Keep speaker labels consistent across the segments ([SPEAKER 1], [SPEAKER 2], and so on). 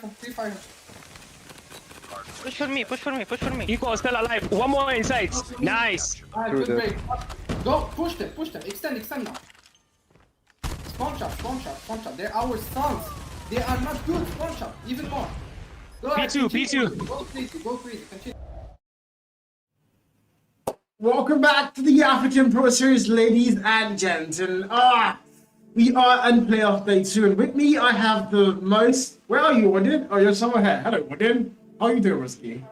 [SPEAKER 1] careful. Pre-fire him.
[SPEAKER 2] Push for me, push for me, push for me.
[SPEAKER 3] Eco still alive. One more inside. Nice.
[SPEAKER 1] Alright, good break. Go, push them. Extend now. Spawn shot. They're our sons. They are not good. Spawn shot, even more. Go ahead,
[SPEAKER 3] P2.
[SPEAKER 1] Go crazy, continue.
[SPEAKER 4] Welcome back to the African Pro Series, ladies and gents. And we are on playoff day 2. And with me, I have the most. Where are you, Odin? Oh, you're somewhere here. Hello, Odin. How are you doing, Risky?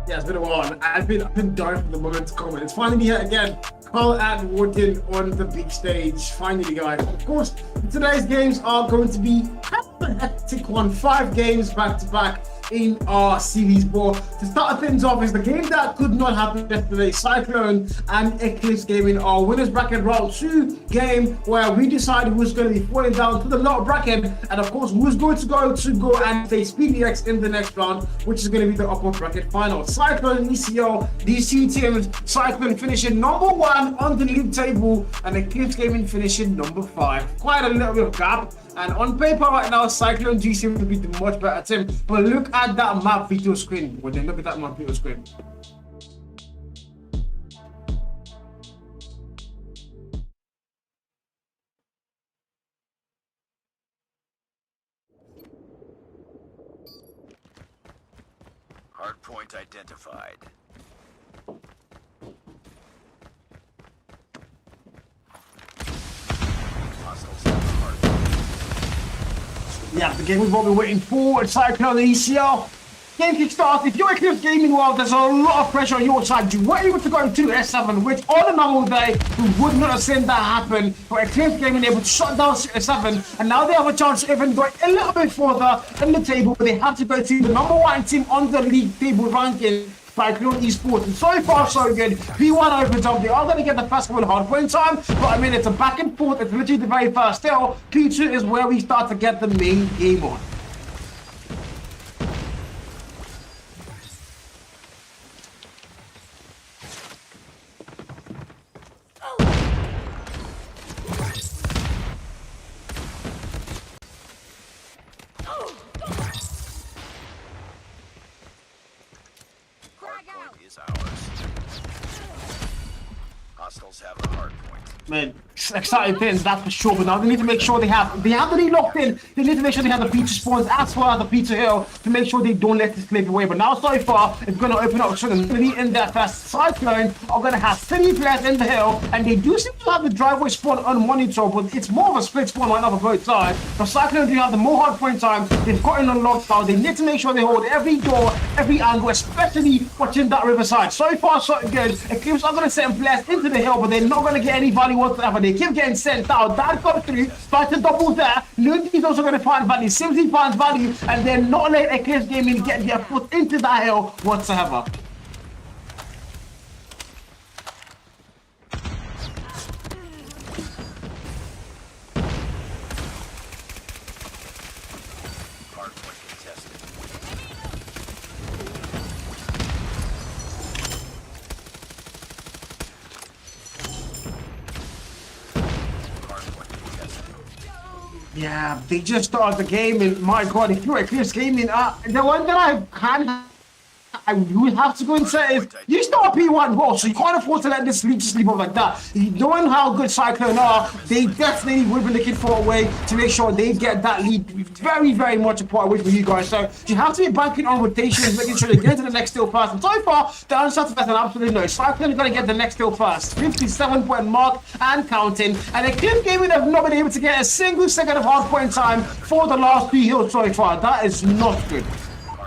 [SPEAKER 4] Yeah, it's been a while. I've been dying for the moment to comment. It's finally here again. Carl and Wharton on the big stage. Finally, guys. Of course, today's games are going to be kind of a hectic one. 5 games back to back in our Series 4. To start things off is the game that could not happen yesterday. Cyclone and Eclipse Gaming, our winners bracket round 2 game where we decided who's going to be falling down to the lower bracket, and of course who's going to go and face PDX in the next round, which is going to be the upper bracket final. Cyclone and ECL, these 2 teams, Cyclone finishing number 1 on the league table and Eclipse Gaming finishing number 5. Quite a little bit of gap. And on paper right now, Cyclone G seems to be the much better team. But look at that map video screen. Well, then look at that map video screen.
[SPEAKER 5] Hardpoint identified.
[SPEAKER 4] Yeah, the game we've all been waiting for. Cyclone and ECL. Game kickstarts. If you're Eclipse Gaming World, there's a lot of pressure on your side. You were able to go into S7, which on a normal day, we would not have seen that happen. But Eclipse Gaming able to shut down S7, and now they have a chance to even go a little bit further in the table, but they have to go to the number 1 team on the league table ranking. Cyclone esports, and so far so good. P1 opens up. They are going to get the first one hard point time, but I mean it's a back and forth. It's literally the very first. Still, P2 is where we start to get the main game on.
[SPEAKER 5] Is ours. Hostiles have the hard point.
[SPEAKER 4] Man, exciting things, that's for sure. But now they need to make sure they have the lead locked in. They need to make sure they have the P2 spawns as well as the P2 hill to make sure they don't let this slip away. But now so far, it's going to open up so the in there first. Cyclone are going to have 3 players in the hill, and they do seem to have the driveway spawn on monitor, but it's more of a split spawn right now for both sides. But Cyclone do have the more hard point time. They've gotten on lockdown. They need to make sure they hold every door, every angle, especially watching that riverside. So far so good. Eclipse are going to send players into the hill, but they're not going to get any value whatsoever. They keep getting sent out. That got through. Fighting double there. Lundi is also going to find value. Simply finds value, and they're not letting Eclipse Gaming get their foot into that hill whatsoever.
[SPEAKER 5] Hardpoint contested.
[SPEAKER 4] Yeah, they just started the game, and my god, if you're Eclipse Gaming, the one that I would have to go and say is, you start P1 well, so you can't afford to let this lead just sleep off like that. Knowing how good Cyclone are, they definitely would be looking for a way to make sure they get that lead very, very much apart away from you guys. So you have to be banking on rotations, making sure they get to the next kill first. And so far, the answer to that's an absolute no. Cyclone is going to get the next kill first. 57-point mark and counting. And Eclipse Gaming have not been able to get a single second of hard point time for the last 3 hills so far. That is not good.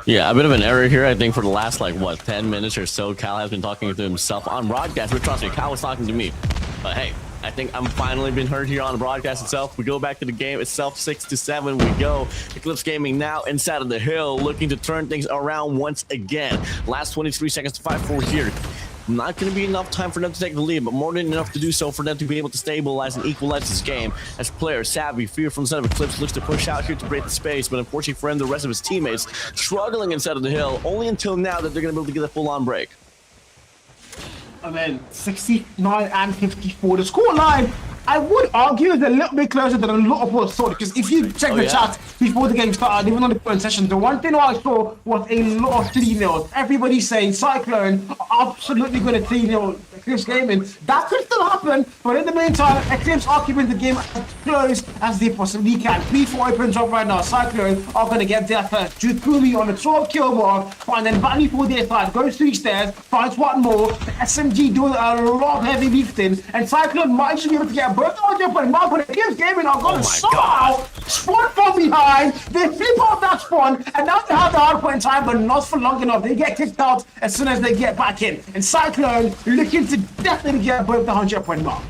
[SPEAKER 6] Yeah, a bit of an error here, I think, for the last, like, what, 10 minutes or so. Cal has been talking to himself on broadcast, but trust me, Cal was talking to me. But hey, I think I'm finally been heard here on the broadcast itself. We go back to the game itself, 6-7, we go. Eclipse Gaming now inside of the hill, looking to turn things around once again. Last 23 seconds to 5-4 here. Not going to be enough time for them to take the lead, but more than enough to do so for them to be able to stabilize and equalize this game. As player Savvy, fear from the side of Eclipse, looks to push out here to break the space, but unfortunately for him, the rest of his teammates struggling inside of the hill, only until now that they're going to be able to get a full-on break.
[SPEAKER 4] And then 69 and 54. The score line, I would argue, is a little bit closer than a lot of us thought. Because if you check the chat before the game started, even on the current session, the one thing I saw was a lot of 3-0. Everybody saying Cyclone are absolutely going to 3-0 Eclipse Gaming. That could still happen, but in the meantime, Eclipse are keeping the game as close as they possibly can. P4 opens up right now. Cyclone are going to get there first. Jutumi on the 12 kill mark, and then Valley for their side, goes 3 stairs, finds one more. The SMG doing a lot of heavy lifting, and Cyclone might actually be able to get both on your point. Mark, but Eclipse Gaming are going to somehow spawn from behind. They flip out that spawn, and now they have the hard point time, but not for long enough. They get kicked out as soon as they get back in. And Cyclone looking to definitely get above the 100-point mark.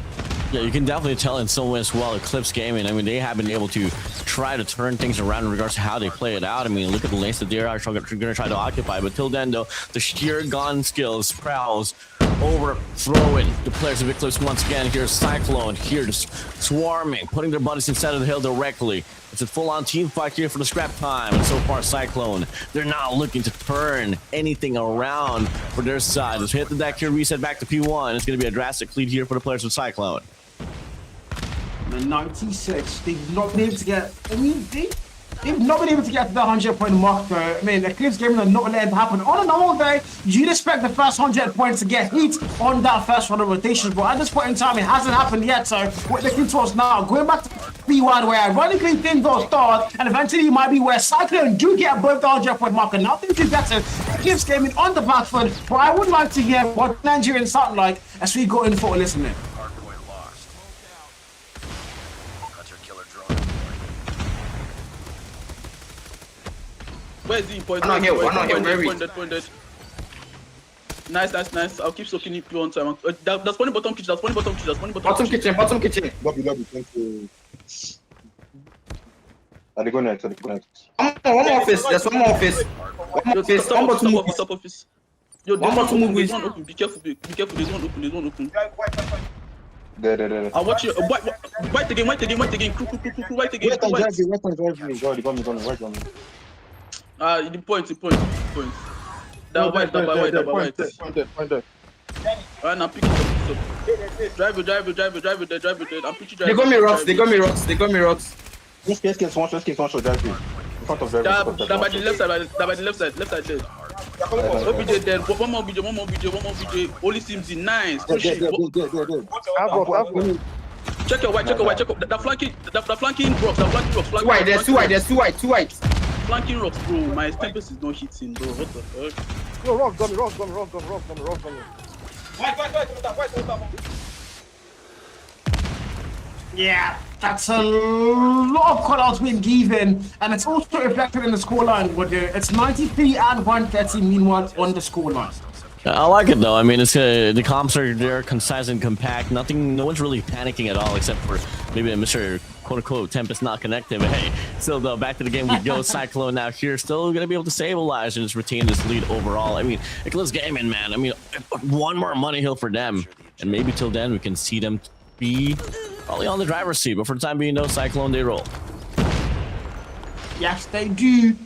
[SPEAKER 6] Yeah, you can definitely tell in some way as well, Eclipse Gaming, I mean, they have been able to try to turn things around in regards to how they play it out. I mean, look at the lanes that they are going to try to occupy. But till then, though, the sheer gun skills, prowls, overthrowing the players of Eclipse once again. Here's Cyclone here just swarming, putting their bodies inside of the hill directly. It's a full-on team fight here for the scrap time. And so far, Cyclone, they're not looking to turn anything around for their side. Let's hit the deck here, reset back to P1. It's going to be a drastic lead here for the players of Cyclone.
[SPEAKER 4] The 96, they've not been able to get anything. They've not been able to get to the 100-point mark though. I mean, Eclipse Gaming are not letting it happen. On a normal day, you'd expect the first 100 points to get hit on that first round of rotations, but at this point in time, it hasn't happened yet. So what they're looking towards now, going back to P1, where ironically things will start, and eventually it might be where Cyclone do get above the 100-point mark, and now things is better. Eclipse Gaming on the back foot, but I would like to hear what Nigerians sound like as we go in for a listening.
[SPEAKER 5] Hardpoint lost. Hunter killer drone deployed.
[SPEAKER 2] Where's the point?
[SPEAKER 7] One on here, very.
[SPEAKER 2] Pointed. Nice. I'll keep soaking it through on time. That's one bottom kitchen.
[SPEAKER 7] Bottom kitchen.
[SPEAKER 8] Lobby, thank you. Are they going next?
[SPEAKER 7] One more office. There's one more office. One more to move.
[SPEAKER 2] Stop office. Yo,
[SPEAKER 7] One more to move with.
[SPEAKER 2] There's one open. Be careful. There's one open.
[SPEAKER 8] There.
[SPEAKER 2] I'll watch you. White again. Crew. White again.
[SPEAKER 8] Wait and drive me. God, you got me. Wait on me.
[SPEAKER 2] The point. That white.
[SPEAKER 8] Point there.
[SPEAKER 2] Alright, now pick it up. Drive it there. I'm pretty driving.
[SPEAKER 7] They got me rocks.
[SPEAKER 8] Let's get one shot, drive me. In front of driver.
[SPEAKER 2] That by the left side there. OBJ there. One more BJ. Only seems nice. Push it. Check your white. The flanking rocks.
[SPEAKER 7] White. There's two white.
[SPEAKER 2] Flanking rocks, bro. My tempest is not hitting, bro. What the fuck?
[SPEAKER 8] Yo, rock gun me.
[SPEAKER 4] Yeah, that's a lot of callouts being given, and it's also reflected in the scoreline. It's 93 and 130 meanwhile on the scoreline.
[SPEAKER 6] I like it though. I mean, it's the comps are there, concise and compact. No one's really panicking at all, except for maybe Mr. quote-unquote Tempest not connected. But hey, still though, back to the game we go. Cyclone now here, still gonna be able to stabilize and just retain this lead overall. I mean, Eclipse Gaming, man. I mean, one more money hill for them, and maybe till then we can see them be probably on the driver's seat. But for the time being, no, Cyclone, they roll.
[SPEAKER 4] Yes, they do.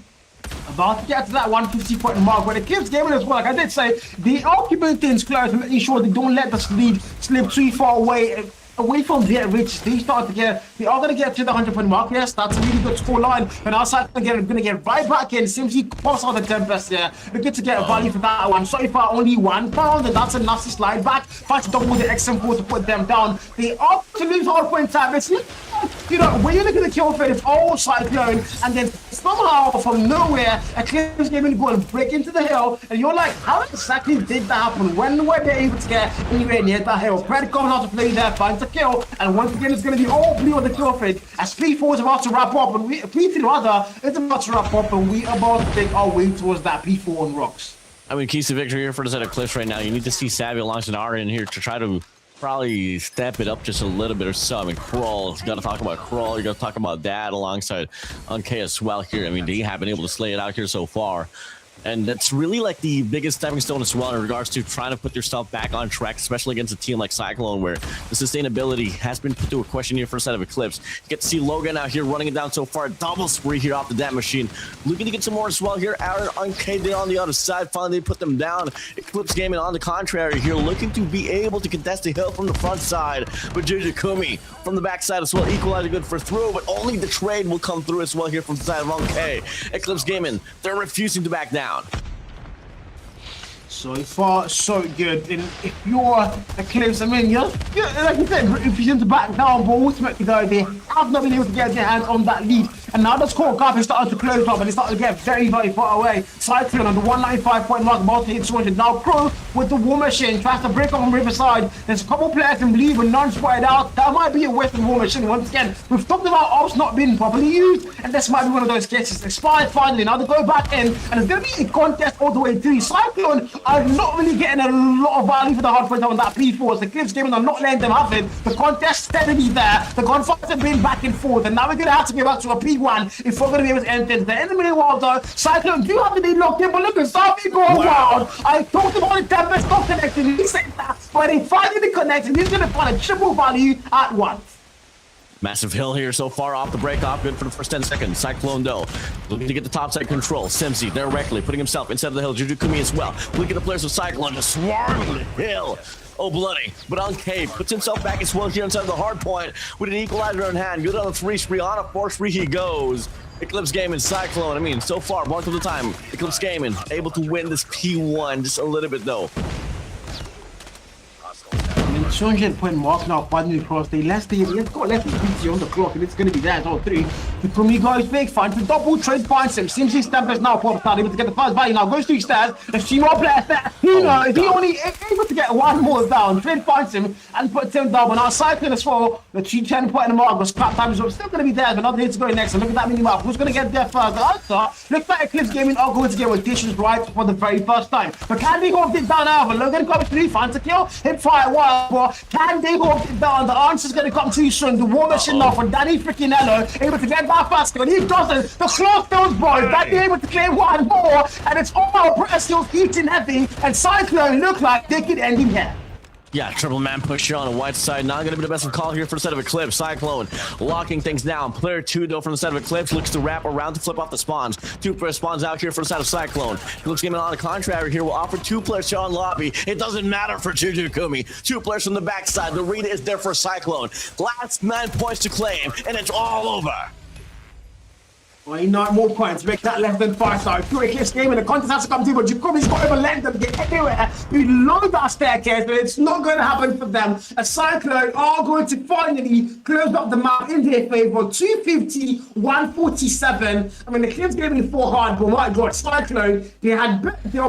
[SPEAKER 4] About to get to that 150-point mark, but Eclipse Gaming as well, like I did say, they are keeping things close and making sure they don't let the lead slip too far away from their reach. They are going to get to the 100-point mark. Yes, that's a really good score line. And outside, they're going to get right back in. Seems he pops out the Tempest there. They get to get a value for that one. So far, only £1, and that's a nasty slide back. Try to double the XM4 to put them down. They are to lose hard point time. It's like, you know, when you look at the kill feed, it's all Cyclone, and then somehow from nowhere, Eclipse Gaming go and break into the hill, and you're like, how exactly did that happen? When were they able to get anywhere near that hill? Brad comes out to play there, finds a kill, and once again, it's going to be all blue on the kill feed as P4 is about to wrap up, and P3 rather is about to wrap up, and we are about to take our way towards that P4 on rocks.
[SPEAKER 6] I mean, keys to victory here for the set of Eclipse right now. You need to see Savvy alongside R in here to try to probably step it up just a little bit or so. I mean, Crawl, you got to talk about Crawl, you got to talk about that alongside K as well here. I mean, they have been able to slay it out here so far. And that's really like the biggest stepping stone as well in regards to trying to put yourself back on track, especially against a team like Cyclone, where the sustainability has been put to a question here for a set of Eclipse. You get to see Logan out here running it down so far. Double spree here off the Dam Machine. Looking to get some more as well here. Aaron uncaged on the other side. Finally, they put them down. Eclipse Gaming on the contrary here, looking to be able to contest the hill from the front side. But Juju Kumi from the backside as well. Equalizer good for through, but only the trade will come through as well here from the side of Uncaged. Eclipse Gaming, they're refusing to back down.
[SPEAKER 4] So far, so good. And if you're Eclipse, I mean, you're like you said, refusing to back down, but ultimately though, they have not been able to get their hands on that lead. And now the score gap is starting to close up and it's starting to get very, very far away. Cyclone on the 195 point mark, about to hit 200. Now Pro with the War Machine tries to break up on Riverside. There's a couple players in blue with none spotted out. That might be a Western War Machine. Once again, we've talked about ops not being properly used, and this might be one of those cases. Expired finally. Now they go back in, and it's going to be a contest all the way through. Cyclone are not really getting a lot of value for the hard point on that P4. The Eclipse Gaming are not letting them have it. The contest steadily there. The gunfights have been back and forth, and now we're going to have to get back to a P1 if we're going to be able to enter into the end of the meanwhile though. Cyclone do have to be locked in, but look at Safi going wild. I talked about the Tempest not connecting. He said that, but they finally connected. He's going to find a triple value at once.
[SPEAKER 6] Massive hill here so far off the break off. Good for the first 10 seconds. Cyclone though, looking to get the top side control. Simsy directly putting himself inside of the hill. Juju Kumi as well. Look at the players of Cyclone just swarming the hill. Oh, bloody. But Uncaged puts himself back as well here inside of the hard point with an equalizer in hand. Good on the 3 spree. On a 4 spree he goes. Eclipse Gaming, Cyclone. I mean, so far, one of the time, Eclipse Gaming able to win this P1 just a little bit though.
[SPEAKER 4] 200 point mark now finally across the let's go less than 50 on the clock and it's going to be there at all 3. From you guys, big finds the double trade finds him. Seems his Tempest now popped out, able to get the first value now, goes 3 stairs. There's 3 more players there. He knows he only able to get 1 more down. Trade finds him and puts him down. But now Cyclone as well, the 210 point in the mark was scrap time, so still going to be there. But another hit to go next. And look at that mini map. Who's going to get there first? The answer looks like Eclipse Gaming are going to get with dishes right for the very first time. But can they hold it down now? But Logan comes 3, finds a kill, hip fire 1, but can they hold it down? The answer's going to come too soon. The War Machine now from Danny freaking Ello, able to get that fast, but he doesn't. The clock those boys, that be able to claim 1 more, and it's all press skills eating heavy, and Cyclone look like they could end him here.
[SPEAKER 6] Yeah, triple man push here on the white side. Not going to be the best of call here for the set of Eclipse. Cyclone locking things down. Player 2 though from the set of Eclipse looks to wrap around to flip off the spawns. 2 player spawns out here for the set of Cyclone. He looks Gaming on the contrary here will offer 2 players here on lobby. It doesn't matter for Juju Kumi. 2 players from the backside. The read is there for Cyclone. Last 9 points to claim, and it's all over.
[SPEAKER 4] 9 more points, make that less than 5 star. Through Eclipse Gaming, the contest has to come through, but Jacoby's got to let them get anywhere below that staircase, but it's not going to happen for them. A Cyclone are going to finally close up the map in their favor. 250, 147. I mean, Eclipse Gaming 4 hard, but my god, Cyclone, their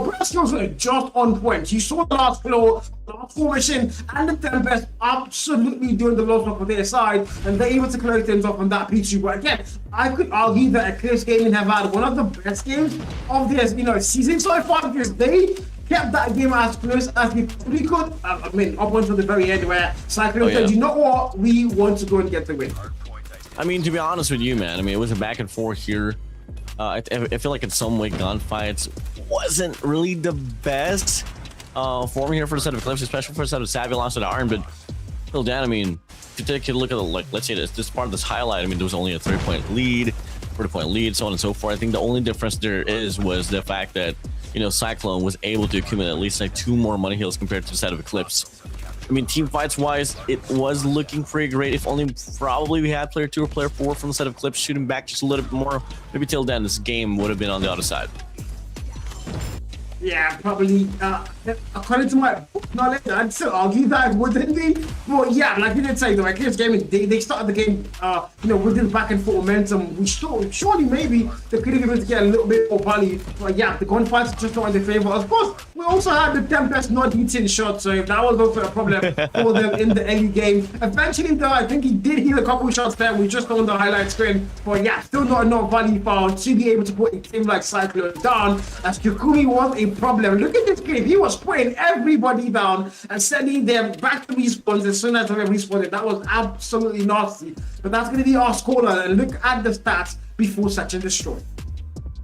[SPEAKER 4] press skills were just on point. You saw the last floor, last formation, and the Tempest absolutely doing the lost work on their side, and they're able to close things off on that P2. But again, I could argue that Eclipse Gaming have had one of the best games of their season so far, because they kept that game as close as they probably could. I mean, up until the very end where Cyclone said, you know what, we want to go and get the win.
[SPEAKER 6] I mean, to be honest with you, man, I mean, it was a back and forth here. I feel like in some way gunfights wasn't really the best form here for the set of Eclipse, especially for the set of Savvy lost to Iron, but still down. I mean, if you take a look at let's say this part of this highlight, I mean, there was only a 3-point lead, 40-point lead, so on and so forth. I think the only difference there was the fact that, Cyclone was able to accumulate at least like 2 more money heals compared to the set of Eclipse. I mean, team fights wise, it was looking pretty great. If only probably we had player 2 or player 4 from the set of Eclipse shooting back just a little bit more, maybe till then this game would have been on the other side.
[SPEAKER 4] Yeah, probably. According to my knowledge, I'd still argue that it wouldn't be. But yeah, like you did say, though, Eclipse Gaming, they started the game, with this back and forth momentum. We surely maybe they could have been able to get a little bit more value. But yeah, the gunfights just not in their favor. Of course, we also had the Tempest not hitting shots, so if that was also a problem for them in the early game. Eventually, though, I think he did hit a couple of shots there. We just on the highlight screen. But yeah, still not enough value found to be able to put a team like Cyclone down, as Kukumi was a problem. Look at this game. He was putting everybody down and sending them back to respawns as soon as they respawned. That was absolutely nasty. But that's going to be our scoreline. And look at the stats before Search and Destroy.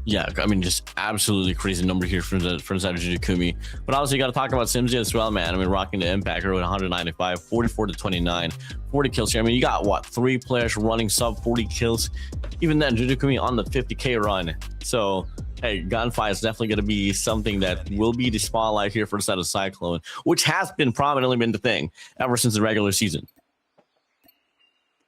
[SPEAKER 6] Yeah, I mean, just absolutely crazy number here from the side of Jujikumi. But obviously, you got to talk about Simsy as well, man. I mean, rocking the impact here with 195, 44 to 29, 40 kills here. I mean, you got what, 3 players running sub 40 kills. Even then, Jujikumi on the 50k run. So, hey, gunfight is definitely going to be something that will be the spotlight here for the side of Cyclone, which has been prominently been the thing ever since the regular season.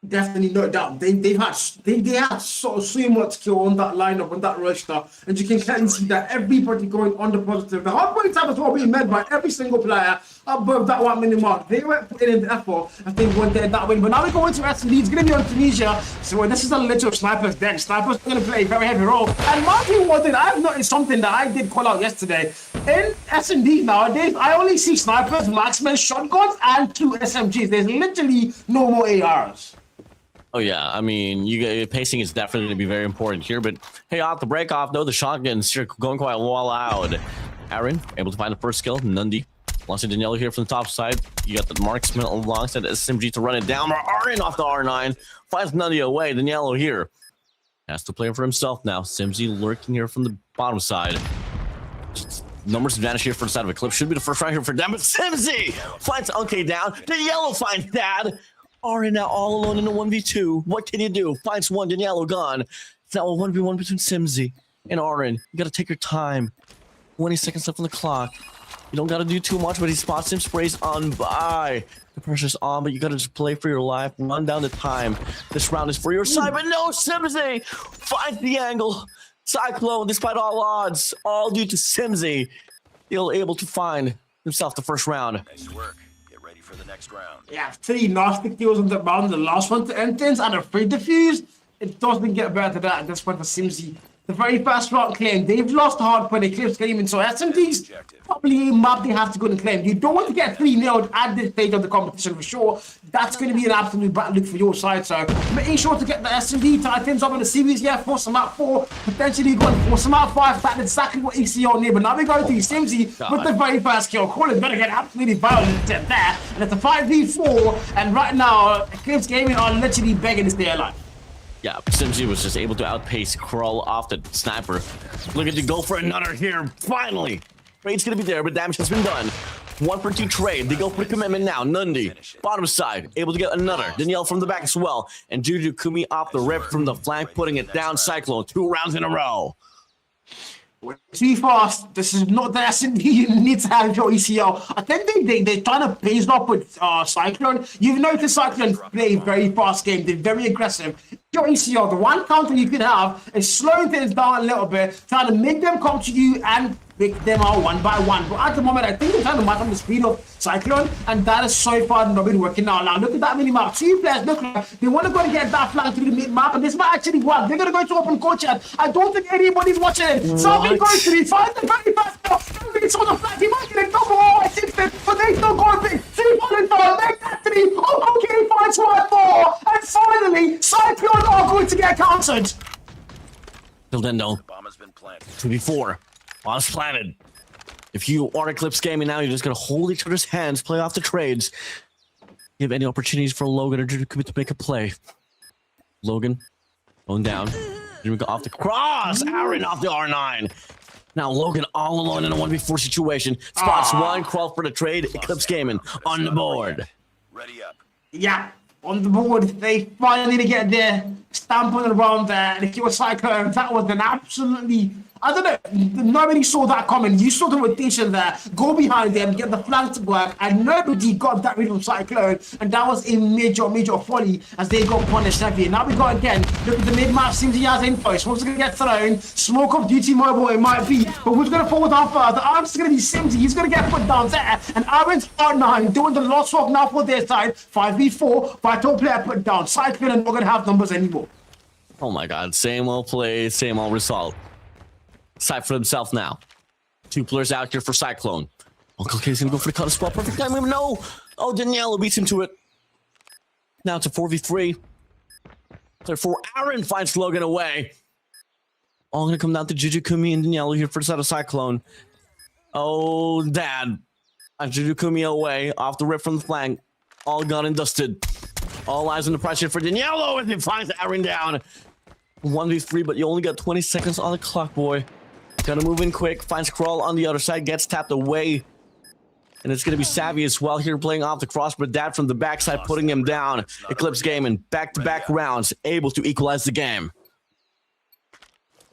[SPEAKER 4] Definitely, no doubt. They had so much skill on that lineup, on that roster, and you can clearly see that everybody going on the positive. The hard point time as well being made by every single player above that 1 minute mark. They were putting in the effort, I think, one day that win. But now we go into S&D. It's going to be on Tunisia. So this is a little snipers then. Snipers are going to play a very heavy role. And marking one thing, I've noticed something that I did call out yesterday. In S&D nowadays, I only see snipers, marksmen, shotguns, and 2 SMGs. There's literally no more ARs.
[SPEAKER 6] Oh yeah, I mean, pacing is definitely going to be very important here. But hey, off the break off though, the shotguns here going quite well out. Aaron able to find the first kill. Nundi launching Daniela here from the top side. You got the marksman alongside the SMG to run it down. Aaron off the R9 finds Nundi away. Daniela here has to play for himself now. Simsy lurking here from the bottom side. Numbers advantage here for the side of Eclipse. Should be the first round here for them. But Simsy finds Unke down. Daniela finds Dad. Arin now all alone in a 1v2. What can you do? Finds one, Daniela gone. It's now a 1v1 between Simsy and Arin. You gotta take your time. 20 seconds left on the clock. You don't gotta do too much, but he spots him, sprays on by. The pressure's on, but you gotta just play for your life. Run down the time. This round is for your side, but no, Simsy finds the angle. Cyclone, despite all odds, all due to Simsy, still able to find himself the first round.
[SPEAKER 5] Nice work. Get ready for the next round.
[SPEAKER 4] Yeah, 3 nasty kills on the round. The last one to entrance and a free defuse. It doesn't get better than that at this point for Simsy. The very first round claim, they've lost hard when Eclipse came in, so SMD's probably a map they have to go and claim. You don't want to get 3-0 at this stage of the competition for sure. That's going to be an absolute battle for your side, so making sure to get the SMD Titans up in the series, yeah, force them out 4, potentially going to force them out 5. That's exactly what ECO need, but now we're going to Simsy with the very first kill. Colin's going to get absolutely violent there, and it's a 5v4, and right now, Eclipse Gaming are literally begging to stay alive.
[SPEAKER 6] Yeah, Simsy was just able to outpace Crawl off the sniper. Looking to go for another here. Finally! Trade's gonna be there, but damage has been done. 1 for 2 trade. They go for the commitment now. Nundi, bottom side, able to get another. Danielle from the back as well. And Jujikumi off the rip from the flank, putting it down. Cyclone, 2 rounds in a row.
[SPEAKER 4] Too fast. This is not the S&D you need to have your ECL. I think they're trying to pace up with Cyclone. You've noticed Cyclone play very fast game. They're very aggressive. Your ECL, the one counter you can have is slowing things down a little bit, trying to make them come to you and pick them out one by one. But at the moment, I think they're trying to match on the speed of Cyclone, and that is so far not been working out. Now, look at that mini-map. 2 players look like they want to go and get that flank to the mid-map, and this might actually work. They're going to go to open court chat. I don't think anybody's watching it. So I've been going to the find the very first ball. Everybody saw the flank. He might get it double or assisted, but they still go big. 3 falling down. Make that 3. Oh, okay, 5 4. And finally, Cyclone are going to get countered.
[SPEAKER 6] Till then, though,
[SPEAKER 5] Bomb has been planted.
[SPEAKER 6] 2v4. Bomb's planted. If you are Eclipse Gaming now, you're just going to hold each other's hands, play off the trades. Give any opportunities for Logan or Jujikumi to make a play. Logan going down. Jujikumi off the cross. Aaron off the R9. Now Logan all alone in a 1v4 situation. Spots 1, crawl for the trade. Eclipse Gaming on the board.
[SPEAKER 5] Ready up.
[SPEAKER 4] Yeah, on the board. They finally get their stamp on the round there. And if you were Cyclone, that was an absolutely... I don't know, nobody saw that coming. You saw the rotation there, go behind them, get the flank to work, and nobody got that rid of Cyclone. And that was a major folly as they got punished heavy. Now we got again, look at the mid-map, seems he has info. Smoke's gonna get thrown, Smoke of Duty Mobile it might be, but who's gonna fall down first? The arm's gonna be Simsy, he's gonna get put down there. And Aaron's R9 doing the lost walk now for their side, 5v4, vital player put down. Cyclone are not gonna have numbers anymore.
[SPEAKER 6] Oh my god, same old play, same old result. Side for himself now. 2 players out here for Cyclone. Uncle K's gonna go for the cut as well. Perfect time. No! Oh, Daniela beats him to it. Now it's a 4v3. Player 4. Aaron finds Logan away. All gonna come down to Jujikumi and Daniela here for the side of Cyclone. Oh, Dad. Jujikumi away. Off the rip from the flank. All gone and dusted. All eyes on the price here for Daniela as he finds Aaron down. 1v3, but you only got 20 seconds on the clock, boy. Gotta move in quick. Finds Crawl on the other side. Gets tapped away. And it's going to be Savvy as well here playing off the cross, but Dad from the backside putting him down. Eclipse game in back-to-back rounds, able to equalize the game.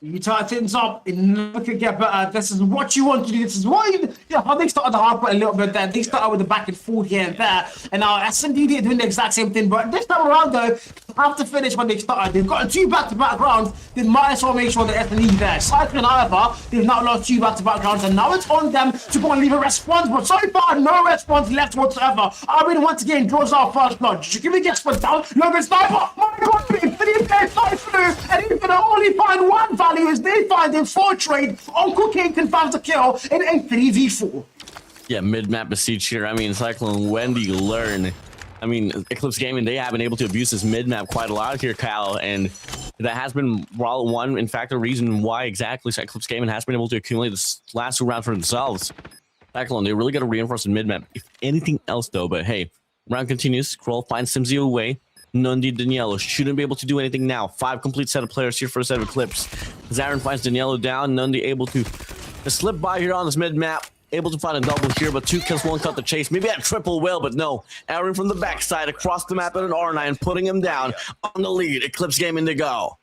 [SPEAKER 4] You tie things up, it never could get better. This is what you want to do. This is what you, how they started the hard part a little bit there. They started with the back and forth here and there. And now S&D did doing the exact same thing. But this time around, though, have to finish when they started. They've got 2 back-to-back rounds. They might as well make sure that S&D there. Cycling, however, they've not lost 2 back-to-back rounds. And now it's on them to go and leave a response. But so far, no response left whatsoever. Armin once again draws our first blood. Jimmy gets put down. Logan Sniper. My God, 3 players fly through. And he's going to only find one value as they find him 4 trade. Uncle King confirms the kill in a 3v4.
[SPEAKER 6] Yeah, mid-map besiege here. I mean, Cyclone, when do you learn? I mean, Eclipse Gaming, they have been able to abuse this mid-map quite a lot here, Kyle, and that has been one, in fact, the reason why exactly Eclipse Gaming has been able to accumulate this last 2 rounds for themselves. Cyclone, they really got to reinforce the mid-map. If anything else, though, but hey, round continues. Kroll finds Simsy away. Nundi Daniello shouldn't be able to do anything now. 5 complete set of players here for a set of Eclipse. Zarin finds Daniello down. Nundi able to slip by here on this mid-map. Able to find a double here, but 2 kills, 1 cut the chase. Maybe a triple will, but no. Aaron from the backside across the map at an R9, putting him down on the lead. Eclipse Gaming to go.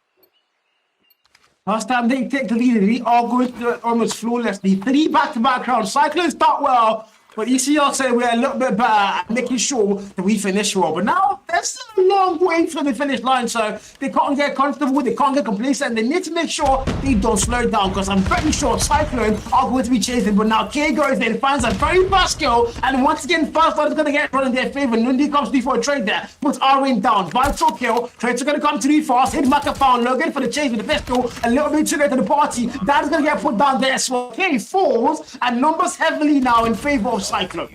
[SPEAKER 4] Last time they take the lead, they all go through it almost flawlessly. 3 back-to-back rounds. Cyclones start well. But ECL said we're a little bit better at making sure that we finish well. But now, there's still a long way from the finish line, so they can't get comfortable, they can't get complacent, and they need to make sure they don't slow down, because I'm very sure Cyclone are going to be chasing. But now K goes in, finds a very fast kill, and once again, first one is going to get run in their favor. Nundi comes through for a trade there, puts Arwin down, vital kill, trades are going to come through fast, hit Maka found Logan for the chase with the pistol, a little bit too late to the party. That's going to get put down there as well. K falls, and numbers heavily now in favor of Cyclone.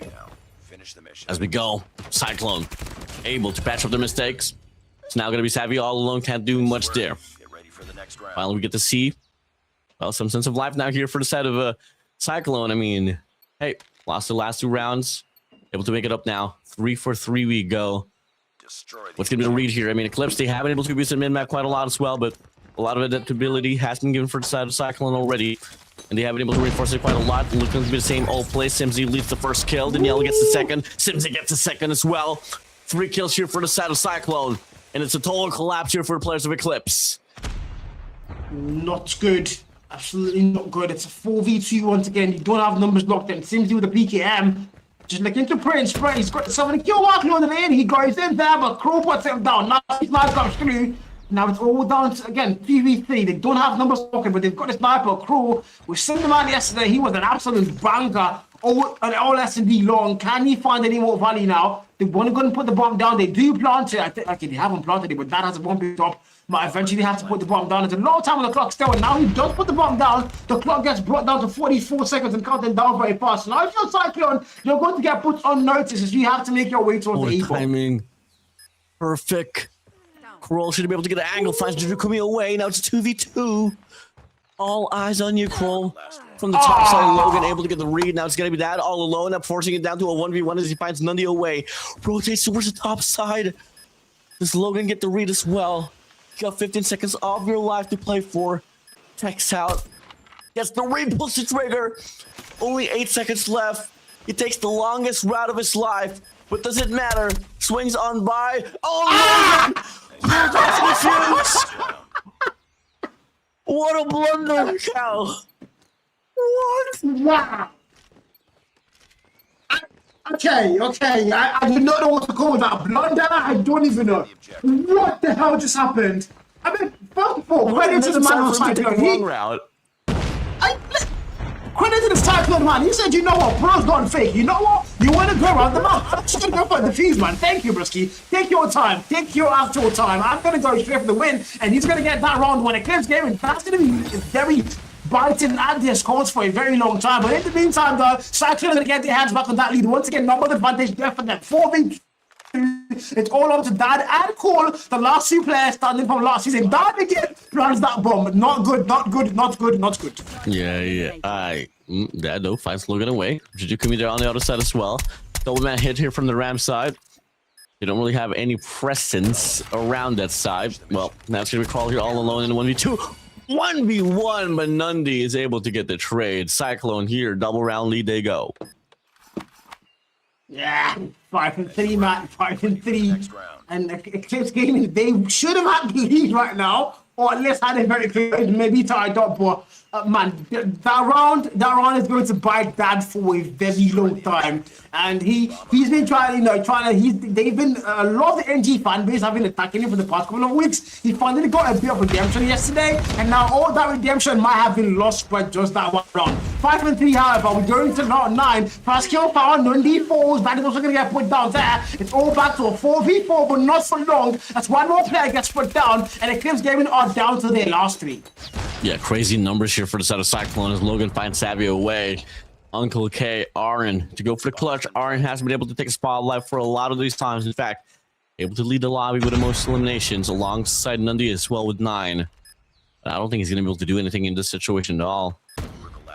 [SPEAKER 5] Finish the mission.
[SPEAKER 6] As we go, Cyclone able to patch up their mistakes. It's now going to be Savvy all alone, can't do much there.
[SPEAKER 5] Get ready for the next round.
[SPEAKER 6] Finally, we get to see, well, some sense of life now here for the side of Cyclone. I mean, hey, lost the last 2 rounds, able to make it up now. 3 for 3 we go.
[SPEAKER 5] Destroy the
[SPEAKER 6] What's going to be the read here? I mean, Eclipse, they have been able to abuse the mid-map quite a lot as well, but a lot of adaptability has been given for the side of Cyclone already. And they have been able to reinforce it quite a lot. Looking to be the same old play. Simsy leads the first kill. Danielle gets the second. Simsy gets the second as well. 3 kills here for the side of Cyclone. And it's a total collapse here for the players of Eclipse.
[SPEAKER 4] Not good. Absolutely not good. It's a 4v2 once again. You don't have numbers locked in. Simsy with the PKM. Just looking to pray and spray. He's got 70 kill mark on the lane. He goes in there, but Crow puts him down. Now his knife comes through. Now it's all down to, again, 3v3. They don't have numbers spoken, but they've got the sniper Crew. We seen the man yesterday. He was an absolute banger. All S&D long. Can he find any more value now? They want to go and put the bomb down. They do plant it. I think, okay, they haven't planted it, but that has a bomb drop. But eventually they have to put the bomb down. There's a lot of time on the clock still, and now he does put the bomb down. The clock gets brought down to 44 seconds and counting down very fast. Now if you're Cyclone, you're going to get put on notice as you have to make your way towards the equal.
[SPEAKER 6] Timing. Perfect. Kroll should be able to get an angle, finds Jukumi away. Now it's 2v2. All eyes on you, Kroll. From the top side, Logan able to get the read. Now it's going to be that all alone, up forcing it down to a 1v1 as he finds Nundi away. Rotates towards the top side. Does Logan get the read as well? You got 15 seconds of your life to play for. Text out. Gets the read, pulls the trigger. Only 8 seconds left. He takes the longest route of his life. But does it matter? Swings on by. Oh, Logan! What a blunder, Cal. What?
[SPEAKER 4] Wow. Okay. I do not know what to call that. Blunder? I don't even know. What the hell just happened? I mean, first of all, credit to the man on Cyclone. Credit to the Cyclone man. He said, you know what, bro's gone fake. You know what? You want to go around the map. I'm just going to go for the defuse, man. Thank you, Brisky. Take your time. Take your actual time. I'm going to go straight for the win, and he's going to get that round when it Eclipse game. And that's going to be very biting at their scores for a very long time. But in the meantime, though, Cyclone are going to get their hands back on that lead. Once again, number advantage there for them. 4v2. It's all up to Dad and Cole, the last 2 players standing from last season. Dad again runs that bomb. Not good.
[SPEAKER 6] Yeah. Dad, though, finds Logan away. Jujukumi there on the other side as well. Double man hit here from the Ram side. They don't really have any presence around that side. Well, that's going to be called here all alone in 1v2. 1v1, but Nundi is able to get the trade. Cyclone here, double round lead they go.
[SPEAKER 4] Yeah, 5-3, man. 5-3.
[SPEAKER 5] Next round.
[SPEAKER 4] And Eclipse Gaming, they should have had the lead right now, or at least had it very clear, maybe tied up. But man, that round is going to bite Dad for a very long time. And he's been trying, they've been a lot of the NG fan base have been attacking him for the past couple of weeks. He finally got a bit of redemption yesterday, and now all that redemption might have been lost by just that one round. 5-3, however, we're going to round 9. Pascal found Nundi falls. That is also going to get put down there. It's all back to a 4v4, but not for long. That's one more player gets put down, and Eclipse Gaming are down to their last 3.
[SPEAKER 6] Yeah, crazy numbers here for the side of Cyclone as Logan finds Savvy away. Uncle K, Aaron to go for the clutch. Aaron hasn't been able to take a spotlight for a lot of these times. In fact, able to lead the lobby with the most eliminations alongside Nundi as well with 9. But I don't think he's going to be able to do anything in this situation at all.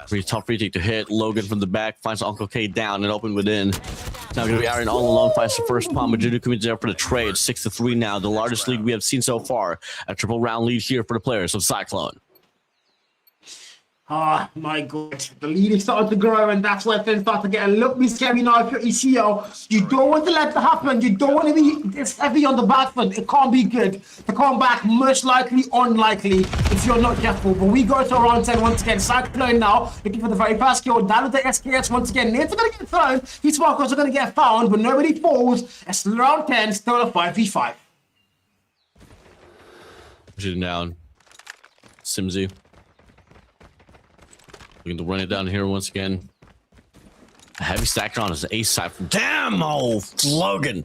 [SPEAKER 6] Pretty tough retake to hit. Logan from the back finds Uncle K down and open within. It's now going to be Aaron all alone, finds the first palm, but Juju coming there for the trade. 6-3 now, the largest lead we have seen so far. A triple round lead here for the players of Cyclone.
[SPEAKER 4] Ah, my God. The lead is starting to grow, and that's where things start to get a little bit scary now. If you're ECO, you don't want to let that happen. You don't want to be this heavy on the back foot. It can't be good. The comeback, most likely unlikely if you're not careful. But we go to round 10 once again. Cyclone now, looking for the very fast kill. Down with the SKS once again. Nate's going to get thrown. Heat Sparkles are going to get found, but nobody falls. It's round 10, still a 5v5.
[SPEAKER 6] Pushing down. Simsy. Looking to run it down here once again. A heavy stacker on his ace side. Damn, oh, Logan.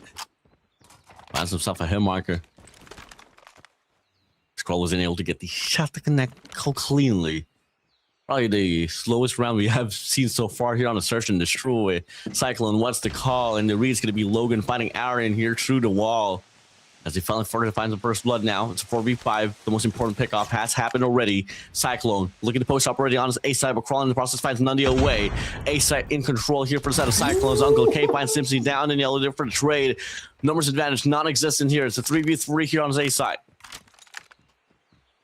[SPEAKER 6] Finds himself a hit marker. Scroll wasn't able to get the shot to connect cleanly. Probably the slowest round we have seen so far here on the Search and Destroy. Cyclone wants to call, and the read's going to be Logan finding Aaron here through the wall. As he finally finds the first blood now. It's a 4v5. The most important pickoff has happened already. Cyclone looking to post up already on his A side, but crawling in the process finds Nundi away. A side in control here for the side of Cyclone's. Uncle K finds Simpson down and yellow there for the trade. Numbers advantage non-existent here. It's a 3v3 here on his A side.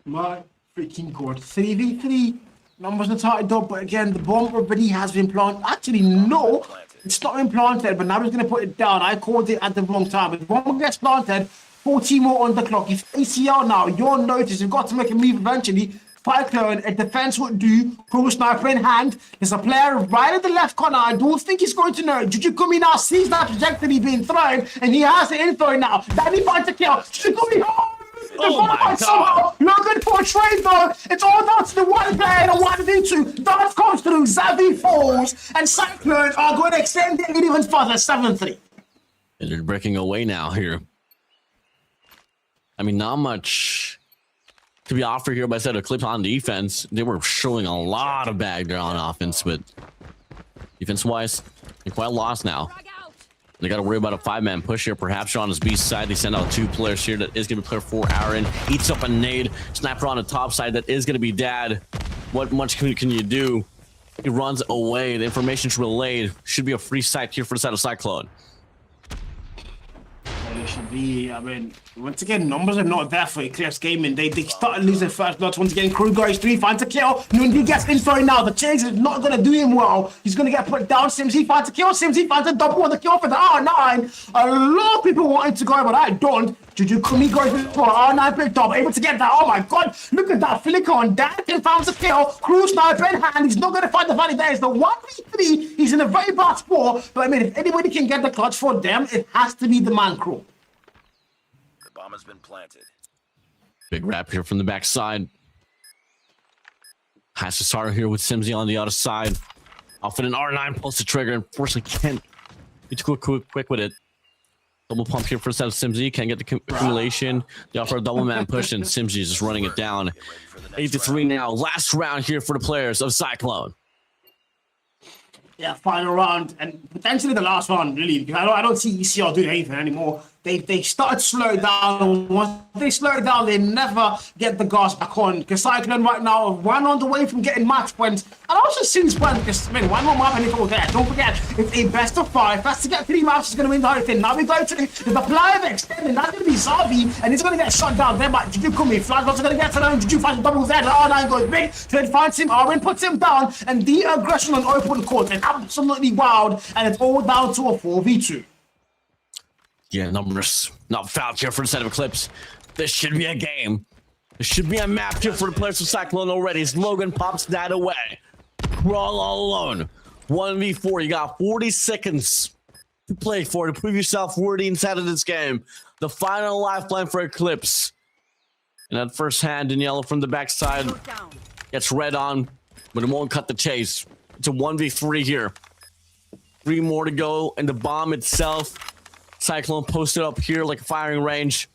[SPEAKER 4] My freaking God. 3v3. Numbers are tied up, but again, the bomb already has been planted. Actually, no. It's not been planted, but now he's going to put it down. I called it at the wrong time. But the bomb gets planted. 40 more on the clock. If ACL now, you'll notice you've got to make a move eventually. Cyclone, a defense would do. Pro sniper in hand. There's a player right at the left corner. I don't think he's going to know. Juju Kumi now sees that trajectory being thrown, and he has the info now. Danny finds a kill. Juju Kumi,
[SPEAKER 6] oh my God.
[SPEAKER 4] Somehow. Not good for a trade though. It's all down to the one player and a 1v2. Dart comes through. Zavi falls, and Cyclone are going to extend it even further. 7-3.
[SPEAKER 6] And they're breaking away now here. I mean, not much to be offered here by set of Eclipse on defense. They were showing a lot of bag there on offense, but defense-wise, they're quite lost now. They got to worry about a 5-man push here. Perhaps on his B side, they send out 2 players here. That is going to be player 4, Aaron. Eats up a nade. Sniper on the top side. That is going to be Dad. What much can you do? He runs away. The information's relayed. Should be a free site here for the side of Cyclone.
[SPEAKER 4] It should be, I mean, once again, numbers are not there for Eclipse Gaming. They started losing first bloods. Once again, Kruger is 3, finds a kill. Nundi gets info now. The chase is not going to do him well. He's going to get put down. Simsy finds a kill. Simsy finds a double on the kill for the R9. A lot of people wanted to go, but I don't. Juju Kumi goes for R9 picked up, able to get that. Oh my God, look at that flicker on that. He finds a kill. Crew sniper in hand. He's not going to find the value there. It's the 1v3. He's in a very bad spot. But I mean, if anybody can get the clutch for them, it has to be the man Crew.
[SPEAKER 5] The bomb has been planted.
[SPEAKER 6] Big wrap here from the backside. Has to start here with Simsy on the other side. Off in an R9, pulls the trigger. Unfortunately, can't be too quick with it. Double pump here for the set of Simsy. Can't get the accumulation. They offer a double man push, and Simsy is just running it down. 8-3 now. Last round here for the players of Cyclone.
[SPEAKER 4] Yeah, final round, and potentially the last round, really, because I don't see ECR doing anything anymore. they started slow down. Once they slow down, they never get the gas back on. Because Cyclone right now are one on the way from getting match points. And also since when, because one more map and it's all there. Don't forget, it's a best of 5. Has to get 3 maps, is going to win the whole thing. Now we go to the player of extending. That's going to be Zabi, and he's going to get shot down there. But Juju come in. Flashbots are going to get to them. Juju finds double there. The R9 goes big. Then finds him. Arwen puts him down. And the aggression on open court is absolutely wild. And it's all down to a 4v2.
[SPEAKER 6] Yeah, numbers not fouled here for the set of Eclipse. This should be a game. This should be a map here for the players of Cyclone already. As Logan pops that away. Crawl all alone. 1v4. You got 40 seconds to play for to prove yourself worthy inside of this game. The final lifeline for Eclipse. And at first hand, Daniela from the backside gets red on, but it won't cut the chase. It's a 1v3 here. 3 more to go, and the bomb itself. Cyclone posted up here like a firing range.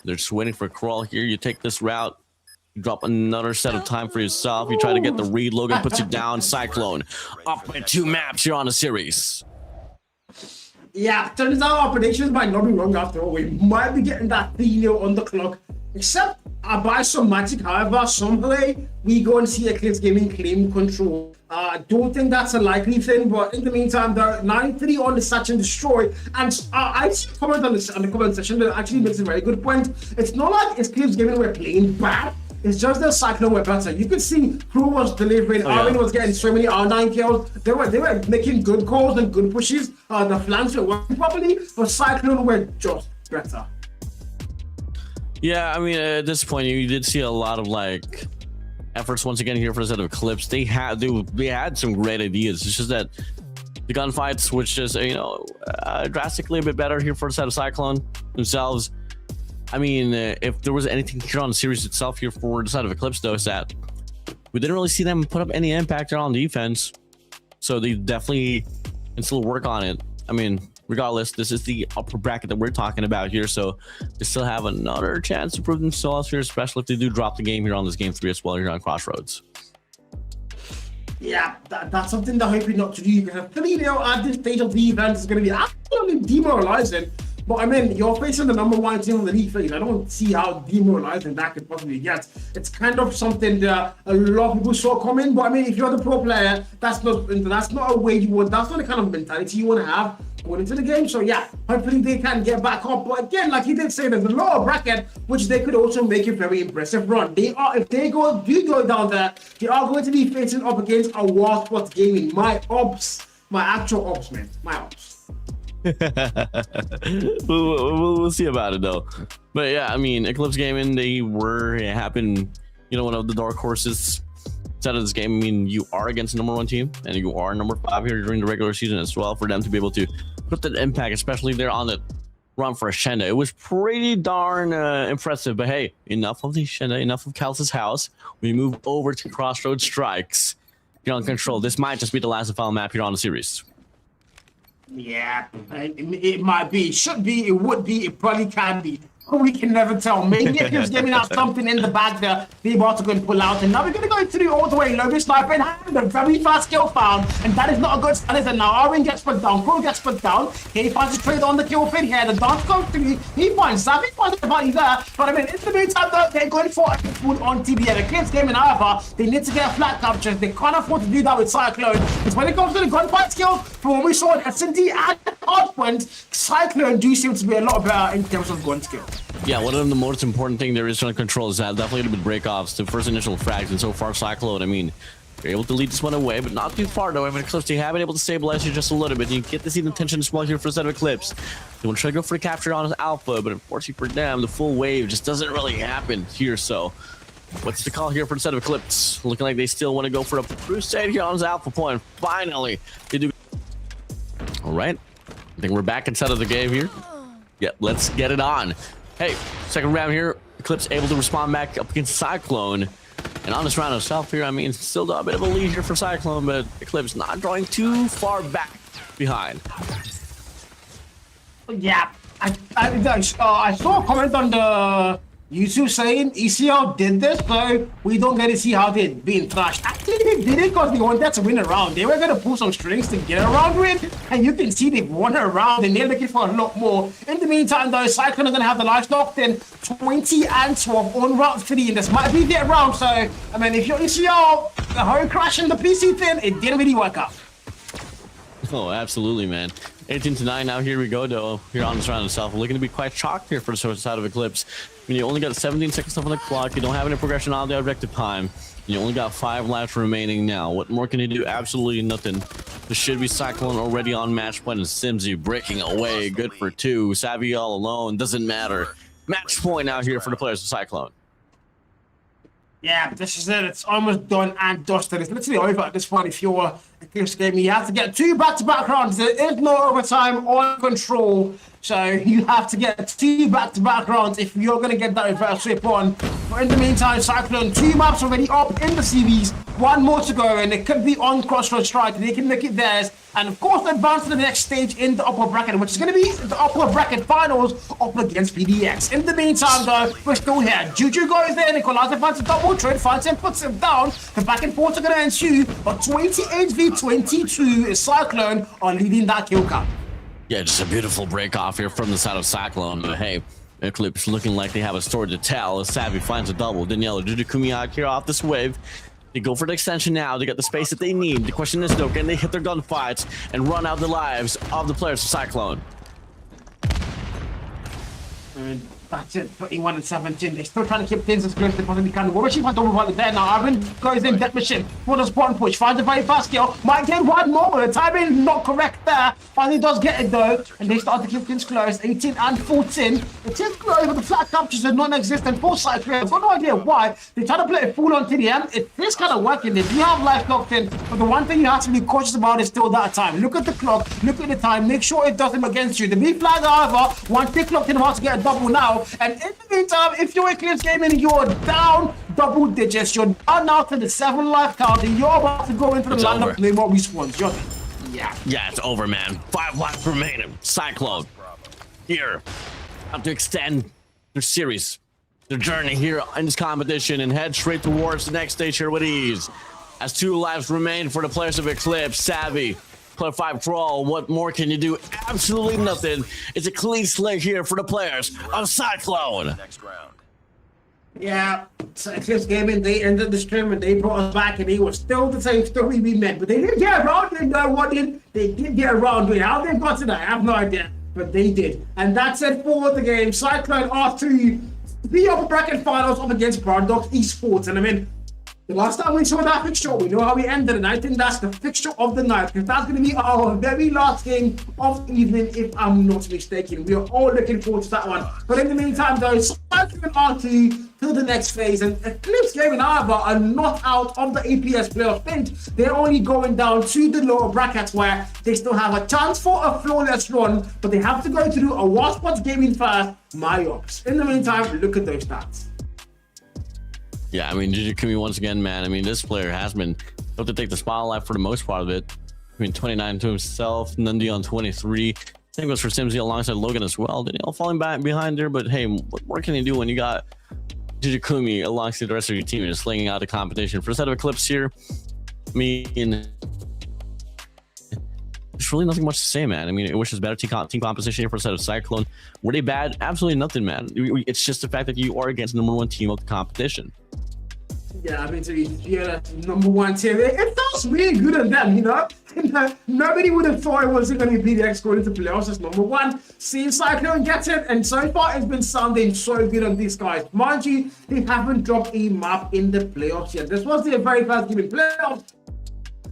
[SPEAKER 6] They're just waiting for a crawl here. You take this route. You drop another set of time for yourself. You try to get the read. Logan puts you down. Cyclone up by 2 maps here on the series.
[SPEAKER 4] Yeah, turns out our predictions might not be wrong after all. We might be getting that 3-0 on the clock. Except by some magic, however, somehow we go and see Eclipse Gaming claim control. Don't think that's a likely thing, but in the meantime, they're 9-3 on the Search and Destroy. And I see a comment on the comment section that actually makes a very good point. It's not like Eclipse Gaming were playing bad. It's just the Cyclone were better. You could see Crew was delivering. Arwen was getting so many R9 kills. They were making good calls and good pushes. The flanks were working properly, but Cyclone were just better.
[SPEAKER 6] Yeah, I mean, at this point, you did see a lot of like efforts once again here for the set of Eclipse. They had some great ideas. It's just that the gunfights, which is drastically a bit better here for the set of Cyclone themselves. I mean, if there was anything here on the series itself here for the side of Eclipse, though, is that we didn't really see them put up any impact on defense. So they definitely can still work on it. I mean, regardless, this is the upper bracket that we're talking about here. So they still have another chance to prove themselves here, especially if they do drop the game here on this game 3 as well here on Crossroads.
[SPEAKER 4] Yeah, that's something they're hoping not to do. Because 3-0 at this stage of the event is going to be absolutely demoralizing. But I mean, you're facing the #1 team on the league phase. I don't see how demoralizing that could possibly get. It's kind of something that a lot of people saw coming. But I mean, if you're the pro player, that's not a way you want. That's not the kind of mentality you want to have going into the game. So yeah, hopefully they can get back up. But again, like you did say, there's a lower bracket which they could also make a very impressive run. If they do go down there, they are going to be facing up against a War Sports Gaming. My actual ops, man. My ops.
[SPEAKER 6] we'll see about it though. But yeah, I mean, Eclipse Gaming, they happened, one of the dark horses out of this game. I mean, you are against the #1 team, and you are number 5 here during the regular season as well. For them to be able to put that impact, especially there on the run for Shenda, it was pretty darn impressive. But hey, enough of the Shenda, enough of Cal's house. We move over to Crossroads Strikes. You're on control. This might just be the last and final map here on the series.
[SPEAKER 4] Yeah, it might be, it should be, it would be, it probably can be. We can never tell. Maybe if he's giving out something in the bag there, they're about to go and pull out. And now we're going to go through all the way. Logan Sniper in hand, a very fast kill found. And that is not a good start, is it? Now Arwen gets put down, Crow gets put down. He finds a trade on the kill feed here. The dance goes through. He finds Zabi, finds the body there. But I mean, in the meantime, though, they're going for a food on TBA. The Eclipse Gaming, however, they need to get a flat capture. They can't afford to do that with Cyclone. Because when it comes to the gunfight skills, from what we saw in S&D and Hardpoint, Cyclone do seem to be a lot better in terms of gun skill.
[SPEAKER 6] Yeah, one of the most important thing there is on control is that definitely the breakoffs, the first initial frags, and so far Cyclone, I mean, they're able to lead this one away, but not too far though. I mean, Eclipse, they have been able to stabilize you just a little bit. You get to see the tension as well here for the set of Eclipse. They want to try to go for the capture on his Alpha, but unfortunately for them, the full wave just doesn't really happen here. So, what's the call here for the set of Eclipse? Looking like they still want to go for a crusade here on his Alpha point. Finally, they do. All right, I think we're back inside of the game here. Yeah, let's get it on. Hey, second round here, Eclipse able to respond back up against Cyclone. And on this round itself here, I mean, still a bit of a lead here for Cyclone, but Eclipse not drawing too far back behind.
[SPEAKER 4] Yeah, I saw a comment on You two saying ECL did this, so we don't get to see how they're being thrashed. Actually, they did it because they wanted to win a round. They were going to pull some strings to get a round win, and you can see they've won a round, and they're looking for a lot more. In the meantime, though, Cyclone are going to have the lives locked in 20 and 12 on round 3, and this might be their round. So, I mean, if you're ECL, the whole crashing the PC thing, it didn't really work out.
[SPEAKER 6] Oh, absolutely, man. 18-9 now. Here we go, though. Here on this round itself. We're looking to be quite shocked here for the side of Eclipse. I mean, you only got 17 seconds left on the clock. You don't have any progression on the objective time. You only got 5 lives remaining now. What more can you do? Absolutely nothing. This should be Cyclone already on match point, and Simsy breaking away. Good for 2. Savvy all alone. Doesn't matter. Match point out here for the players of Cyclone.
[SPEAKER 4] Yeah, this is it. It's almost done and dusted. It's literally over at this point. If you're a Eclipse game, you have to get 2 back-to-back rounds. There is no overtime on control. So you have to get 2 back-to-back rounds if you're going to get that reverse sweep on. But in the meantime, Cyclone, 2 maps already up in the series. 1 more to go, and it could be on Crossroads Strike. They can make it theirs. And of course, advance to the next stage in the upper bracket, which is going to be the upper bracket finals up against PDX. In the meantime, though, we're still here. Juju goes there. Nicolata finds a double trade, finds him, puts him down. The back and forth are going to ensue. But 28v22 is Cyclone are leading that kill count.
[SPEAKER 6] Yeah, just a beautiful break off here from the side of Cyclone. But hey, Eclipse looking like they have a story to tell. As Savvy finds a double. Daniela Judikumi out here off this wave. They go for the extension now. They got the space that they need. The question is, though, can they hit their gunfights and run out the lives of the players of Cyclone?
[SPEAKER 4] And that's it, 31 and 17. They're still trying to keep things as close as they possibly can. What was she over right there now? Arvin goes in, death machine for the spawn push. Finds a very fast kill. Might get 1 more. The timing not correct there. Finally does get it though. And they start to keep things close. 18 and 14. It is close, but the flat captures are non-existent for Cyclone. I've got no idea why. They try to play it full on to the end. It is kind of working. They do have life locked in. But the one thing you have to be cautious about is still that time. Look at the clock. Look at the time. Make sure it doesn't against you. The B flag, however, one tick locked in about to get a double now. And in the meantime, if you're Eclipse Gaming, you're down double digits. You're down now to the 7 life count, and you're about to go into the land of play more respawns.
[SPEAKER 6] Yeah, it's over, man. 5 lives remaining. Cyclone here have to extend their series, their journey here in this competition, and head straight towards the next stage here with ease. As 2 lives remain for the players of Eclipse. Savvy, Player 5 Crawl, what more can you do? Absolutely nothing. It's a clean slate here for the players of Cyclone.
[SPEAKER 5] Next round.
[SPEAKER 4] Yeah, so Eclipse Gaming, they ended the stream and they brought us back, and it was still the same story we met. But they didn't get around it. No one did. They did get around it. How they got to that, I have no idea. But they did. And that's it for the game. Cyclone R2, the upper bracket finals up against Paradox Esports. And I mean, the last time we saw that fixture, we know how we ended, and I think that's the fixture of the night, because that's going to be our very last game of the evening, if I'm not mistaken. We are all looking forward to that one. But in the meantime, though, Cyclone R2 to the next phase, and Eclipse Gaming, however, are not out of the APS playoff pint. They're only going down to the lower brackets, where they still have a chance for a flawless run, but they have to go through a Waspots Gaming first, Myops. In the meantime, look at those stats.
[SPEAKER 6] Yeah, I mean, Jujikumi once again, man. I mean, this player has been able to take the spotlight for the most part of it. I mean, 29 to himself, Nundy on 23. Same goes for Simsy alongside Logan as well. Daniel falling back behind there, but hey, what more can you do when you got Jujikumi alongside the rest of your team and just laying out the competition? For the set of Eclipse here, I mean, there's really nothing much to say, man. I mean, it wishes better team composition here for a set of Cyclone. Were they bad? Absolutely nothing, man. It's just the fact that you are against the #1 team of the competition.
[SPEAKER 4] Yeah, I mean, to be #1 team, it feels really good on them, you know? Nobody would have thought it wasn't going to be PDX going into playoffs as #1. Seeing Cyclone get it, and so far it's been sounding so good on these guys. Mind you, they haven't dropped a map in the playoffs yet. This was their very first game in playoffs,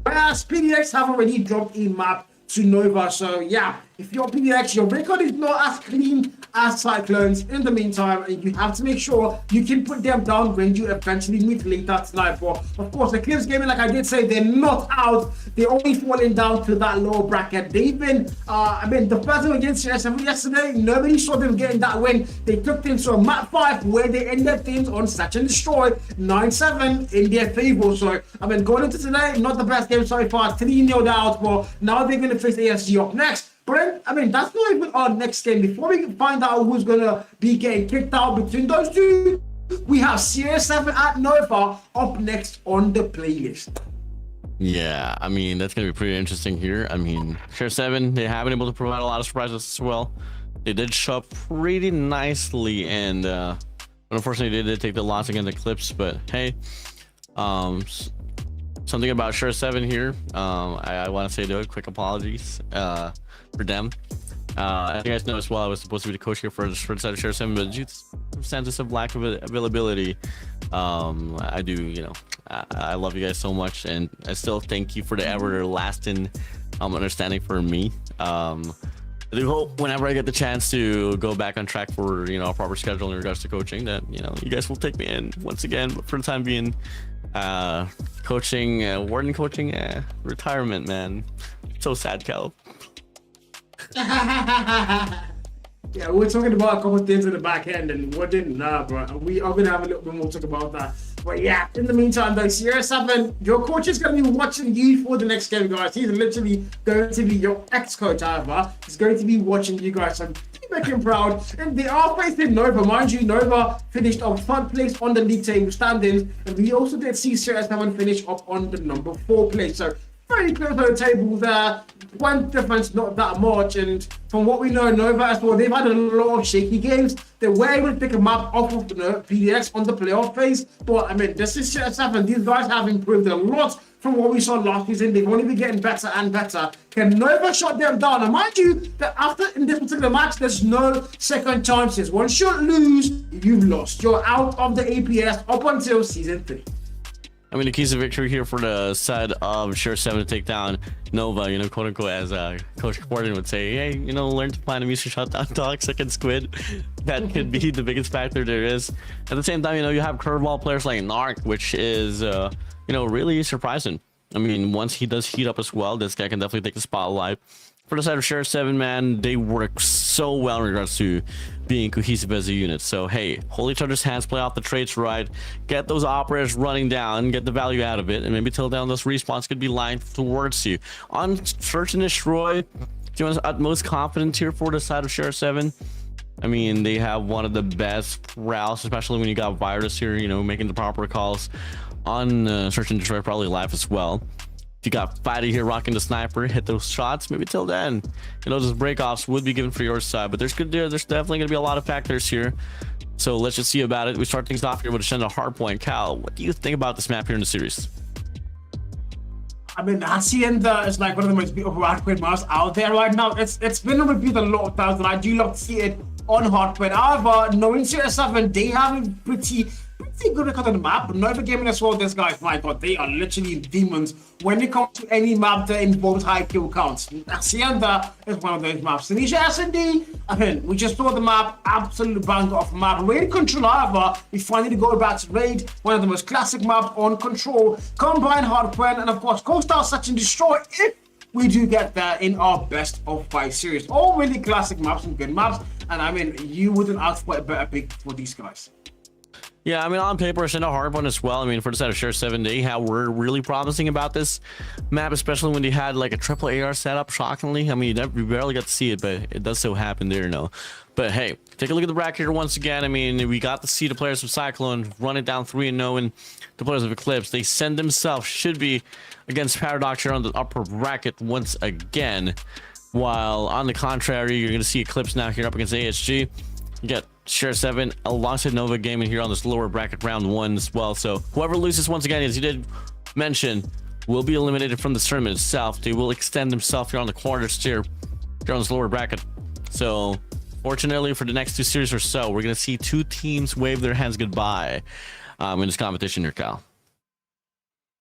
[SPEAKER 4] whereas PDX have already dropped a map to Nova. So yeah, if you're PDX, your record is not as clean as Cyclones. In the meantime, you have to make sure you can put them down when you eventually meet later tonight. But of course, the Eclipse Gaming, like I did say, they're not out. They're only falling down to that lower bracket. They've been, I mean, the battle against CSM yesterday, nobody saw them getting that win. They took things to a map 5 where they ended things on Search and Destroy 9-7 in their favor. So, I mean, going into today, not the best game so far, 3-0 out, but now they're going to face ASG up next. But then, I mean, that's not even our next game. Before we can find out who's gonna be getting kicked out between those two, we have CR7 at Nova up next on the playlist.
[SPEAKER 6] Yeah, I mean, that's going to be pretty interesting here. I mean, Share 7, they have been able to provide a lot of surprises as well. They did show up pretty nicely, and unfortunately, they did take the loss against Eclipse, but hey, something about Share 7 here. I want to say, though, quick apologies for them. As you guys know as well, I was supposed to be the coach here for the side of Share 7, but due to circumstances of lack of availability, I do, you know, I love you guys so much, and I still thank you for the everlasting understanding for me. I do hope whenever I get the chance to go back on track for, you know, a proper schedule in regards to coaching, that, you know, you guys will take me in once again. But for the time being, coaching, warden coaching, retirement, man. So sad, Cal.
[SPEAKER 4] Yeah, we're talking about a couple of things in the back end, and what didn't, bro. We are gonna have a little bit more talk about that. But yeah, in the meantime, though, CR7, your coach is gonna be watching you for the next game, guys. He's literally going to be your ex-coach, however. He's going to be watching you guys, so make him proud. And they are facing Nova, mind you. Nova finished on front place on the league table standings, and we also did see CR7 finish up on the number 4 place. So very close on the table there. One difference, not that much. And from what we know, Nova as well, they've had a lot of shaky games. They were able to pick a map off of the PDX on the playoff phase. But I mean, this is CR7. These guys have improved a lot from what we saw last season. They've only been getting better and better. Can Nova shut them down? And mind you, that after in this particular match, there's no second chances. Once you lose, you've lost. You're out of the APS up until season 3.
[SPEAKER 6] I mean, the keys to victory here for the side of Share 7 to take down Nova, you know, quote unquote, as Coach Gordon would say, hey, you know, learn to plan a music shut down Toxic and Squid. That could be the biggest factor there is. At the same time, you know, you have curveball players like Narc, which is, you know, really surprising. I mean, once he does heat up as well, this guy can definitely take the spotlight. For the side of Share 7, man, they work so well in regards to being cohesive as a unit. So, hey, hold each other's hands, play off the traits right, get those operators running down, get the value out of it, and maybe till down those respawns could be lined towards you. On Search and Destroy, Jones utmost confidence here for the side of Share 7. I mean, they have one of the best routes, especially when you got Virus here, you know, making the proper calls on Search and Destroy, probably live as well. If you got Fatty here rocking the sniper, hit those shots, maybe till then, you know, those breakoffs would be given for your side. But there's definitely gonna be a lot of factors here. So let's just see about it. We start things off here with Ascend a Hardpoint. Cal, what do you think about this map here in the series?
[SPEAKER 4] I mean, Hacienda is like one of the most beautiful hardpoint maps out there right now. It's been reviewed a lot of times, and I do love to see it on hardpoint. However, knowing CR7, they have a pretty good record on the map. Nova Gaming as well, these guys, my god, they are literally demons when it comes to any map that involves high kill counts. Hacienda is one of those maps. Tanisha S&D, I mean, we just saw the map, absolute banger of map. Raid Control, however, we finally go back to Raid, one of the most classic maps on Control. Combine Hardpoint, and of course, Coastal Search and Destroy, if we do get there in our best of 5 series. All really classic maps and good maps, and I mean, you wouldn't ask for a better pick for these guys.
[SPEAKER 6] Yeah, I mean, on paper, it's a hard one as well. I mean, for the side of Share 7, they were really promising about this map, especially when they had like a triple AR setup, shockingly. I mean, you barely got to see it, but it does so happen there, you know. But hey, take a look at the bracket here once again. I mean, we got to see the players of Cyclone run it down 3-0, and the players of Eclipse, they send themselves, should be against Paradox here on the upper bracket once again. While on the contrary, you're going to see Eclipse now here up against ASG. You get Share 7 alongside Nova Gaming here on this lower bracket round 1 as well. So whoever loses once again, as you did mention, will be eliminated from the tournament itself. They will extend themselves here on the corners here on this lower bracket. So fortunately for the next 2 series or so, we're going to see 2 teams wave their hands goodbye in this competition here, Cal.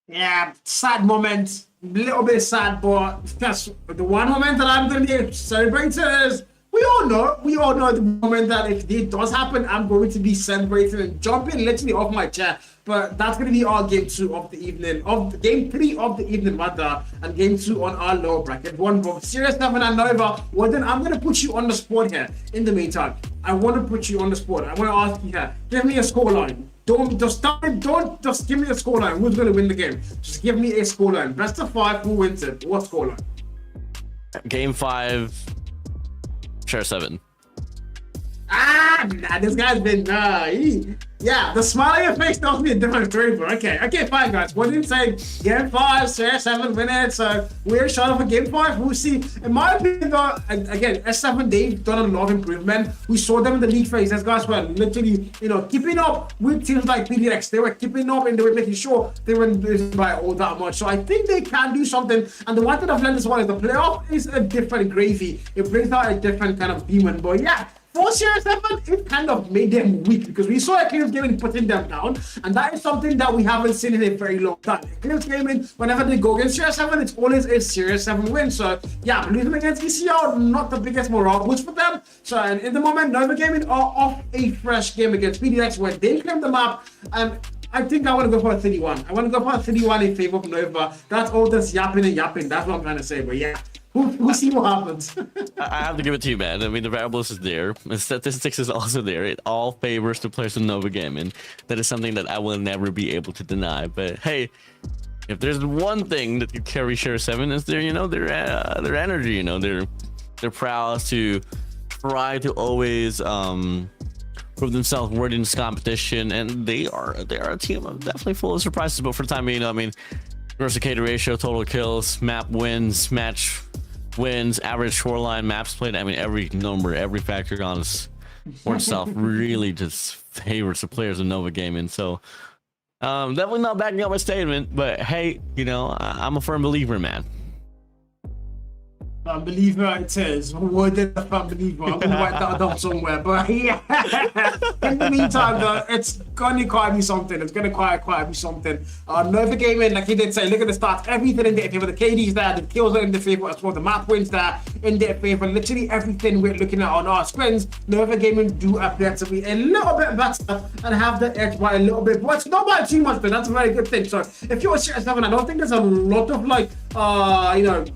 [SPEAKER 4] Yeah, sad moment, a little bit sad, but that's the one moment that I'm going to be celebrating is we all know the moment that if it does happen, I'm going to be celebrating and jumping literally off my chair. But that's going to be our game 2 of the evening, game 3 of the evening, rather, and game 2 on our lower bracket. One for CR7 and Nova. Well, then I'm going to put you on the spot here. In the meantime, I want to put you on the spot. I want to ask you here, give me a scoreline. Don't just give me a scoreline. Who's going to win the game? Just give me a scoreline. Best of 5, who wins it? What scoreline?
[SPEAKER 6] Game 5, Share 7.
[SPEAKER 4] Nah, this guy's been yeah, the smile on your face tells me a different story, but okay, fine, guys. What did you say? Game 5, Share 7 minutes. We're short of a game 5. We'll see. In my opinion, though, again, S7, they've done a lot of improvement. We saw them in the league phase. These guys were literally, keeping up with teams like PDX. They were keeping up and they were making sure they weren't losing by all that much. So I think they can do something. And the one thing I've learned as well is the playoff is a different gravy. It brings out a different kind of demon. But yeah, for Share 7, it kind of made them weak because we saw Eclipse Gaming putting them down, and that is something that we haven't seen in a very long time. Eclipse Gaming, whenever they go against Share 7, it's always a Series 7 win. So yeah, losing against ECR, not the biggest morale boost for them. So and in the moment, Nova Gaming are off a fresh game against PDX where they claim the map, and I think I want to go for a 31. I want to go for a 31 in favor of Nova. That's all this yapping and yapping. That's what I'm trying to say. But yeah, we'll see what happens.
[SPEAKER 6] I have to give it to you, man. I mean, the variables is there. The statistics is also there. It all favors the players of Nova Gaming. That is something that I will never be able to deny. But hey, if there's one thing that could carry Share 7 is their, their energy. Their prowess to try to always prove themselves worthy in this competition, and they are a team of definitely full of surprises. But for the time being, I mean, Versacade ratio, total kills, map wins, match wins, average shoreline, maps played. I mean, every number, every factor on its for itself really just favors the players of Nova Gaming. So definitely not backing up my statement, but hey, I'm a firm believer, man.
[SPEAKER 4] Believer it is. Worded a believer. I'm gonna write that down somewhere. But yeah, in the meantime, though, it's gonna quite be something. It's gonna quite be something. Nova Gaming, like he did say, look at the stats. Everything in their favor. The KD's there, the kills are in their favor as well. The map wins there in their favor. Literally everything we're looking at on our screens, Nova Gaming do appear to be a little bit better and have the edge by a little bit, but it's not by too much. But that's a very good thing. So if you're a Share 7, I don't think there's a lot of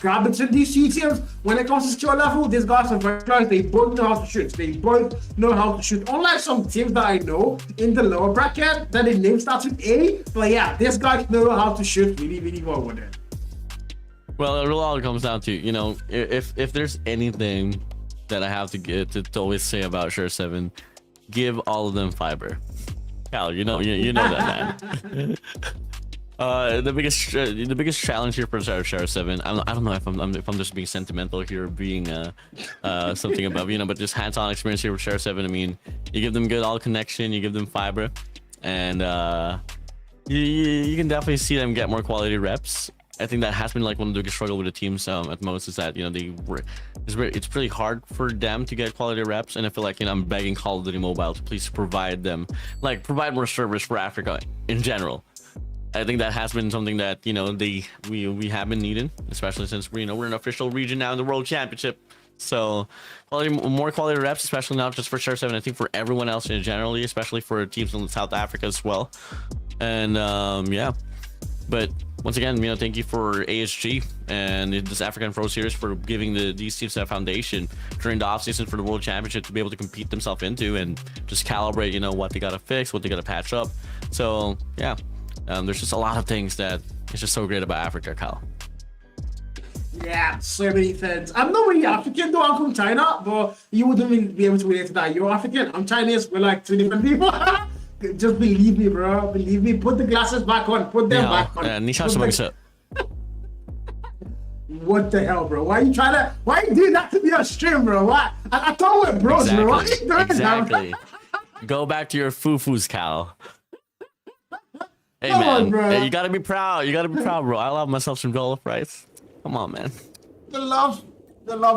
[SPEAKER 4] garbage in these teams. When it comes to skill level, these guys are very close. They both know how to shoot. They both know how to shoot. Unlike some teams that I know in the lower bracket that the name starts with A, but yeah, these guys know how to shoot really well with it.
[SPEAKER 6] Well, it all comes down to, if there's anything that I have to get to always say about Share 7, give all of them fiber. Cal, you know that, man. The biggest challenge here for Share 7. I don't know if I'm just being sentimental here, being something above, but just hands-on experience here with Share 7. I mean, you give them good all connection, you give them fiber, and you can definitely see them get more quality reps. I think that has been like one of the biggest struggle with the teams at most is that it's pretty hard for them to get quality reps, and I feel like I'm begging Call of Duty Mobile to please provide provide more service for Africa in general. I think that has been something that we have been needing, especially since we're an official region now in the World Championship. So more quality reps, especially not just for Share 7. I think for everyone else in generally, especially for teams in South Africa as well. And yeah, but once again, thank you for ASG and this African Pro Series for giving these teams that foundation during the offseason for the World Championship to be able to compete themselves into and just calibrate what they gotta fix, what they gotta patch up. So yeah. There's just a lot of things that is just so great about Africa, Kyle.
[SPEAKER 4] Yeah, so many things. I'm not really African though, I'm from China, but you wouldn't really be able to relate to that. You're African, I'm Chinese, we're like two different people. Just believe me, bro. Believe me. Put the glasses back on. Put them back on. What the hell, bro? Why you doing that to me on stream, bro? Why? I thought we're bros,
[SPEAKER 6] exactly.
[SPEAKER 4] Bro. Why you doing
[SPEAKER 6] exactly. Go back to your foo-foos, Cal. Hey,
[SPEAKER 4] Come
[SPEAKER 6] man.
[SPEAKER 4] on, bro.
[SPEAKER 6] Hey, you gotta be proud. You gotta be proud, bro. I love myself some jollof rice. Come on, man.
[SPEAKER 4] The love.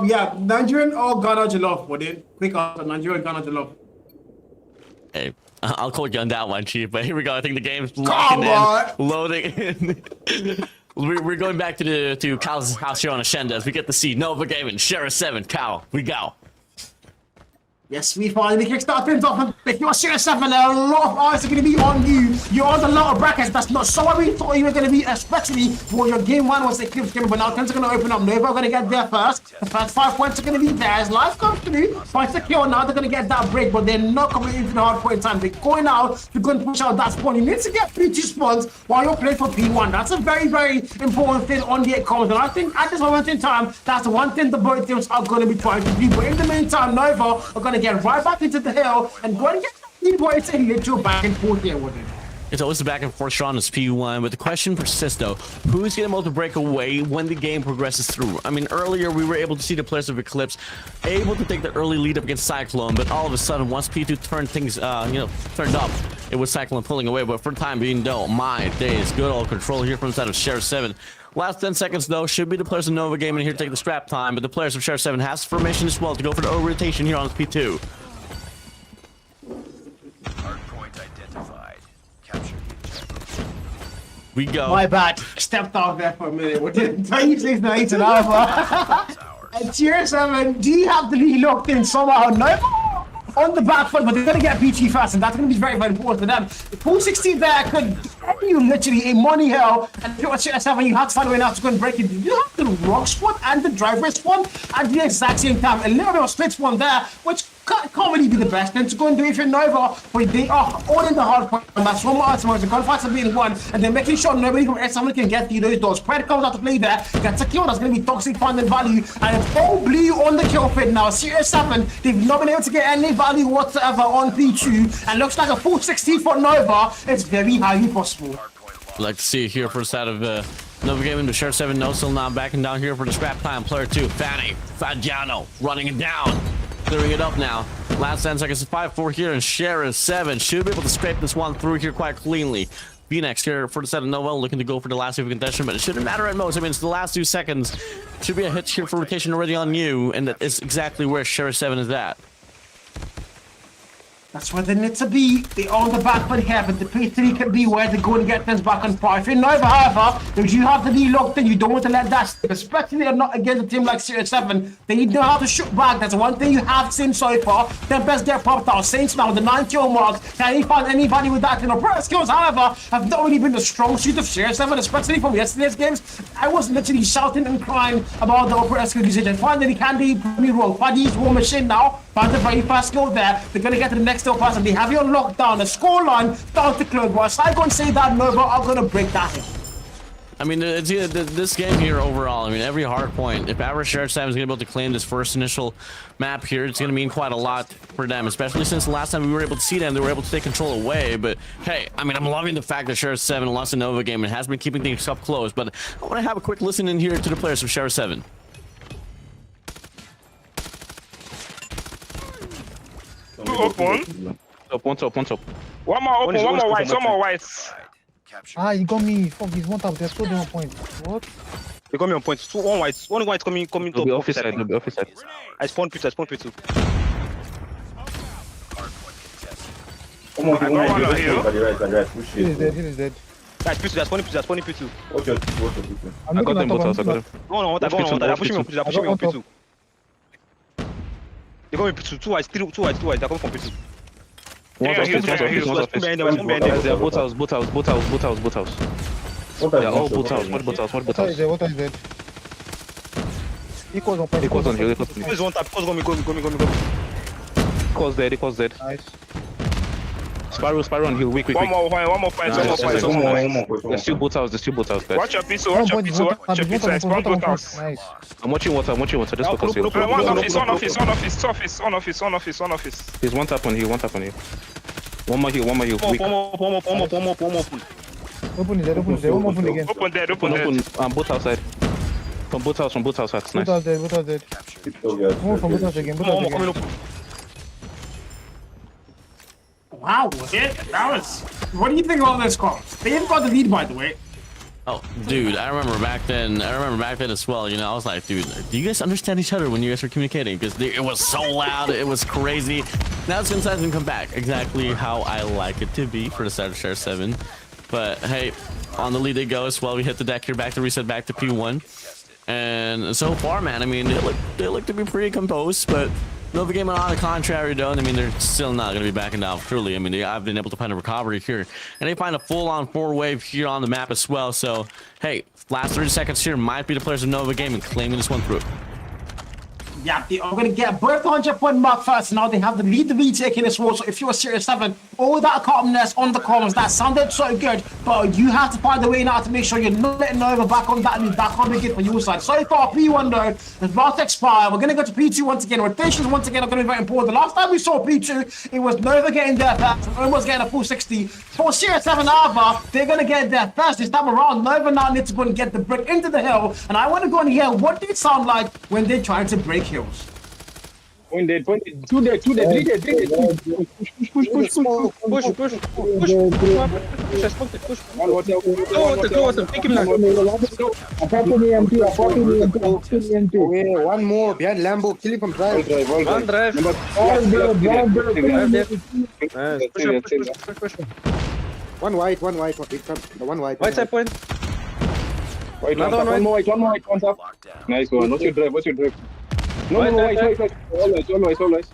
[SPEAKER 4] Yeah, Nigerian or Ghana jollof, what it? Quick answer, Nigerian Ghana jollof.
[SPEAKER 6] Hey, I'll quote you on that one, Chief. But here we go. I think the game's locking in, loading in. We're going back to Cal's house here on Ashenda as we get to see Nova Gaming, Share 7, Cal. We go.
[SPEAKER 4] Yes, we finally kickstart things off. If you're Series 7, a lot of eyes are going to be on you. You're on a lot of brackets. That's not so what we thought you were going to be, especially for your game one was the Eclipse game. But now things are going to open up. Nova are going to get there first. The first 5 points are going to be there. As life comes through, by secure now, they're going to get that break, but they're not coming into the hard point time. They're going out to go and push out that spawn. You need to get 3-2 spawns while you're playing for P1. That's a very, very important thing on the comms. And I think at this moment in time, that's the one thing the both teams are going to be trying to do. But in the meantime, Nova are going to get right back into the hill and go and get the points a little back and forth here with it.
[SPEAKER 6] It's always the back and forth strong as P1, but the question persists though, who's going to be able to break away when the game progresses through? I mean, earlier we were able to see the players of Eclipse able to take the early lead up against Cyclone, but all of a sudden once P2 turned things, turned up, it was Cyclone pulling away. But for the time being though, my days, good old control here from the side of Sheriff 7. Last 10 seconds though should be the players of Nova Gaming here to take the strap time, but the players of Sheriff 7 has formation as well to go for the rotation here on P2.
[SPEAKER 5] Hardpoint identified. Capture the objective.
[SPEAKER 6] We go.
[SPEAKER 4] My bad. Stepped off there for a minute. We're doing 26 nights and over. And Tier 7, do you have to be locked in somehow? No. On the back foot, but they're going to get BT fast, and that's going to be very, very important for them. The pool 16 there could get you literally a money hell, and if you're at 7, you have to find a way now to go and break it. You have the rock spawn and the driveway spawn at the exact same time. A little bit of split spawn there, which can't really be the best thing to go and do if you're Nova, but they are all in the hard point. And that's one more item. The gunfights are being won, and they're making sure nobody from S7 can get through those doors. Pred comes out to play there, gets a kill. That's going to be toxic finding value, and it's all blue on the kill feed now. Series 7, they've not been able to get any value whatsoever on P2, and looks like a full 16 for Nova. It's very highly possible.
[SPEAKER 6] I'd like to see it here for the side of Nova Gaming, but Sheriff 7 no, still not backing down here for the scrap time. Player 2, Fagiano, running it down. Clearing it up now. Last 10 seconds, 5-4 here, and Sheriff 7 should be able to scrape this one through here quite cleanly. Phoenix here for the set of Noel, looking to go for the last wave of contention, but it shouldn't matter at most. I mean, it's the last 2 seconds. Should be a hit here for rotation already on you, and that is exactly where Sheriff 7 is at.
[SPEAKER 4] That's where they need to be. They own the back foot here, but the P3 can be where they go and get things back on par. If you're Nova, however, if you have to be locked in, you don't want to let that slip, especially not against a team like Series 7. They know how to shoot back. That's one thing you have seen so far. Their best get popped out. Saints now with the 9-kill mark. Can he find anybody with that? Pro skills, however, have not really been the strong suit of Series 7, especially from yesterday's games. I was literally shouting and crying about the opera skill usage, and finally, Candy put me wrong. Fadi's war machine now. Found a very fast skill there. They're going to get to the next still pass, and they have you on lockdown. The scoreline down to close. But I can say that Nova are going to break that hit.
[SPEAKER 6] I mean, it's, this game here overall, I mean, every hard point, if ever Sheriff 7 is going to be able to claim this first initial map here, it's going to mean quite a lot for them, especially since the last time we were able to see them, they were able to take control away. But hey, I mean, I'm loving the fact that Sheriff 7 lost a Nova game and has been keeping things up close. But I want to have a quick listen in here to the players of Sheriff 7.
[SPEAKER 3] Open.
[SPEAKER 2] Top.
[SPEAKER 3] One more open, one more white, one more white.
[SPEAKER 5] Capture.
[SPEAKER 8] Ah, he got me. Fuck, he's one tap. There's still one point. What?
[SPEAKER 9] They got me on point. One white coming
[SPEAKER 2] It'll be office side, it'll be office side.
[SPEAKER 9] I spawned P2.
[SPEAKER 5] Hardpoint contested.
[SPEAKER 8] Come on,
[SPEAKER 3] I got one on here.
[SPEAKER 8] He is dead. He is dead.
[SPEAKER 9] Guys, P2, they're spawning P2.
[SPEAKER 8] I'm
[SPEAKER 2] I got
[SPEAKER 8] looking
[SPEAKER 2] them
[SPEAKER 8] at
[SPEAKER 2] both
[SPEAKER 8] top.
[SPEAKER 2] house, I got them.
[SPEAKER 9] Go on, they're pushing me on P2. They're pushing me on P2. They got me P2. Two whites. They're coming from P2.
[SPEAKER 2] One's office. They're both house. They're all both house.
[SPEAKER 8] What is dead? Equals on point.
[SPEAKER 2] Equals on here.
[SPEAKER 9] Please one tap. Go me.
[SPEAKER 2] Equals dead.
[SPEAKER 8] Nice.
[SPEAKER 2] Sparrow on hill. Weak.
[SPEAKER 3] One more point.
[SPEAKER 2] There's two both house, guys.
[SPEAKER 3] Watch your pistol, watch your pistol. Spawn both house.
[SPEAKER 8] Nice.
[SPEAKER 2] I'm watching water. Just focus here.
[SPEAKER 3] One office.
[SPEAKER 2] He's one tap on here. One more here. Weak.
[SPEAKER 9] One more.
[SPEAKER 8] Open is dead. One more open again.
[SPEAKER 3] Open dead.
[SPEAKER 2] Both outside. From both house. That's nice.
[SPEAKER 8] Both out dead. One from both out again.
[SPEAKER 4] Wow, that was. What do you think about this call? They didn't got the lead, by the way.
[SPEAKER 6] Oh, dude, I remember back then as well, you know, I was like, dude, do you guys understand each other when you guys were communicating? Because it was so loud, it was crazy. Now it's inside and come back. Exactly how I like it to be for the start of Sheriff 7. But hey, on the lead they go as well. We hit the deck here, back to reset, back to P1. And so far, man, I mean, they look to be pretty composed, but Nova Game on the contrary, though, I mean, they're still not going to be backing down truly. I mean, I've been able to find a recovery here, and they find a full-on 4-wave here on the map as well. So, hey, last 30 seconds here might be the players of Nova Game and claiming this one through.
[SPEAKER 4] Yeah, they are going to get both 100-point mark first. Now they have the lead retake in this war. So if you're Series 7, all that calmness on the corners, that sounded so good. But you have to find a way now to make sure you're not letting Nova back on that lead. That can't be good for your side. So far, P1 though is about to expire. We're going to go to P2 once again. Rotations once again are going to be very important. The last time we saw P2, it was Nova getting there first, almost getting a full 60. For Series 7, however, they're going to get there first this time around. Nova now needs to go and get the brick into the hill. And I want to go and hear what they sound like when they're trying to break hills.
[SPEAKER 8] Point dead, 2 dead, 3 dead. Push.
[SPEAKER 9] Take him now.
[SPEAKER 8] One more behind Lambo, kill him from drive.
[SPEAKER 9] One drive. Push.
[SPEAKER 8] One white, one white.
[SPEAKER 9] White side point.
[SPEAKER 8] Another one more white, one top.
[SPEAKER 5] Locked down.
[SPEAKER 8] Nice one. What's your drive? No, white. Always.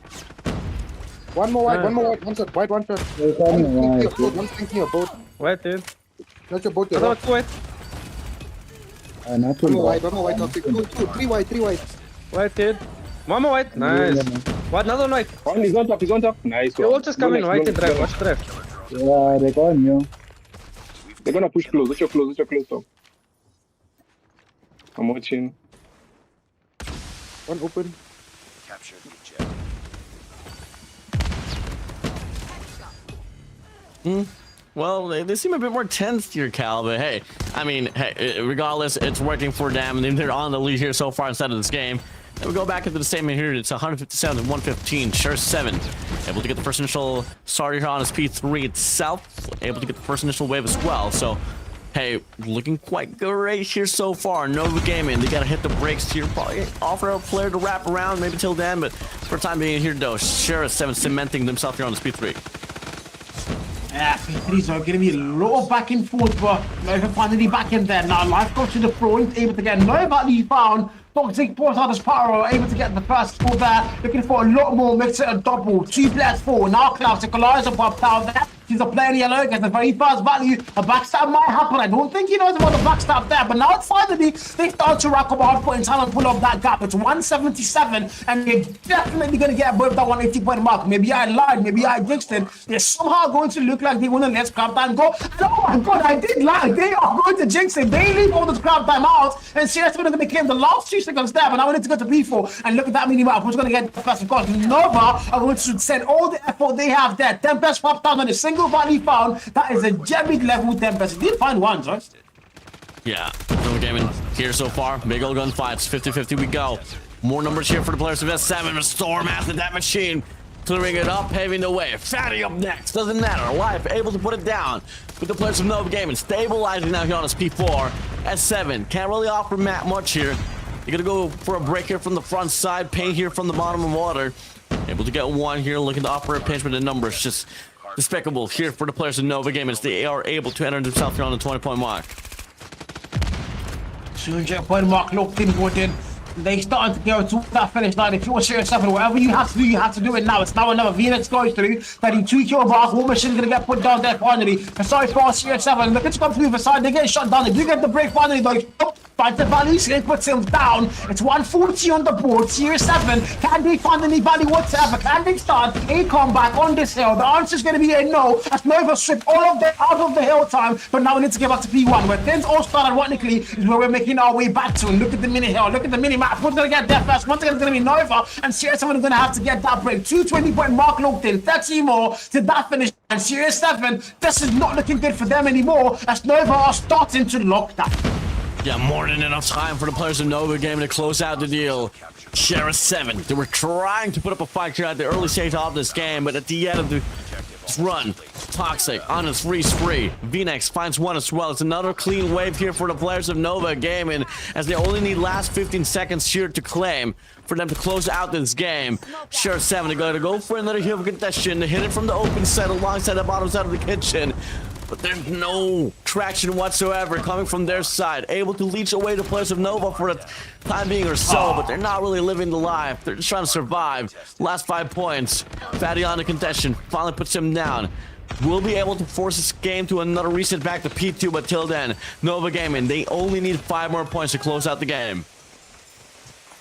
[SPEAKER 8] One more white, one shot, white, one shot. One thinking your boat.
[SPEAKER 9] White dude.
[SPEAKER 8] Not your boat,
[SPEAKER 9] Another two white.
[SPEAKER 8] one more white, toxic. 3 white.
[SPEAKER 9] White dude. One more white. Nice. What? Another one white.
[SPEAKER 8] One, he's on top. Nice
[SPEAKER 9] They
[SPEAKER 8] one.
[SPEAKER 9] all just come in white and drive. Watch drive.
[SPEAKER 8] Yeah, they're going, yo. They're gonna push close. Let's your close, top. I'm watching. One open.
[SPEAKER 5] Capture the objective.
[SPEAKER 6] Well, they seem a bit more tense here, Cal, but hey, I mean, hey, regardless, it's working for them, and they're on the lead here so far inside of this game. And we go back into the statement here. It's 157 to 115. Sure 7 able to get the first initial start here on his P3 itself. Able to get the first initial wave as well. So, hey, looking quite great here so far. Nova Gaming, they got to hit the brakes here. Probably offer a player to wrap around maybe till then, but for the time being here, though, Sure 7 cementing themselves here on this P3.
[SPEAKER 4] Yeah, P3s are going to be a lot of back and forth, but Nova finally back in there. Now, Life goes to the front, able to get Nova found. Toxic force out his power, able to get the first score there. Looking for a lot more, makes it a double. 2 players 4. Now, Classic Eliza popped out there. He's a player yellow, gets the very first value. A backstab might happen. I don't think he knows about the backstab there, but now finally they start to rack up a hard point in time and pull up that gap. It's 177, and they're definitely going to get above that 180-point mark. Maybe I lied, maybe I jinxed it. They're somehow going to look like they want to let scrap time go. And oh my god, I did lie. They are going to jinx it. They leave all the scrap time out, and seriously, they're going to claim the last 2 seconds there, but now we need to go to P4 and look at that mini map. Who's going to get the first? Of course, Nova are going to send all the effort they have there. Tempest popped down on a single value found. That is a Jemmy level Tempest. He did find one, right?
[SPEAKER 6] Yeah, Nova Gaming here so far. Big old gunfights. 50-50 we go. More numbers here for the players of S7. Storm after that machine. Clearing it up, paving the way. Fatty up next. Doesn't matter. Life able to put it down with the players of Nova Gaming. Stabilizing now here on his P4. S7 can't really offer Matt much here. You're gonna go for a break here from the front side. Paint here from the bottom of water. Able to get one here. Looking to offer a pinch, but the numbers just despicable here for the players of Nova Gaming as they are able to enter themselves here on the 20-point mark.
[SPEAKER 4] 200-point mark locked in, Gordon. They started to go to that finish line. If you're Series 7, whatever you have to do it now. It's now another Phoenix goes through. 32 kill mark. War Machine's gonna get put down there finally. And sorry for Series 7. Look at you come through the side. They get shot down. They do get the break finally though. Fight the value, Slate puts him down. It's 140 on the board. Series 7. Can they find any value whatsoever? Can they start a comeback on this hill? The answer is going to be a no. As Nova stripped all of them out of the hill time. But now we need to get back to P1. Where things all start ironically is where we're making our way back to. And look at the mini hill. Look at the mini map. Who's going to get there first? Once again, it's going to be Nova. And Series 7 is going to have to get that break. 220-point mark locked in. 30 more to that finish. And Series 7, this is not looking good for them anymore. As Nova are starting to lock that.
[SPEAKER 6] Yeah, more than enough time for the players of Nova Gaming to close out the deal. Sheriff 7, they were trying to put up a fight here at the early stage of this game, but at the end of the run, Toxic on his free spree. VNX finds one as well. It's another clean wave here for the players of Nova Gaming as they only need last 15 seconds here to claim for them to close out this game. Sheriff 7, they're going to go for another heal of congestion to hit it from the open side alongside the bottom side of the kitchen. but there's no traction whatsoever coming from their side. Able to leech away the players of Nova for the time being or so, but they're not really living the life. They're just trying to survive. Last 5 points. Fatty on the contention finally puts him down. We'll be able to force this game to another reset back to P2, but till then, Nova Gaming, they only need 5 more points to close out the game.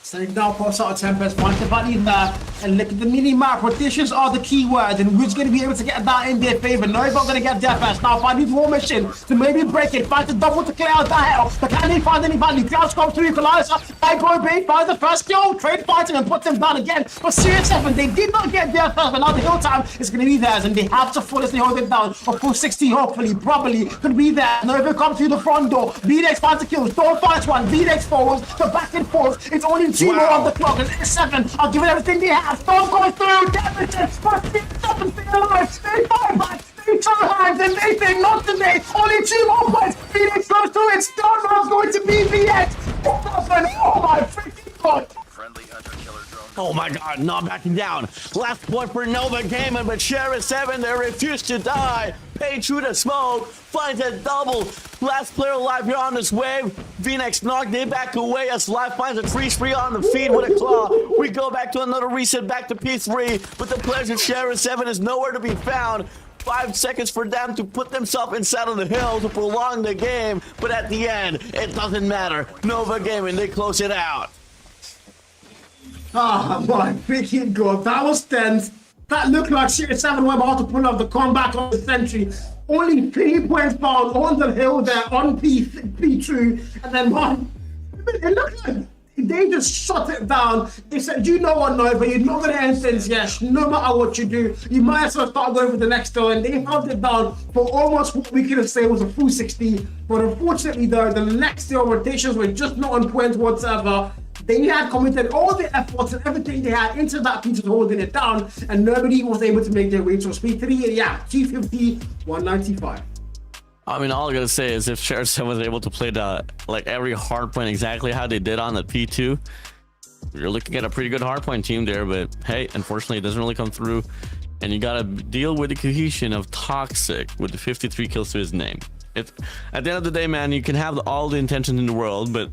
[SPEAKER 4] So now puts out a Tempest point value there, and look at the mini map. Rotations are the key word, and who's going to be able to get that in their favor? Nova's going to get DFS. Now find his war mission to maybe break it, find the double to clear out that hell. But can they find any value? Clouds come through equalizer. By going big, finds the first kill, trade fighting and puts him down again. But Serious 7, they did not get DFS, but now the hill time is going to be theirs, and they have to flawlessly hold it down. A full 60, hopefully, probably could be there. Nova comes through the front door. VDX finds the kills. Don't fight one. VDX forwards, the back and forth. It's only 2 more on the clock. It's 7. I'll give it everything they have. Storm going through. Temperature. But stop and stay alive. Stay fight back. Stay times. And they think not today. Only 2 more points. VDX goes through it. Storm is going to be VX. Oh my freaking god.
[SPEAKER 5] Friendly hunter killer drone.
[SPEAKER 6] Oh my god, not backing down. Last point for Nova Gaming, but Sheriff 7, they refuse to die. Pay through the smoke, finds a double. Last player alive here on this wave. VNX knocked it back away as Live finds a freeze free on the feed with a claw. We go back to another reset back to P3, but the players of Sheriff 7 is nowhere to be found. 5 seconds for them to put themselves inside of the hill to prolong the game, but at the end, it doesn't matter. Nova Gaming, they close it out.
[SPEAKER 4] Oh my freaking god, that was tense. That looked like Serious 7 were about to pull off the comeback of the century. Only 3 points found on the hill there on P2, and then one. It looked like they just shut it down. They said, you know what, no, but you're not going to end things, yes. No matter what you do, you might as well start going for the next door. And they held it down for almost what we could have said was a full 60. But unfortunately, though, the next door rotations were just not on point whatsoever. They had committed all the efforts and everything they had into that piece of holding it down, and nobody was able to make their way to speed 3. Yeah, 250, 195.
[SPEAKER 6] I mean, all I gotta say is if Sheriff 7 was able to play the every hardpoint exactly how they did on the P2, you're looking at a pretty good hardpoint team there. But hey, unfortunately, it doesn't really come through, and you gotta deal with the cohesion of Toxic with the 53 kills to his name. It's at the end of the day, man, you can have all the intentions in the world, but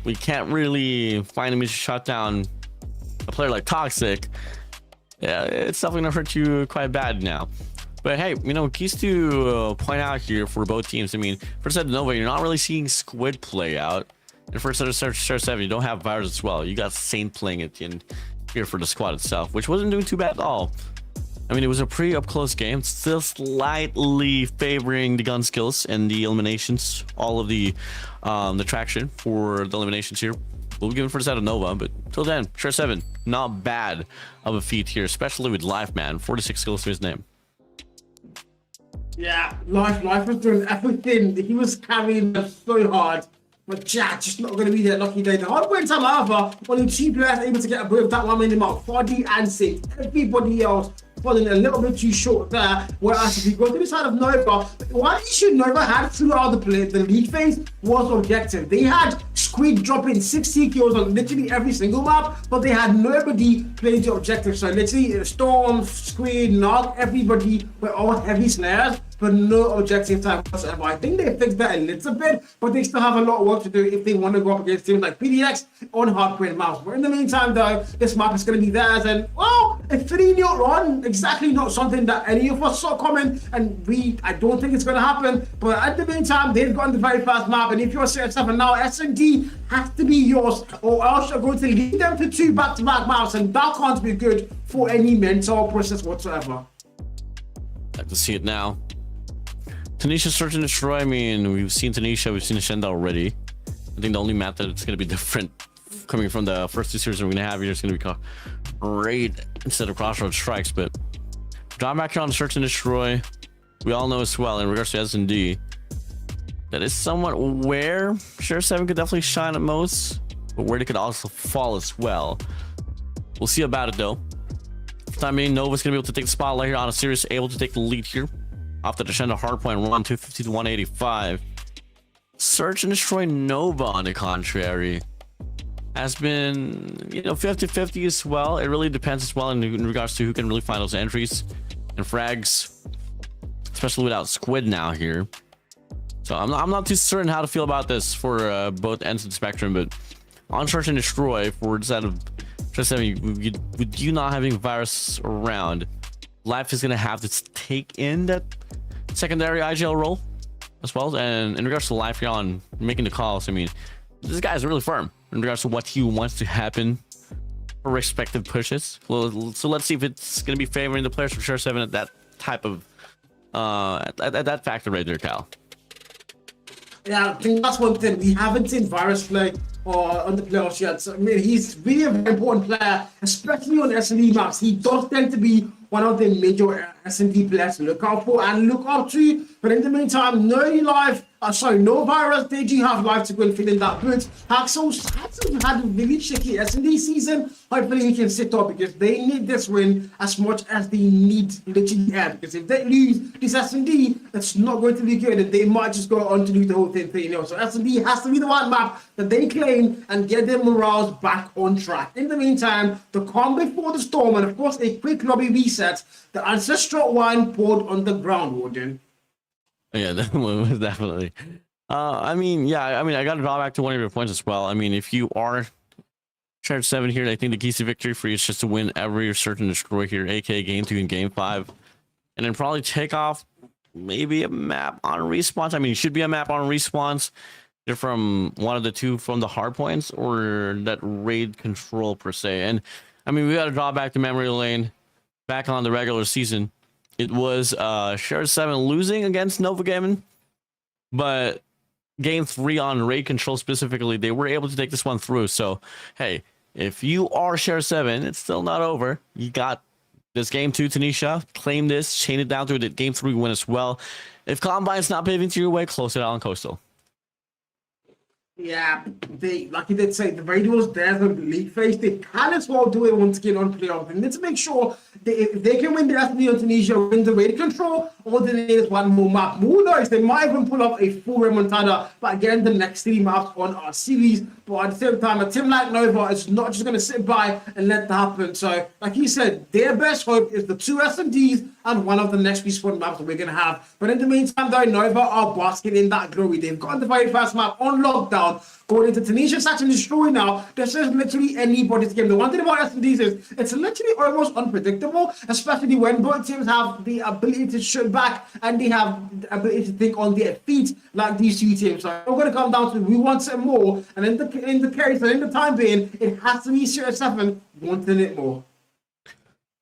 [SPEAKER 6] we can't really find him to shut down a player like Toxic. Yeah, it's definitely gonna hurt you quite bad now. But hey, you know, keys to point out here for both teams. I mean, first set of Nova, you're not really seeing Squid play out. And first set of Star 7, you don't have Virus as well. You got Saint playing it in here for the squad itself, which wasn't doing too bad at all. I mean, it was a pretty up-close game, still slightly favoring the gun skills and the eliminations, all of the traction for the eliminations here. We'll be given first out of Nova, but till then, Sheriff 7, not bad of a feat here, especially with Life, man. 46 kills to his name.
[SPEAKER 4] Yeah, Life was doing everything. He was carrying them so hard. But Jack just not going to be there lucky day. The hard point time, however, only 2 players able to get a break of that 1 minute mark. 40 and 6. Everybody else falling a little bit too short there. Whereas if you go to the side of Nova, one issue Nova had throughout the league phase was objective. They had Squid dropping 60 kills on literally every single map, but they had nobody playing the objective. So literally Storm, Squid, Nog, everybody were all heavy snares, but no objective time whatsoever. I think they fixed that a little bit, but they still have a lot of work to do if they want to go up against teams like PDX on hardpoint maps. But in the meantime, though, this map is going to be theirs, and well, a 3-0 run, exactly not something that any of us saw coming, and I don't think it's going to happen. But at the meantime, they've gotten the very fast map, and if you're Serious 7 now, S&D has to be yours, or else you're going to lead them to 2 back-to-back maps, and that can't be good for any mental process whatsoever.
[SPEAKER 6] Like to see it now. Tanisha Search and Destroy, I mean, we've seen Tanisha, we've seen Ashenda already. I think the only map that it's going to be different coming from the first 2 series we're going to have here is going to be Raid instead of Crossroads Strikes. But drop back here on Search and Destroy, we all know as well in regards to S&D, that is somewhat where Sheriff 7 could definitely shine at most, but where they could also fall as well. We'll see about it though. For the time being, Nova's going to be able to take the spotlight here on a series, able to take the lead here. Off the Descenda hardpoint run, 250 to 185. Search and Destroy Nova, on the contrary, has been, you know, 50-50 as well. It really depends as well in regards to who can really find those entries and frags. especially without Squid now here. So I'm not too certain how to feel about this for both ends of the spectrum, but on Search and Destroy for instead of just having with you not having Virus around, Life is gonna have to take in that secondary IGL role as well. And in regards to Life here on making the calls, I mean, this guy is really firm in regards to what he wants to happen for respective pushes. Well, so let's see if it's gonna be favoring the players for Sure 7 at that type of at that factor right there, Cal.
[SPEAKER 4] Yeah, I think that's one thing. We haven't seen Virus play on the playoffs yet. So, I mean, he's really a very important player, especially on S&D maps. He does tend to be one of the major S&D players to look out for and look up to. But in the meantime, no Virus. They do have Life to go and fill in that boot. Haxel's had a really shaky S&D season. Hopefully he can sit up because they need this win as much as they need literally air. Because if they lose this S&D, it's not going to be good. And they might just go on to lose the whole thing. You know? So S&D has to be the one map that they claim and get their morals back on track. In the meantime, the calm before the storm and of course a quick lobby reset. The ancestral wine poured on the ground, Warden.
[SPEAKER 6] Yeah, that one was definitely. I mean, I got to draw back to one of your points as well. I mean, if you are Charge 7 here, I think the key to victory for you is just to win every Search and Destroy here, aka Game 2 and Game 5. And then probably take off maybe a map on respawns. I mean, it should be a map on respawns. Either from one of the two from the hard points or that raid control per se. And I mean, we got to draw back to memory lane back on the regular season. It was Share 7 losing against Nova Gaming, but Game 3 on raid control specifically, they were able to take this one through. So, hey, if you are Share 7, it's still not over. You got this Game 2 Tanisha, claim this, chain it down to a Game 3 win as well. If Combine's not paving to your way, close it out on Coastal.
[SPEAKER 4] Yeah, like you did say, the radios there, the league phase, they can as well do it once again on playoff. They need to make sure if they can win the SD on Tunisia, win the radio control, all they need is one more map. Who knows, they might even pull off a full remontada, but again, the next 3 maps on our series. But at the same time, a team like Nova is not just going to sit by and let that happen. So, like you said, their best hope is the 2 SMDs and one of the next respawn maps that we're going to have. But in the meantime, though, Nova are basking in that glory. They've got the very first map on lockdown. Going into Tunisia, Search and Destroy now, this is literally anybody's game. The one thing about SMDs is it's literally almost unpredictable, especially when both teams have the ability to shoot back and they have the ability to think on their feet like these 2 teams. So we're going to come down to who wants it more. And in the case and in the time being, it has to be Share 7 wanting it more.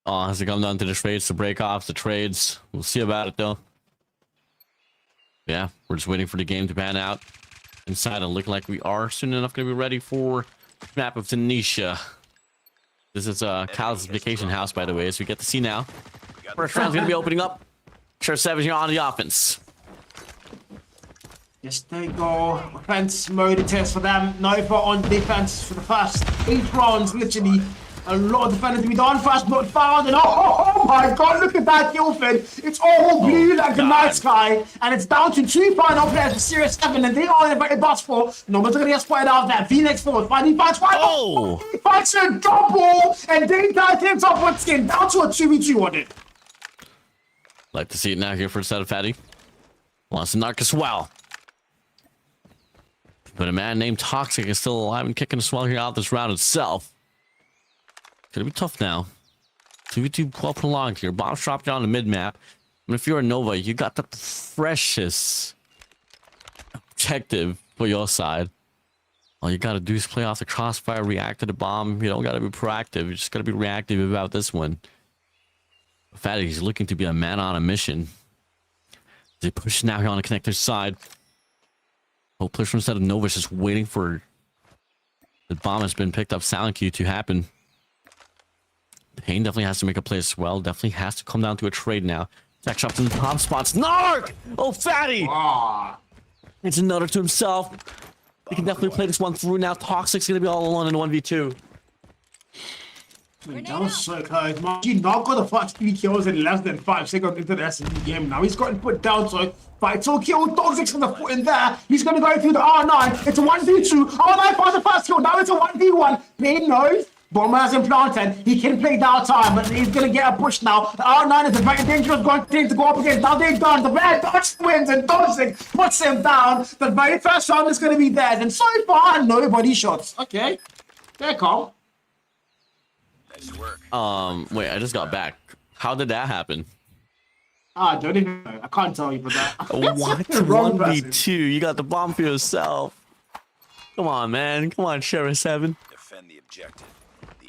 [SPEAKER 6] Oh, has it come down to the trades, the break-offs, the trades? We'll see about it, though. Yeah, we're just waiting for the game to pan out. Inside and looking like we are soon enough going to be ready for map of Tanisha. This is Cal's vacation house, by the way, as we get to see now. First round's going to be opening up. Share 7 here on the offense.
[SPEAKER 4] Yes, they go. Offense mode test for them. Nova on defense for the first 8 rounds, literally. A lot of defenders to be done. Fast not found. And oh my god, look at that kill feed. It's all blue like the night sky. And it's down to 2 final players for Series 7. And they are invited bus for. Nobody's going to get spotted out there. V-Next forward. Finding fights. He fights a double. And they got himself once again down to a 2v2 on it.
[SPEAKER 6] Like to see it now here for a set of Fatty. Wants to knock as well. But a man named Toxic is still alive and kicking as well here out this round itself. Gonna be tough now. 2v2 well prolonged here. Bombs dropped down the mid map. And if you're a Nova, you got the precious objective for your side. All you gotta do is play off the crossfire, react to the bomb. You don't gotta be proactive. You just gotta be reactive about this one. Fatty's looking to be a man on a mission. They push now here on the connector side. Both players from the side of Nova is just waiting for the bomb has been picked up. Silent Q to happen. Payne definitely has to make a play as well. Definitely has to come down to a trade now. Jack drops in the top spots. Narc! Oh, Fatty! It's another to himself. He can definitely play this one through now. Toxic's gonna be all alone in 1v2.
[SPEAKER 4] That was so close. He not got the first 3 kills in less than 5 seconds into the SMD game. Now he's gotten put down, so Vital kill. Toxic's on the foot in there. He's gonna go through the R9. It's a 1v2. R9 finds the first kill. Now it's a 1v1. Payne knows Bomber has him planted. He can play that time, but he's going to get a push now. The R9 is a very dangerous team to go up against. Now they're done. The red dodge wins and dodging puts him down. The very first round is going to be theirs. And so far, nobody shots. Okay. They're calm.
[SPEAKER 5] Nice work.
[SPEAKER 6] Wait, I just got back. How did that happen?
[SPEAKER 4] I don't even know. I can't tell you for that.
[SPEAKER 6] What?
[SPEAKER 4] Wrong
[SPEAKER 6] 1v2. You got the bomb for yourself. Come on, man. Come on, Sheriff 7.
[SPEAKER 5] Defend the objective.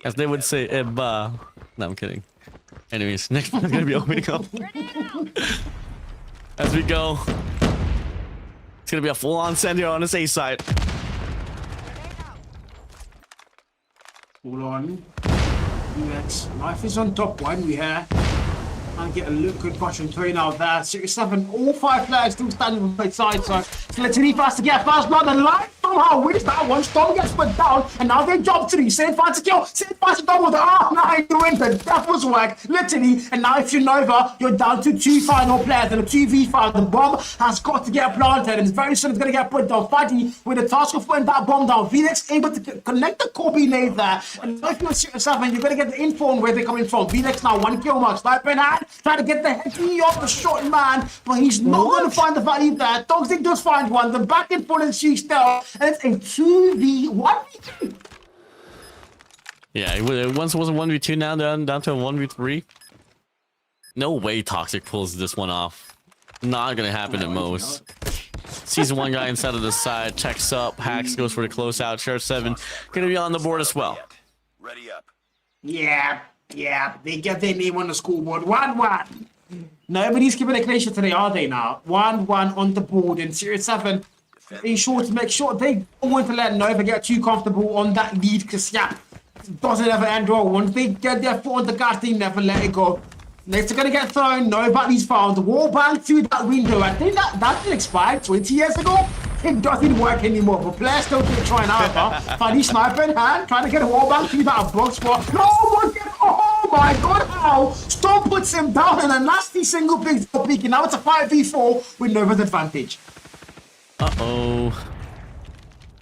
[SPEAKER 5] The
[SPEAKER 6] As they would say, no, I'm kidding. Anyways, next one's gonna be opening up. As we go. It's gonna be a full-on send here on this A side.
[SPEAKER 4] Hold on. UX. Life is on top one. We have. And get a look good bottom three now there. 7, all 5 players still standing on both sides. So it's literally fast to get first blood. And Life somehow wins that one. Storm gets put down. And now they jump 3. Sid finds a kill. Sid finds a double. The R9 to win the devil's work. Literally. And now if you're Nova, you're down to 2 final players. And a 2v5. The bomb has got to get planted. And very soon it's going to get put down. Fighting with the task of putting that bomb down. Phoenix able to connect the Corby nade there. And if you're 7, you're going to get the info on where they're coming from. Phoenix now 1 kill mark. Sniper in hand. Trying to get the head off the short man, but he's not going to find the value there. Toxic does find one. The back and forth is still, and it's a 2v1v2.
[SPEAKER 6] Yeah, it once was a 1v2, now down to a 1v3. No way Toxic pulls this one off. Not gonna happen at most. Sees one guy inside of the side, checks up, hacks, goes for the closeout. Sheriff 7 gonna be on the board as well.
[SPEAKER 5] Ready up.
[SPEAKER 4] Yeah, they get their name on the scoreboard. 1-1. Nobody's giving a clean shot today, are they now? 1-1 on the board, and Series 7 in short to make sure they don't want to let Nova get too comfortable on that lead, because yeah, it doesn't ever end well. Once they get their foot on the gas, they never let it go. Next, are going to get thrown. Nobody's found. Wallbang through that window. I think that did expire 20 years ago. It doesn't work anymore, but players still keep trying out. Funny sniper in hand, trying to get a wallbang through that box spot. Oh my god, how? Storm puts him down in a nasty single pick. Now it's a 5v4 with Nova's advantage.
[SPEAKER 6] Uh-oh.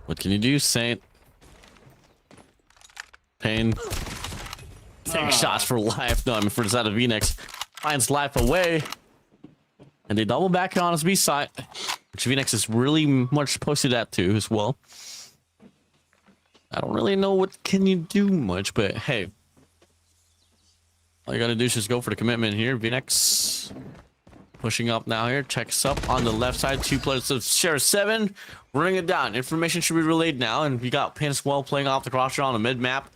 [SPEAKER 6] What can you do, Saint? Pain. Take shots for life. No, I mean for the side of Phoenix. Finds life away. And they double back on his B side. Which Phoenix is really much posted at too as well. I don't really know what can you do much, but hey. All you gotta do is just go for the commitment here. Phoenix pushing up now here. Checks up on the left side. 2 players of Sheriff 7. Bring it down. Information should be relayed now. And we got Pin as well playing off the crosshair on the mid map.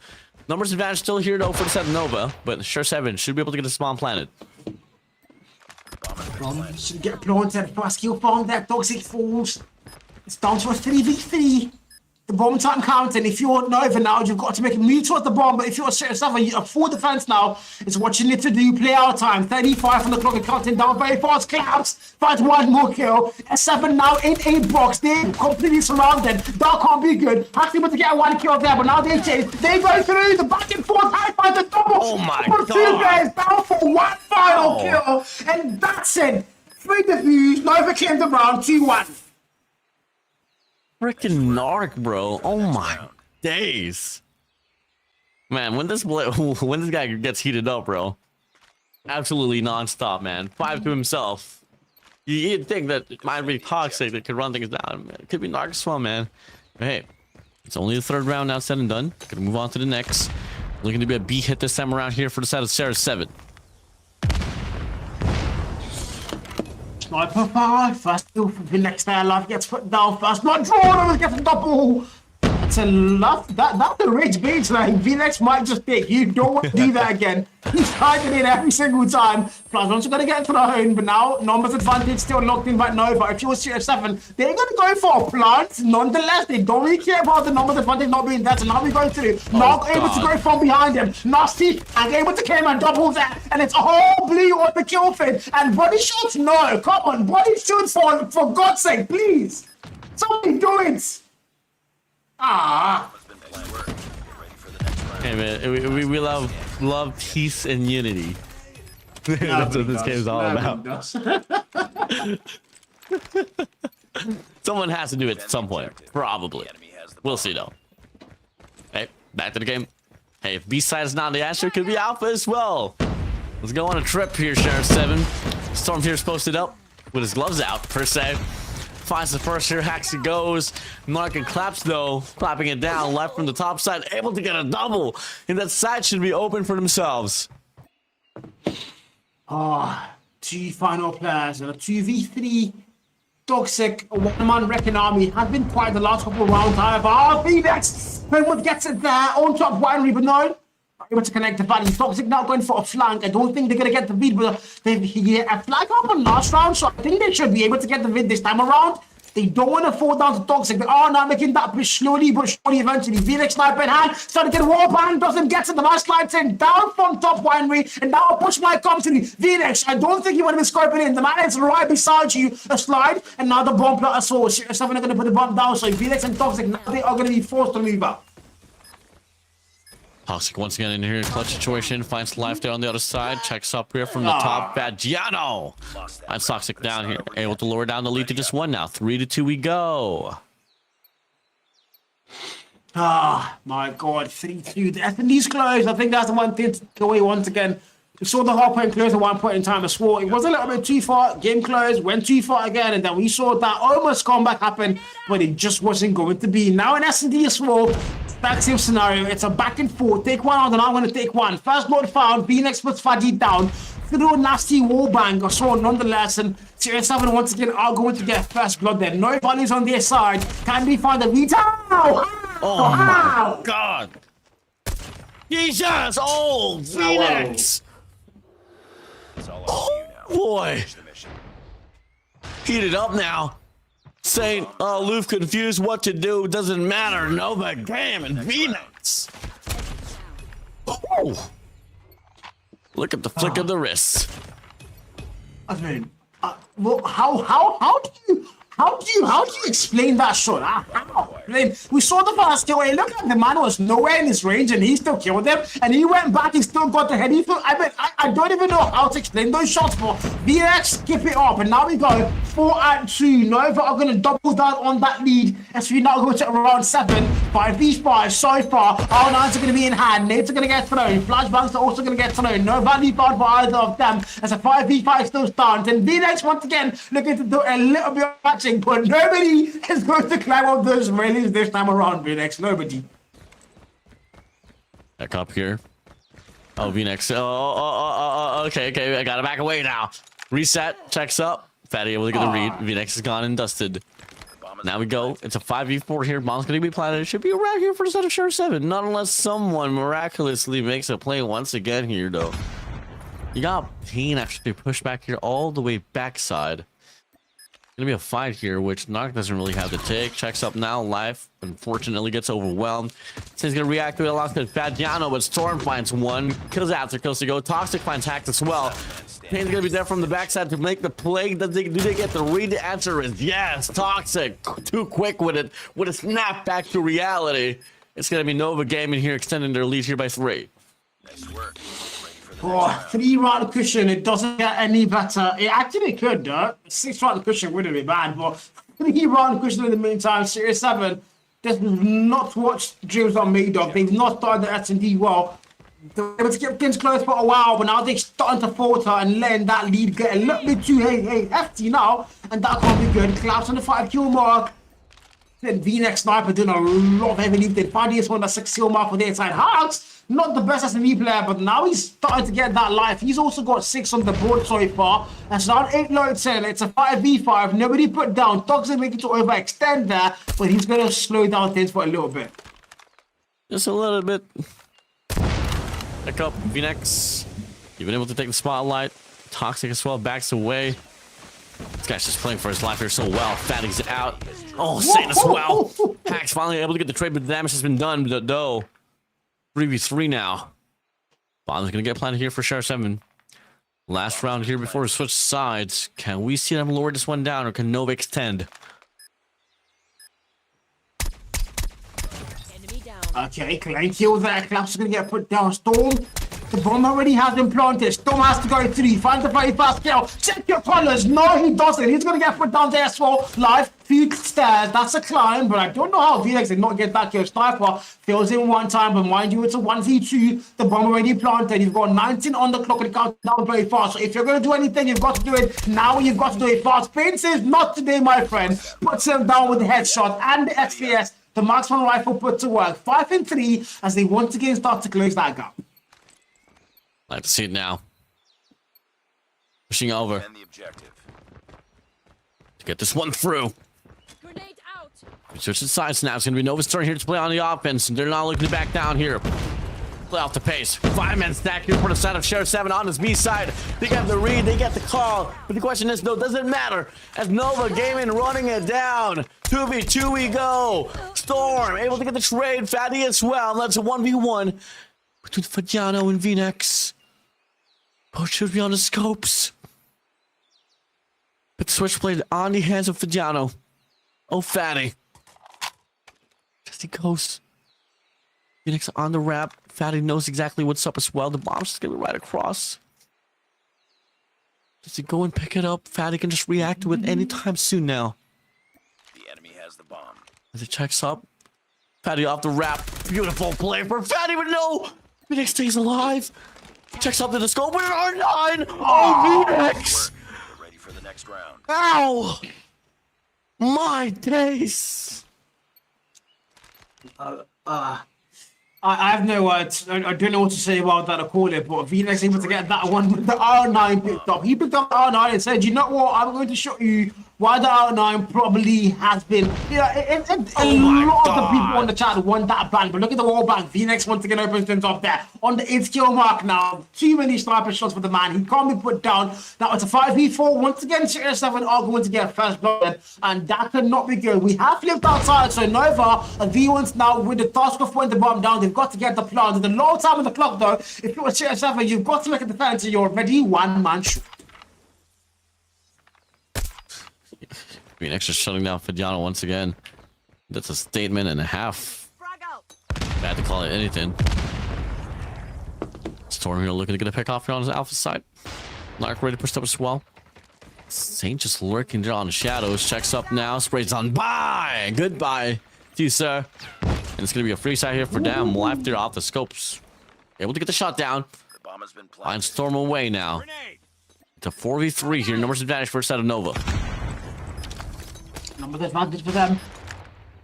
[SPEAKER 6] Numbers advantage still here though for the 7 Nova. But Sheriff 7 should be able to get the spawn planted.
[SPEAKER 4] Should get planted. Fast kill farm there. Toxic falls. It's down to a 3v3. The bomb time counting. If you're Nova now, you've got to make a move towards the bomb. But if you're a full defense now, it's what you need to do. Play out time. 35 on the clock and counting down very fast. Clouds. Fight 1 more kill. S7 now in a box. They're completely surrounded. That can't be good. Actually able to get 1 kill there, but now they chase. They go through the back and forth. High fight the double.
[SPEAKER 6] Oh my god.
[SPEAKER 4] 2 guys down for 1 final kill. And that's it. 3 defuse. Nova claimed the round. 2-1.
[SPEAKER 6] Freaking narc, bro. Oh my days. Man, when this guy gets heated up, bro. Absolutely non-stop, man. 5 to himself. You'd think that it might be Toxic that could run things down. It could be narc as well, man. But hey, it's only the 3rd round now said and done. Gonna move on to the next. Looking to be a B hit this time around here for the side of Sarah 7.
[SPEAKER 4] Sniper 5, first kill for the next player life gets put down first. Not drawn, gets a double. That's a lot. That's a rich beach like V-Nex might just pick. You don't want to do that again. He's targeting it every single time. Plus, once you're going to get thrown, but now numbers advantage still locked in by Nova. If you're Series 7, they're going to go for a plant. Nonetheless, they don't really care about the numbers advantage not being there. So now we're going through. Not able to go from behind him. Nasty and able to claim and double that. And it's all blue on the kill feed. And body shots, no. Come on, body shots for God's sake, please. Somebody do it.
[SPEAKER 6] Hey man, we love peace and unity. That's what this game is all about. Someone has to do it at some point, probably. We'll see though. Hey, back to the game. Hey, if B-side is not the answer, it could be Alpha as well. Let's go on a trip here, Sheriff 7. Storm here's posted up with his gloves out, per se. Finds the first here, hacks it goes. Mark and claps though, clapping it down left from the top side, able to get a double. And that side should be open for themselves.
[SPEAKER 4] Two final players and a 2v3. Toxic, a one-man wrecking army has been quiet the last couple of rounds. However, Phoenix pretty much gets it there on top winery, but no, not able to connect the value. Toxic now going for a flank. I don't think they're going to get the lead, but they've a flank up on last round, so I think they should be able to get the lead this time around. They don't want to fall down to Toxic. They are now making that push slowly but surely eventually. Phoenix sniper in hand, starting to get Warband, doesn't get it. The man slides in down from top winery, and now a push might come to the Phoenix. I don't think you want to be scoping in. The man is right beside you, a slide, and now the bomb plot as well. Seven are going to put the bomb down, so Phoenix and Toxic, now they are going to be forced to move up.
[SPEAKER 6] Toxic once again in here, clutch situation, finds life there on the other side, checks up here from the top, Fagiano. Finds Toxic down here, able to lower down the lead to just 1 now. 3-2 we go.
[SPEAKER 4] My God, 3-2. The S&D's closed. I think that's the one thing to go away once again. We saw the hard point close at one point in time as well. It was a little bit too far. Game closed, went too far again, and then we saw that almost comeback happen, but it just wasn't going to be. Now in S&D as well, back same scenario. It's a back and forth. Take one out, and I'm going to take one. First blood found. Phoenix puts Fadi down. Through a nasty wall bang or so nonetheless, and Series 7 once again are going to get first blood there. No volleys on their side. Can we find the lead?
[SPEAKER 6] Oh my God. Jesus! Oh, Phoenix!
[SPEAKER 5] It's all up to you now.
[SPEAKER 6] Boy.
[SPEAKER 5] Finish the mission.
[SPEAKER 6] Heated up now. Saying, Loof confused what to do. Doesn't matter. No, but damn, and Phoenix. Oh. Look at the flick of the wrist.
[SPEAKER 4] I mean, well, how do you explain that shot? How? I mean, we saw the first kill. It looked like the man was nowhere in his range, and he still killed them. And he went back. He still got the head. I don't even know how to explain those shots. But VX skip it up, and now we go 4-2. Nova are going to double down on that lead as we now go to round 7. 5v5 so far. R9s are going to be in hand. Nades are going to get thrown. Flashbangs are also going to get thrown. No value found for either of them as a 5v5 still stands. And VX once again looking to do a little bit of matching, but nobody is going to climb up those railings this time around, VX. Nobody.
[SPEAKER 6] Back up here. Oh, VNX. Okay. I gotta back away now. Reset. Checks up. Fatty able to get the read. VNX is gone and dusted. Now we go. It's a 5v4 here. Bomb's gonna be planted. It should be around here for the set of Sheriff 7. Not unless someone miraculously makes a play once again here, though. You got Pain actually pushed back here all the way backside. Gonna be a fight here, which Narc doesn't really have to take. Checks up now. Life, unfortunately, gets overwhelmed. So he's gonna react to it alongside Fagiano, but Storm finds one. Kills after kills to go. Toxic finds Hacked as well. Pain's gonna be there from the backside to make the play. Do they get the read? The answer is yes. Toxic, too quick with it. With a snap back to reality. It's gonna be Nova Gaming here, extending their lead here by 3.
[SPEAKER 5] Nice work.
[SPEAKER 4] Oh, 3-round cushion, it doesn't get any better. It actually could, though. 6-round cushion wouldn't be bad, but 3-round cushion in the meantime. Series 7, this is not what dreams are made of. They've not started the S&D well. They were able to get things close for a while, but now they're starting to falter and letting that lead get a little bit too hefty now, and that can't be good. Collapse on the 5-kill mark. Then VNX Sniper doing a lot of heavy lifting. Fadius on the 6-kill mark for the inside. Hawks, not the best SME player, but now he's starting to get that life. He's also got 6 on the board so far. That's around 8 low 10. It's a 5v5. Nobody put down. Toxic making to overextend there, but he's going to slow down things for a little bit.
[SPEAKER 6] Just a little bit. Back up, VNX. You've been able to take the spotlight. Toxic as well backs away. This guy's just playing for his life here so well. Fatty's out. Oh, Saint as well. Hack's finally able to get the trade, but the damage has been done, though. 3v3 now. Bomb's gonna get planted here for Sheriff 7. Last round here before we switch sides. Can we see them lower this one down, or can Nova extend?
[SPEAKER 4] Okay, clean kill there. Collapse is gonna get put down. Storm The bomb already has been planted. Storm has to go through. Finds a very fast kill. Check your colors. No, he doesn't. He's going to get put down there as well. Live. Few stairs. That's a climb, but I don't know how VX did not get that kill. Sniper fails in one time, but mind you, it's a 1v2. The bomb already planted. You've got 19 on the clock and count down very fast. So if you're going to do anything, you've got to do it now. You've got to do it fast. Pain says not today, my friend. Puts him down with the headshot and the SPS. The marksman rifle put to work. 5 and 3 as they once again start to close that gap.
[SPEAKER 6] I have to see it now. Pushing over
[SPEAKER 5] And the objective.
[SPEAKER 6] to get this one through.
[SPEAKER 10] Grenade out.
[SPEAKER 6] Switch the sides now. It's going to be Nova's turn here to play on the offense. They're not looking to back down here. Play off the pace. 5-man stack here for the side of Sheriff 7 on his B side. They got the read. They get the call. But the question is, no, does it matter? As Nova Gaming running it down. 2v2 we go. Storm able to get the trade. Fatty as well. That's a 1v1 between Fadiano and VNX. Both should be on the scopes. But the switch played on the hands of Fadiano. Oh, Fatty. As he goes. Phoenix on the wrap. Fatty knows exactly what's up as well. The bomb's just gonna be right across. Does he go and pick it up? Fatty can just react to it anytime soon now.
[SPEAKER 5] The enemy has the bomb.
[SPEAKER 6] As he checks up. Fatty off the wrap. Beautiful play for Fatty, but no! Phoenix stays alive. Checks up to the scope with an R9! Oh, Phoenix!
[SPEAKER 5] Get ready for the next round.
[SPEAKER 6] Ow! My days!
[SPEAKER 4] I have no words. I don't know what to say about that or call it, but VNX able to get that one with the R9 picked up. He picked up the R9 and said, you know what, I'm going to show you why the R9 probably has been, a lot of the people on the chat want that ban, but look at the wall bank. VNX once again opens things up there on the 8 kill mark now. Too many sniper shots for the man. He can't be put down. Now it's a 5v4. Once again, Series 7 are going to get first blood, and that cannot be good. We have flipped outside, so Nova and V1's now with the task of putting the bomb down. They've got to get the plant. There's a low time on the clock though. If you're a Series 7, you've got to look at the defense and you're already one man short.
[SPEAKER 6] Phoenix just shutting down Fadiano once again. That's a statement and a half. Bad to call it anything. Storm here looking to get a pick off here on his alpha side. Narc ready to push up as well. Saint just lurking there on the shadows. Checks up now. Sprays on. Bye. Goodbye to you, sir. And it's going to be a free side here for them. Live there off the scopes. Able to get the shot down.
[SPEAKER 5] The bomb has been planted.
[SPEAKER 6] Find Storm away now. It's a 4v3 here. Numbers advantage first side of Nova.
[SPEAKER 4] Numbers advantage for them.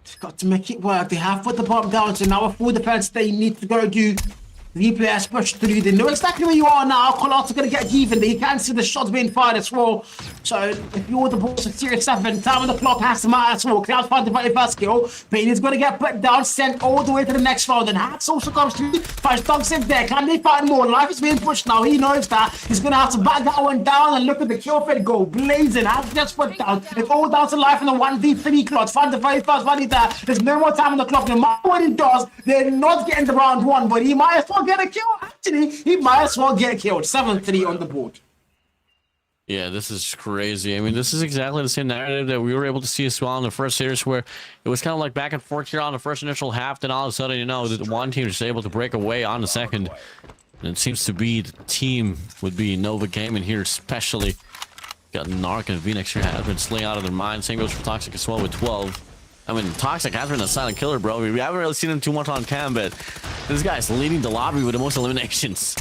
[SPEAKER 4] Just got to make it work. They have put the bomb down, so now a full defense they need to go do. The players push through. They know exactly where you are now. Collards are going to get even. They can see the shots being fired as well. So if you're the boss of Series 7, time on the clock has to matter as well. Cloud's find the very first kill. Payne is going to get put down, sent all the way to the next round. And Hats also comes through. Finds Dogs in there. Can they find more? Life is being pushed now. He knows that. He's going to have to back that one down and look at the kill feed go blazing. Hats just put down. It's all down to life in the 1v3 clock. Find the very first body there. There's no more time on the clock. No matter what he does, they're not getting the round one, but he might as well get a kill. Actually, he might as well get killed. 7-3 on the board.
[SPEAKER 6] Yeah, this is crazy. I mean, this is exactly the same narrative that we were able to see as well in the first series, where it was kind of like back and forth here on the first initial half. Then all of a sudden, you know, the one team was able to break away on the second. And it seems to be the team would be Nova Gaming here, especially. Got Narc and Phoenix here has been slaying out of their mind. Same goes for Toxic as well with 12. I mean, Toxic has been a silent killer, bro. We haven't really seen him too much on cam, but this guy's leading the lobby with the most eliminations.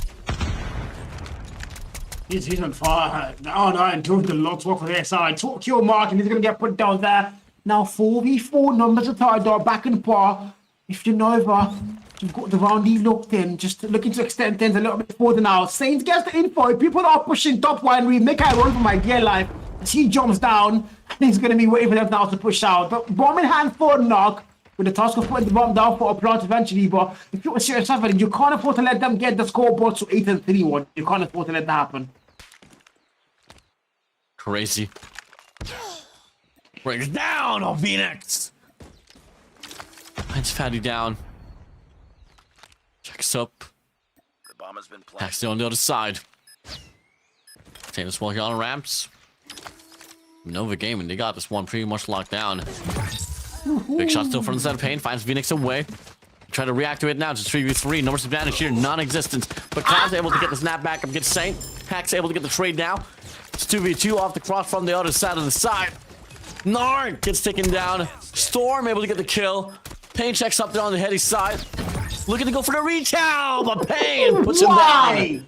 [SPEAKER 4] He's on fire. Oh no, and doing the lots work for their side. Took kill mark, and he's going to get put down there. Now 4v4 numbers are tied up, back in par. If you're Nova, you've got the roundy locked in, just looking to extend things a little bit further now. Saints gets the info. People are pushing top one. We make I run for my gear life. As he jumps down, he's going to be waiting for them now to push out. But bomb in hand for Knock, with the task of putting the bomb down for a plant eventually. But if you're a Series 7, you can't afford to let them get the scoreboard to 8-3-1. You can't afford to let that happen.
[SPEAKER 6] Crazy. Breaks down on Phoenix. Finds Fatty down. Checks up.
[SPEAKER 5] The bomb has been planted.
[SPEAKER 6] Actually on the other side. Taking this one here on ramps. Nova Gaming, they got this one pretty much locked down. Big shot still from the side of Pain. Finds Phoenix away. try to reactivate now. Just 3v3. Numbers advantage here, non-existent. But Cloud's able to get the snap back up against Saint. Hack's able to get the trade now. It's 2v2 off the cross from the other side of the side. Narn gets taken down. Storm able to get the kill. Payne checks up there on the heady side. Looking to go for the reach out, but Payne puts him down.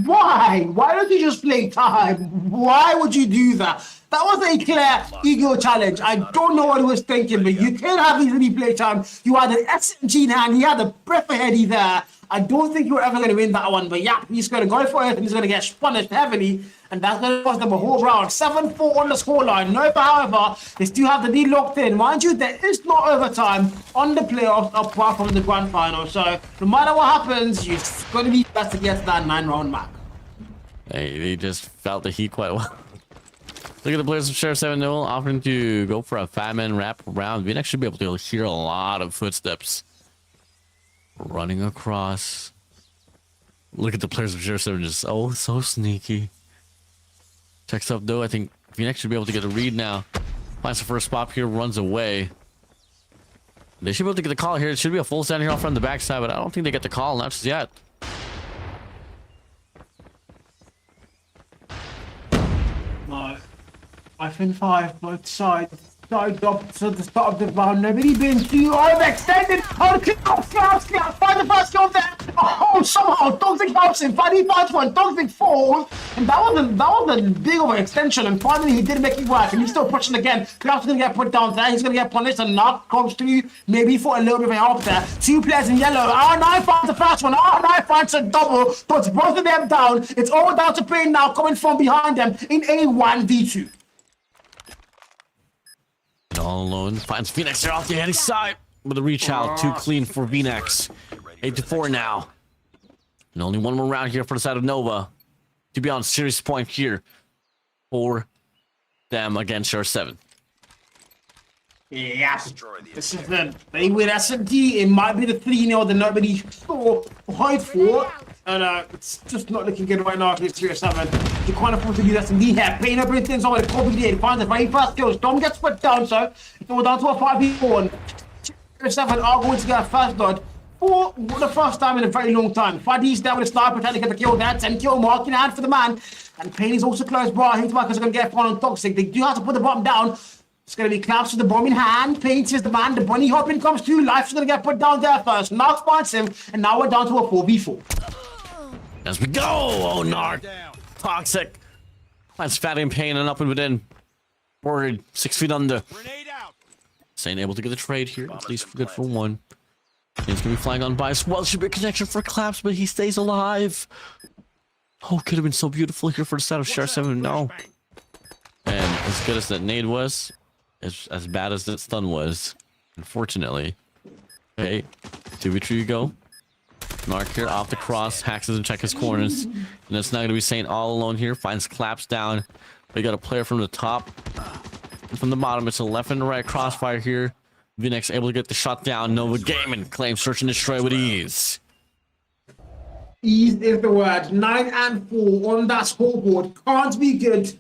[SPEAKER 4] Why? Why don't you just play time? Why would you do that? That was a clear ego challenge. I don't know what he was thinking, but you can't have easily play time. You had an SMG in hand, he had a breath ahead there. I don't think you were ever going to win that one, but yeah, he's going to go for it and he's going to get punished heavily, and that's going to cost them a whole round. 7-4 on the scoreline. No, but however, they still have the lead locked in. Mind you, there is no overtime on the playoffs apart from the grand final, so no matter what happens, you're going to be best to get to that 9-round mark.
[SPEAKER 6] Hey, they just felt the heat quite well. Look at the players of Share 7-0 offering to go for a 5-man wrap around. VNX should be able to hear a lot of footsteps running across. Look at the players of Share 7 just so sneaky. Checks up though. I think VNX should be able to get a read now. Finds the first spot here, runs away. They should be able to get the call here. It should be a full stand here off from the backside, but I don't think they get the call, not just yet.
[SPEAKER 4] No. 5-5, both sides. Side up to the start of the round. Nobody been too overextended. Oh, find the first kill there. Oh, somehow Toxic helps him. Finally finds one. Toxic falls. And that was a big overextension. And finally he did make it work. And he's still pushing again. Klaus is gonna get put down there. He's gonna get punished. And knock comes through. Maybe for a little bit of help there. 2 players in yellow. R9 finds the first one. R9 finds a double. Puts both of them down. It's all down to Payne now coming from behind them in a 1v2.
[SPEAKER 6] All alone finds VNX there off the heady side with a reach out. Too clean for VNX. 8-4 now. And only one more round here for the side of Nova to be on serious point here for them against Share 7.
[SPEAKER 4] Yeah, this is the thing with SMT. It might be the 3-0 that nobody saw hide for. And it's just not looking good right now for this Tier 7. You can't afford to do that. Indeed, here. Payne up things over the Kobe did. Finds the very first kills. Dom gets put down, so it's all down to a 5v4. Tier 7 are going to get a first dodge for the first time in a very long time. Faddy's there with a sniper trying to get the kill there. 10 kill mark in hand for the man. And Payne is also close by. Hitmarkers are going to get one on Toxic. They do have to put the bomb down. It's going to be Klaus with the bomb in hand. Payne is the man. The bunny hopping comes through. Life's going to get put down there first. Knox finds him. And now we're down to a 4v4.
[SPEAKER 6] As we go! Oh, Narc. Toxic. Finds Fatty and Payne and up and within. Forward, 6 feet under. Saint able to get the trade here. At least good for one. He's going to be flying on by as well. Should be a connection for Claps, but he stays alive. Oh, could have been so beautiful here for the side of Share 7. No. And as good as that nade was, as bad as that stun was, unfortunately. Okay, 2v3 you go. Narc here off the cross, Hacks doesn't check his corners, and it's not going to be Saint all alone here. Finds Claps down. We got a player from the top, and from the bottom. It's a left and right crossfire here. VNX able to get the shot down. Nova Gaming claims search and destroy with ease.
[SPEAKER 4] Ease is the word. 9-4 on that scoreboard. Can't be good.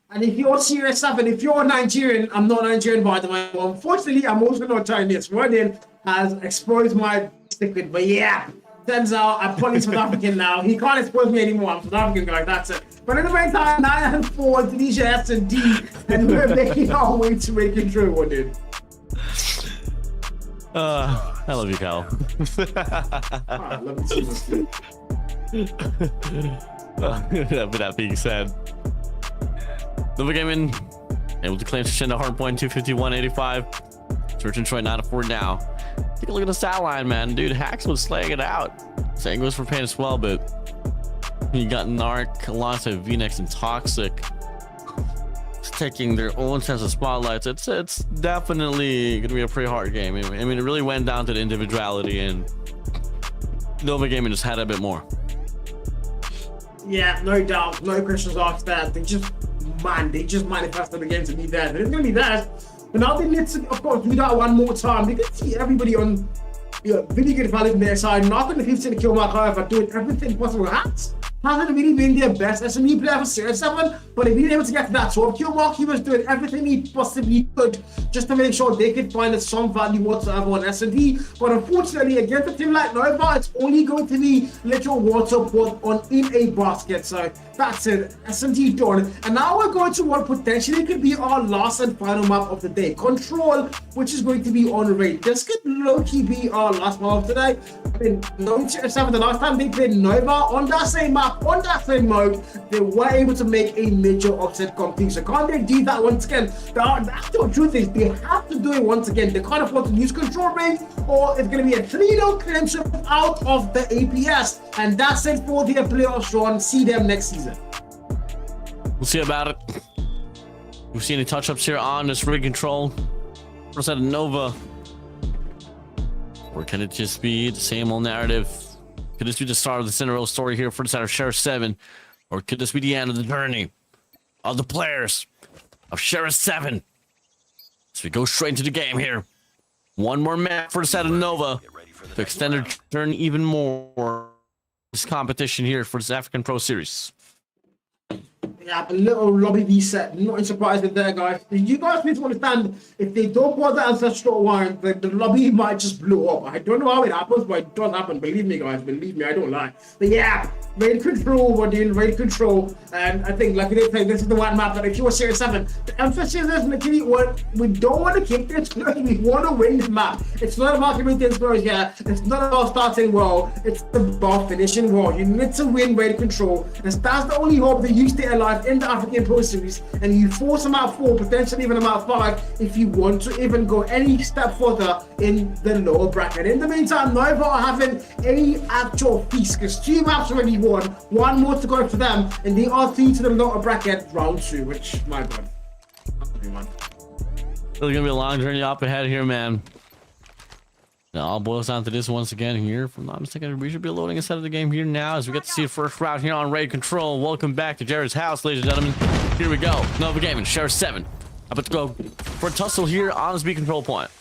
[SPEAKER 4] And if you're Series 7, if you're Nigerian, I'm not Nigerian by the way. Well, unfortunately, I'm also not Chinese. Rodin has exposed my secret, but yeah. Turns out I'm probably South African now. He can't expose me anymore. I'm South African guy, that's it. But in the meantime, 9-4, Tunisia S&D, and we're making our way to make it true, what dude?
[SPEAKER 6] I love you, Cal.
[SPEAKER 4] I love you too much.
[SPEAKER 6] With that being said, Nova Gaming able to claim to send a hard point 251.85. Search and Troy 9-4 now. Take a look at the stat line, man. Dude, Hacks was slaying it out. Same goes for Payne as well, but you got Narc, alongside VNX, and Toxic taking their own sense of spotlights. It's definitely gonna be a pretty hard game. I mean, it really went down to the individuality, and Nova Gaming just had a bit more.
[SPEAKER 4] Yeah, no doubt, no questions asked there. They just manifested the game to be there. It's gonna be theirs. But now they need to, of course, do that one more time. They can see everybody on really good value on their side. Not going to hit the kill mark, however, doing everything possible. Hats hasn't really been their best SME player for Series 7, but if he was able to get to that 12 kill mark, he was doing everything he possibly could just to make sure they could find some value whatsoever on S&D. But unfortunately, against a team like Nova, it's only going to be little water put on in a basket. So that's it, S&D done. And now we're going to what potentially could be our last and final map of the day, Control, which is going to be on raid. This could low-key be our last map of today. I mean, the last time they played Nova on that same map, on that same mode, they were able to make a major upset complete. So can't they do that once again? The actual truth is they have to do it once again. They can't afford to lose Control raid, or it's going to be a 3-0 clinch out of the APS. And that's it for their playoffs run. See them next season.
[SPEAKER 6] We'll see about it. We've seen any touch-ups here on this rig control. First out of Nova. Or can it just be the same old narrative? Could this be the start of the Cinderella story here for the side of Sheriff 7? Or could this be the end of the journey of the players of Sheriff 7? So we go straight into the game here. One more map for the side of Nova to extend their turn even more. This competition here for this African Pro Series.
[SPEAKER 4] Yeah, a little lobby reset. Not surprised with there, guys. You guys need to understand, if they don't want the ancestral one, the lobby might just blow up. I don't know how it happens, but it does happen. Believe me, guys. Believe me, I don't lie. But yeah, raid control. We're doing raid control, and I think, like they say, this is the one map that if you were Series 7, the emphasis is literally what we don't want to kick this. We want to win this map. It's not about committing scores here. It's not about starting well. It's about finishing well. You need to win raid control, and that's the only hope that you stay alive in the African Pro Series, and you force them out 4, potentially even about 5, if you want to even go any step further in the lower bracket. In the meantime, Nova are having a actual feast because 2 maps already won, 1 more to go for them, and they are through to the lower bracket round 2, which, my god.
[SPEAKER 6] It's gonna be a long journey up ahead here, man. It all boils down to this once again here. If I'm not mistaken, we should be loading a set of the game here now as we get to see the first round here on Raid Control. Welcome back to Jared's house, ladies and gentlemen. Here we go. Nova Gaming, Sheriff 7. About to go for a tussle here on the speed control point.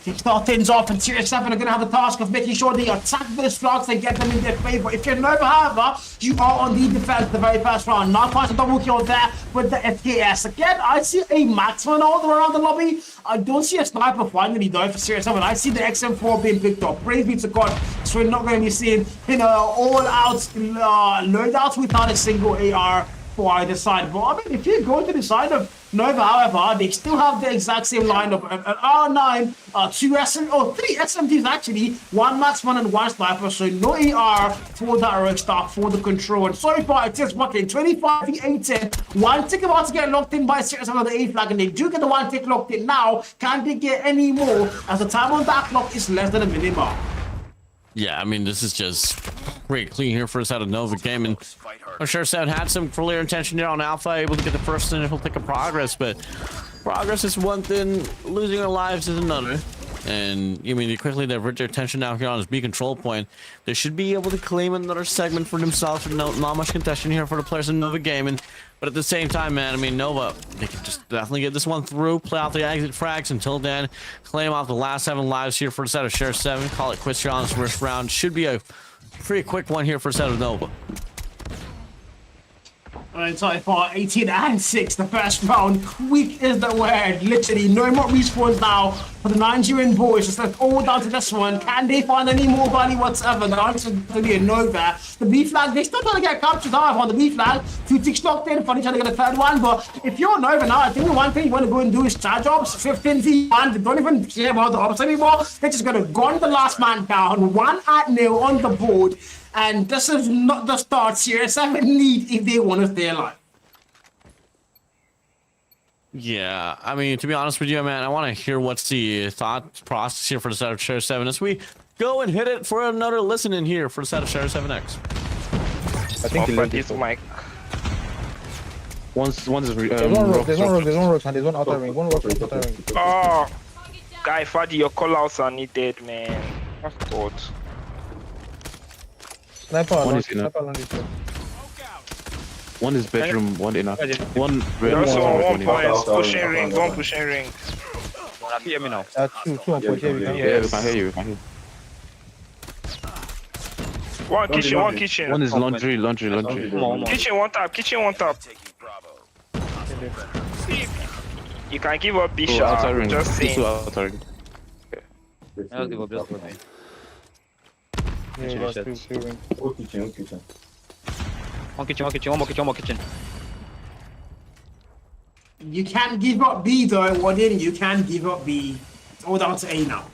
[SPEAKER 4] To start things off, and Series 7 are going to have the task of making sure they attack those flags and get them in their favor. If you're Nova, however, you are on the defense the very first round. Not quite a double kill there with the FKS. Again, I see a marksman all around the lobby. I don't see a sniper finally though for Series 7. I see the XM4 being picked up. Praise be to God. So we're not going to be seeing, all-out loadouts without a single AR for either side. But I mean, if you go to the side of Nova, however, they still have the exact same lineup: an R9, 3 SMGs actually, 1 marksman and 1 sniper. So no AR for the heroic start for the control. And so far it is working. 25-18. 1 tick about to get locked in by Series on the A flag, and they do get the 1 tick locked in now. Can they get any more? As the time on that clock is less than a minute mark.
[SPEAKER 6] Yeah, I mean, this is just pretty clean here for us out of Nova Gaming. I'm sure Sam had some clear intention there on Alpha, able to get the first initial pick of progress, but progress is one thing, losing our lives is another. And I mean, they quickly divert their attention now here on this B control point. They should be able to claim another segment for themselves. Not much contention here for the players in Nova Gaming. But at the same time, man, I mean, Nova, they can just definitely get this one through, play out the exit frags until then, claim out the last 7 lives here for the set of Sheriff 7, call it quits here on this first round. Should be a pretty quick one here for the set of Nova.
[SPEAKER 4] Alright, so far 18-6, the first round. Quick is the word. Literally, no more respawns now for the Nigerian boys. It's like all down to this one. Can they find any more value whatsoever? The answer is to be a no there. The B flag, they still trying to get captured out on the B flag. 2 ticks locked in, funny trying to get a 3rd one. But if you're Nova now, I think the one thing you want to go and do is charge ops. 15v1, they don't even care about the ops anymore. They're just going to gun the last man down. 1-0 on the board. And this is not the start Series 7 need if they want to stay alive.
[SPEAKER 6] Yeah, I mean, to be honest with you, man, I want to hear what's the thought process here for the set of Sheriff 7 as we go and hit it for another listen in here for the set of Sheriff 7X.
[SPEAKER 8] I think he left
[SPEAKER 3] this mic.
[SPEAKER 8] One is
[SPEAKER 10] there's one rook, and there's one outer ring. One rook, outer ring.
[SPEAKER 3] Oh, guy, Fadi, your callouts are needed, man. That's good.
[SPEAKER 10] Sniper
[SPEAKER 8] One
[SPEAKER 10] along,
[SPEAKER 8] is enough.
[SPEAKER 10] sniper along this way.
[SPEAKER 8] One is bedroom, one enough. One red.
[SPEAKER 3] Also,
[SPEAKER 8] one
[SPEAKER 3] 1 point, pushing ring, 1 pushing ring.
[SPEAKER 9] Can you hear me now?
[SPEAKER 10] Two on point, yeah, we can.
[SPEAKER 8] Yeah, we can hear you. We can hear you.
[SPEAKER 3] One kitchen, one kitchen.
[SPEAKER 9] One is laundry.
[SPEAKER 3] Come on. Kitchen, one tap.
[SPEAKER 5] Taking Bravo.
[SPEAKER 3] You can give up Bishop. Just saying.
[SPEAKER 9] I'll give up just one. One more kitchen.
[SPEAKER 4] You can't give up B though, Warden. You can't give up B. It's all down to A now.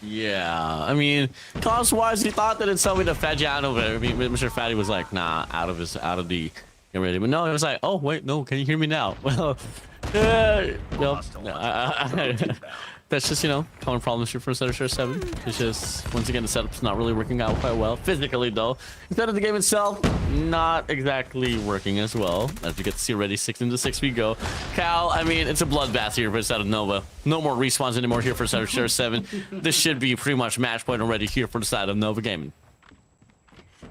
[SPEAKER 6] Yeah, I mean, cost-wise, he thought that it's something to fed you out of it. I mean, Mr. Fatty was like, nah, out of the get ready. But no, it was like, oh wait, no, can you hear me now? Well, no, that's just, you know, common problems here for Share 7. It's just, once again, the setup's not really working out quite well. Physically, though. Instead of the game itself, not exactly working as well. As you get to see already, 6 into 6 we go. Cal, I mean, it's a bloodbath here for Side of Nova. No more respawns anymore here for Share 7. This should be pretty much match point already here for the side of Nova Gaming.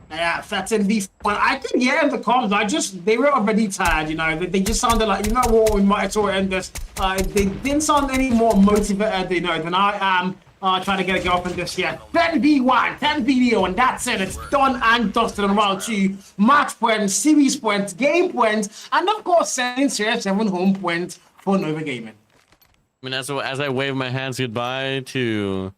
[SPEAKER 4] Yeah, that's in these. Well, I could hear in the comments. They were already tired, you know. They just sounded like, you know what, we might as well end this. They didn't sound any more motivated, you know, than I am trying to get a girlfriend this year. 10v1, 10v0, and that's it. It's done and dusted on round 2. Match points, series points, game points, and of course, sending Share 7 home points for Nova Gaming.
[SPEAKER 6] I mean, as I wave my hands goodbye to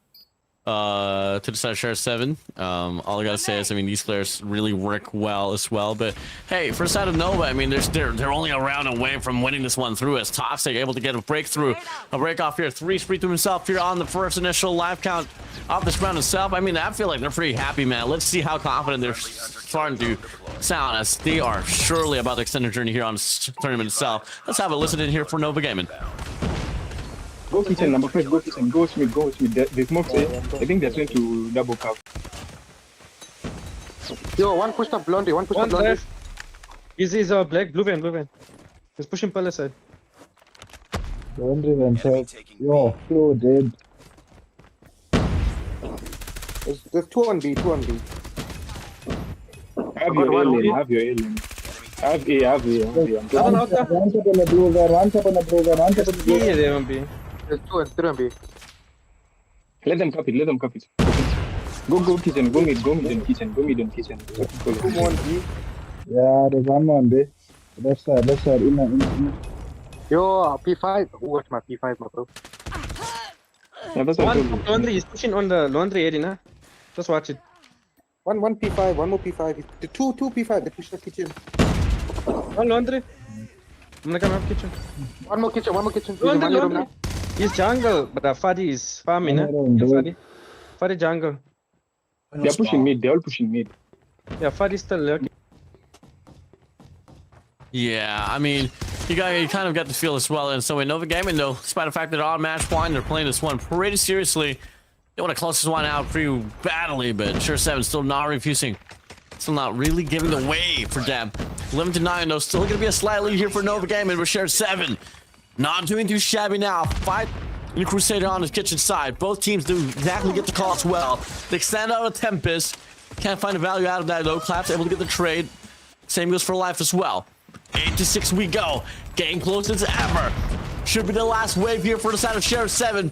[SPEAKER 6] the side of Share 7, all I gotta say is, I mean, these players really work well as well. But hey, for the side of Nova, I mean, they're only a round away from winning this one through, as Toxic able to get a breakthrough, a break off here, 3 spree to himself here on the first initial life count of this round itself. I mean, I feel like they're pretty happy, man. Let's see how confident they're starting to sound, as they are surely about to extend their journey here on this tournament itself. Let's have a listen in here for Nova Gaming.
[SPEAKER 8] Go kitchen, number 5, go kitchen, go with the smoke say. I think they're trying to double cup.
[SPEAKER 10] Yo, one pushed up blondie, one pushed up blondie.
[SPEAKER 9] Left. He's black, blue van. He's pushing palace side.
[SPEAKER 10] Blondie themselves. Yo, slow dead. There's 2 on B, 2 on B.
[SPEAKER 8] Have your alien. Have A.
[SPEAKER 10] One tap on the blue van, one tap on the blue van, one tap on the blue van.
[SPEAKER 9] Yeah, they won't be.
[SPEAKER 10] There's 2 and 3 on B.
[SPEAKER 8] Let them cup it. Go kitchen, go mid and kitchen.
[SPEAKER 10] Two more on B. Yeah, there's one more on B. Left side, in. Yo, P5. Watch my P5, my bro.
[SPEAKER 8] Yeah, that's what I told you.
[SPEAKER 9] One laundry, he's pushing on the laundry area, nah? Just watch it.
[SPEAKER 10] One P5, one more P5. The two P5, they push the kitchen.
[SPEAKER 9] One laundry. I'm gonna come up kitchen.
[SPEAKER 10] One more kitchen.
[SPEAKER 9] Laundry. He's jungle, but Fadi is farming, huh? Fadi jungle.
[SPEAKER 8] They're pushing mid, they're all pushing mid.
[SPEAKER 9] Yeah, Fadi's still lurking.
[SPEAKER 6] Yeah, I mean, you kind of got the feel as well. And so in Nova Gaming, though, despite the fact that they're on match point, they're playing this one pretty seriously. They want to close this one out pretty badly, but Share 7 still not refusing. Still not really giving the way for them. 11-9, though, still going to be a slight lead here for Nova Gaming with Share 7. Not doing too shabby now. Fight in the Crusader on his kitchen side. Both teams do exactly get the call as well. They extend out of Tempest. Can't find the value out of that, though. Clap's able to get the trade. Same goes for Life as well. 8-6 we go. Getting close as ever. Should be the last wave here for the side of Share 7.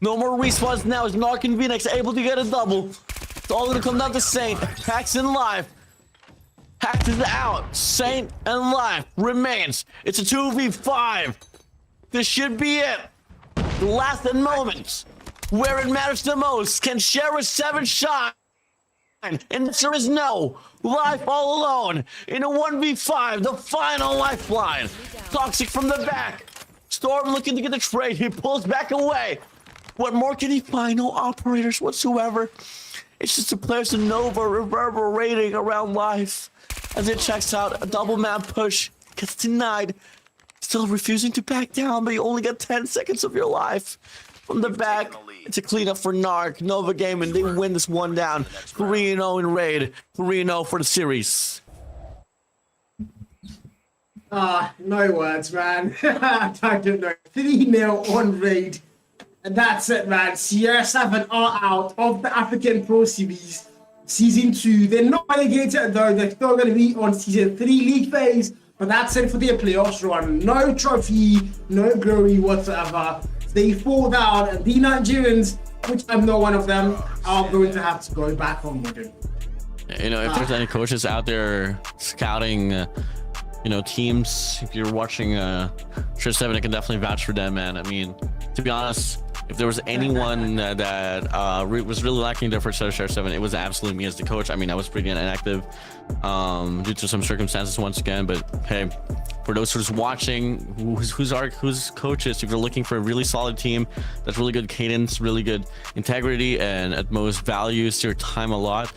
[SPEAKER 6] No more respawns now as Narc and Phoenix able to get a double. It's all gonna come down to Saint. Hacks in Life. Hacks is out. Saint and Life remains. It's a 2v5. This should be it. The last moments where it matters the most. Can Share 7 shine? And the answer is no. Life all alone in a 1v5, the final lifeline. Toxic from the back. Storm looking to get the trade. He pulls back away. What more can he find? No operators whatsoever. It's just the players of Nova reverberating around Life as it checks out a double map push. Gets denied. Still refusing to back down, but you only get 10 seconds of your life. From the back, it's a cleanup for Narc. Nova Gaming, they win this one down. 3-0 in raid. 3-0 for the series.
[SPEAKER 4] No words, man. I don't know. 3-0 on raid. And that's it, man. Share 7 are out of the African Pro Series Season 2. They're not relegated, though. They're still going to be on Season 3 league phase. But that's it for their playoffs run. No trophy, no glory whatsoever. They fall down, and the Nigerians, which I'm not one of them, are going to have to go back on Wigan.
[SPEAKER 6] You know, if there's any coaches out there scouting, you know, teams, if you're watching Share 7, I can definitely vouch for them, man. I mean, to be honest, if there was anyone that was really lacking there for Share 7, it was absolutely me as the coach. I mean, I was pretty inactive due to some circumstances once again, but hey, for those who's watching, who's coaches, if you're looking for a really solid team that's really good cadence, really good integrity, and at most values your time a lot,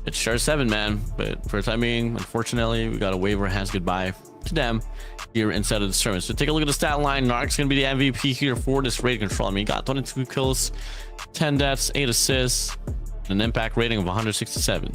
[SPEAKER 6] it's Share 7, man. But for the time being, unfortunately, we gotta wave our hands goodbye to them here inside of the tournament. So take a look at the stat line. Narc's gonna be the MVP here for this raid control. I mean, he got 22 kills, 10 deaths, 8 assists, and an impact rating of 167.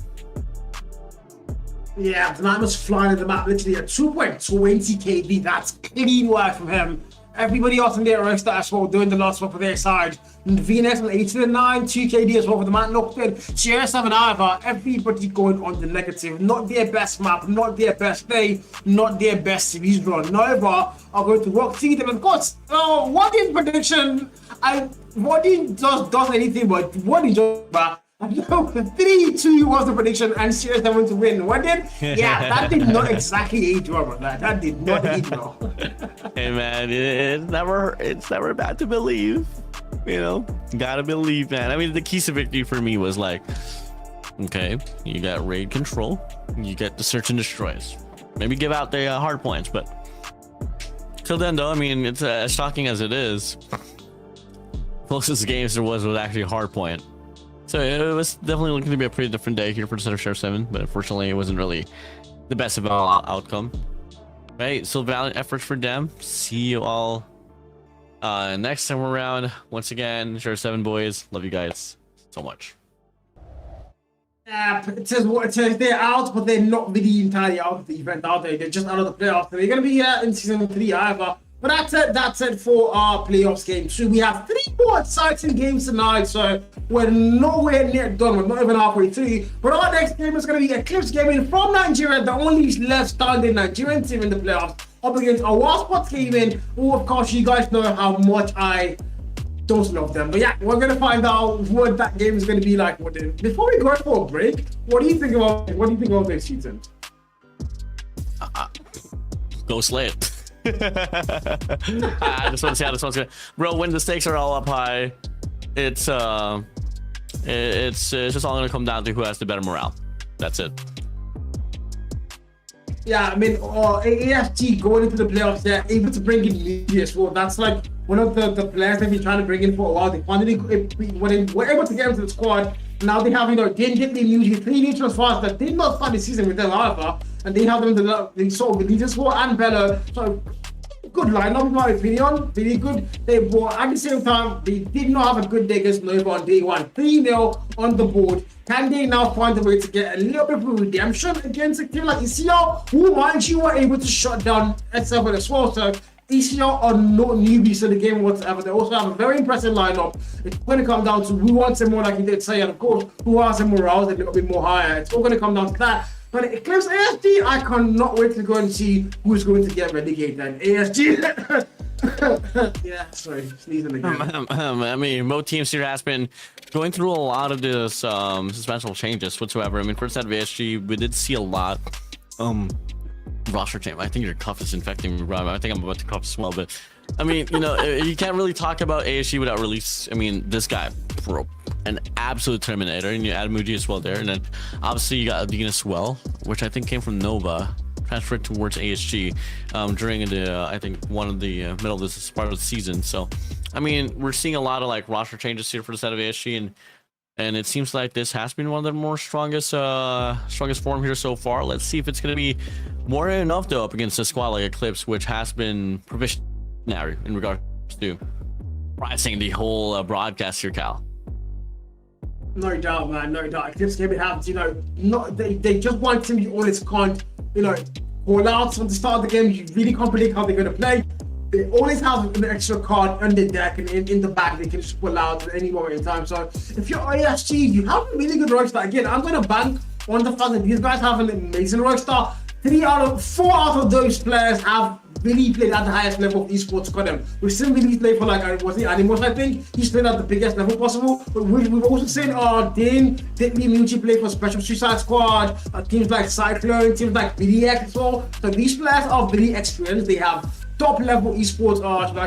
[SPEAKER 4] Yeah, Dynamite was flying in the map, literally at 2.20 KD. That's clean work from him. Everybody else in their roster as well doing the last one for their side. And Venus with 8-9, 2 KD as well for the man knocked in. Share 7 however, everybody going on the negative. Not their best map, not their best day, not their best series run. Neither are going to rock see them. Of course, Waddy's prediction, Waddy does anything but Waddy just 3-2 was the prediction and Share 7 to win. What did? Yeah, that did not exactly age well, but that did not age well.
[SPEAKER 6] Hey man, it's never bad to believe. You know, gotta believe, man. I mean, the keys to victory for me was like, okay, you got raid control, you get the search and destroys. Maybe give out the hard points, but till then though, I mean, it's as shocking as it is. Closest games there was actually a hard point. So it was definitely looking to be a pretty different day here for the set of Share 7, but unfortunately it wasn't really the best of all outcome. Right, so valiant efforts for them. See you all next time around. Once again, Share 7 boys, love you guys so much.
[SPEAKER 4] Yeah, it says they're out, but they're not really entirely out of the event, are they? They're just out of the playoffs. They're going to be in season 3 either. But that's it for our playoffs game 2. We have 3 more exciting games tonight, so we're nowhere near done. We're not even halfway through. But our next game is going to be Eclipse Gaming from Nigeria, the only left standing Nigerian team in the playoffs, up against our Sports Gaming, who of course you guys know how much I don't love them. But yeah, we're going to find out what that game is going to be like. Before we go for a break, what do you think about this season?
[SPEAKER 6] Go slay it. I just want to see how this one's gonna, bro. When the stakes are all up high, it's just all gonna come down to who has the better morale. That's it.
[SPEAKER 4] Yeah, I mean, AFG going into the playoffs, they're able to bring in media as well. That's like one of the players they've been trying to bring in for a while. They finally were able to get into the squad. Now they have, didn't get the immunity, 3 new transfers that did not start the season with them however, and they have them in sort of the leaders for and Bella. So good lineup in my opinion, really good. They were at the same time, they did not have a good day against Nova on day 1. 3-0 on the board. Can they now find a way to get a little bit of redemption against a team like ECL, who mind you were able to shut down S7 as well? So ECL are not newbies to the game whatsoever. They also have a very impressive lineup. It's going to come down to who wants it more, like you did say, and of course, who has the morale a little bit more higher. It's all going to come down to that. But Eclipse ASG, I cannot wait to go and see who's going to get relegated. And ASG, yeah, sorry, sneezing again.
[SPEAKER 6] I mean, both teams here has been going through a lot of this suspensional changes whatsoever. I mean, first out of ASG, we did see a lot. Roster change. I think your cough is infecting me, bro. I think I'm about to cough as well. But I mean, you can't really talk about ASG without release. I mean, this guy, bro, an absolute Terminator, and you add Muji as well there, and then obviously you got Adina as well, which I think came from Nova, transferred towards ASG during the I think one of the middle of this part of the season. So, I mean, we're seeing a lot of like roster changes here for the set of ASG, and it seems like this has been one of the more strongest form here so far. Let's see if it's going to be more than enough though up against a squad like Eclipse, which has been provisionary in regards to pricing the whole broadcast here, Cal.
[SPEAKER 4] No doubt, man. No doubt. Eclipse Gaming have, they just want to be honest, can't, call out from the start of the game. You really can't predict how they're going to play. They always have an extra card on the deck and in the back they can just pull out at any moment in time. So if you're ISG, you have a really good roster. Again, I'm going to bank on the fact that these guys have an amazing roster. 4 out of those players have really played at the highest level of esports got them. We've seen really play for like, was it Animals? I think he's played at the biggest level possible. But we've also seen Dane Mucci play for Special Suicide Squad, teams like Cyclone, teams like BDX as well. So these players are very experienced. They have top level esports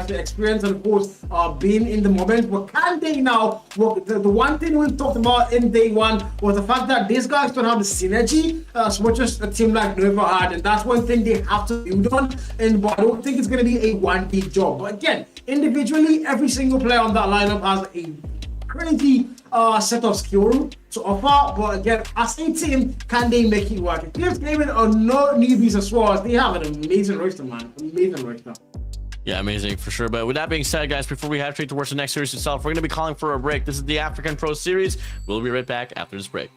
[SPEAKER 4] experience and of course being in the moment. But can they now, well, the one thing we talked about in day one was the fact that these guys don't have the synergy as much as a team like Nova had, and that's one thing they have to build on. And but I don't think it's going to be a one-peak job. But again, individually, every single player on that lineup has a crazy set of skill to offer, but again, as a team, can they make it work? If Teams Gaming are no newbies as well, as they have an amazing roster, man. Amazing roster.
[SPEAKER 6] Yeah, amazing for sure. But with that being said, guys, before we have to towards the next series itself, we're going to be calling for a break. This is the African Pro Series. We'll be right back after this break.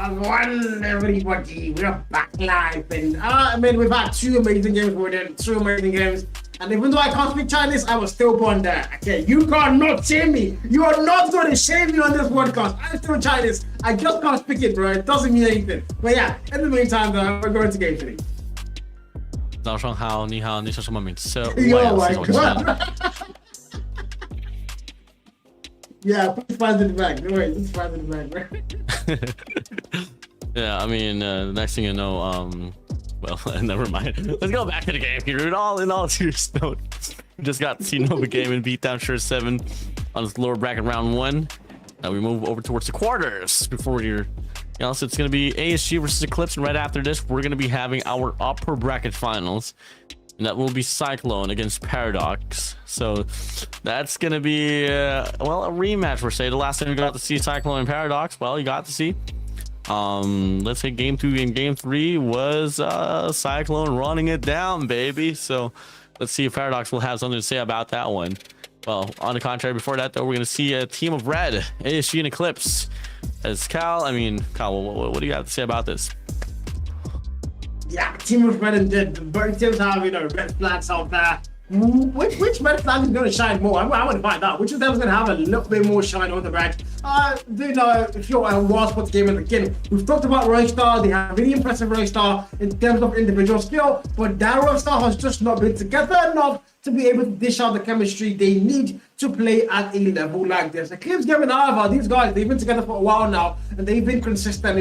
[SPEAKER 4] One everybody, we're back live, and I mean we've had two amazing games. We did two amazing games, and even though I can't speak Chinese, I was still born there. Okay, you cannot shame me. You are not going to shame me on this podcast. I'm still Chinese. I just can't speak it, bro. It doesn't mean anything. But yeah, in the meantime, though, we're going to game 3.
[SPEAKER 6] 早上好，你好，你叫什么名字？
[SPEAKER 4] Oh my god. Yeah, put the fans in the back. No way, put the fans in the back, bro.
[SPEAKER 6] Yeah, I mean, next thing you know, well, never mind. Let's go back to the game here. In all serious note, we just got Nova game and beat down Sure 7 on this lower bracket round 1. Now we move over towards the quarters before you're. So it's going to be ASG versus Eclipse, and right after this, we're going to be having our upper bracket finals, and that will be Cyclone against Paradox. So that's going to be, well, a rematch, per se. The last time you got to see Cyclone and Paradox, well, you got to see. Let's say game 2 and game 3 was Cyclone running it down, baby. So let's see if Paradox will have something to say about that one. Well, on the contrary, before that, though, we're going to see a team of red, ASG and Eclipse. As Cal, what do you have to say about this?
[SPEAKER 4] Yeah, team of red and dead. Both teams have, red flags out there. Which red flag is going to shine more? I want to find out. Which of them is going to have a little bit more shine on the red? If you're a World Sports game in the beginning, we've talked about Roystar. They have really impressive Roystar in terms of individual skill, but that Roystar has just not been together enough to be able to dish out the chemistry they need to play at a level like this. Eclipse Gaming, however, these guys, they've been together for a while now, and they've been consistent,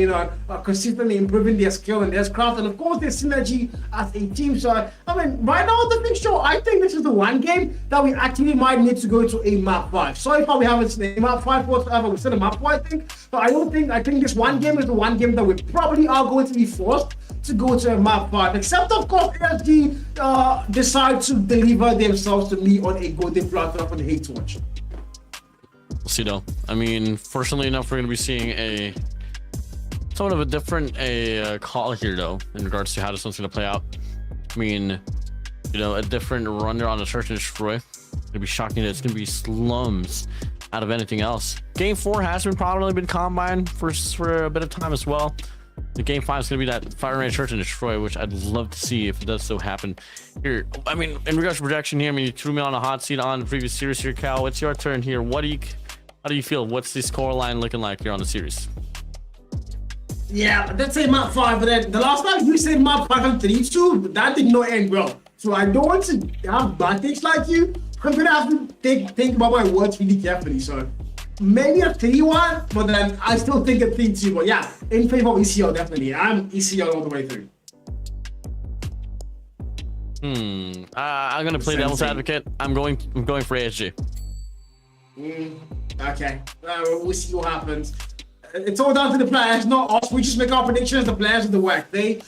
[SPEAKER 4] consistently improving their skill and their craft, and of course their synergy as a team. So, right now, the big show, I think this is the one game that we actually might need to go to a map 5. So far, we haven't seen a map 5 whatsoever. We've seen a map 4, I think, but I think this one game is the one game that we probably are going to be forced to go to a map 5, except of course ASG decide to deliver themselves to me on a golden platter for the hate watch.
[SPEAKER 6] We'll see though. Fortunately enough, we're going to be seeing somewhat of a different call here though, in regards to how this one's going to play out. A different runner on the search and destroy. It'd be shocking that it's going to be slums out of anything else. Game 4 has probably been combined for a bit of time as well. The game 5 is going to be that Fire Range Search and Destroy, which I'd love to see if it does so happen. Here, in regards to projection here, you threw me on a hot seat on the previous series here, Cal. It's your turn here. How do you feel? What's the score line looking like here on the series?
[SPEAKER 4] Yeah, let's say map 5, but then the last time you said map 5 and 3-2, but that did not end well. So I don't want to have bad things like you. I'm going to have to think about my words really carefully, so maybe a 3-1, but then I still think a 3-2. But yeah, in favor of ECL, definitely. I'm ECL all the way through.
[SPEAKER 6] I'm gonna play devil's advocate. I'm going for ASG.
[SPEAKER 4] Okay, we'll see what happens. It's all down to the players, not us. We just make our predictions. The players do the work. They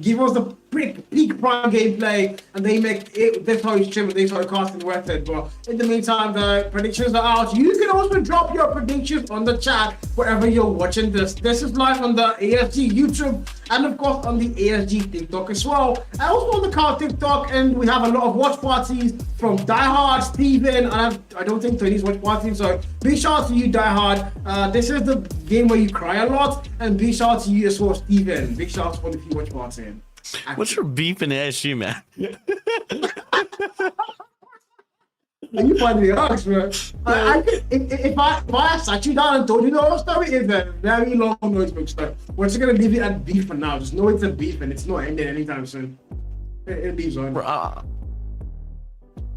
[SPEAKER 4] give us the peak prime gameplay, and they make it. That's how it's trimmed. That's how it's casting worth it. But in the meantime, the predictions are out. You can also drop your predictions on the chat wherever you're watching this. This is live on the ASG YouTube, and of course on the ASG TikTok as well. And also on the car TikTok, and we have a lot of watch parties from Die Hard, Steven, and I don't think Tony's watch parties. So big shout out to you, Die Hard. This is the game where you cry a lot, and big shout out to you as well, Steven. Big shout out to all of you watch parties.
[SPEAKER 6] What's your beef in ASG, man?
[SPEAKER 4] You find me out, bro. If I sat you down and told you the whole story, it's a very long notebook story. We're just gonna leave it at beef for now. Just know it's a beef and it's not ending anytime soon. It leaves on.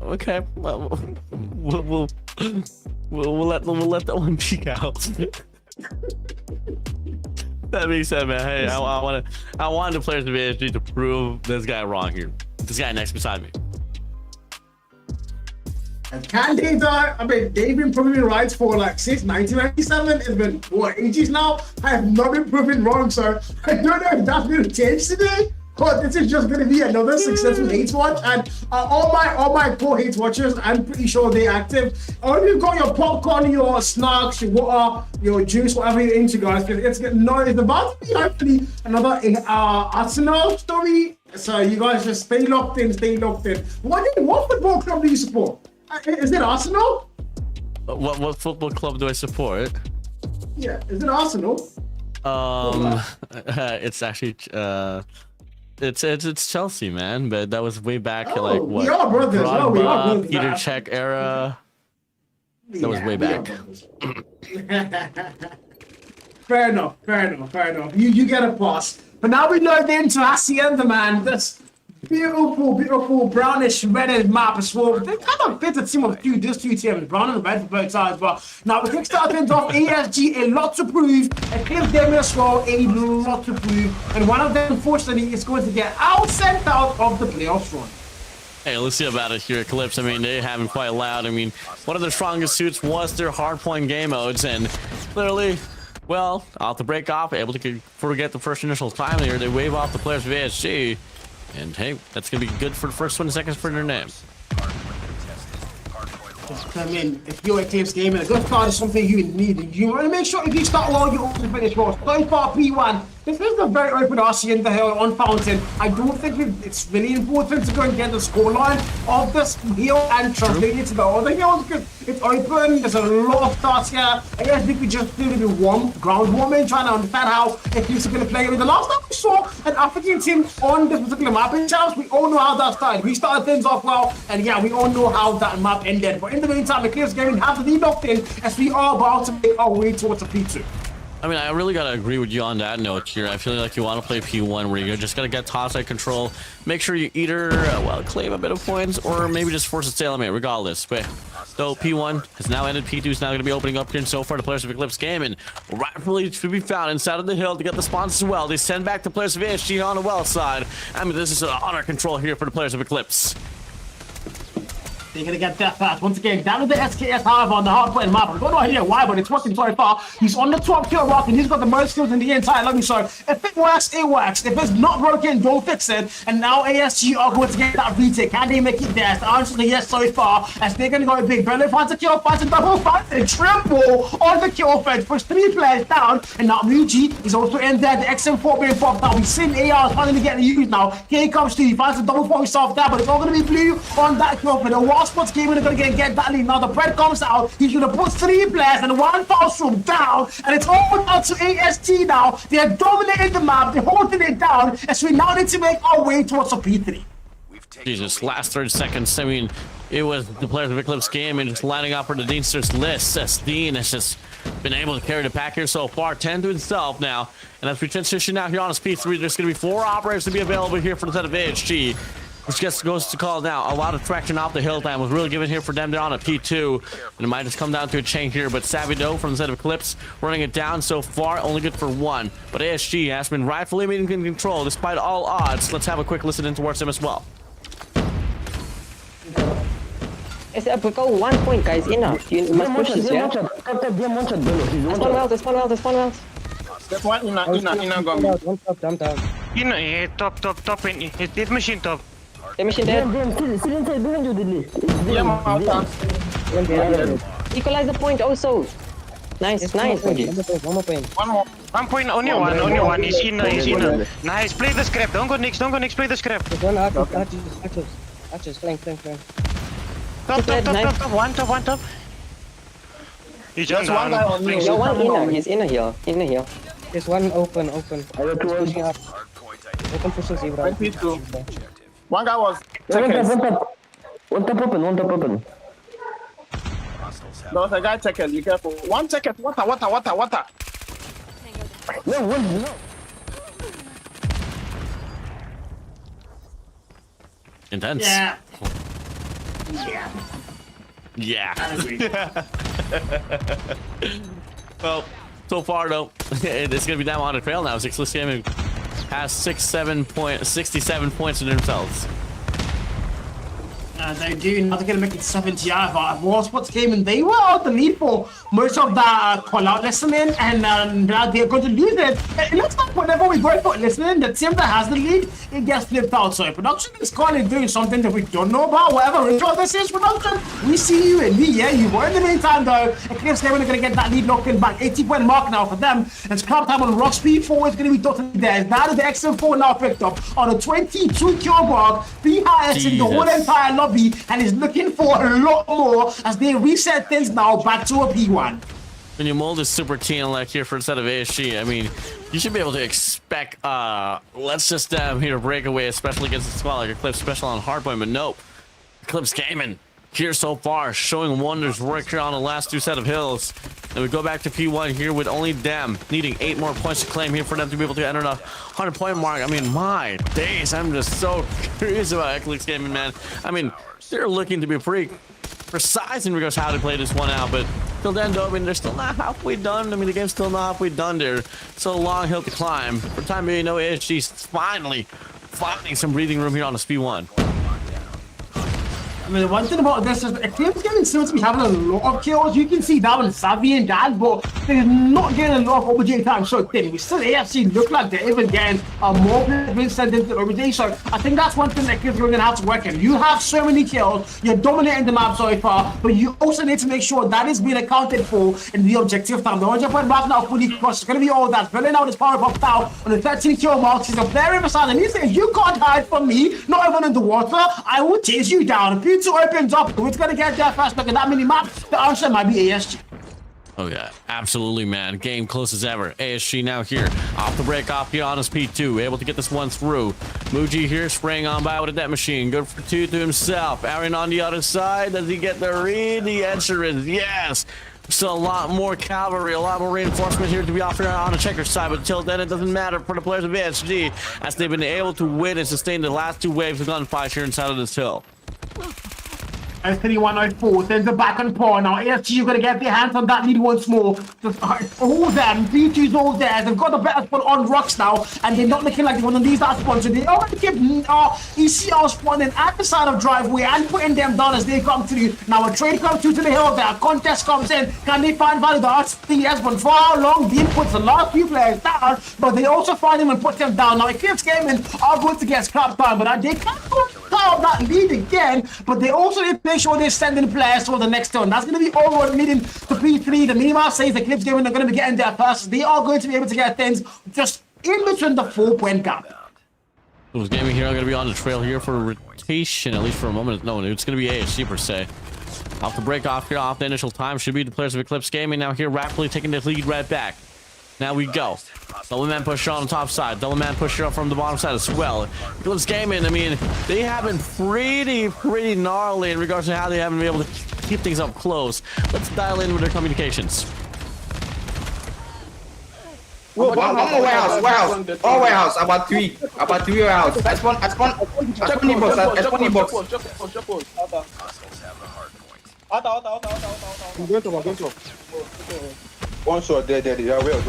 [SPEAKER 6] Okay, well, we'll let that one peek out. That being said, man, hey, I wanted the players of ASG to prove this guy wrong here. This guy next beside me.
[SPEAKER 4] And can they though? They've been proving me right for since 1997. It's been what, 80s now? I have not been proven wrong, so I don't know if that's going to change today. But this is just going to be another successful hate watch, and all my core hate watchers, I'm pretty sure they're active. Or you've got your popcorn, your snacks, your water, your juice, whatever you're into, guys. It's about to be hopefully another Arsenal story. So you guys just stay locked in. What football club do you support? Is it Arsenal?
[SPEAKER 6] What football club do I support?
[SPEAKER 4] Yeah, is it Arsenal?
[SPEAKER 6] It's actually it's Chelsea, man. But that was way back, what?
[SPEAKER 4] We are brothers. We are brothers.
[SPEAKER 6] Peter Cech era. That was way back.
[SPEAKER 4] Fair enough. You get a pass. But now we load into Hacienda, man. This beautiful brownish reddish map as well. They kind of fit a team of these two teams, brown and red for both sides. But now we kickstart things off. ASG, a lot to prove. Eclipse Gaming as well, a lot to prove. And one of them, unfortunately, is going to get sent out of the playoffs run.
[SPEAKER 6] Hey, let's see about it here, Eclipse. I mean, they haven't quite allowed. I mean, one of their strongest suits was their hardpoint game modes, and clearly, well, off the break off, able to forget the first initial time here. They wave off the players of ASG, and hey, that's gonna be good for the first 20 seconds for their name.
[SPEAKER 4] I mean, if you're a Eclipse Gaming, a good start is something you need. You want to make sure if you start well, you also finish well. So far, P1. This is a very open RC in the hill on Fountain. I don't think it's really important to go and get the scoreline of this hill and translate it to the other hills because it's open. There's a lot of starts here. I guess we could just do ground warming, trying to understand how Eclipse are going to play. I mean, the last time we saw an African team on this particular map in Charles, we all know how that started. We started things off well, and yeah, we all know how that map ended. But in the meantime, Eclipse Gaming have the lead locked in as we are about to make our way towards a P2.
[SPEAKER 6] I mean, I really gotta agree with you on that note here. I feel like you want to play P1 where you're just gotta get top side control. Make sure you either, well, claim a bit of points or maybe just force a stalemate regardless. But though P1 has now ended, P2 is now gonna be opening up here, and so far the players of Eclipse Gaming rightfully to be found inside of the hill to get the spawns as well. They send back the players of ASG on the well side. I mean, this is an honor control here for the players of Eclipse.
[SPEAKER 4] They're going to get that fast. Once again, down to the SKS, however, on the hardpoint map. I don't know idea why, but it's working so far. He's on the top kill rock, and he's got the most kills in the entire lobby. So if it works, it works. If it's not broken, don't fix it. And now ASG are going to get that retake. Can they make it there? The answer is yes so far, as they're going to go big. Bello finds a kill, finds a double, finds a triple on the kill fence. Push 3 players down, and now Muji is also in there. The XM4 being popped out. We've seen AR finally getting used now. Here he comes to, he finds a double for himself there, but it's all going to be blue on that kill fence. The Spots Gaming are going to get that lead. Now the bread comes out. He's going to put 3 players and 1 foul swoop down. And it's all down to AST now. They're dominating the map. They're holding it down. As we now need to make our way towards a P3.
[SPEAKER 6] Jesus, last 30 seconds. I mean, it was the players of Eclipse Gaming just lining up for the Deanster's list. As Dean has just been able to carry the pack here so far, 10 to himself now. And as we transition out here on his P3, there's going to be 4 operators to be available here for the set of AHG. Which just goes to call now. A lot of traction off the hill time was really given here for them. They're on a P2. And it might just come down to a chain here. But Savvy Doe from the set of Eclipse running it down so far. Only good for 1. But ASG has been rightfully in control despite all odds. Let's have a quick listen in towards them as well.
[SPEAKER 11] Go 1 point, guys. Enough. You must push this, yeah? There's one well.
[SPEAKER 3] There's one inner gone.
[SPEAKER 11] One top, down.
[SPEAKER 3] Top in. It's machine top.
[SPEAKER 11] The machine there. Equalize the point also. Nice.
[SPEAKER 9] One more point.
[SPEAKER 3] One point, only one. He's in. Nice, play the scrap. Don't go next, play the scrap.
[SPEAKER 9] One archers, flank.
[SPEAKER 3] Top. One top. He's just one guy on me.
[SPEAKER 11] One inner, he's inner here.
[SPEAKER 9] There's one open. Pushing up. Open pushing zebra.
[SPEAKER 3] One guy was.
[SPEAKER 11] One top open.
[SPEAKER 3] There was a guy taken, be careful. One ticket, water.
[SPEAKER 11] No.
[SPEAKER 6] Intense. Yeah. Well, so far though, it's gonna be down on a trail now. Eclipse Gaming has 67 points in themselves.
[SPEAKER 4] They do. Now they're going to make it 70 over. War Sports Gaming, they were out the lead for most of the call-out listening, and now they're going to lose it. It looks like whenever we go for listening, the team that has the lead, it gets flipped out. So production is currently doing something that we don't know about. Whatever ritual this is, production, we see you and we hear you. But in the meantime, though, Eclipse Gaming are going to get that lead locked in back. 80-point mark now for them. And scrap time on Rock Speed 4 is going to be totally there. Now that the XM4 now picked up on a 22 kill mark, the highest in the whole entire lobby, and is looking for a lot more as they reset things now back to a P1.
[SPEAKER 6] When you mold a super team like here for a set of ASG, I mean, you should be able to expect, let's just hear a breakaway, especially against a squad like Eclipse Special on hardpoint, but nope. Eclipse Gaming here so far, showing wonders work here on the last 2 set of hills. And we go back to P1 here with only them needing 8 more points to claim here for them to be able to enter the 100-point mark. I mean, my days, I'm just so curious about Eclipse Gaming, man. I mean, they're looking to be pretty precise in regards to how to play this one out, but till then, though, I mean, they're still not halfway done. I mean, the game's still not halfway done there. Still a long hill to climb. For the time being, ASG's finally finding some breathing room here on the P1.
[SPEAKER 4] I mean, the one thing about this is Eclipse Gaming seems to be having a lot of kills. You can see that with Savvy and Dan, but they're not getting a lot of OBJ time so thin. We still AFC look like they're even getting more players being sent into the OBJ. So I think that's one thing that Eclipse are going to have to work in. You have so many kills, you're dominating the map so far, but you also need to make sure that is being accounted for in the objective time. The 100-point mark now fully crossed. It's going to be all that. Filling out his power up now on the 13 kill mark. He's a very beside, and he says, you can't hide from me, not even in the water. I will chase you down. If you two opens up, who's going to get there first? Look at that mini map. The answer might be ASG.
[SPEAKER 6] Oh yeah, absolutely, man. Game close as ever. ASG now here. Off the break, off here on his P2. Able to get this one through. Muji here spraying on by with a death machine. Good for two to himself. Aaron on the other side. Does he get the read? The answer is yes. So a lot more cavalry, a lot more reinforcement here to be offered on the checker side, but until then it doesn't matter for the players of ASG as they've been able to win and sustain the last two waves of gunfights here inside of this hill.
[SPEAKER 4] S3104 sends it back on pawn. Now ASG, you're gonna get their hands on that lead once more. Just all them, B2's all there. They've got the better spot on rocks now, and they're not looking like one of these that spawns. So they already give ECR spawning at the side of driveway and putting them down as they come through. Now a trade comes through to the hill there. A contest comes in. Can they find value? The RTS, but for how long? Dean puts the last few players down, but they also find him and put them down. Now Eclipse Gaming are going to get scrapped down, but they can't go down that lead again, but they also need to make sure they're sending players for the next turn. That's going to be all leading to P3. The minimum says the Eclipse Gaming are going to be getting there first. They are going to be able to get things just in between the 4-point gap.
[SPEAKER 6] Those gaming here are going to be on the trail here for rotation, at least for a moment. No, it's going to be ASG per se. Off the break off here, off the initial time, should be the players of Eclipse Gaming. Now here, rapidly taking the lead right back. Now we go. Double man pusher on the top side. Double man pusher up from the bottom side as well. Eclipse Gaming, I mean, they have been pretty gnarly in regards to how they haven't been able to keep things up close. Let's dial in with their communications.
[SPEAKER 7] One more warehouse. All warehouse. About three warehouse. I spawn in box.
[SPEAKER 8] I'm going to. One shot there. Yeah, well.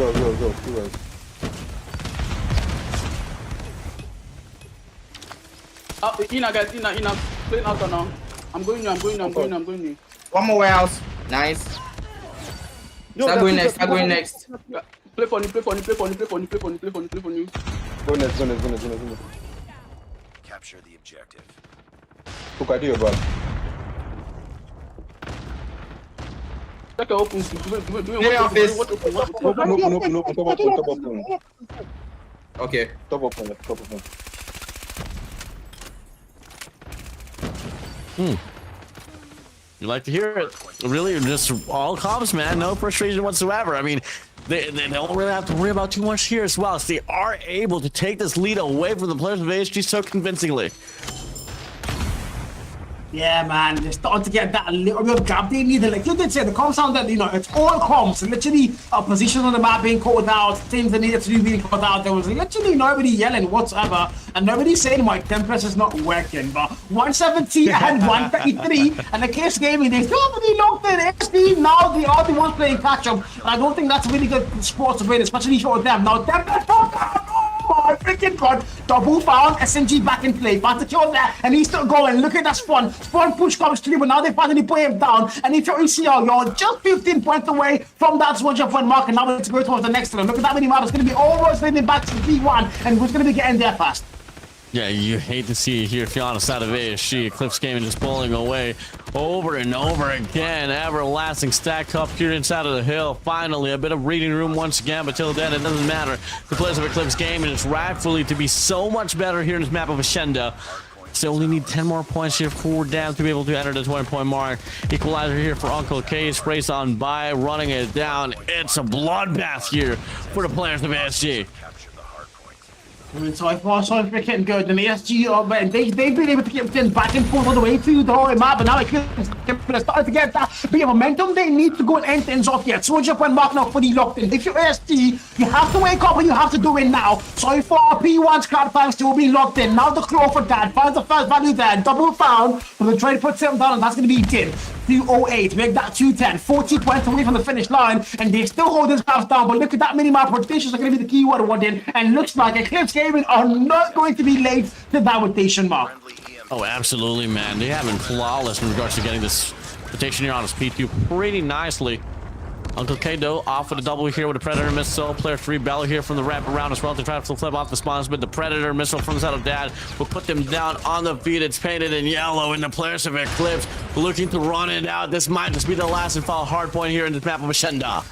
[SPEAKER 2] Ina guys, Ina. Playing out now. I'm going you.
[SPEAKER 7] One more warehouse. Nice. Start going next.
[SPEAKER 2] Play for you.
[SPEAKER 8] Go next.
[SPEAKER 5] Capture the objective.
[SPEAKER 8] Look at you, bro.
[SPEAKER 2] Check your open.
[SPEAKER 8] Open.
[SPEAKER 7] Okay.
[SPEAKER 8] Top open.
[SPEAKER 6] You like to hear it. Really, just all comms, man. No frustration whatsoever. I mean, they don't really have to worry about too much here as well. So they are able to take this lead away from the players of ASG so convincingly.
[SPEAKER 4] Yeah, man, they're starting to get that a little bit of gap. They need it. Like you did say, the comms sound that, it's all comms. Literally, positions on the map being called out, things that needed to do being called out. There was literally nobody yelling whatsoever, and nobody saying my Tempest is not working. But 170 and 133, and the Case Gaming, they still haven't locked in XP. Now they are the ones playing catch up. And I don't think that's a really good sport to win, especially for them. Now, Tempest, my freaking god, double found, SMG back in play, about to kill there, and he's still going. Look at that spawn push comes through, but now they finally put him down, and if you're ECR, you're just 15 points away from that 200-point mark, and now it's going towards the next one. Look at that many maps, it's going to be almost leading back to P1, and who's going to be getting there fast?
[SPEAKER 6] Yeah, you hate to see it here if you're on the side of ASG. Eclipse Gaming just pulling away over and over again. Everlasting stack up here inside of the hill. Finally, a bit of reading room once again, but till then, it doesn't matter. The players of Eclipse Gaming is rightfully to be so much better here in this map of Ashenda. So they only need 10 more points here for them to be able to enter the 20-point mark. Equalizer here for Uncle K. Sprays on by, running it down. It's a bloodbath here for the players of ASG.
[SPEAKER 4] I mean, so far, so it's getting good. And the ASG, they've been able to get things back and forth all the way through the whole map, but now it's starting to get that bit of momentum. They need to go and end things off yet. 200-point mark now fully locked in. If you're ASG, you have to wake up and you have to do it now. So far, P1's crowd fans still be locked in. Now the claw for that finds the first value there. Double found, but the trade puts him down, and that's going to be 10. 208, make that 210, 40 points away from the finish line, and they still hold this house down. But look at that mini-map, rotations are going to be the keyword one in, and looks like Eclipse Gaming are not going to be late to that rotation mark.
[SPEAKER 6] Oh, absolutely, man. They have been flawless in regards to getting this rotation here on his P2 pretty nicely. Uncle K, though, off with a double here with a Predator missile. Player 3, Bello here from the wrap around as well to try to flip off the spawns, but the Predator missile from the side of Dad will put them down on the feet. It's painted in yellow, and the players of Eclipse looking to run it out. This might just be the last and final hard point here in this map of Ashenda.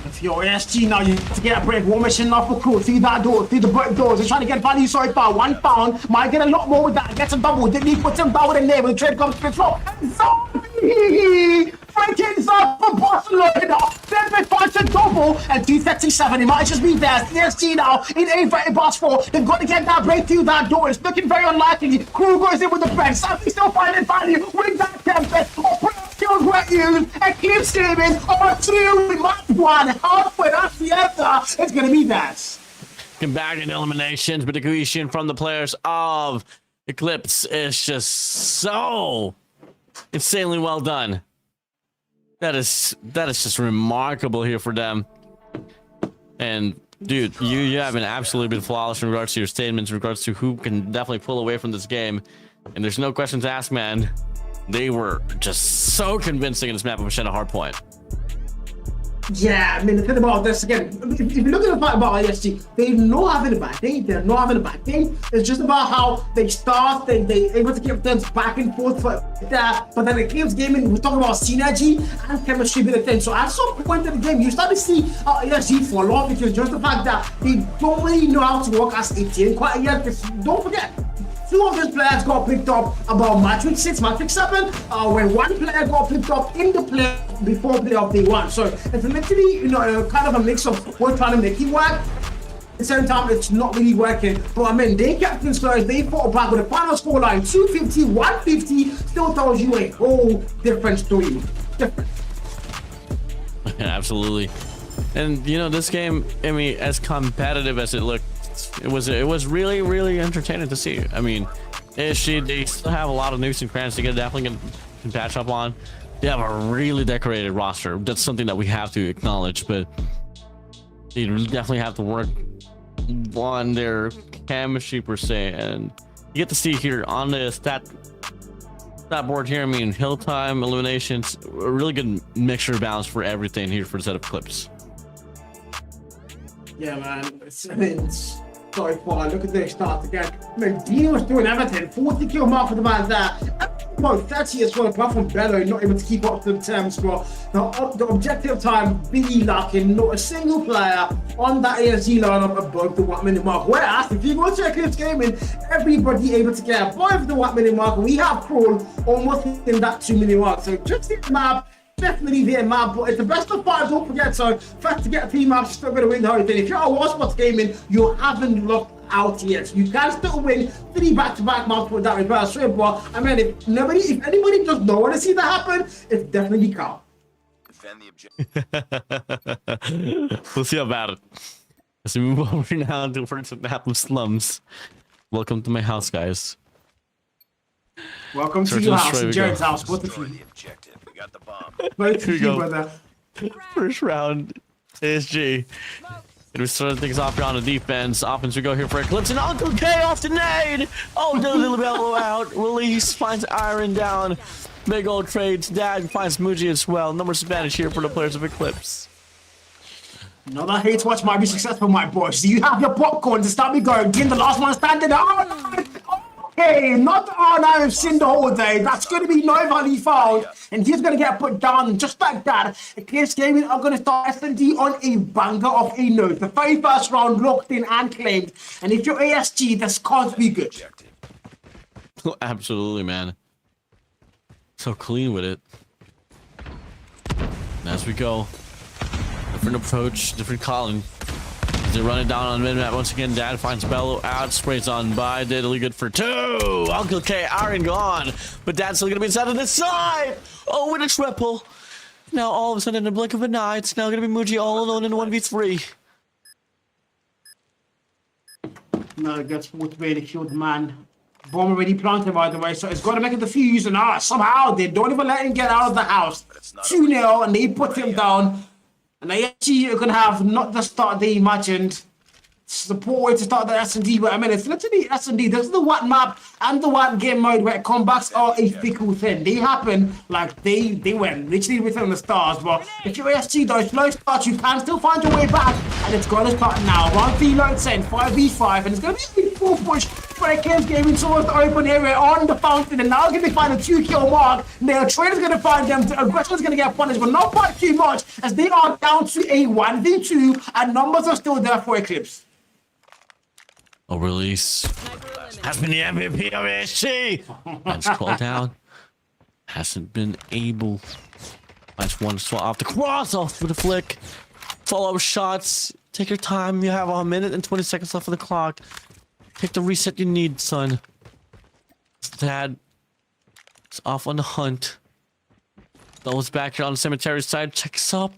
[SPEAKER 4] If you're ASG now, you have to get a break. War mission off the crew. Through that door, through the brick doors. They're trying to get value so far. 1 pound. Might get a lot more with that. Gets a double. Didn't he put him down with a name? The trade comes to flow. Franken's up for Barcelona. Then they punch a double and 237. It might just be there. CSG now in a very boss 4. They've got to get that break through that door. It's looking very unlikely. Crew goes in with the friend. Something still finding value with that Tempest. Skills were used and keep streaming on 2 match 1. Halfway that's the answer. It's gonna be that.
[SPEAKER 6] Combating eliminations, but the cohesion from the players of Eclipse is just so insanely well done. That is just remarkable here for them. And dude, you have absolutely been flawless in regards to your statements, in regards to who can definitely pull away from this game. And there's no questions asked, man. They were just so convincing in this map of Ashenda Hardpoint.
[SPEAKER 4] Yeah, I mean, the thing about this, again, if you look at the fact about ISG, they're not having a bad day. They're not having a bad game. It's just about how they start, they able to keep things back and forth for that. But then it keeps gaming. We're talking about synergy and chemistry being a thing. So at some point in the game, you start to see ISG fall off because just the fact that they don't really know how to work as a team quite yet. Because don't forget, 2 of those players got picked up about match week 6, match week 7, when 1 player got picked up in the play before playoff day 1. So it's literally, you know, kind of a mix of we're trying to make it work. At the same time, it's not really working. But I mean, they kept things close. They fought back with a final scoreline 250, 150. Still tells you a whole different story. Different.
[SPEAKER 6] Absolutely. And you know, this game, I mean, as competitive as it looked, it was really, really entertaining to see. I mean, they still have a lot of nooks and crannies to definitely can patch up on. They have a really decorated roster. That's something that we have to acknowledge, but you definitely have to work on their chemistry per se. And you get to see here on the stat board here, I mean, hill time, eliminations, a really good mixture balance for everything here for the set of clips.
[SPEAKER 4] Yeah, man. I mean, it's so far. Look at their start again. I mean, Dean was doing everything. 40 kill mark for the man there. About 30 as well, apart from Bello, not able to keep up to the terms. But the objective time, really lacking. Not a single player on that ASG lineup above the 1 minute mark. Whereas, if you go to Eclipse Gaming, everybody able to get above the 1 minute mark. We have Crawl almost in that 2 minute mark. So just hit the map. Definitely there, man, but it's the best of 5, don't forget. So first to get 3 maps, still gonna win the whole thing. If you're a esports gaming, you haven't locked out yet. You can still win 3 back-to-back maps with that reverse swing. But I mean, if anybody does not want to see that happen, it's definitely Carl.
[SPEAKER 5] Defend the objective.
[SPEAKER 6] We'll see about it. As we move over now to first map of slums. Welcome to my house, guys.
[SPEAKER 4] Welcome to your house, Jared's house. What the
[SPEAKER 5] objective. We got the bomb.
[SPEAKER 4] Right
[SPEAKER 6] Here we go.
[SPEAKER 4] Brother.
[SPEAKER 6] First round, ASG. And we started things off here on the defense. Offense, we go here for Eclipse, and Uncle K off the nade. Oh, no, little Bello out. Release finds Iron down. Big old trades. Dad finds Muji as well. Numbers advantage here for the players of Eclipse.
[SPEAKER 4] Another hate watch might be successful, my boys. Do you have your popcorn to start me going? Get the last one standing. Okay, not R9 have seen the whole day. That's going to be no value found, and he's going to get put down just like that. Eclipse Gaming are going to start S&D on a banger of a note. The very first round locked in and claimed, and if you're ASG, this can't be good.
[SPEAKER 6] Absolutely, man. So clean with it. And as we go, different approach, different calling. They run it down on mid-map once again. Dad finds Bello out, sprays on by, diddly good for 2. Uncle K, Iron gone, but Dad's still gonna be inside on this side. Oh, with a triple. Now all of a sudden, in the blink of an eye, it's now gonna be Muji all alone in 1v3.
[SPEAKER 4] No, that's what really killed, man. Bomb already planted, by the way, so it's got to make it the fuse, and somehow they don't even let him get out of the house. 2-0, and they put him down. And they actually are going to have not the start they imagined. It's the poor way to start the S&D, but I mean, it's literally S&D. This is the one map and the one game mode where comebacks are a fickle thing. They happen like they went literally within the stars. But if you're ASG, those slow starts, you can still find your way back, and it's going to start now. 1v load send, 5v5, and it's going to be a full push. Breakers gaming towards the open area on the fountain, and now going to find a 2-kill mark. Now Trader's going to find them. The aggression's going to get punished, but not by too much, as they are down to a 1v2, and numbers are still there for Eclipse.
[SPEAKER 6] A release has been the MVP of ASG. And scroll down. Hasn't been able. I just want to swap off the cross off with a flick. Follow shots. Take your time. You have 1 minute and 20 seconds left on the clock. Take the reset you need, son. Dad is off on the hunt. Those back here on the cemetery side. Checks up.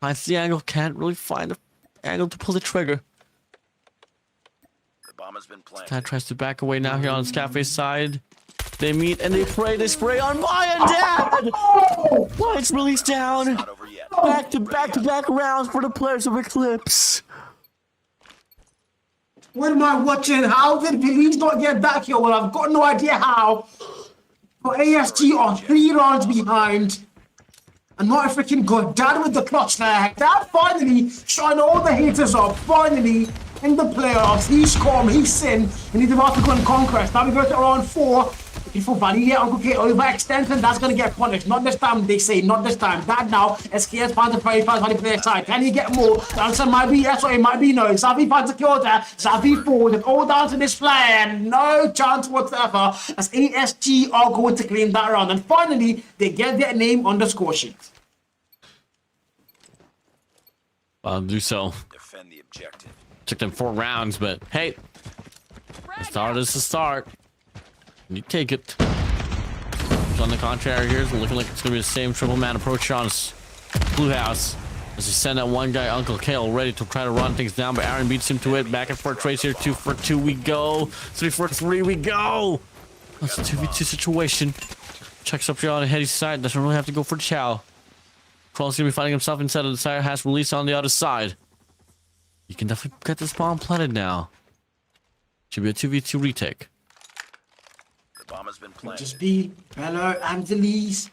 [SPEAKER 6] Finds the angle. Can't really find the angle to pull the trigger.
[SPEAKER 5] Bomb has been planted.
[SPEAKER 6] Dad tries to back away now here on Scaffe's side. They meet and they pray. They spray on Maya, Dad! Lights released down. Back to back rounds for the players of Eclipse.
[SPEAKER 4] What am I watching? How did Belize not get that kill? Well, I've got no idea how. But ASG are 3 rounds behind. And not a freaking good. Dad with the clutch there. Dad finally showing all the haters up. Finally in the playoffs. He's calm, he's sin, and he's about to go and conquest. Now we go to round 4. Beautiful value here, Uncle K overextends, and that's going to get punished. Not this time, they say, not this time. Dad now, SKS finds a very fast value player side. Can he get more? The answer might be yes or it might be no. Xavi finds a kill there. Xavi falls, and all down to this player, and no chance whatsoever as ASG are going to claim that round. And finally, they get their name on the score sheet.
[SPEAKER 6] I'll do so.
[SPEAKER 5] Defend the objective.
[SPEAKER 6] Took them 4 rounds, but hey, the start is the start. You take it. On the contrary, here's looking like it's gonna be the same triple man approach on Blue House as he send that one guy, Uncle Kale, ready to try to run things down, but Aaron beats him to it. Back and forth trace here. 2 for 2 we go. 3 for 3 we go. That's a 2v2 situation. Checks up here on the heady side. Doesn't really have to go for Chow. Crawl's gonna be finding himself inside of the side. Has release on the other side. You can definitely get this bomb planted now. Should be a 2v2 retake.
[SPEAKER 5] The bomb has been planted.
[SPEAKER 4] Just be Bello and Delise.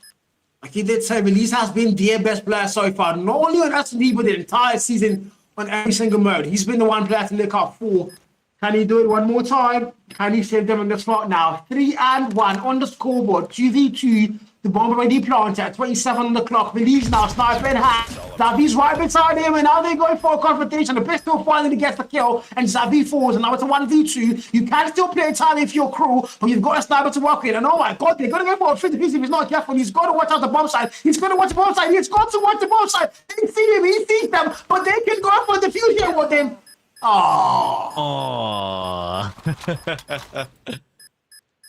[SPEAKER 4] Like he did say, Delise has been their best player so far. Not only on S&D, but the entire season on every single mode. He's been the one player to look out for. Can he do it one more time? Can he save them on the spot now? 3 and 1 on the scoreboard. 2v2. The bomb already planted at 27 on the clock. Believes now, sniper in hand. Xavi's right beside him, and now they're going for a confrontation. The pistol finally gets the kill, and Xavi falls, and now it's a 1v2. You can still play entirely if you're crew, but you've got a sniper to work with. And oh my god, they're going to go for a 50-50 if he's not careful. He's got to watch out the bomb side. He's going to watch the bomb side. He's got to watch the bomb side. They see him, he sees them, but they can go for the fusion with him.
[SPEAKER 6] Oh.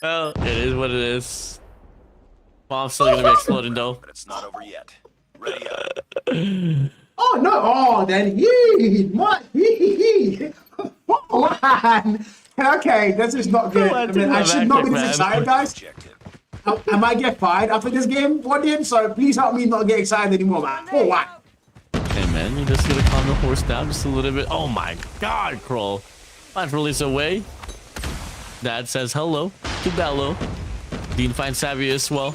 [SPEAKER 6] Well, it is what it is. Bomb's still gonna be exploding though.
[SPEAKER 5] But it's not over yet. Ready up.
[SPEAKER 4] Oh no! Oh, then he. Oh man. Okay, this is not good. I mean, I should not be this excited, guys. I might get fired after this game, audience. So please help me not get excited anymore, man. Oh wow.
[SPEAKER 6] Hey man, you just gotta calm the horse down just a little bit. Oh my god, Kroll. Finds release away. Dad says hello to Bello. Dean finds Savvy as well.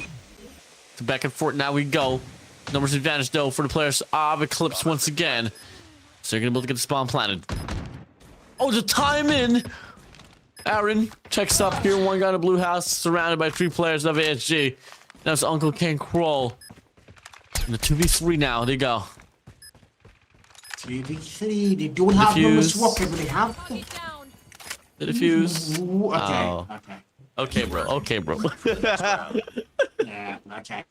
[SPEAKER 6] To back and forth, now we go. Numbers advantage though for the players of Eclipse once again. So they're gonna be able to get the spawn planted. Oh, the time in! Aaron checks up here. 1 guy in a blue house, surrounded by 3 players of ASG. That's Uncle Ken Kroll. And the 2v3 now, they go.
[SPEAKER 4] 2v3, they don't have numbers to work with, but they have.
[SPEAKER 6] The defuse.
[SPEAKER 4] Ooh, okay,
[SPEAKER 6] oh.
[SPEAKER 4] okay.
[SPEAKER 6] Okay, bro. Okay, bro.
[SPEAKER 4] Yeah, okay.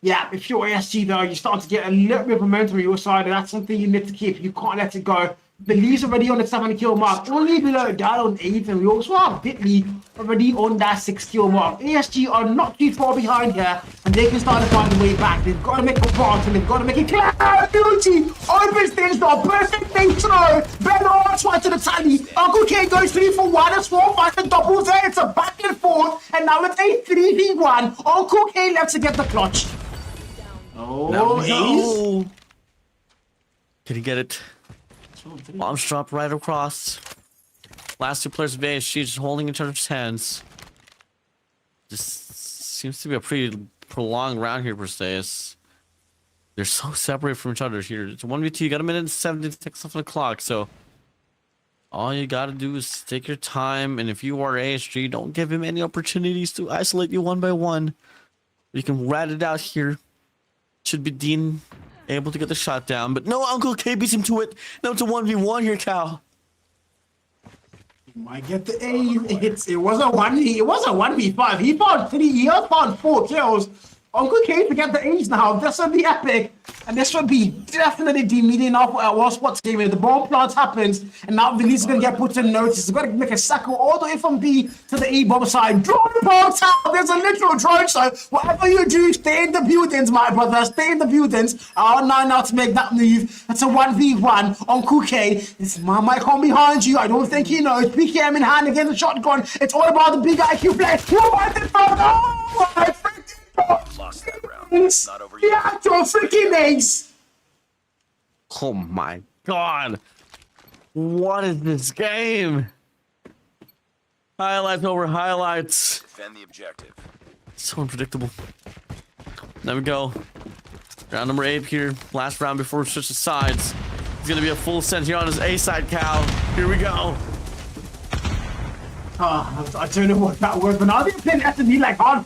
[SPEAKER 4] Yeah, if you're ASG though, you start to get a little bit of momentum on your side, and that's something you need to keep. You can't let it go. The Lee's already on the 7 kill mark, only below that on 8, and we also have Bitley already on that 6 kill mark. ASG are not too far behind here, and they can start to find a way back. They've got to make a pass, and they've got to make it clear. Beauty opens things door, perfect thing throw. Bernard twice to the tally. Uncle K goes 3 for 1, and 4 5 and doubles there. It's a back and forth, and now it's a 3v1. Uncle K left to get the clutch. Oh,
[SPEAKER 6] no. Can he get it? Bombs dropped right across. Last two players of ASG just holding each other's hands. This seems to be a pretty prolonged round here per se. They're so separated from each other here. It's 1v2. You got a minute and 17 seconds left on the clock. So all you got to do is take your time. And if you are ASG, don't give him any opportunities to isolate you one by one. You can rat it out here. Should be Dean able to get the shot down. But no, Uncle K beats him to it. Now it's a 1v1 here, Cal.
[SPEAKER 4] Might get the A. It was a 1v5. He found 3. He has found 4 kills. Uncle K to get the A's now. This would be epic. And this would be definitely demeaning off at World Sports Gaming. The bomb plant happens, and now the lead's going to get put in notice. He's going to make a cycle all the way from B to the A bomb side. Drone bomb tower. There's a literal drone show. Whatever you do, stay in the buildings, my brother. Stay in the buildings. R9 now to make that move. That's a 1v1. Uncle K. This man might come behind you. I don't think he knows. PKM in hand against the shotgun. It's all about the big IQ play. What about the front? Oh, my freaking
[SPEAKER 5] Lost that round. Not over yet.
[SPEAKER 4] yeah, your freaking ace.
[SPEAKER 6] Oh my god. What is this game? Highlights over highlights.
[SPEAKER 5] Defend the objective.
[SPEAKER 6] So unpredictable. There we go. Round number 8 here. Last round before we switch the sides. It's gonna be a full send here on his A side, Cal. Here we go.
[SPEAKER 4] I don't know what that was, but now they're playing S&D like hard.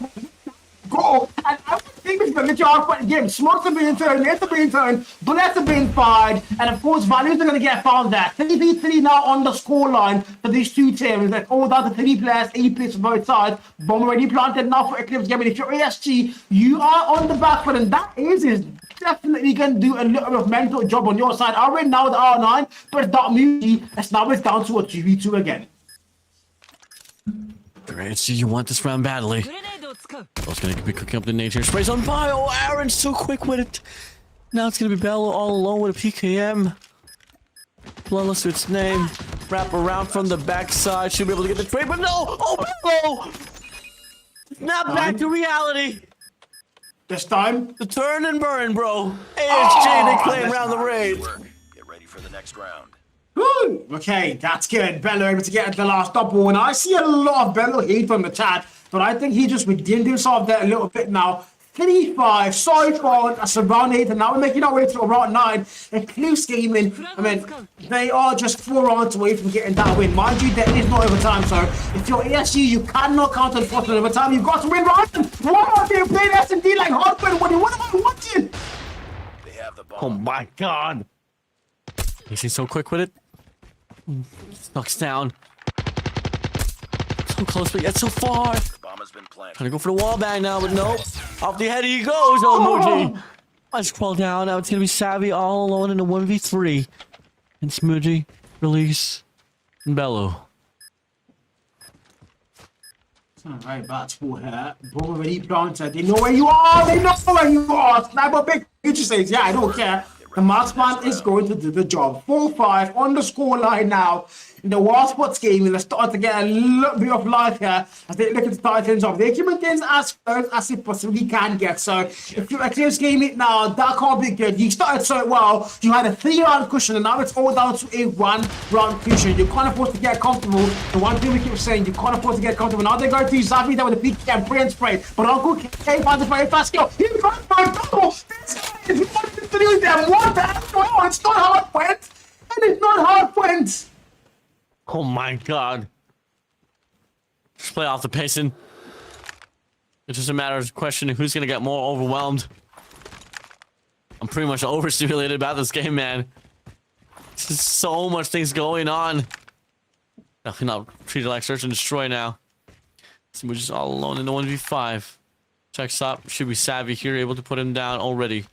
[SPEAKER 4] Go! And I think it's going to get you off the game. Smokes are being turned, nets are being turned, bullets are being fired, and of course, values are going to get found there. 3v3 now on the scoreline for these two teams. Like, oh, that's the 3 players, 8 players for both sides. Bomb already planted now for Eclipse Gaming. If you're ASG, you are on the back foot, and that is definitely going to do a little bit of mental job on your side. I win now with the R9, but it's not Muji. It's now it's down to a 2v2 again.
[SPEAKER 6] Great, so you want this round badly. Bell's gonna be cooking up the nades here. Sprays on bio. Aaron's so quick with it. Now it's gonna be Bello all alone with a PKM. Bloodless to its name. Wrap around from the backside. Should be able to get the trade, but no! Oh, Bello! Not back to reality.
[SPEAKER 4] This time?
[SPEAKER 6] The turn and burn, bro. ASJ, they claim around the raid.
[SPEAKER 5] Get ready for the next round.
[SPEAKER 4] Woo! Okay, that's good. Bello able to get the last double, and I see a lot of Bello hate from the chat, but I think he just redeemed himself there a little bit now. 3-5, so far, that's around 8, and now we're making our way to around 9. Eclipse Gaming, I mean, they are just 4 rounds away from getting that win. Mind you, there is no overtime, so if you're ASG, you cannot count on forcing overtime. You've got to win round. What are they playing S&D like hardcore? What am I watching?
[SPEAKER 5] They have the bomb.
[SPEAKER 6] Oh my god. He's so quick with it. Knocks down. So close, but yet so far.
[SPEAKER 5] The bomb has been planted.
[SPEAKER 6] Trying to go for the wall bang now, but nope. Off the head he goes, Muji. Let's crawl down. Now it's going to be Savvy all alone in a 1v3. And Smooji, Release, and Bello.
[SPEAKER 4] Alright, that's for her. Bomb already planted. They know where you are. They know where you are. Sniper big future says, yeah, I don't care. The marksman is going to do the job. 4-5 on the scoreline now. In the World Sports Gaming, they're starting to get a little bit of life here as they look at the start things off. They keep things as close as it possibly can get. So if you're Eclipse Gaming now, that can't be good. You started so well. You had a 3-round cushion, and now it's all down to a 1-round cushion. You can't afford to get comfortable. The one thing we keep saying, you can't afford to get comfortable. Now they're going to use Zavi there with a PK and spray. But Uncle K finds a very fast kill. He's going for a double. This guy is one of the 3 of them. What the hell? It's not how it went. And it's not how it went.
[SPEAKER 6] Oh my god. Just play off the pacing. It's just a matter of questioning who's gonna get more overwhelmed. I'm pretty much overstimulated about this game, man. There's so much things going on. Definitely not treated like search and destroy now. So we're just all alone in the 1v5. Check stop. Should be Savvy here, able to put him down already.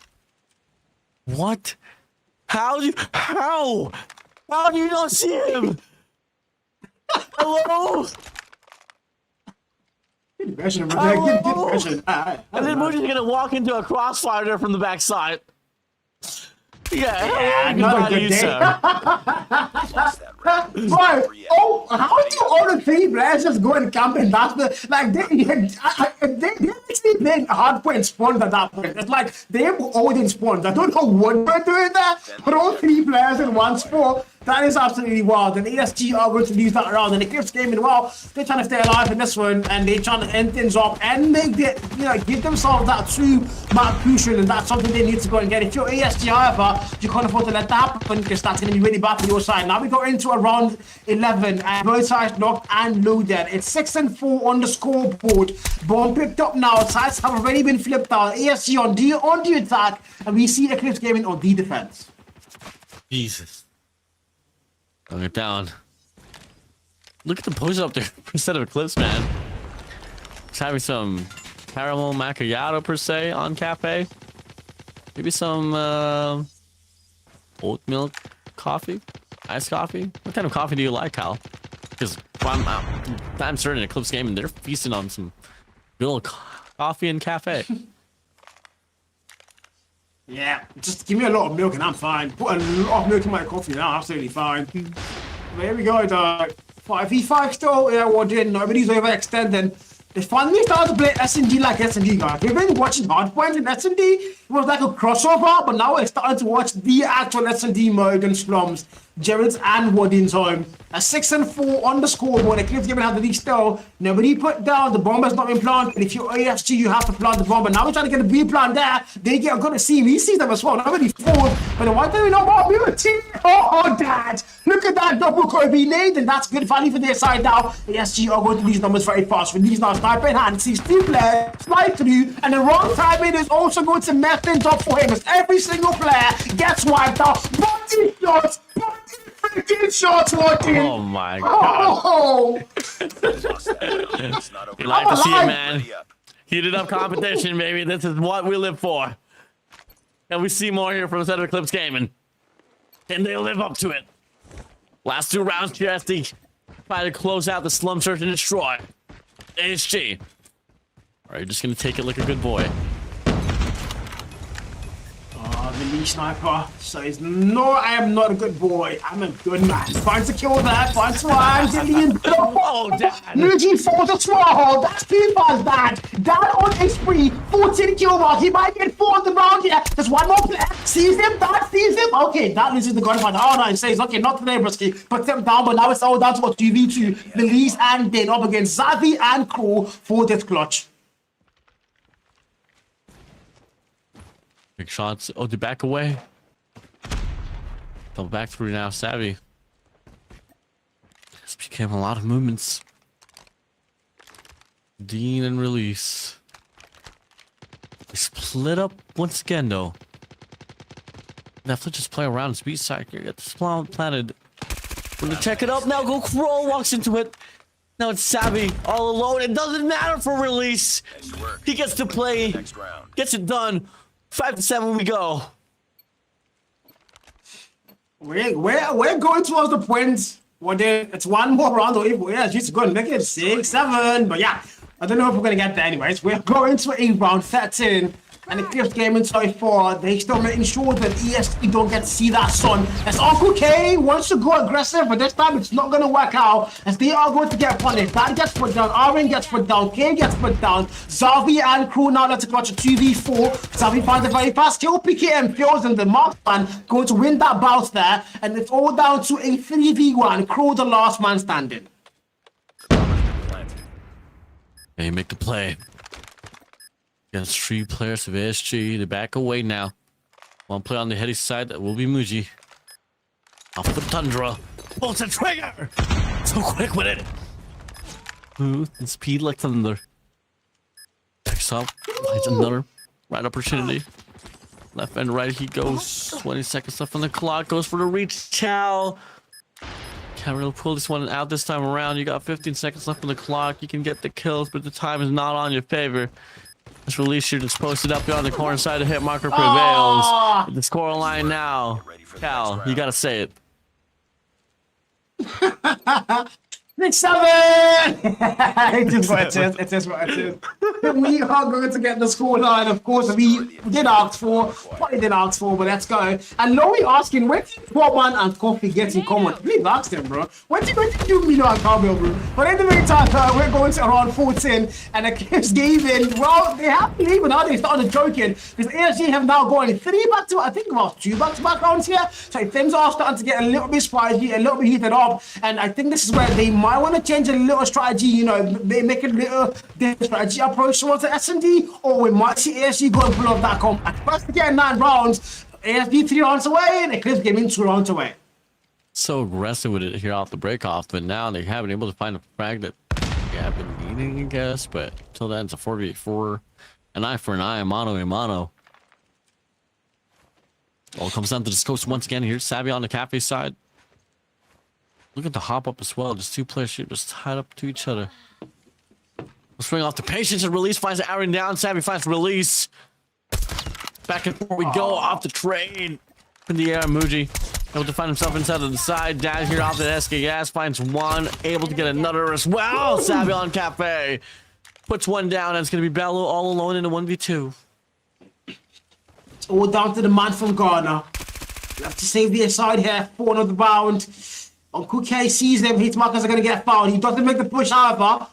[SPEAKER 6] What? How do you not see him? Hello?
[SPEAKER 4] Get pressure, get pressure.
[SPEAKER 6] And then Moody's gonna walk into a crossfire there from the backside. Yeah,
[SPEAKER 4] not a good day. Right. Oh, how do all the 3 players just go and camp and that's the like they actually playing hardcore spawns at that point. It's like they all in spawns. I don't know what they're doing there, but all 3 players in one spawn. That is absolutely wild. And ESG are going to lose that round. And Eclipse Gaming, well, they're trying to stay alive in this one, and they're trying to end things up and make it, give themselves that true map crucial, and that's something they need to go and get. If you're ESG, however, you can't afford to let that happen because that's going to be really bad for your side. Now we go into a round 11, and both sides locked and loaded. It's 6-4 on the scoreboard. Bomb picked up now. Sides have already been flipped out. ESG on the attack, and we see Eclipse Gaming on the defense.
[SPEAKER 6] Jesus. Bring it down. Look at the pose up there instead of Eclipse, man. Just having some caramel macchiato per se on cafe. Maybe some oat milk coffee, iced coffee. What kind of coffee do you like, Kyle? Because I'm certain Eclipse Gaming, they're feasting on some good old coffee and cafe.
[SPEAKER 4] Yeah, just give me a lot of milk and I'm fine. Put a lot of milk in my coffee now, absolutely fine. But here we go, dog. 5v5 still, yeah, what did nobody's overextending. They finally started to play S&D like S&D, guys. We've been watching Hardpoint and S&D. It was like a crossover, but now we're starting to watch the actual S&D mode and slums. Jared's and Wadin's home. A 6-4 on the scoreboard. Eclipse Gaming have the lead still. Nobody put down. The bomb has not been planted. If you're AFG, you have to plant the bomb. But now we're trying to get a B plan there. They get a good see. We see them as well. Nobody falls. But the one thing we know about ability. Oh, Dad. Look at that double Kobe nade. And that's good value for their side now. ASG are going to these numbers very fast. With these now sniper in hand. Sees 2 players. Slide through. And the wrong timing is also going to mess things up for him. As every single player gets wiped out. Body shots. Freaking shots, Martin!
[SPEAKER 6] Oh my god.
[SPEAKER 4] Oh.
[SPEAKER 6] You like to see it, man. Heated up competition, baby. This is what we live for. And we see more here from Center Eclipse Gaming. And they live up to it. Last 2 rounds, GSD try to close out the slum search and destroy. ASG. Are you just gonna take it like a good boy?
[SPEAKER 4] The lead sniper says, no, I am not a good boy. I'm a good man. Finds a kill there. Finds one. Dillian.
[SPEAKER 6] Oh, Dad.
[SPEAKER 4] Muji falls a small. That's 2 fans, Dad. Dad on a spree. 14 kill mark. He might get 4 on the round here. There's one more player. Sees him. Dad sees him. Okay, that loses the gunfight. Oh, no, he says, okay, not today, Brisky. Puts him down, but now it's all down to what 2v2. The leads and Dane up against Zavi and Crow for this clutch.
[SPEAKER 6] Big shots. Oh, they back away. Double back through now, Savvy. This became a lot of movements. Dean and release. They split up once again, though. They have to just play around speed side here. Get this planted. We're gonna check it up now. Go Crow walks into it. Now it's Savvy all alone. It doesn't matter for release. He gets to play. Gets it done. 5-7 we go.
[SPEAKER 4] We're going towards the points. Well, it's one more round or even yeah, just going to make it 6-7. But yeah, I don't know if we're gonna get there anyways. We're going to a round 13. And Eclipse Gaming so far, they still making sure that ESG don't get to see that sun. As Uncle K wants to go aggressive, but this time it's not going to work out. As they are going to get punished. That gets put down, Arwen gets put down, K gets put down. Zavi and Crew now let's clutch a 2v4. Zavi finds a very fast kill. PKM fails and the marksman going to win that bout there. And it's all down to a 3v1. Crew the last man standing.
[SPEAKER 6] And you make the play. Against 3 players of ASG, they back away now. One play on the heady side, that will be Muji. Off the Tundra. Pulls the trigger! So quick with it! Smooth and speed like thunder. Picks up, finds another right opportunity. Left and right he goes. 20 seconds left on the clock, goes for the reach. Chow! Can't really pull this one out this time around. You got 15 seconds left on the clock. You can get the kills, but the time is not on your favor. This release shoot is posted up on the corner side. The hit marker prevails. The score line now. Cal, you gotta say it.
[SPEAKER 4] Nick 7! It is what it is. It is what it is. We are going to get the scoreline. Of course, we did ask for. What we did ask for, but let's go. And Lowy asking, where did Portman and Coffee get in common? We've asked him, bro. When did you Mino and Cowbell, bro? But in the meantime, we're going to around 14. And the Clips gave in. Well, they have to leave now. They started joking. Because ASG have now gone 3 back to, I think about 2 back-to-back rounds here. So things are starting to get a little bit spicy, a little bit heated up. And I think this is where they might want to change a little strategy, you know, they make a little different strategy approach towards the S&D, or we might see ASG go and pull off that comeback. First to get 9 rounds, ASG 3 rounds away, and Eclipse Gaming 2 rounds away.
[SPEAKER 6] So aggressive with it here off the break off, but now they haven't been able to find a frag that they have been needing, I guess. But until then, it's a 4v4, an eye for an eye, a mono. All comes down to this coast once again. Here's Savvy on the cafe side. Look at the hop up as well. Just 2 players here just tied up to each other. We'll swing off the patience and release. Finds Aaron down. Savvy finds release. Back and forth we go off the trade. In the air, Muji able to find himself inside of the side. Down here off the SKS. Finds one. Able to get another as well. Savvy on cafe. Puts one down. And it's going to be Bello all alone in a 1v2.
[SPEAKER 4] It's all down to the man from Ghana. You have to save the side here for another round. Uncle K sees them, his markers are going to get fouled. He doesn't make the push, however.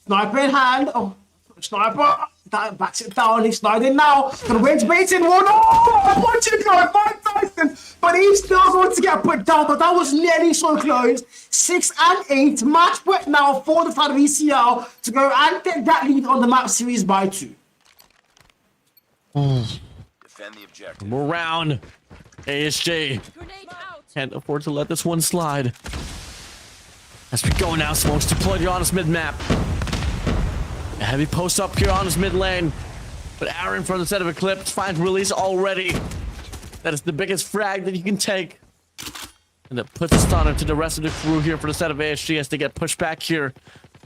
[SPEAKER 4] Sniper in hand. Oh, sniper. That backs it down. He's sliding now. The wind's baiting one. Oh, punching guy, Mike Tyson. But he's still going to get put down. But that was nearly so close. 6 and 8. Match point now for the fan of ECL to go and take that lead on the map series by 2.
[SPEAKER 5] Defend the objective.
[SPEAKER 6] More round. ASJ. Can't afford to let this one slide. As we go now, Smokes deployed here on his mid-map. A heavy post up here on his mid lane. But Aaron from the set of Eclipse finds release already. That is the biggest frag that you can take. And that puts a stunner to the rest of the crew here for the set of ASG as they get pushed back here.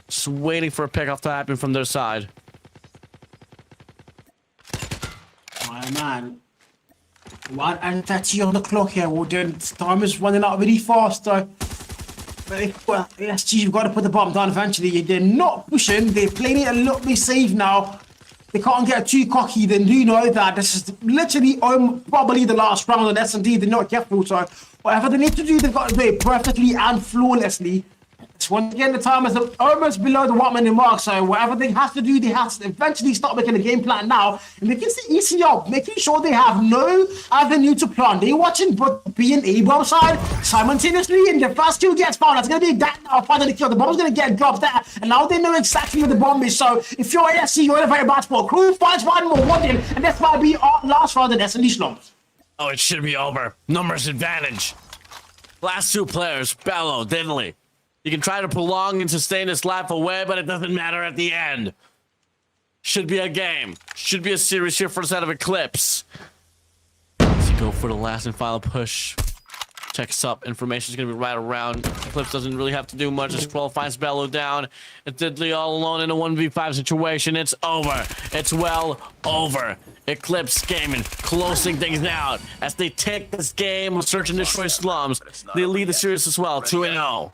[SPEAKER 6] Just waiting for a pickoff to happen from their side.
[SPEAKER 4] My man. 1:30 on the clock here, Warden. Time is running out really fast, though. Well, ASG, you've got to put the bomb down eventually. They're not pushing. They're playing it a little bit safe now. They can't get too cocky. They do know that this is literally probably the last round on S&D. They're not careful, so whatever they need to do, they've got to do it perfectly and flawlessly. So once again, the time is almost below the 1 minute mark, so whatever they have to do, they have to eventually start making a game plan now. And they can see ECL making sure they have no avenue to plan. They're watching both B and A bomb side simultaneously, and the first kill gets found. That's going to be that now, finally kill. The bomb's going to get dropped there, and now they know exactly where the bomb is. So if you're ASC, you're in a very bad spot. Crew finds one more, Warden, and this might be our last round in S&D slums.
[SPEAKER 6] Oh, it should be over. Numbers advantage. Last 2 players, Bello, Dinley. You can try to prolong and sustain this life away, but it doesn't matter at the end. Should be a game. Should be a series here for the set of Eclipse. As you go for the last and final push. Checks up. Information is going to be right around. Eclipse doesn't really have to do much. Just Scroll finds Bello down. It's Diddley all alone in a 1v5 situation. It's over. It's well over. Eclipse Gaming closing things out as they take this game of Search and Destroy Slums. They lead the series as well, 2-0.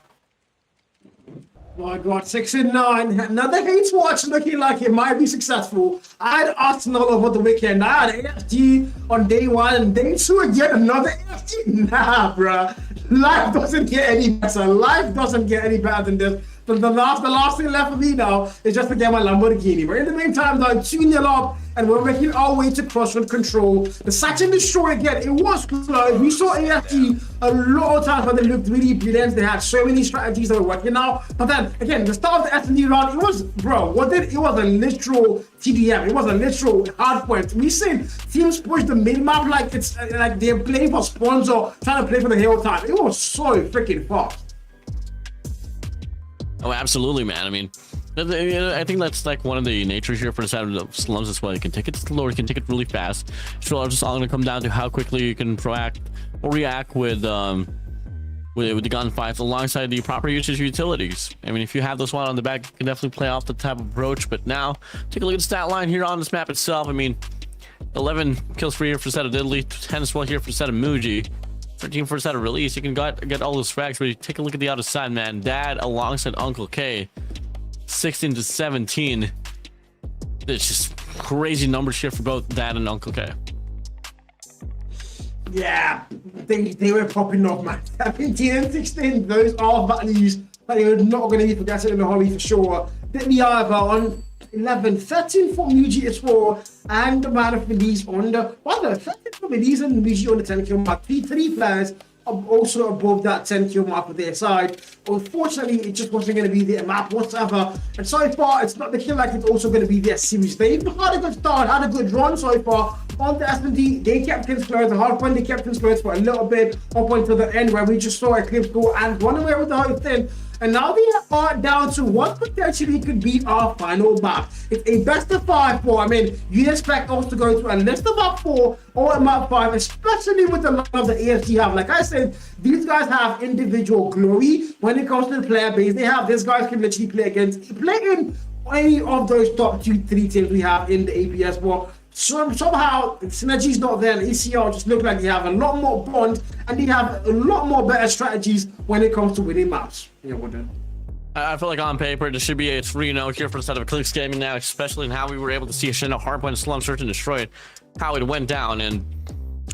[SPEAKER 4] My God, 6 and 9. Another hate watch looking like it might be successful. I had Arsenal over the weekend. I had AFG on day 1 and day 2 again. Another AFG. Nah, bruh. Life doesn't get any better. Life doesn't get any better than this. The last thing left for me now is just to get my Lamborghini. But in the meantime, though, 2-0 up, and we're making our way to crossroad control. The Search and Destroy again, it was close. We saw AFG a lot of times when they looked really brilliant. They had so many strategies that were working out. But then, again, the start of the S&D round, it was, bro, it was a literal TDM. It was a literal hard point. We seen teams push the mid-map like it's like they're playing for sponsor, trying to play for the whole time. It was so freaking fast.
[SPEAKER 6] Oh, absolutely, man. I mean, I think that's like one of the natures here for the side of slums as well. You can take it slow, you can take it really fast. It's just all going to come down to how quickly you can react with the gunfights alongside the proper usage of utilities. I mean, if you have this one on the back, you can definitely play off the type of approach. But now, take a look at the stat line here on this map itself. I mean, 11 kills for here for the set of Diddley, 10 as well here for the set of Muji. 13 first out of release. You can get all those facts, but you take a look at the other side, man. Dad alongside Uncle K, 16 to 17. It's just crazy number shift for both Dad and Uncle K.
[SPEAKER 4] Yeah, they were popping off, man. 17 and 16, those are values that you're not going to be forgetting in the Holly for sure. Then we have on 11, 13 for Muji as well, and the man of Feliz on the 13 for Feliz and Muji on the 10 kill mark. Three players are also above that 10 kill mark for their side. Unfortunately, it just wasn't going to be their map whatsoever. And so far, it's not looking like it's also going to be their series. They've had a good start, had a good run so far. On the S&D, they kept things close. The hard point, they kept things close for a little bit up until the end where we just saw Eclipse go and run away with the whole thing. And now they are down to what potentially could be our final map. It's a best of 5 for, I mean, you expect us to go to at least a map 4 or a map 5, especially with the line of the AFC have. Like I said, these guys have individual glory when it comes to the player base. They have, these guys can literally play in any of those top 2-3 teams we have in the APS. But somehow synergy's not there, and ECR just look like they have a lot more bond and they have a lot more better strategies when it comes to winning maps. Yeah, what then?
[SPEAKER 6] I feel like on paper this should be a 3-0 here for the side of Eclipse Gaming now, especially in how we were able to see a Shindo hardpoint slum search and destroy it, how it went down. And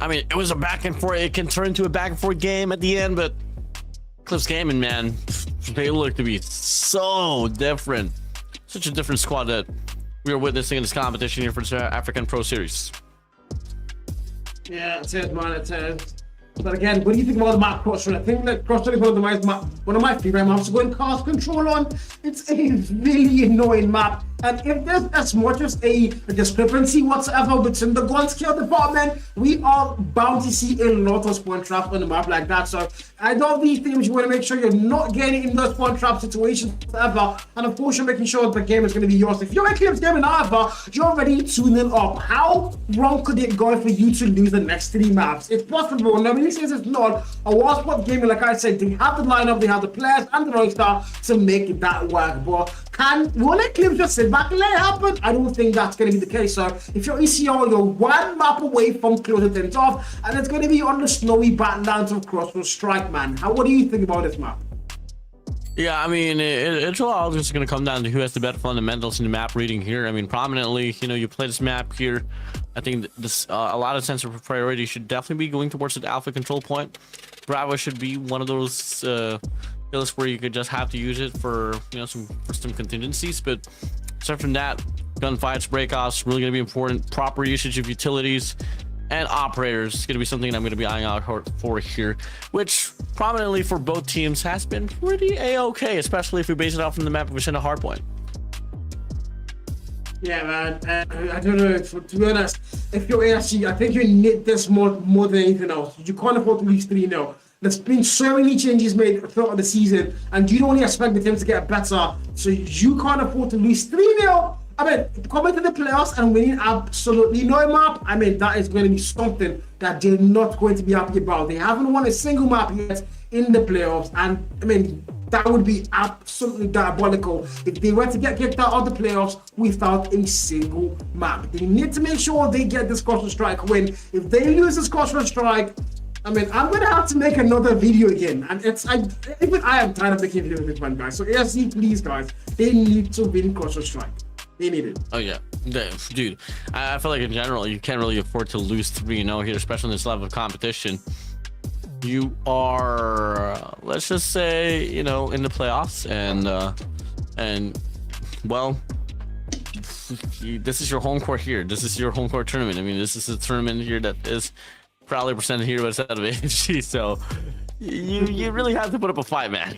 [SPEAKER 6] I mean, it was a back and forth. It can turn into a back and forth game at the end, but Eclipse Gaming, man, they look to be so different. Such a different squad that we are witnessing in this competition here for the African Pro Series.
[SPEAKER 4] Yeah, it's it, man. It's it. But again, what do you think about the map Crossroad? I think that Crossroad is one of my favorite maps to go and cast control on. It's a really annoying map. And if there's as much as a discrepancy whatsoever within the gun skill department, we are bound to see a lot of spawn traps on the map like that. So I know these things, you want to make sure you're not getting in those spawn trap situations whatsoever. And of course, you're making sure the game is going to be yours. If you're Eclipse Gaming, however, you're already tuning up. How wrong could it go for you to lose the next 3 maps? It's possible. Nobody says it's not. A War Sport Gaming, like I said, they have the lineup, they have the players and the roster to make that work. But will Eclipse just sit back and let it happen? I don't think that's going to be the case. So if you're ECR, you're 1 map away from closing things off, and it's going to be on the snowy battlelands of Crossroad Strike, man. What do you think about this map?
[SPEAKER 6] Yeah, I mean, it's all just going to come down to who has the better fundamentals in the map reading here. I mean, prominently, you know, you play this map here. I think this a lot of sense of priority should definitely be going towards the alpha control point. Bravo should be one of those hills where you could just have to use it for, you know, some contingencies. But aside from that, gunfights, breakoffs, really going to be important. Proper usage of utilities and operators is going to be something I'm going to be eyeing out for here, which prominently for both teams has been pretty a-okay, especially if we base it off from the map of Shindo hardpoint.
[SPEAKER 4] Yeah, man. I don't know. To be honest, if you're AFC, I think you need this more than anything else. You can't afford to lose 3-0. There's been so many changes made throughout the season, and you don't only expect the team to get better, so you can't afford to lose 3-0. I mean, coming to the playoffs and winning absolutely no map, I mean, that is going to be something that they're not going to be happy about. They haven't won a single map yet in the playoffs, and I mean, that would be absolutely diabolical if they were to get kicked out of the playoffs without a single map. They need to make sure they get this Crossroad Strike win. If they lose this Crossroad Strike, I mean, I'm gonna have to make another video again, and even I am tired of making videos with this one, guys. So AFC, please, guys, they need to win Crossroad Strike. They need it.
[SPEAKER 6] Oh yeah, dude. I feel like in general, you can't really afford to lose 3-0 here, especially in this level of competition. You are, let's just say, you know, in the playoffs, and well, this is your home court here. This is your home court tournament. I mean, this is a tournament here that is probably presented here by the side of AFC. So you really have to put up a fight, man.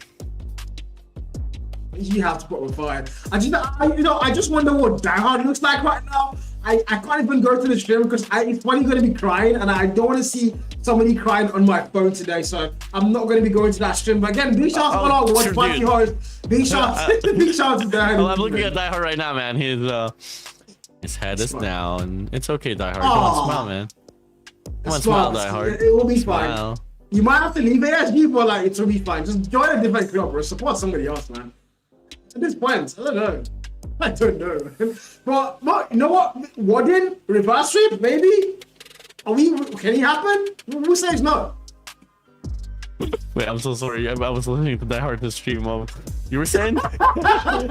[SPEAKER 4] You have to put up a fight. I just wonder what Die Hard looks like right now. I can't even go to the stream because it's probably going to be crying, and I don't want to see somebody crying on my phone today, so I'm not going to be going to that stream. But again, big shout out to all our watch party hosts. Big shout out to Dan.
[SPEAKER 6] Well, I'm looking at Die Hard right now, man. His head is down. It's okay, Die Hard. Come on, smile, man. Come on, smile, Die Hard.
[SPEAKER 4] It will be fine. You might have to leave ASG, but like, it will be fine. Just join a different club, bro. Support somebody else, man. At this point, I don't know. But you know what? Warden, reverse sweep, maybe? Can it happen? Who says no?
[SPEAKER 6] Wait, I'm so sorry. I was listening to Die Hard this stream. You were saying?
[SPEAKER 4] I'm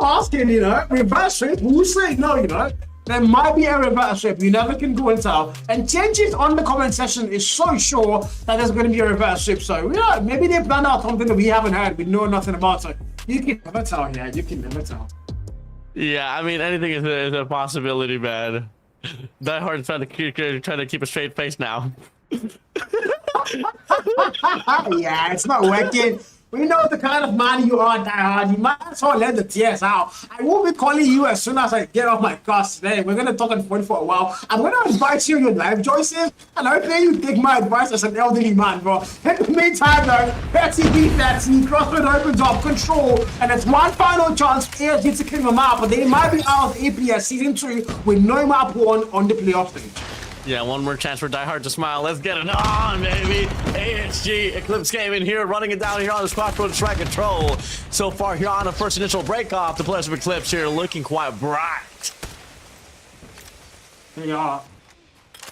[SPEAKER 4] asking, you know, reverse strip. Who's saying no, you know? There might be a reverse strip. You never can go and tell. And Changes on the comment section is so sure that there's going to be a reverse strip. So, you know, maybe they planned out something that we haven't heard. We know nothing about. So, you can never tell. Yeah, you can never tell.
[SPEAKER 6] Yeah, I mean, anything is a possibility, man. Die Hard trying to keep a straight face now.
[SPEAKER 4] Yeah, it's not working. We know the kind of man you are, Die Hard. You might as well let the tears out. I will be calling you as soon as I get off my cast today. We're going to talk on phone for a while. I'm going to advise you on your life choices, and I hope you take my advice as an elderly man, bro. In the meantime, though, 30v30, Crossroad opens up, control, and it's one final chance for ASG to clean them out, but they might be out of APS Season 2 with no map 1 on the playoff stage.
[SPEAKER 6] Yeah, one more chance for Die Hard to smile. Let's get it on, baby. ASG Eclipse Gaming here, running it down here on the Crossroads track control. So far here on the first initial break off, the players of Eclipse here looking quite bright.
[SPEAKER 4] They are.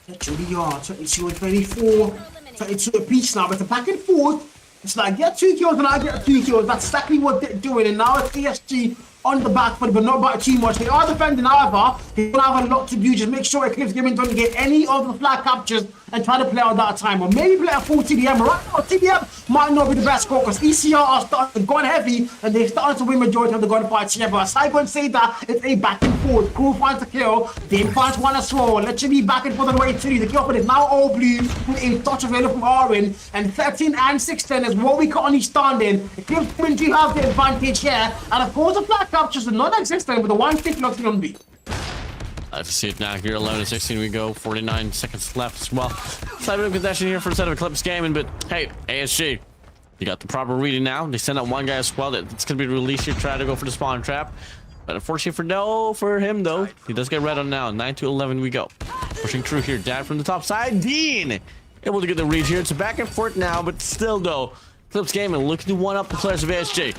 [SPEAKER 4] Actually, are 22 and 24. 22 apiece now, but the back and forth. It's like, get 2 kills and I get 2 kills. That's exactly what they're doing. And now it's ASG on the back foot, but not by too much. They are defending, however. They don't have a lot to do. Just make sure Eclipse Gaming don't get any of the flag captures and try to play out that time. Or maybe play a full TDM. Right now, TDM might not be the best score because ECR are starting to go heavy and they're starting to win majority of the gunfights here. But aside from say that, it's a back and forth. Crew finds a kill. Dame finds one as well. Literally back and forth on the way to the kill, but it's now all blue with a touch of yellow from Orin. And 13 and 16 is what we currently standing. Eclipse Gaming do have the advantage here. And of course, the flag captures are non-existent, but the one stick looks on B.
[SPEAKER 6] Let's see it now here, 11 and 16 we go, 49 seconds left as well. Slight bit of possession here for the set of Eclipse Gaming, but hey, ASG, you got the proper reading now. They send out one guy as well that's going to be released here, try to go for the spawn trap. But unfortunately for him though, he does get red on now. 9 to 11 we go. Pushing through here, Dad from the top side. Dean able to get the read here. It's a back and forth now, but still though, Eclipse Gaming looking to one up the players of ASG.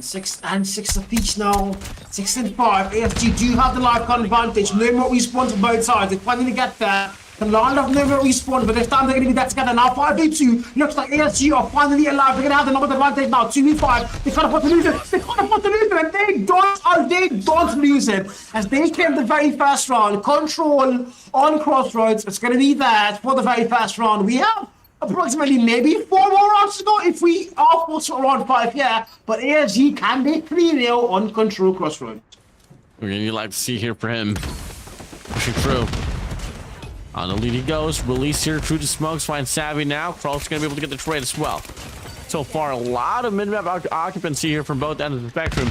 [SPEAKER 4] 6 and 6 apiece now. 6 and 5. ASG do have the lifetime advantage. No more respawn to both sides. They're finally get there. The line of no more respawn, but this time they're going to be there together now. 5v2. Looks like ASG are finally alive. They're going to have the number advantage now. 2v5. They can't afford to lose it. They can't afford to lose it. And they don't lose it. As they came the very first round. Control on Crossroads. It's going to be there for the very first round. We have approximately maybe 4 more rounds to go if we are forced around 5 here, but ASG can be 3-0 on Control Crossroads.
[SPEAKER 6] We're gonna like to see here for him. Pushing through. On the lead he goes, release here through the smokes, finds Savvy now. Cross gonna be able to get the trade as well. So far, a lot of mid-map occupancy here from both ends of the spectrum.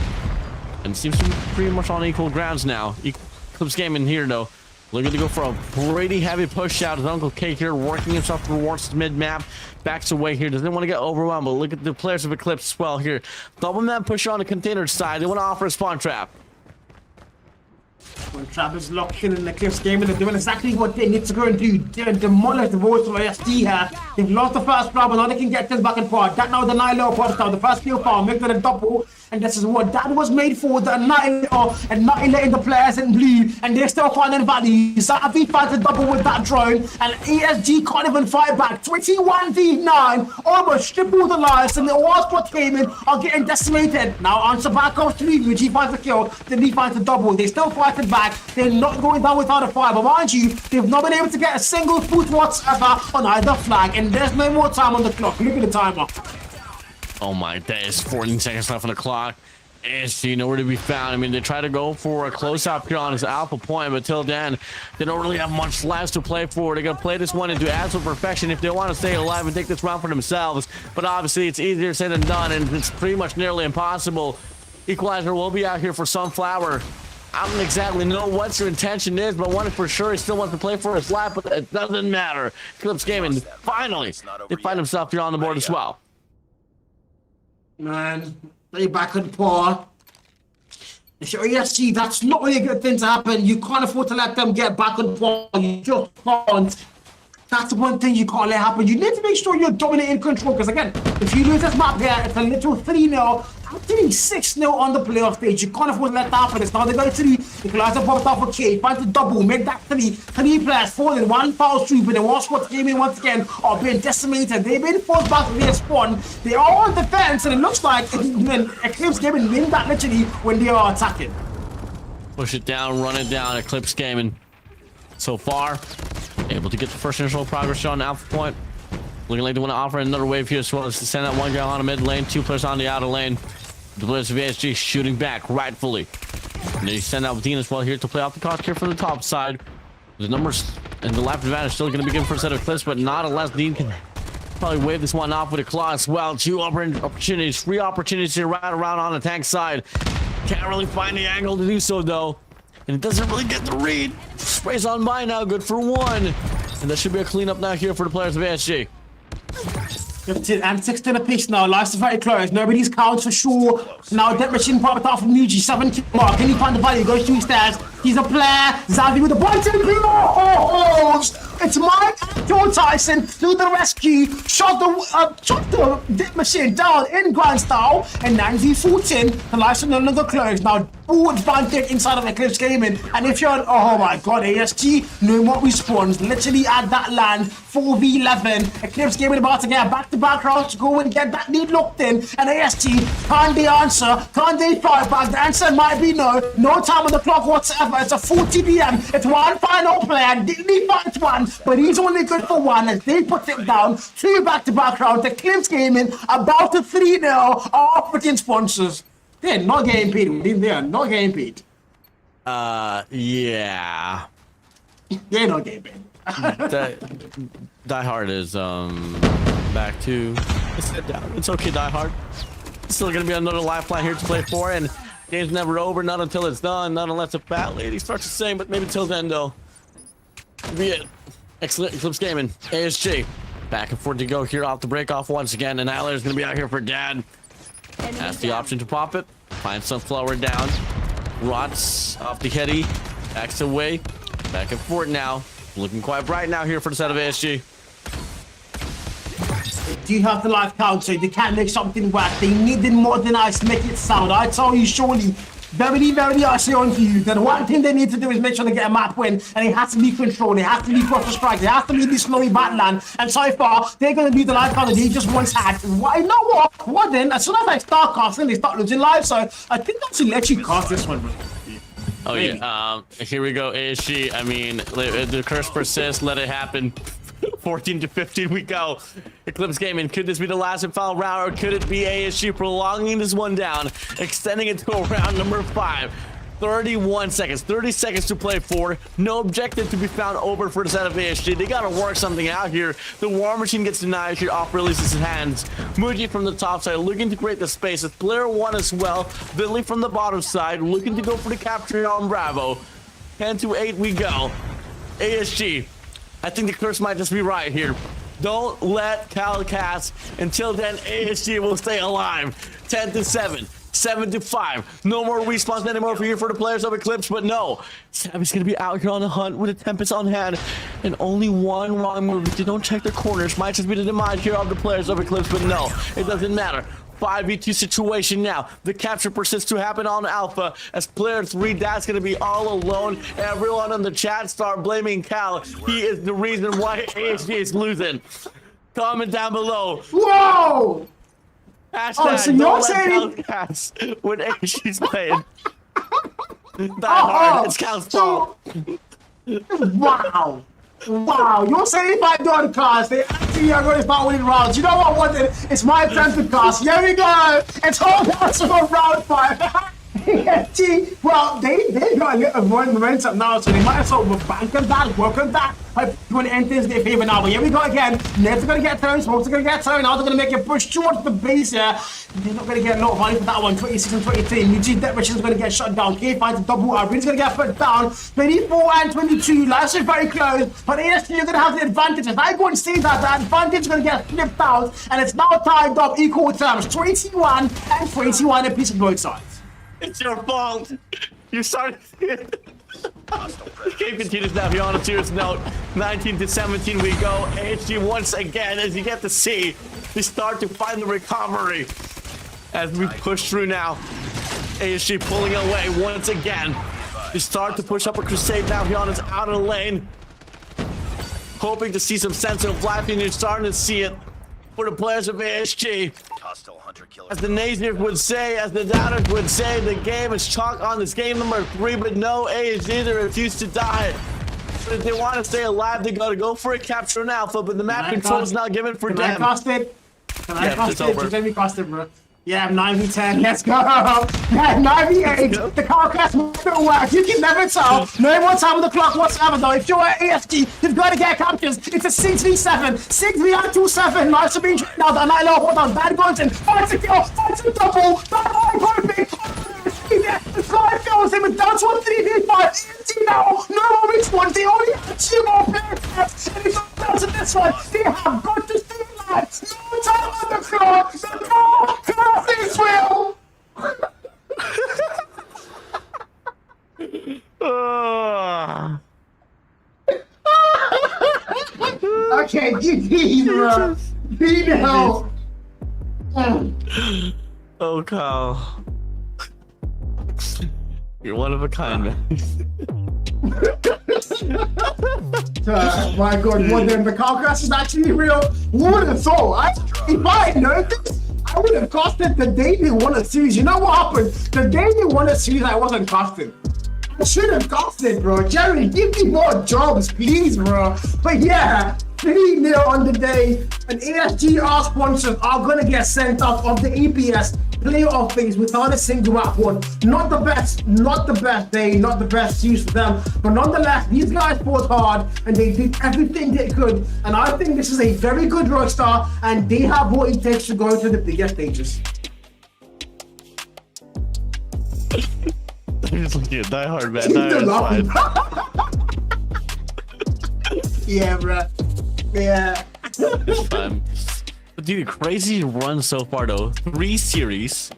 [SPEAKER 6] And it seems to be pretty much on equal grounds now. Eclipse Gaming here though. Looking to go for a pretty heavy push out. His Uncle Cake here working himself towards the mid-map. Backs away here. Doesn't want to get overwhelmed, but look at the players of Eclipse as well here. Double man push on the container side. They want to offer a spawn trap.
[SPEAKER 4] When Trap is locked in the Eclipse Gaming, they're doing exactly what they need to go and do. They're demolish the voice of ASD here. They've lost the first round, but now they can get this back and forth. That now the Annihilator down. The first kill found, make it a double. And this is what that was made for, the Annihilator, and annihilating the players in blue. And they're still finding value. Savvy finds a double with that drone. And ASG can't even fight back. 21v9, almost triple the lives. And the All-Sport Gaming are getting decimated. Now answer back off 3, which he finds a kill. Then he finds a double. They still fighting back. They're not going down without a fire. But mind you, they've not been able to get a single foot whatsoever on either flag. And there's no more time on the clock. Look at the timer.
[SPEAKER 6] Oh my days, 14 seconds left on the clock. ASG nowhere to be found. I mean, they try to go for a close-up here on his alpha point, but till then, they don't really have much left to play for. They're going to play this one into absolute perfection if they want to stay alive and take this round for themselves. But obviously, it's easier said than done, and it's pretty much nearly impossible. Equalizer will be out here for Sunflower. I don't exactly know what your intention is, but one for sure he still wants to play for his life, but it doesn't matter. Eclipse Gaming, finally, they find himself here on the board as well.
[SPEAKER 4] Man, they back and paw. If you're ESG, that's not really a good thing to happen. You can't afford to let them get back and paw. You just can't. That's the one thing you can't let happen. You need to make sure you're dominating control. Because again, if you lose this map here, it's a little 3-0 Actually 6-0 on the playoff stage. You can't afford to let that happen. It's now they got a 3. The class have popped off a K. Find the double. Make that 3. 3 players falling. 1 foul streak. But the War Squad came in once again are being decimated. They've been forced back to their spawn. They are on defense, and it looks like Eclipse Gaming win that literally when they are attacking.
[SPEAKER 6] Push it down, run it down. Eclipse Gaming so far able to get the first initial progress on Alpha Point. Looking like they want to offer another wave here as well as to send that one guy on the mid lane, 2 players on the outer lane. The players of ASG shooting back rightfully. And they send out Dean as well here to play off the cost here from the top side. The numbers and the left advantage still going to be given for a set of Eclipse, but not unless Dean can probably wave this one off with a claw as well. 2 opportunities, 3 opportunities here right around on the tank side. Can't really find the angle to do so though. And it doesn't really get the read. Sprays on by now, good for 1. And that should be a cleanup now here for the players of ASG.
[SPEAKER 4] 15 and 16 apiece now. Life's very close. Nobody's counts for sure. Now Death Machine popped off from Muji. 7 kill mark. Can he find the value? Goes 2 stairs. He's a player. Zavi with the point and it's Mike Joe Tyson to the rescue. Shot the Death Machine down in grand style. And 9v14. The lives are no longer closed. Now full advantage inside of Eclipse Gaming. And if you're on, oh my god, ASG, knowing what respawns literally at that land. 4v11. Eclipse Gaming about to get back-to-back rounds to go and get that lead locked in. And ASG, can't they answer? Can't they fight back? The answer might be no. No time on the clock whatsoever. It's a 40 DM. It's one final player. Didn't he fight 1? But he's only good for 1 as they put it down. 2 back-to-back rounds. Eclipse Gaming about to 3-0. Our freaking sponsors. They're not getting paid. They are not getting paid.
[SPEAKER 6] Yeah.
[SPEAKER 4] They're not getting paid.
[SPEAKER 6] Die Hard is back to sit down. It's okay, Die Hard. Still gonna be another lifeline here to play for, and game's never over, not until it's done, not unless a fat lady starts to sing, but maybe till then though. Be it. Excellent Eclipse Gaming, ASG. Back and forth to go here off the break off once again. Annihilator's gonna be out here for Dad. That's the option to pop it. Find Sunflower down. Rots off the heady. Backs away. Back and forth now. Looking quite bright now here for the set of ASG.
[SPEAKER 4] Do you have the life counter? They can't make something work. They needed more than ice to make it sound. I tell you surely. Very I say on you that one thing they need to do is make sure they get a map win, and it has to be controlled, it has to be cross strike, it has to be the snowy battleland, and so far they're going to do the live counter they just once had. Why? You know what? What then? As soon as I start casting, they start losing live, so I think I should let you cast this one, bro.
[SPEAKER 6] Oh yeah, here we go, ASG. I mean, the curse persists, let it happen. 14 to 15 we go. Eclipse Gaming, could this be the last and final round, or could it be ASG prolonging this one down, extending it to a round number 5? 31 seconds, 30 seconds to play for. No objective to be found over for the set of ASG. They gotta work something out here. The War Machine gets denied here, off releases his hands. Muji from the top side looking to create the space. It's player 1 as well. Billy from the bottom side looking to go for the capture on Bravo. 10 to 8 we go. ASG, I think the curse might just be right here. Don't let Cal cast. Until then, ASG will stay alive. 10 to 7. 7 to 5. No more respawns anymore for here for the players of Eclipse, but no. Savvy's gonna be out here on the hunt with a Tempest on hand. And only one wrong move. If they don't check their corners, might just be the demise here of the players of Eclipse, but no, it doesn't matter. 5v2 situation now. The capture persists to happen on Alpha as player 3, that's gonna be all alone. Everyone in the chat start blaming Cal. He is the reason why ASG is losing. Comment down below.
[SPEAKER 4] Whoa!
[SPEAKER 6] Hashtag
[SPEAKER 4] so you're saying
[SPEAKER 6] when ASG's playing. Die hard, it's Cal's fault.
[SPEAKER 4] Wow. Wow, you're saying if I don't cast, they actually are going to start winning rounds. You know what? It's my turn to cast. Here we go. It's all for round 5. Well, they got a little more momentum now, so they might as well bank on that, work on that. When it enters their favor now, but here we go again. Nets are gonna get turned, Smokes are gonna get turned. Now they're gonna make a push towards the base here. They're not gonna get a lot of value for that one. 26 and 23. Muji Death Machine's gonna get shut down. K finds a double out. Rin's gonna get put down. 24 and 22. Lives are very close, but ASG you're gonna have the advantage. If I go and say that, the advantage is gonna get flipped out, and it's now tied up equal terms. 21 and 21 apiece of both sides.
[SPEAKER 6] It's your fault. You started it. The game continues now here on a serious note. 19 to 17 we go. ASG once again, as you get to see, they start to find the recovery. as we push through now. ASG pulling away once again. They start to push up a crusade now here on his outer lane. Hoping to see some sense of life, and you're starting to see it for the players of ASG.
[SPEAKER 5] Hostile hunter killer.
[SPEAKER 6] As the Naziers would say, as the doubters would say, the game is chalk on this game number 3, but no, ASG, they refuse to die. But if they want to stay alive, they gotta go for a capture and alpha, but the map control is not given for them.
[SPEAKER 4] Can I cost it? Can I cost
[SPEAKER 6] it's
[SPEAKER 4] it?
[SPEAKER 6] over.
[SPEAKER 4] Just let me cost it, bro. Yeah, 9v10, let's go! Yeah, 9v8, the car class don't work, you can never tell. No more time on the clock whatsoever though. If you're at ASG, you've got to get captures. It's a 6v7, 6v27, nice to meet you. Now, the night level, hold on, bad going in, fight to kill, fight to double, bad boy, perfect. The fly fills him with down to a 3v5, ASG now, no more respawn, they only have 2 more player caps, and it's all down to this one. They have got to stay alive, no time on the clock, the car class will. Okay, GG, bro. Need help.
[SPEAKER 6] Oh, Kyle. You're one of a kind, man.
[SPEAKER 4] My God, what then? The car crash is actually real. Who would have thought? If I had known this, I would have costed the day they won a series. You know what happened? The day they won a series, I wasn't costed. I should have costed, bro. Jerry, give me more jobs, please, bro. But yeah, 3-0 on the day. And ASG, our sponsors, are gonna get sent off of the EPS playoff phase without a single map won. Not the best day, not the best series for them. But nonetheless, these guys fought hard and they did everything they could. And I think this is a very good roster, and they have what it takes to go to the biggest stages.
[SPEAKER 6] I'm just looking at Die Hard, man. Die Hard's
[SPEAKER 4] Yeah, bro. Yeah.
[SPEAKER 6] It's fine. But dude, crazy run so far though. 3 series,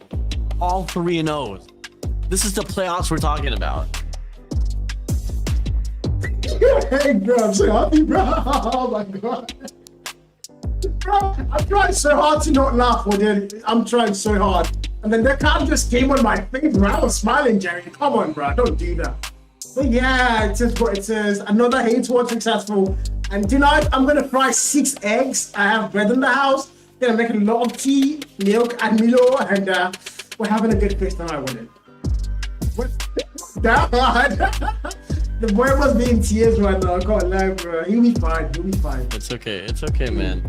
[SPEAKER 6] all 3-0. This is the playoffs we're talking about.
[SPEAKER 4] Hey, bro, I'm so happy, bro. Oh my God. Bro, I'm trying so hard to not laugh, dude. I'm trying so hard. And then the card just came on my face, bro. I was smiling, Jerry. Come on, bro. Don't do that. But yeah, it says what it says. Another hate was successful. And tonight, I'm going to fry 6 eggs. I have bread in the house. Gonna make a lot of tea, milk, and Milo. And we're having a good feast tonight with it. The boy was being tears right now. I can't lie, bro. He'll be fine. He'll be fine.
[SPEAKER 6] It's okay. It's okay, man.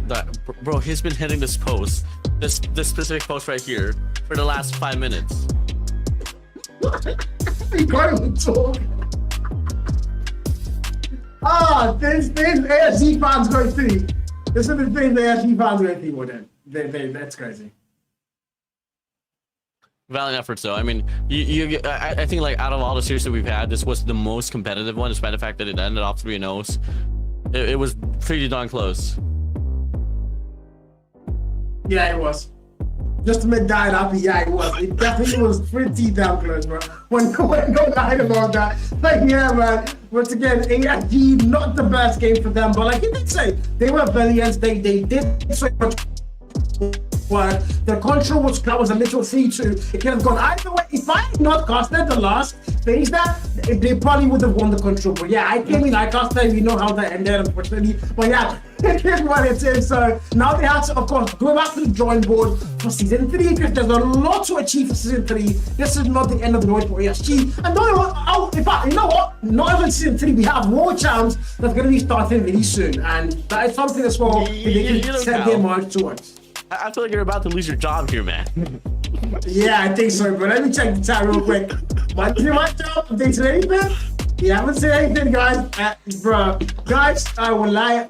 [SPEAKER 6] Bro, he's been hitting this post, this specific post right here, for the last 5 minutes.
[SPEAKER 4] He can't even talk. Ah, this ASG fans going through. This is the thing the ASG fans going through with it. That's crazy.
[SPEAKER 6] Valiant efforts, though. I mean, I think like out of all the series that we've had, this was the most competitive one, despite the fact that it ended off 3-0s. It was pretty darn close.
[SPEAKER 4] Yeah, it was. Just to make that happy, yeah, it was. It definitely was pretty damn close, bro. When no lie about that. Like, yeah, man. Once again, ASG, not the best game for them, but like you did say, they were valiant. They did so much work. The control was a little 3-2. It could have gone either way. If I had not casted the last phase, they probably would have won the control. But yeah, I came in, I casted, we know how that ended, unfortunately. But yeah, it is what it is. So now they have to, of course, go back to the drawing board for season 3, because there's a lot to achieve for season 3. This is not the end of the road for ASG. And in fact, you know what? Not even season 3, we have more champs that's going to be starting really soon. And that is something as well they can set their mark towards.
[SPEAKER 6] I feel like you're about to lose your job here, man.
[SPEAKER 4] Yeah, I think so, but let me check the chat real quick. My job, they said anything? You haven't said anything, guys. Bro, guys, I will lie.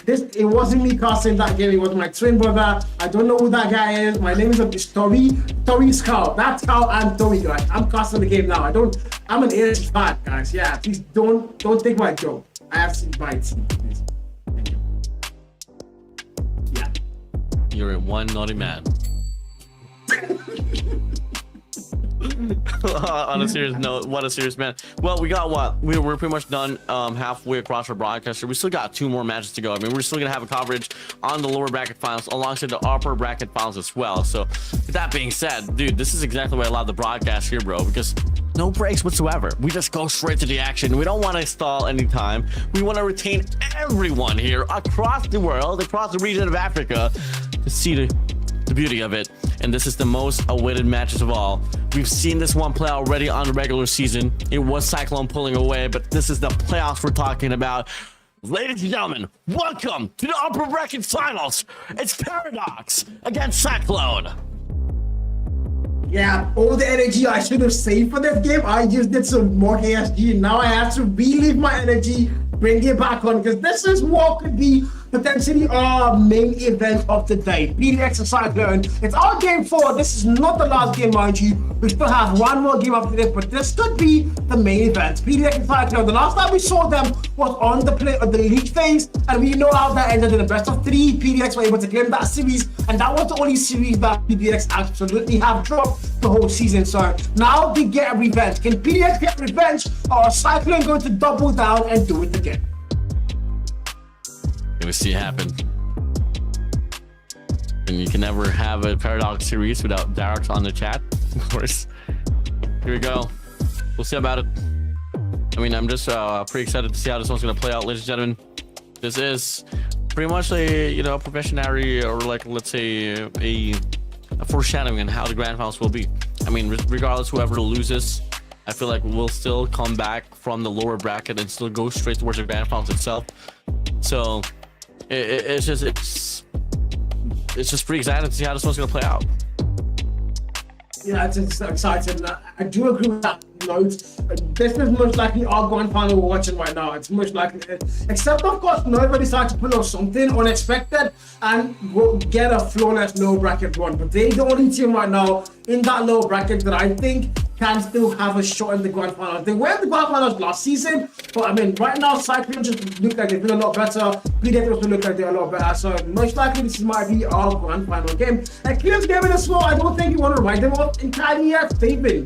[SPEAKER 4] It wasn't me casting that game. It was my twin brother. I don't know who that guy is. My name is Tori Scout. That's how I'm Tori, guys. I'm casting the game now. I'm an ASG fan, guys. Yeah, please don't take my job. I have to buy team, please. Thank you. Yeah.
[SPEAKER 6] You're a one naughty man. On a serious note, what a serious man. Well, we got what? We're pretty much done halfway across our broadcaster. We still got 2 more matches to go. I mean, we're still gonna have a coverage on the lower bracket finals alongside the upper bracket finals as well. So with that being said, dude, this is exactly why I love the broadcast here, bro, because no breaks whatsoever. We just go straight to the action. We don't want to stall any time. We want to retain everyone here across the world, across the region of Africa, to see the beauty of it. And this is the most awaited matches of all. We've seen this one play already on the regular season. It was Cyclone pulling away, but this is the playoffs we're talking about. Ladies and gentlemen, welcome to the upper bracket finals. It's Paradox against Cyclone.
[SPEAKER 4] Yeah, all the energy I should have saved for this game, I just did some more KSG. Now I have to relieve my energy, bring it back on, because this is what could be potentially our main event of the day. PDX and Cyclone. It's our game 4. This is not the last game, mind you. We still have one more game after this, but this could be the main event. PDX and Cyclone. The last time we saw them was on the league phase, and we know how that ended in the best of 3. PDX were able to claim that series, and that was the only series that PDX absolutely have dropped the whole season. So now they get a revenge. Can PDX get revenge, or are Cyclone going to double down and do it again?
[SPEAKER 6] We see it happen. And you can never have a Paradox series without Darks on the chat, of course. Here we go. We'll see about it. I mean, I'm just pretty excited to see how this one's gonna play out, ladies and gentlemen. This is pretty much a, you know, professionary, or like, let's say a foreshadowing on how the grand finals will be. I mean, regardless whoever loses, I feel like we'll still come back from the lower bracket and still go straight towards the grand finals itself. So it's just pretty exciting to see how this one's gonna play out.
[SPEAKER 4] Yeah, it's exciting. I do agree with that note. This is most likely our grand final we're watching right now. It's most likely, except of course, nobody decides to pull off something unexpected and go get a flawless low bracket run. But they're the only team right now in that low bracket that I think can still have a shot in the grand final. They were in the grand finals last season, but I mean, right now, Cyclone just look like they've been a lot better. PDX also look like they're a lot better. So most likely, this might be our grand final game. And Clear's game in as well. I don't think you want to remind them of entirely yet. They've been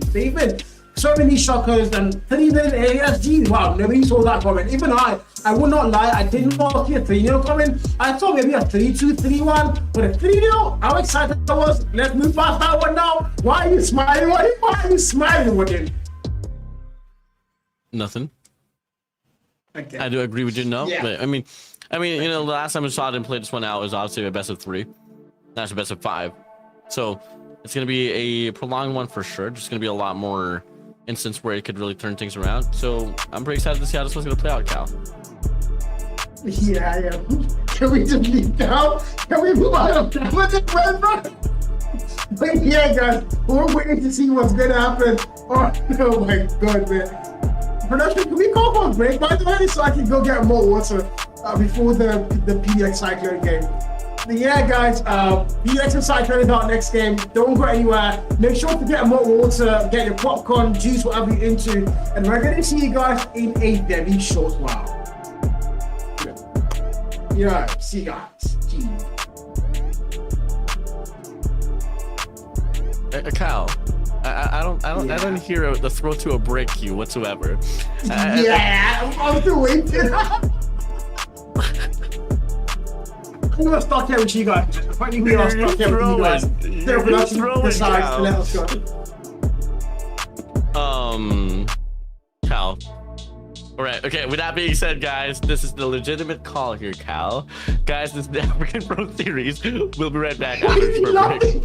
[SPEAKER 4] so many shockers and 3-0 ASG. Wow, nobody saw that coming. Even I would not lie, I did not see a 3-0 coming. I thought maybe a 3-2, 3-1, but a 3-0, how excited I was. Let's move past that one now. Why are you smiling? Why are you smiling with him?
[SPEAKER 6] Nothing.
[SPEAKER 4] Okay.
[SPEAKER 6] I do agree with you, no.
[SPEAKER 4] Yeah.
[SPEAKER 6] But I mean, you know, the last time we saw them play this one out was obviously a best of 3. That's a best of 5. So it's gonna be a prolonged one for sure. There's gonna be a lot more instance where it could really turn things around. So I'm pretty excited to see how this one's gonna play out, Cal.
[SPEAKER 4] Yeah. Can we just leave now? Can we move out of that? But yeah, guys, we're waiting to see what's gonna happen. Oh my god, man. Production, can we go for a break, by the way, so I can go get more water before the PDX Cyclone game? But yeah, guys, PDX and Cyclone is our next game. Don't go anywhere. Make sure to get more water, get your popcorn, juice, whatever you're into, and we're gonna see you guys in a very short while. Yeah, see you guys.
[SPEAKER 6] Cal, I don't hear the throw to a break cue whatsoever.
[SPEAKER 4] I'm still waiting. I'm gonna start here with you guys. Apparently we are stuck here with you guys. So production decides to let us go.
[SPEAKER 6] Cal. Alright, okay, with that being said, guys, this is the legitimate call here, Cal. Guys, this is the African Pro Series. We'll be right back after this for a break.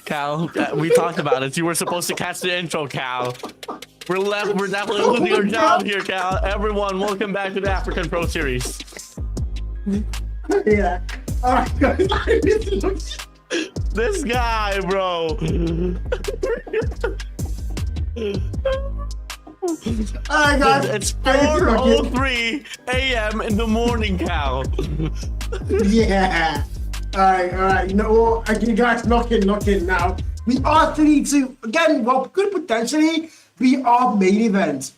[SPEAKER 6] Cal, we talked about it. You were supposed to catch the intro, Cal. We're definitely losing our job here, Cal. Everyone, welcome back to the African Pro Series.
[SPEAKER 4] Yeah. All right, guys.
[SPEAKER 6] This guy, bro.
[SPEAKER 4] Alright, guys.
[SPEAKER 6] It's 4:03 a.m. in the morning, Cal.
[SPEAKER 4] Yeah. Alright. You know what? Okay, guys, knock in now. We are 3-2. Again, what could potentially be our main event.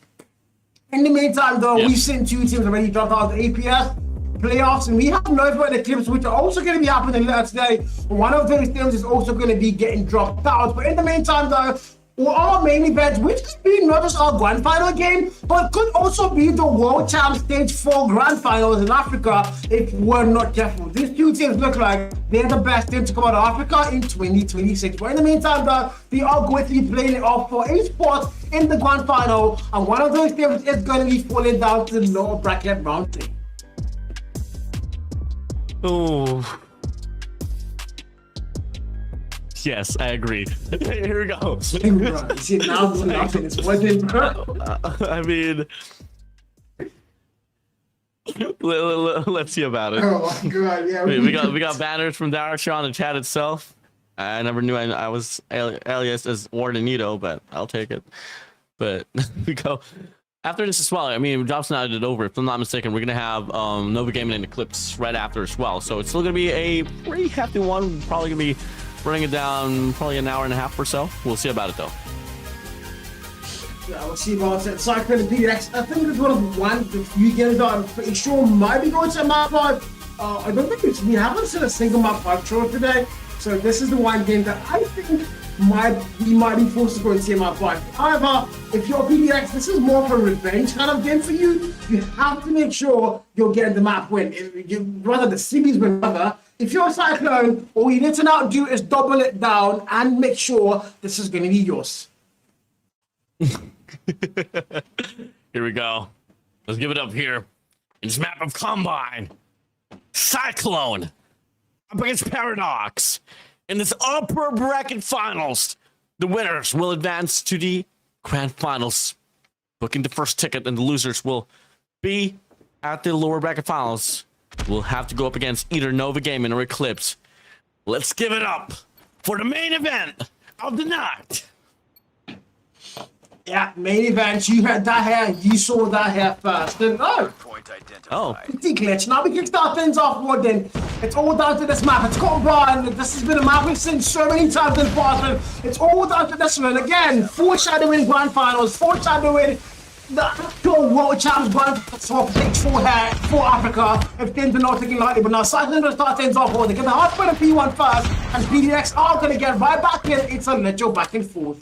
[SPEAKER 4] In the meantime, though, we've seen two teams already drop out of the APS playoffs, and we have no further clips which are also going to be happening later today. One of those teams is also going to be getting dropped out. But in the meantime, though, our main event, which could be not just our grand final game, but could also be the World Champ Stage 4 grand finals in Africa if we're not careful. These two teams look like they're the best team to come out of Africa in 2026. But in the meantime, though, we are going to be playing it off for esports in the grand final, and one of those teams is going to be falling down to the lower bracket round 3.
[SPEAKER 6] Oh. Yes, I agree. Here we go.
[SPEAKER 4] See, now it's working, bro.
[SPEAKER 6] I mean, let's see about it.
[SPEAKER 4] Oh my god, yeah.
[SPEAKER 6] We got banners from Darkshaw on the chat itself. I never knew I was alias as Wardenito, but I'll take it. But we go after this as well. I mean, Jobs not it over. If I'm not mistaken, we're gonna have Nova Gaming and Eclipse right after as well. So it's still gonna be a pretty hefty one. Probably gonna be running it down probably an hour and a half or so. We'll see about it though.
[SPEAKER 4] Yeah, we'll see about it. Cyclone and PDX, I think it's one of the few games that I'm pretty sure might be going to map 5. I don't think we haven't seen a single map 5 throw today. So this is the one game that I think we might be forced to go and see map 5. However, if you're PDX, this is more of a revenge kind of game for you. You have to make sure you're getting the map win. Rather the series win, rather. If you're a Cyclone, all you need to now do is double it down and make sure this is going to be yours.
[SPEAKER 6] Here we go. Let's give it up here. In this map of Combine. Cyclone up against Paradox. In this upper bracket finals, the winners will advance to the grand finals, booking the first ticket, and the losers will be at the lower bracket finals. We'll have to go up against either Nova Gaming or Eclipse. Let's give it up for the main event of the night.
[SPEAKER 4] Yeah, main event. You heard that here. You saw that here first. Glitch. Now we can start things off with then. It's all down to this map. It's Combine. This has been a map we've seen so many times in the past. It's all down to this one. Again, foreshadowing grand finals, foreshadowing the actual World Champs grand stage 4 here for Africa. If things are not taking lightly, but now Cyclone will start things off. They get the hard point of P1 first, and PDX are going to get right back in. It's a little back and forth.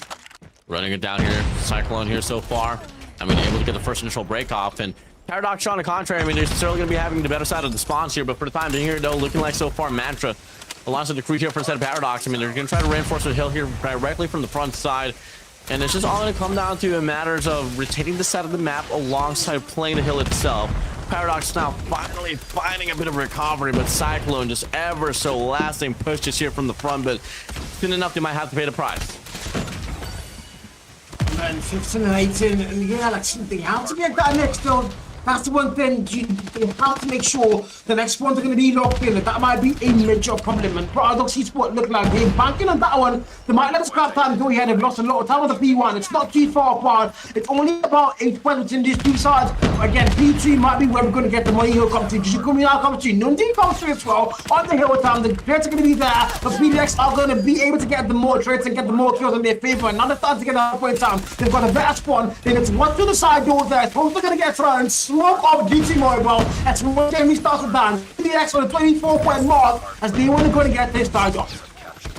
[SPEAKER 6] Running it down here, Cyclone here so far. I mean, able to get the first initial break off, and Paradox on the contrary, I mean, they're certainly going to be having the better side of the spawns here, but for the time being here, though, looking like so far Mantra alongside the crew here for a set of Paradox. I mean, they're going to try to reinforce the hill here directly from the front side, and it's just all going to come down to matters of retaining the side of the map alongside playing the hill itself. Paradox now finally finding a bit of recovery, but Cyclone just ever so lasting pushes here from the front, but soon enough they might have to pay the price.
[SPEAKER 4] And 15 and 18, and yeah, like they have to get that next one. That's the one thing they have to make sure the next ones are going to be locked in. That might be a major problem. And Paradox Esports look like they're banking on that one. They might let the scrap time go ahead. They've lost a lot of time with the P1. It's not too far apart. It's only about 8 points in these two sides. Again, P2 might be where we're going to get the money he'll come to. Jishikumi now comes to. Nundi comes to as well. On the hill time, the trades are going to be there. But PDX are going to be able to get the more trades and get the more kills in their favor. And now they're starting to get that point time. They've got a better spawn. Then it's one to the side door there. It's also going to get thrown. Smoke up GT Mobile. That's when Jamie starts to dance. PDX on the 24-point mark as they want to go to get this tied off.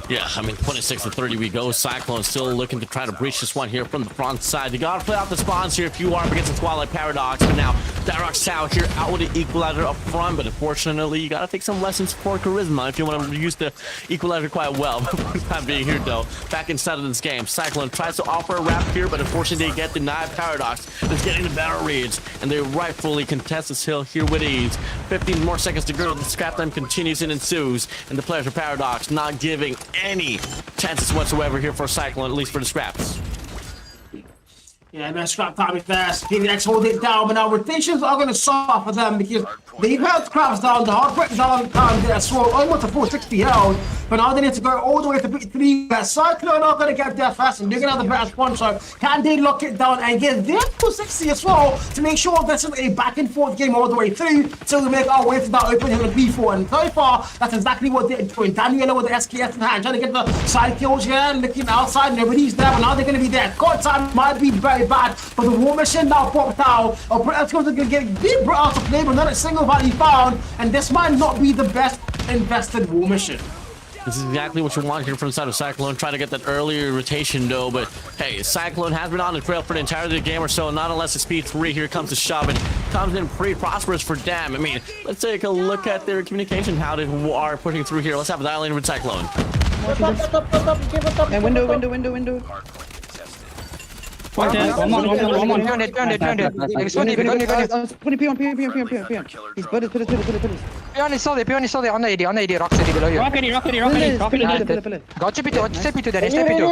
[SPEAKER 6] Yeah, I mean, 26 to 30 we go. Cyclone still looking to try to breach this one here from the front side. You gotta play out the spawns here if you are up against the Twilight Paradox. But now, Darrox Tower here out with the Equalizer up front. But unfortunately, you gotta take some lessons for Charisma if you want to use the Equalizer quite well. But for the time being here, though, back inside of this game, Cyclone tries to offer a wrap here, but unfortunately, they get denied. Paradox is getting the better reads, and they rightfully contest this hill here with ease. 15 more seconds to go. The scrap time continues and ensues, and the players of Paradox not giving any chances whatsoever here for Cyclone, at least for the scraps.
[SPEAKER 4] Yeah, man, scrap time is fast. PVX hold it down, but now rotations are going to suffer for them because they've held scraps down, the hard break down there as well, almost a 460 held. But now they need to go all the way to beat 3. Cyclone are going to get there fast, and they're going to have the better sponsor. Can they lock it down and get their 260 as well to make sure that's a back and forth game all the way through till we make our way to that open hill of P4. And so far, that's exactly what they're doing. Daniela with the SKS in hand, trying to get the side kills here, looking outside, nobody's there, but now they're going to be there. God time might be very bad, but the war machine now popped out. That's going to get deep out of play, but not a single value found, and this might not be the best invested war machine.
[SPEAKER 6] This is exactly what you want here from the side of Cyclone, trying to get that earlier rotation though, but hey, Cyclone has been on the trail for the entirety of the game or so, not unless it's speed 3 here comes to shove, and comes in pretty prosperous for them. I mean, let's take a look at their communication, how they are pushing through here. Let's have a dial in with Cyclone.
[SPEAKER 11] And window.
[SPEAKER 8] One more.
[SPEAKER 11] Turn it. He's put it. Peon is solid. On the AD, rocks AD below you.
[SPEAKER 8] Rocket.
[SPEAKER 11] Got you, P2, step P2 there, step P2.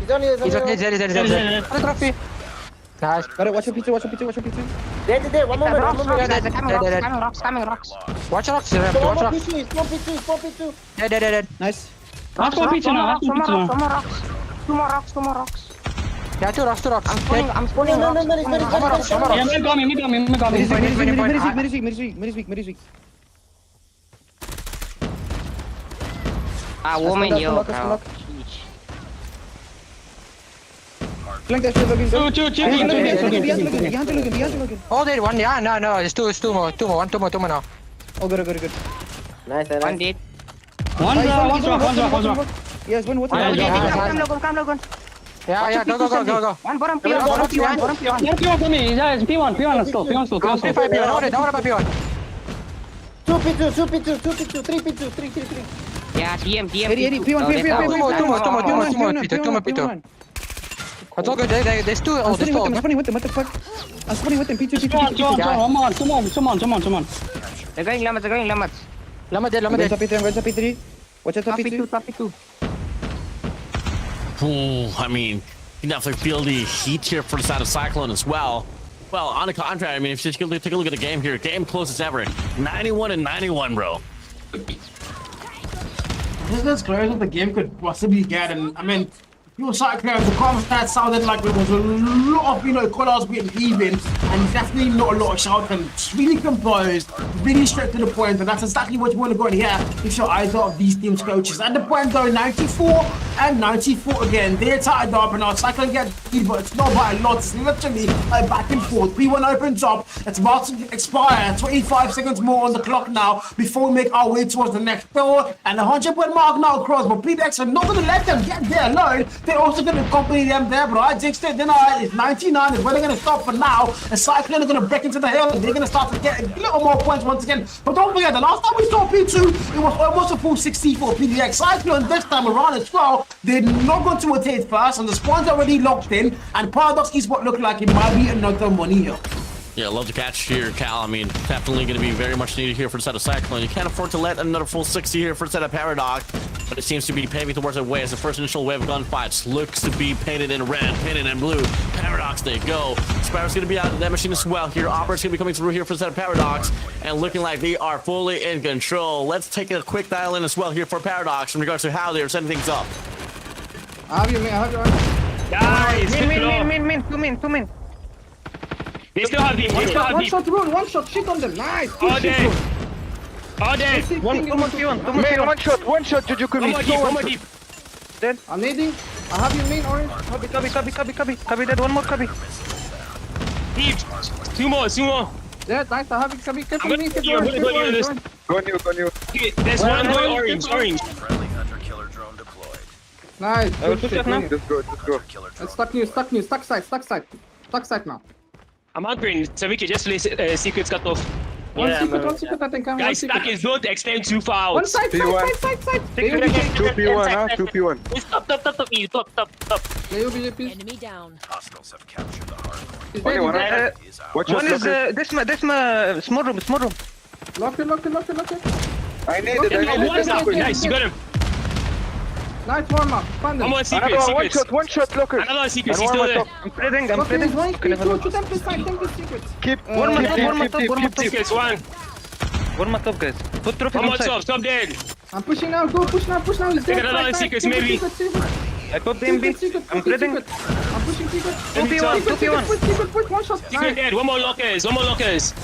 [SPEAKER 11] He's on there. Trophy. Nice.
[SPEAKER 10] Got it, watch your P2.
[SPEAKER 11] There, one more. Coming rocks. Watch rocks, watch rocks. Dead.
[SPEAKER 10] Nice.
[SPEAKER 8] Rocks for P2 now.
[SPEAKER 11] Two more rocks. Yeah, two rocks.
[SPEAKER 10] I'm spawning. No.
[SPEAKER 8] Yeah, mid got me.
[SPEAKER 10] Mid-weak.
[SPEAKER 11] Woman, yo.
[SPEAKER 10] Flank that shit, Logan.
[SPEAKER 8] Two.
[SPEAKER 10] Behind Logan.
[SPEAKER 11] Oh, there one. Yeah, no. It's two more. Two more now.
[SPEAKER 10] Oh, good.
[SPEAKER 11] Nice. One dead.
[SPEAKER 8] One's rock.
[SPEAKER 10] Yes, one. What?
[SPEAKER 11] Come, Logan. Yeah, go. One bottom P1.
[SPEAKER 8] P1 for me. Yeah, P1 still.
[SPEAKER 11] Don't worry about P1.
[SPEAKER 10] 2 P2, 3 P2.
[SPEAKER 11] Yeah, DM.
[SPEAKER 10] P1.
[SPEAKER 11] Two more P2. It's all good. There's two.
[SPEAKER 10] I'm spawning with them. What the fuck? I'm spawning with them. P2.
[SPEAKER 8] Come on.
[SPEAKER 11] They're going lemons. Lemon dead.
[SPEAKER 10] I'm going to P3. Watch out, P3.
[SPEAKER 11] Top P2.
[SPEAKER 6] Ooh, I mean, you can definitely feel the heat here for the side of Cyclone as well. Well, on the contrary, I mean, if you take a look at the game here, game close as ever, 91-91, bro.
[SPEAKER 4] This is as close as the game could possibly get, and I mean, you Cyclone, the comments sounded like there was a lot of, callouts being even, and definitely not a lot of shout, and it's really composed, really straight to the point, and that's exactly what you want to go in here if you're either of these teams' coaches. At the point though, 94 and 94 again, they're tied up, and now Cyclone get lead, but it's not by a lot, it's literally a back and forth. P1 opens up, it's about to expire, 25 seconds more on the clock now, before we make our way towards the next door, and the 100-point mark now across, but PDX are not going to let them get there alone. They're also going to accompany them there, but I jinxed it. Then it's 99 is where they're going to stop for now. And Cyclone are going to break into the hill, and they're going to start to get a little more points once again. But don't forget, the last time we saw P2, it was almost a full 60 for PDX. Cyclone this time around as well, they're not going to rotate first, and the spawn's already locked in, and Paradox Esports look like it might be another money hill.
[SPEAKER 6] Yeah, love the catch here, Cal. I mean, definitely going to be very much needed here for the side of Cyclone. You can't afford to let another full 60 here for the side of Paradox, but it seems to be paving towards a way as the first initial wave of gunfights looks to be painted in red, painted in blue. Paradox, they go. Sparrow's going to be out of that machine as well here. Opera's going to be coming through here for the side of Paradox, and looking like they are fully in control. Let's take a quick dial in as well here for Paradox in regards to how they're setting things up.
[SPEAKER 10] I have your
[SPEAKER 8] Guys,
[SPEAKER 11] Two min.
[SPEAKER 8] They still have deep.
[SPEAKER 10] One shot, shit on them. Nice.
[SPEAKER 8] All day.
[SPEAKER 11] One shot,
[SPEAKER 8] One more deep.
[SPEAKER 11] Dead.
[SPEAKER 10] I'm nading. I have your main orange.
[SPEAKER 11] Copy, dead, one more copy.
[SPEAKER 8] Deep. Two more.
[SPEAKER 10] Yeah, nice. I have it. Copy.
[SPEAKER 8] I'm gonna go on this.
[SPEAKER 10] Go new.
[SPEAKER 8] Okay, there's one going orange.
[SPEAKER 5] Friendly hunter killer drone deployed.
[SPEAKER 10] Nice. Good shit.
[SPEAKER 5] Let's go.
[SPEAKER 10] It's stuck side now.
[SPEAKER 8] I'm on green, so we can just play secrets cut off.
[SPEAKER 10] One secret, I think.
[SPEAKER 8] Guys, stack is don't extend too far.
[SPEAKER 10] One side.
[SPEAKER 8] 2P1, huh? 2P1. Top.
[SPEAKER 5] Enemy down. Hostiles have captured the hard point.
[SPEAKER 11] One is this small room.
[SPEAKER 10] Lock it.
[SPEAKER 8] I need it. Nice, you got him.
[SPEAKER 1] Nice one, man. Find them.
[SPEAKER 3] One more secret.
[SPEAKER 10] One shot, lookers.
[SPEAKER 3] Another secret, he's still there.
[SPEAKER 9] I'm spreading.
[SPEAKER 1] Okay, he's one. Shoot them to side. Take the secret.
[SPEAKER 10] Keep.
[SPEAKER 9] One more top.
[SPEAKER 3] Secrets, one.
[SPEAKER 9] One more top, guys. Put trophy
[SPEAKER 3] One more
[SPEAKER 9] on side.
[SPEAKER 3] top dead.
[SPEAKER 1] I'm pushing now. Go push now. He's
[SPEAKER 3] Take
[SPEAKER 1] dead.
[SPEAKER 3] another secrets, maybe.
[SPEAKER 9] I popped the MB. I'm spreading.
[SPEAKER 1] I'm pushing secret.
[SPEAKER 9] 2v1.
[SPEAKER 1] Secret. One shot.
[SPEAKER 3] Secret dead, one more lockers.
[SPEAKER 10] Lookers.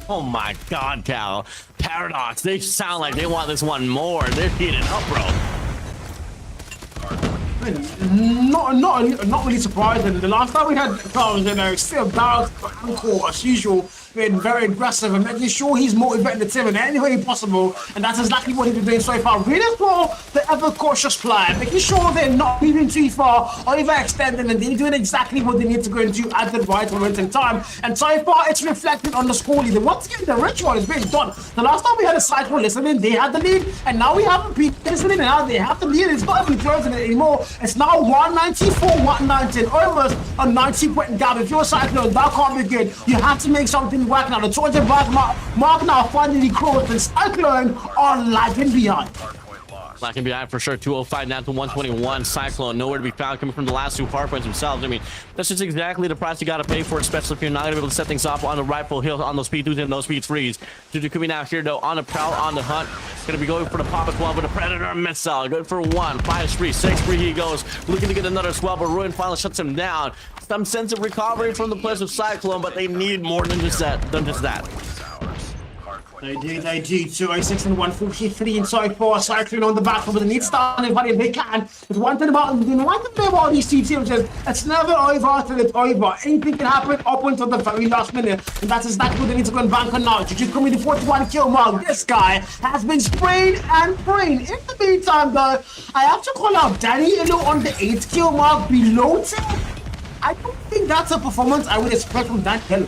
[SPEAKER 6] Oh my God, Cal. Paradox, they sound like they want this one more. They're heating up, bro.
[SPEAKER 4] Not really surprising. The last time we had Carlos, still balanced encore as usual, being very aggressive and making sure he's motivating the team in any way possible, and that's exactly what he's been doing so far. Really for the ever cautious player, making sure they're not moving too far or even extending, and they're doing exactly what they need to go and do at the right moment in time. And so far, it's reflected on the score lead. Once again, the ritual is being done. The last time we had a cycle listening, they had the lead, and now we have a beat listening, and now they have the lead. It's not even closing it anymore. It's now 194, 119, almost a 90-point gap. If you're a Cyclone, that can't be good. You have to make something work now. The 200 mark now finally crossed, and Cyclone are lagging behind.
[SPEAKER 6] Lagging behind for sure. 205 down to 121. Cyclone nowhere to be found, coming from the last two hard points themselves. I mean, that's just exactly the price you got to pay for, especially if you're not going to be able to set things off on the rightful hill on those speed 2s and those speed 3s. Juju coming out here though on the prowl, on the hunt. Going to be going for the pop as well with a Predator missile. Good for 1, 5 spree, 6 spree he goes. Looking to get another swell, but Ruin finally shuts him down. Some sense of recovery from the players of Cyclone, but they need more than just that.
[SPEAKER 4] They do. 206 and 143 and so far. Cyclone on the back, but they need to start anybody if they can. But one thing about these two teams is it's never over till it's over. Anything can happen up until the very last minute, and that's exactly what they need to go and bank on now. Juju coming to 41 kill mark. This guy has been sprayed and praying. In the meantime, though, I have to call out Danny Illo on the 8 kill mark below 10. I don't think that's a performance I would expect from Dan Illo.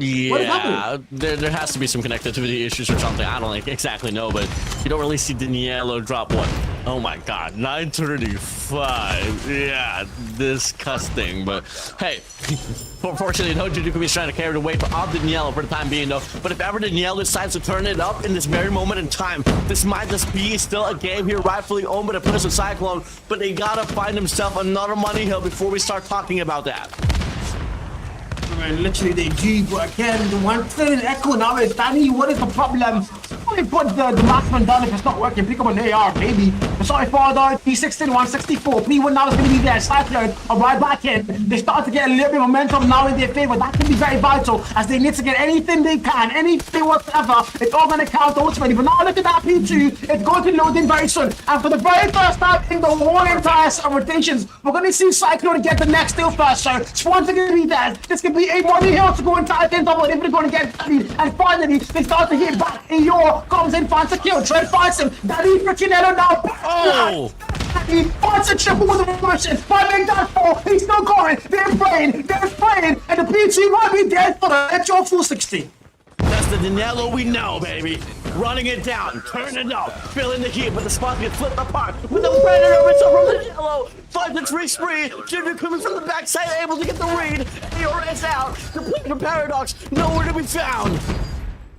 [SPEAKER 6] Yeah, there has to be some connectivity issues or something. I don't exactly know, but you don't really see Daniello drop what? Oh my God, 935. Yeah, disgusting. But hey, fortunately, no Juju can be trying to carry the weight of Daniello for the time being, though. But if ever Daniello decides to turn it up in this very moment in time, this might just be still a game here rightfully owned by the players of Cyclone. But they gotta find themselves another money hill before we start talking about that.
[SPEAKER 4] Literally they do, but again, the one thing in Echo now is, Danny, what is the problem? Only put the marksman down if it's not working, pick up an AR, maybe. Sorry for the P16, 164, P1 now is going to be there, Cyclone are right back in. They start to get a little bit of momentum now in their favor. That can be very vital, as they need to get anything they can, anything whatsoever. It's all going to count ultimately, but now look at that P2, it's going to load in very soon. And for the very first time in the whole entire rotations, we're going to see Cyclone get the next steal first, so Swans are going to be there. This could be a money hill to go and try against double if they're going to get Danny. And finally, they start to hit back. Eeyore comes in, finds a kill. Trent finds him. Danny freaking now.
[SPEAKER 6] Oh!
[SPEAKER 4] Danny finds a triple with a motion. Finding that 4. He's still going. They're spraying. And the P2 might be dead for the actual full 60.
[SPEAKER 6] That's the Danilo we know, baby. Running it down, turn it up, filling the heat, but the spot gets flipped apart with the Predator missile from the Danilo. 5-3 spree. Juju coming from the backside, able to get the read. Eeyore is out. Complete for Paradox. Nowhere to be found.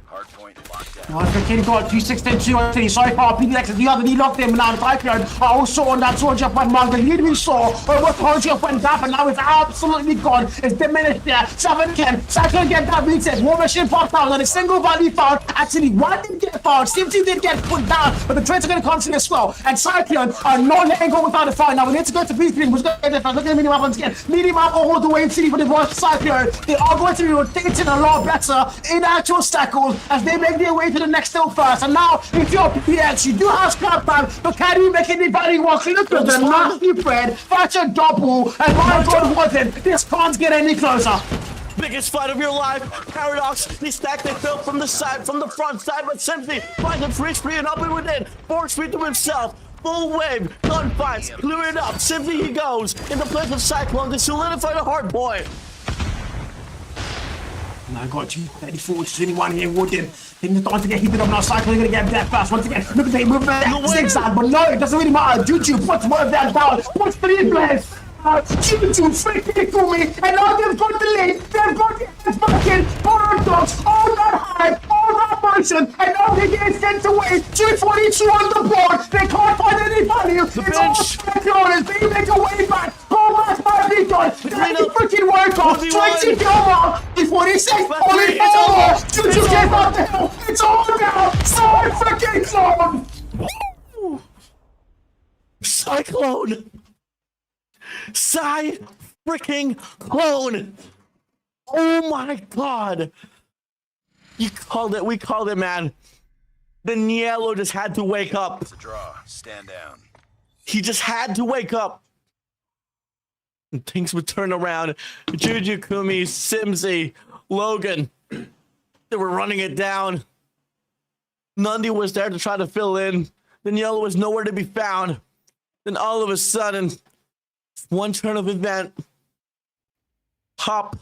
[SPEAKER 5] Hardpoint locked down.
[SPEAKER 4] Well, the kid got 216, sorry for PDX, the other knee locked him now. The Cyclone are also on that 200 point mark. The lead we saw was 200 point gap, and now it's absolutely gone. It's diminished there. 7 can. Cyclone get that reset. One machine popped out, and a single value found. Actually, one didn't get found. Simply did get put down, but the trades are going to continue as well. And Cyclone are not letting go without a fight. Now we need to go to B3. Who's going to get the first? Look at the minimap once again. Minimap all the way in city for the boys Cyclone. They are going to be rotating a lot better in actual stackles as they make their way to the next still first. And now, if you're PX, you do have scrap time, but can you make anybody work? Look at the nasty Fred, that's a double, and my God, wasn't. This can't get any closer.
[SPEAKER 6] Biggest fight of your life. Paradox, they stack, they built from the side, from the front side, but simply find the free spree and up and within. 4 spree to himself. Full wave, gunfights, clear it up. Simply he goes in the place of Cyclone to solidify the hard boy.
[SPEAKER 4] And I got you 34 to 21 here, Woodin. Things are starting to get heated up now. Cyclone going to get that fast once again. Look at the movement, zigzag, but no, it doesn't really matter. Juju puts one of them down, puts 3 players. Juju freaking to me, and now they've got the lead. They've got the fucking Paradox, all that hype, all that motion, and now they get sent away. away. 242 on the board. They can't find any value. It's all Cyclone. They make a way back. Go back by Beacon. They freaking work on. 20 kill mark. 46. 44. Juju gave up the hill. It's all now. Freaking Clone.
[SPEAKER 6] Cyclone. Freaking Clone. Oh my God. You called it. We called it, man. Danielo just had to wake up.
[SPEAKER 5] It's a draw. Stand down.
[SPEAKER 6] He just had to wake up. And things would turn around. Juju, Kumi, Simsy, Logan. They were running it down. Nundy was there to try to fill in. Danielo was nowhere to be found. Then all of a sudden, one turn of event. Pop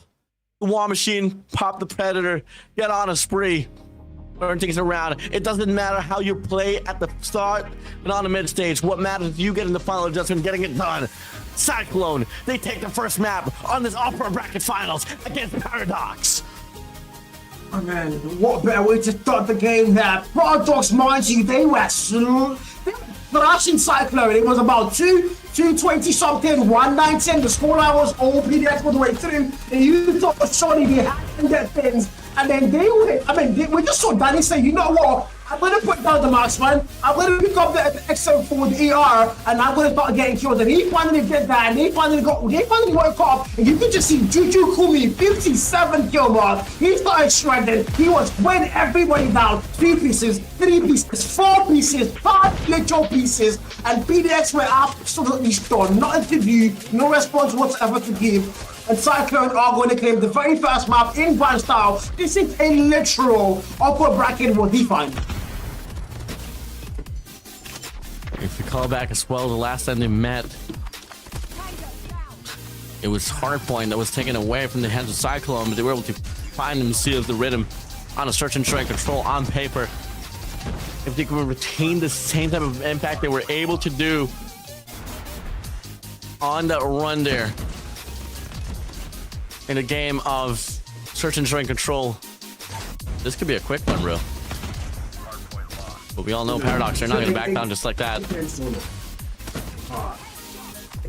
[SPEAKER 6] the War Machine, pop the Predator, get on a spree. Turn things around. It doesn't matter how you play at the start and on the mid stage. What matters is you get in the final adjustment, getting it done. Cyclone, they take the first map on this upper bracket finals against Paradox.
[SPEAKER 4] Oh man, what better way to start the game there? Paradox, mind you, they were thrashing Cyclone. It was about 220 something, 119. The scoreline was all PDX all the way through. And you thought surely they had to get things. And then we just saw Danny say, you know what? I'm gonna put down the marksman. I'm gonna pick up the XM for the ER, and I'm gonna start getting kills. And he finally did that, and they finally woke up. And you could just see Juju Kumi, 57 kill mark. He started shredding. He was weighing everybody down. 3 pieces, 3 pieces, 4 pieces, 5 little pieces, and PDX were absolutely stunned. Nothing to view, no response whatsoever to give. And Cyclone are going to claim the very first map in Grand Style. This is a literal upper bracket what he finds.
[SPEAKER 6] If you call back as well, the last time they met, it was Hardpoint that was taken away from the hands of Cyclone, but they were able to find and seal the rhythm on a search and try control on paper. If they could retain the same type of impact they were able to do on that run there in a game of search and try control, this could be a quick one, bro. But we all know Paradox, they're not going to back down just like that.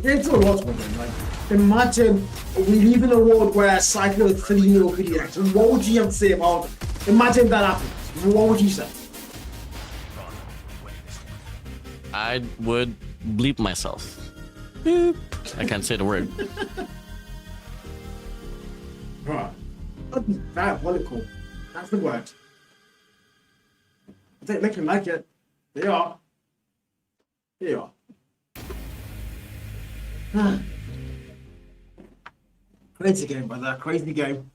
[SPEAKER 4] It's a lot for them. Like, imagine we live in a world where Cyclone 3-0 PDX. And what would you have to say about it? Imagine that happens. What would you say?
[SPEAKER 6] I would bleep myself. Boop. I can't say the word.
[SPEAKER 4] Right. That'd be diabolical. That's the word. I think they can like it. They are. They are. Crazy game, brother. Crazy game.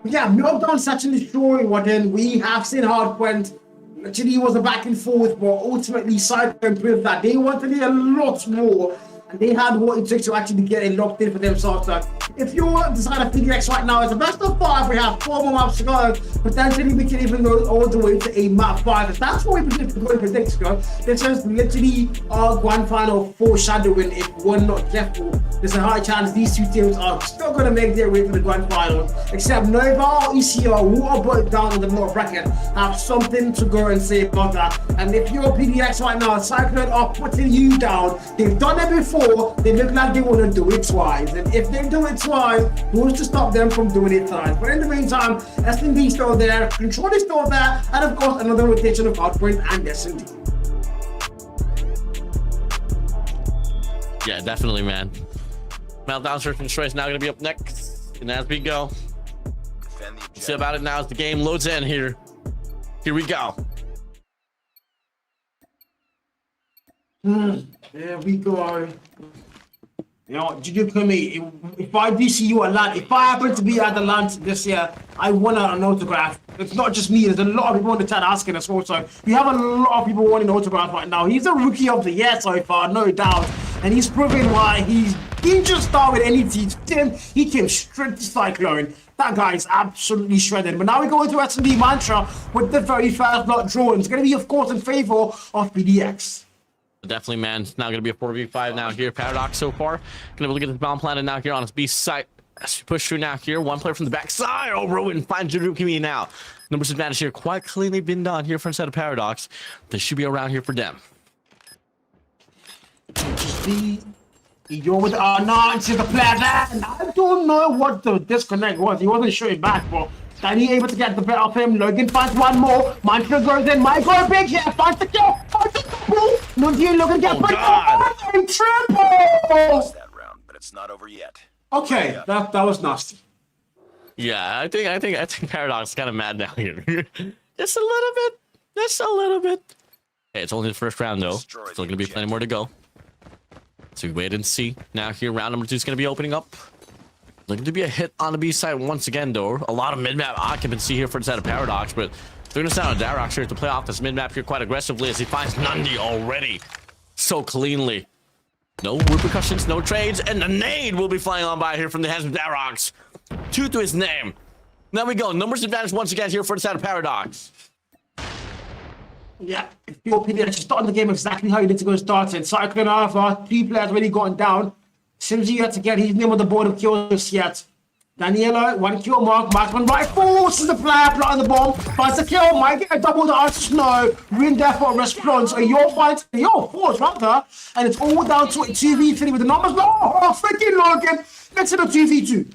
[SPEAKER 4] Yeah, Meltdown such a story. What then we have seen how it went. Actually, it was a back and forth, but ultimately, Cyclone proved that they wanted it a lot more. And they had what it took to actually get it locked in for themselves. So if you're designing PDX right now, it's a best of 5. We have 4 more maps to go. Potentially, we can even go all the way to a map 5. If that's what we predict to predict, this is literally our grand final foreshadowing. If we're not careful, there's a high chance these two teams are still going to make their way to the grand final. Except Nova or ECR, who are both down in the lower bracket, have something to go and say about that. And if you're PDX right now, Cyclone are putting you down. They've done it before. They look like they want to do it twice, and if they do it twice, who's to stop them from doing it twice? But in the meantime, SND still there, Control is still there, and of course another rotation of Outpoint and SND.
[SPEAKER 6] Yeah, definitely, man. Meltdown Search and Destroy is now going to be up next, and as we go, see about it now as the game loads in here. Here we go.
[SPEAKER 4] There we go. You know, Juju Kumi, if I do see you at LAN, if I happen to be at the LAN this year, I want an autograph. It's not just me, there's a lot of people in the chat asking us also. We have a lot of people wanting an autograph right now. He's the rookie of the year so far, no doubt. And he's proving why he didn't just start with any team. He came straight to Cyclone. That guy is absolutely shredded. But now we go into S&D Mantra with the very first lot draw. It's going to be, of course, in favor of PDX.
[SPEAKER 6] Definitely, man. It's now going to be a 4v5 now here. Paradox so far. Going to look at this bomb planet now here on his B site. As we push through now here. One player from the back side. Oh, Rowan finds Juju Kumi now. Numbers advantage here quite cleanly been done here for instead of Paradox. They should be around here for them.
[SPEAKER 4] You're with it's the player there. And I don't know what the disconnect was. He wasn't shooting back, but Danny able to get the better of him. Logan finds one more. Mantra goes in. Michael big here. Finds the kill. Finds the double. Nundian Logan gets put and triple.
[SPEAKER 5] That round, but it's not over yet.
[SPEAKER 4] Okay, that was nasty.
[SPEAKER 6] Yeah, I think Paradox is kind of mad now here. Just a little bit. Just a little bit. Hey, it's only the first round though. Still gonna be plenty more to go. So we wait and see. Now here, round number 2 is gonna be opening up. Looking to be a hit on the B side once again though. A lot of mid-map occupancy here for the side of Paradox, but they're gonna sound on Darox here to play off this mid-map here quite aggressively as he finds Nundi already so cleanly. No repercussions, no trades, and the nade will be flying on by here from the hands of Darox. 2 to his name. There we go. Numbers advantage once again here for the side of Paradox.
[SPEAKER 4] Yeah, if your opinion, just starting the game exactly how you need to go and start it. Cycling Alpha, 3 players already gotten down. Simsy yet to get his name on the board of kills yet. Daniela, 1 kill mark, Markman right forces the player, plotting the bomb, finds the kill, might get a double the answer snow, win there for a response, and your fight, your force rather, and it's all down to a 2v3 with the numbers. Oh, freaking Logan, let's hit a 2v2.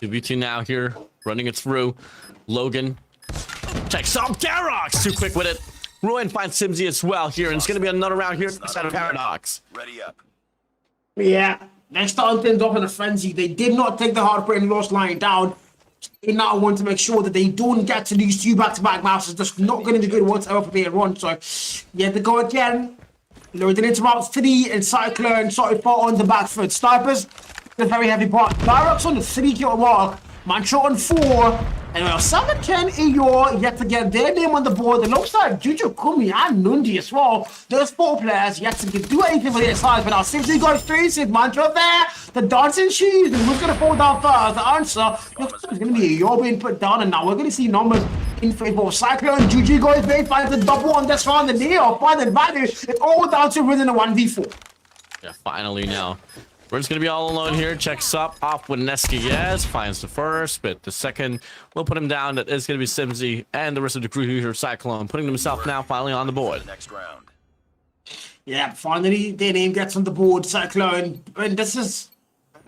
[SPEAKER 6] 2v2 now here, running it through. Logan checks up Darox, too quick with it. Ruin finds Simsy as well here, and it's going to be another round here inside of Paradox.
[SPEAKER 5] Ready up.
[SPEAKER 4] Yeah, they started things off in a frenzy. They did not take the hard point and lost lying down. They now want to make sure that they don't get to these 2 back-to-back maps. It's just not going to be good whatsoever for their run. So, yeah, they go again. Loading into route 3 and Cyclone started far on the back foot. Snipers, the very heavy part. Darox on the 3 kill mark. Mantra on 4. And well, 7-10 Eeyore yet to get their name on the board. It looks like Juju Kumi and Nundi as well. Those 4 players yet to do anything for their sides. But now Simply got straight with Mantra there. The dancing shoes. And who's going to fall down first? The answer looks like it's going to be Eeyore being put down. And now we're going to see numbers in favor of Cyclone. Juju goes big, finds the double on this round. The Neo finds advantage. It's all down to winning a 1v4.
[SPEAKER 6] Yeah, finally now. We're just going to be all alone here. Checks up off with Nesquez. Finds the first, but the second will put him down. That is going to be Simsy and the rest of the crew here, Cyclone, putting himself now finally on the board.
[SPEAKER 5] Next round.
[SPEAKER 4] Yeah, finally their name gets on the board, Cyclone. And this is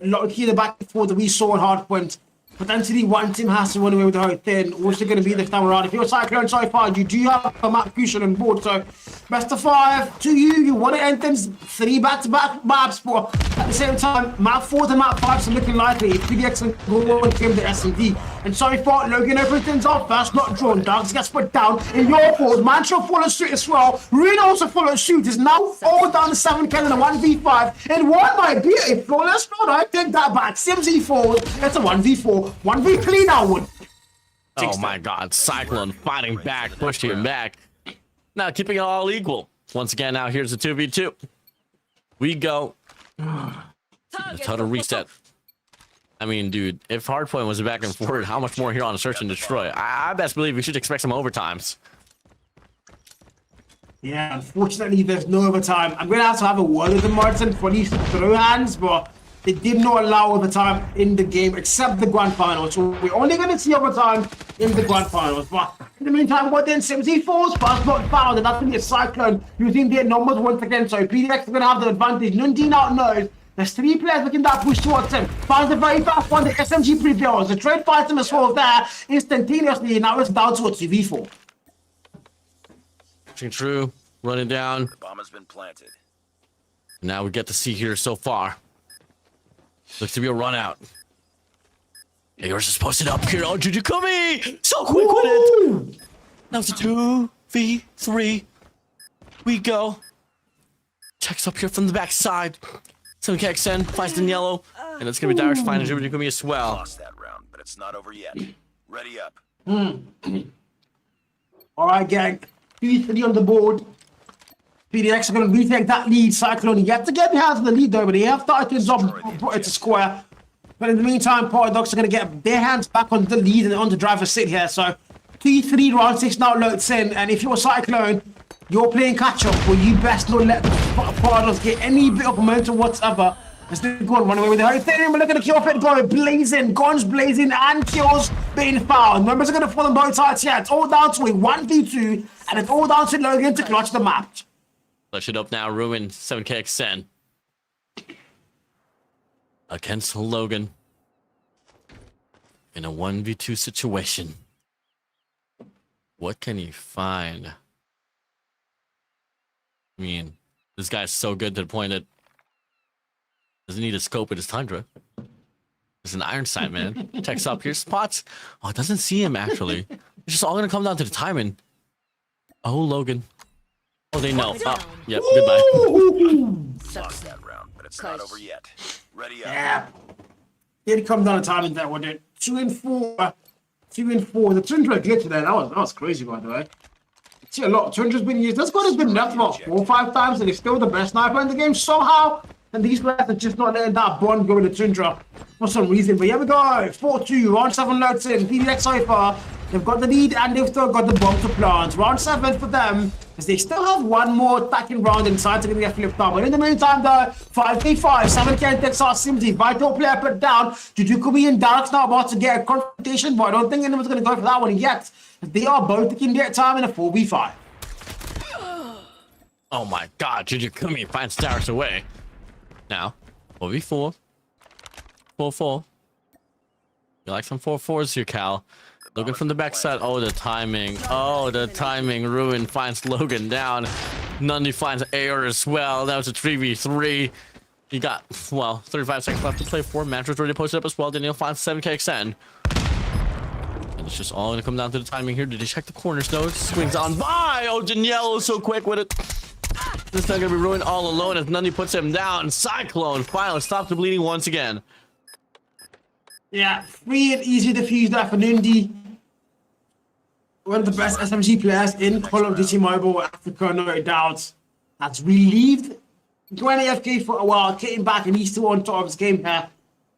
[SPEAKER 4] a lot of here the back and forth that we saw in Hardpoint. Potentially one team has to run away with the whole thing. What's it going to be this time around? If you're Cyclone so far, you do have a map fusion on board. So best of 5 to you. You want to end things 3 back-to-back maps, but at the same time, map 4 to map 5 are looking likely. If PDX can go on claim the SMD. And so far, Logan everything's off. That's not drawn. Dogs gets put down in your pause. Mantra follows suit as well. Reno also follows suit. Is now all down to 7 killing a 1v5. And one might be a flawless round. I take that back. Simsy falls. It's a 1v4. 1v3 now, Wood.
[SPEAKER 6] Oh my god, Cyclone fighting back, pushed him back. Now keeping it all equal. Once again, now here's the 2v2. We go. The total reset. I mean, dude, if Hardpoint was back and forward, how much more here on Search and Destroy? I best believe we should expect some overtimes.
[SPEAKER 4] Yeah, unfortunately, there's no overtime. I'm going to have a word with the Martin for these throw hands, but they did not allow overtime in the game except the grand final. So we're only going to see overtime in the grand finals. But in the meantime, what then? 74's fast not found, and that's going to be a Cyclone using their numbers once again. So PDX is going to have the advantage. Nundi now knows. There's 3 players making that push towards him. Finds the very fast one. The SMG prevails. The trade fights him as well there instantaneously. Now it's down to a 2v4.
[SPEAKER 6] True. Running down.
[SPEAKER 5] The bomb has been planted.
[SPEAKER 6] Now we get to see here so far. Looks to be a run out. Yours is posted up here. Oh, Juju Kumi! So quick with it! Now it's a 2v3. We go. Checks up here from the backside. So KXN finds the yellow. And it's going to be Darius finding Juju Kumi as well.
[SPEAKER 5] Lost that round, but it's not over yet. Ready up.
[SPEAKER 4] Alright, gang. 3-3 on the board. PDX are going to retake that lead. Cyclone yet to get the hands of the lead though, but they have started things up, put it to square. But in the meantime, Paradox are going to get their hands back on the lead and on the driver's seat here. So 3-3 round 6 now loads in, and if you're Cyclone, you're playing catch up, but you best not let Paradox get any bit of momentum whatsoever Let's do go and run away with it. Ethereum, we're looking to kill fit going blazing, guns blazing, and kills being found. Numbers are going to fall on both sides here. It's all down to a 1v2, and it's all down to Logan to clutch the match.
[SPEAKER 6] Flush it up now. Ruin 7KXN against Logan in a 1v2 situation. What can he find? I mean, this guy's so good to the point that doesn't need a scope with his Tundra. There's an iron sight, man. Checks up. Here's spots. Oh, it doesn't see him, actually. It's just all going to come down to the timing. Oh, Logan. Oh, they know. Oh, yep, goodbye.
[SPEAKER 5] Lost that round, but it's not over yet. Ready up.
[SPEAKER 4] Yeah. Did come down to timing that one. 2 and 4. 2 and 4. The Tundra glitch there. That was crazy, by the way. See a lot. Tundra's been used. This gun has been left about 4 or 5 times, and it's still the best sniper in the game somehow. And these players are just not letting that bond go with the Tundra for some reason. But here we go. 4-2. Round 7 loads in. PDX so far. They've got the lead and they've still got the bomb to plant. Round 7 for them, as they still have one more attacking round inside to get flipped up. But in the meantime, though, 5v5, 7k Texas Simsy, vital player put down. Jujukumi and Dark's now about to get a confrontation, but I don't think anyone's going to go for that one yet. They are both taking their time in a 4v5.
[SPEAKER 6] Oh my god, Jujukumi finds Dark's away. Now, 4v4. 4-4. You like some 4-4s here, Cal. Logan from the backside. Oh, the timing. Oh, the timing. Ruin finds Logan down. Nundy finds AR as well. That was a 3v3. You got, well, 35 seconds left to play for. Mantra's already posted up as well. Daniel finds 7KXN. And it's just all going to come down to the timing here. Did he check the corners, though? Swings on by. Oh, Danielle is so quick with it. This is not going to be Ruin all alone as Nundy puts him down. Cyclone finally stops the bleeding once again.
[SPEAKER 4] Yeah, free and easy defuse there for Nundy. One of the best SMG players in Call of Duty Mobile Africa, no doubt. That's relieved. Going AFK for a while, getting back, and he's still on top of his game here.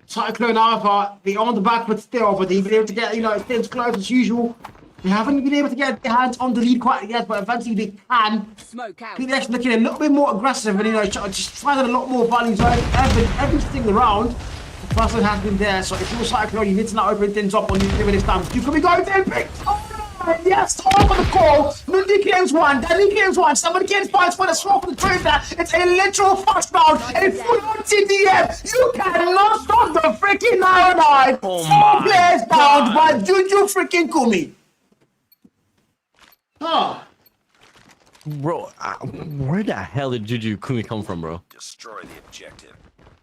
[SPEAKER 4] Cyclone Alpha, they're on the back foot still, but they've been able to get, things close as usual. They haven't been able to get their hands on the lead quite yet, but eventually they can.
[SPEAKER 12] Smoke out.
[SPEAKER 4] They're actually looking a little bit more aggressive and, just finding a lot more value every single round. The person has been there, so if you're Cyclone, you need to now open things up on you this time. You could be going there, big. Yes, all for the call. Nundy claims one, Danny claims one. Somebody gets points for the swap for the trade there. It's a literal first round, a full-on TDM. You cannot stop the freaking Iron.
[SPEAKER 6] Oh
[SPEAKER 4] 4 players down by Juju freaking Kumi. Oh.
[SPEAKER 6] Bro, where the hell did Jujukumi come from, bro?
[SPEAKER 5] Destroy the objective.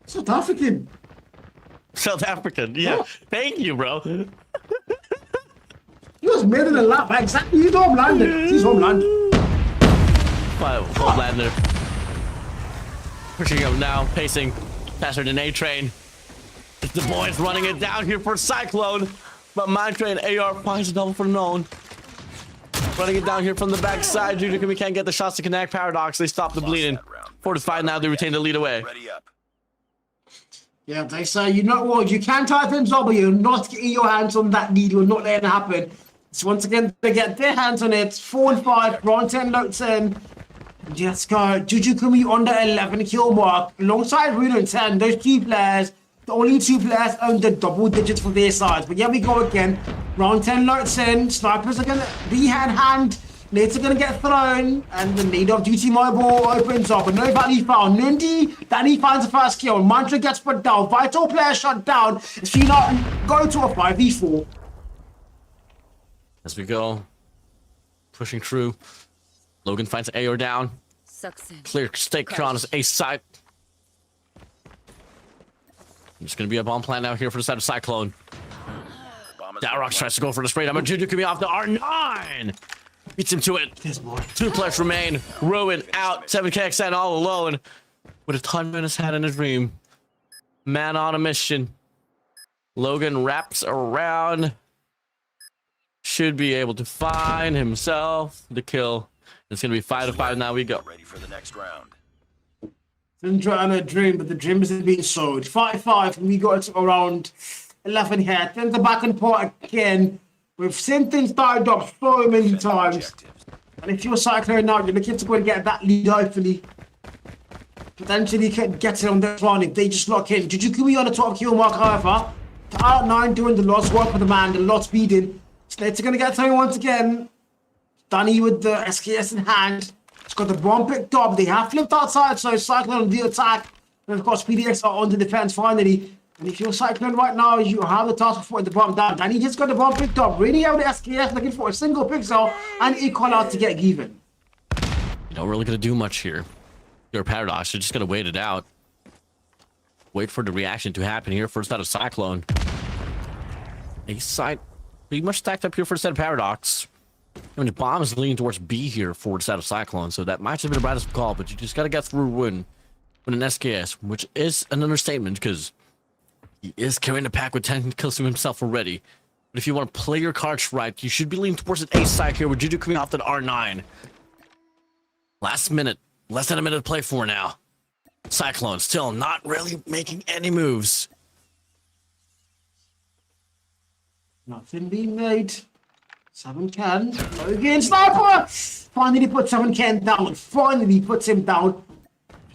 [SPEAKER 4] South African.
[SPEAKER 6] South African, yeah. Oh. Thank you, bro.
[SPEAKER 4] He was made in a lap, exactly. He's Homelander. He's Homelander.
[SPEAKER 6] Homelander. Pushing up now, pacing faster than A-Train. It's the boys running it down here for Cyclone. But Mantra and AR finds a double for known. Running it down here from the backside. Jujukumi can't get the shots to connect. Paradox, they stop the bleeding. 4-5 now, they retain the lead away.
[SPEAKER 5] Ready up.
[SPEAKER 4] Yeah, they say, you know what, you can tie things up, but you're not getting your hands on that lead. You're not letting it happen. So once again, they get their hands on it. 4-5, round 10 loads in. Let's go. Jujukumi on the 11 kill mark. Alongside Runo and 10, those 2 players, the only 2 players own the double digits for their sides. But here we go again. Round 10 loads in. Snipers are going to be hand. Nades are going to get thrown. And the Need of Duty Mobile opens up. But no value found. Nundy, Danny finds the first kill. Mantra gets put down. Vital player shut down. She not go to a 5v4.
[SPEAKER 6] As we go, pushing through. Logan finds AR down. Clear stake on his ace side. It's going to be a bomb plan out here for the side of Cyclone. Dalrox tries to go for the spray down, but Jujukumi off the R9. Beats him to it. 2 players remain. Ruin out. 7KXN all alone. With a ton in his hand and a dream. Man on a mission. Logan wraps around. Should be able to find himself the kill. It's going to be 5-5 now. We go.
[SPEAKER 5] Ready for the next round.
[SPEAKER 4] Didn't try on a dream, but the dream isn't being sold. 5-5, we got to around 11 here. Then the back and forth again. We've seen things tied up so many times. And if you're Cyclone now, you're looking to go and get that lead, hopefully. potentially get it on this round if they just lock in. Jujukumi on the top kill mark, however. To R9 doing the lots work for the man, the lot speeding. Slater gonna get something once again. Danny with the SKS in hand. It's got the bomb picked up. They have flipped outside, so Cyclone on the attack. And of course, PDX are on the defense finally. And if you're Cyclone right now, you have the task of putting the bomb down. Danny just got the bomb picked up. Really have the SKS looking for a single pixel and a call out to get given.
[SPEAKER 6] You know, really gonna do much here. You're a Paradox. You're just gonna wait it out. Wait for the reaction to happen here. First out of Cyclone. A side pretty much stacked up here for the set of Paradox. I mean, the bomb is leaning towards B here for the side of Cyclone, so that might have been the brightest call, but you just gotta get through win with an SKS, which is an understatement because he is carrying the pack with 10 kills to himself already. But if you want to play your cards right, you should be leaning towards an A side here with Juju coming off that R9. Last minute, less than a minute to play for now. Cyclone still not really making any moves.
[SPEAKER 4] Nothing being made. 7 can. Again, sniper! Finally put 7 can down. Finally puts him down.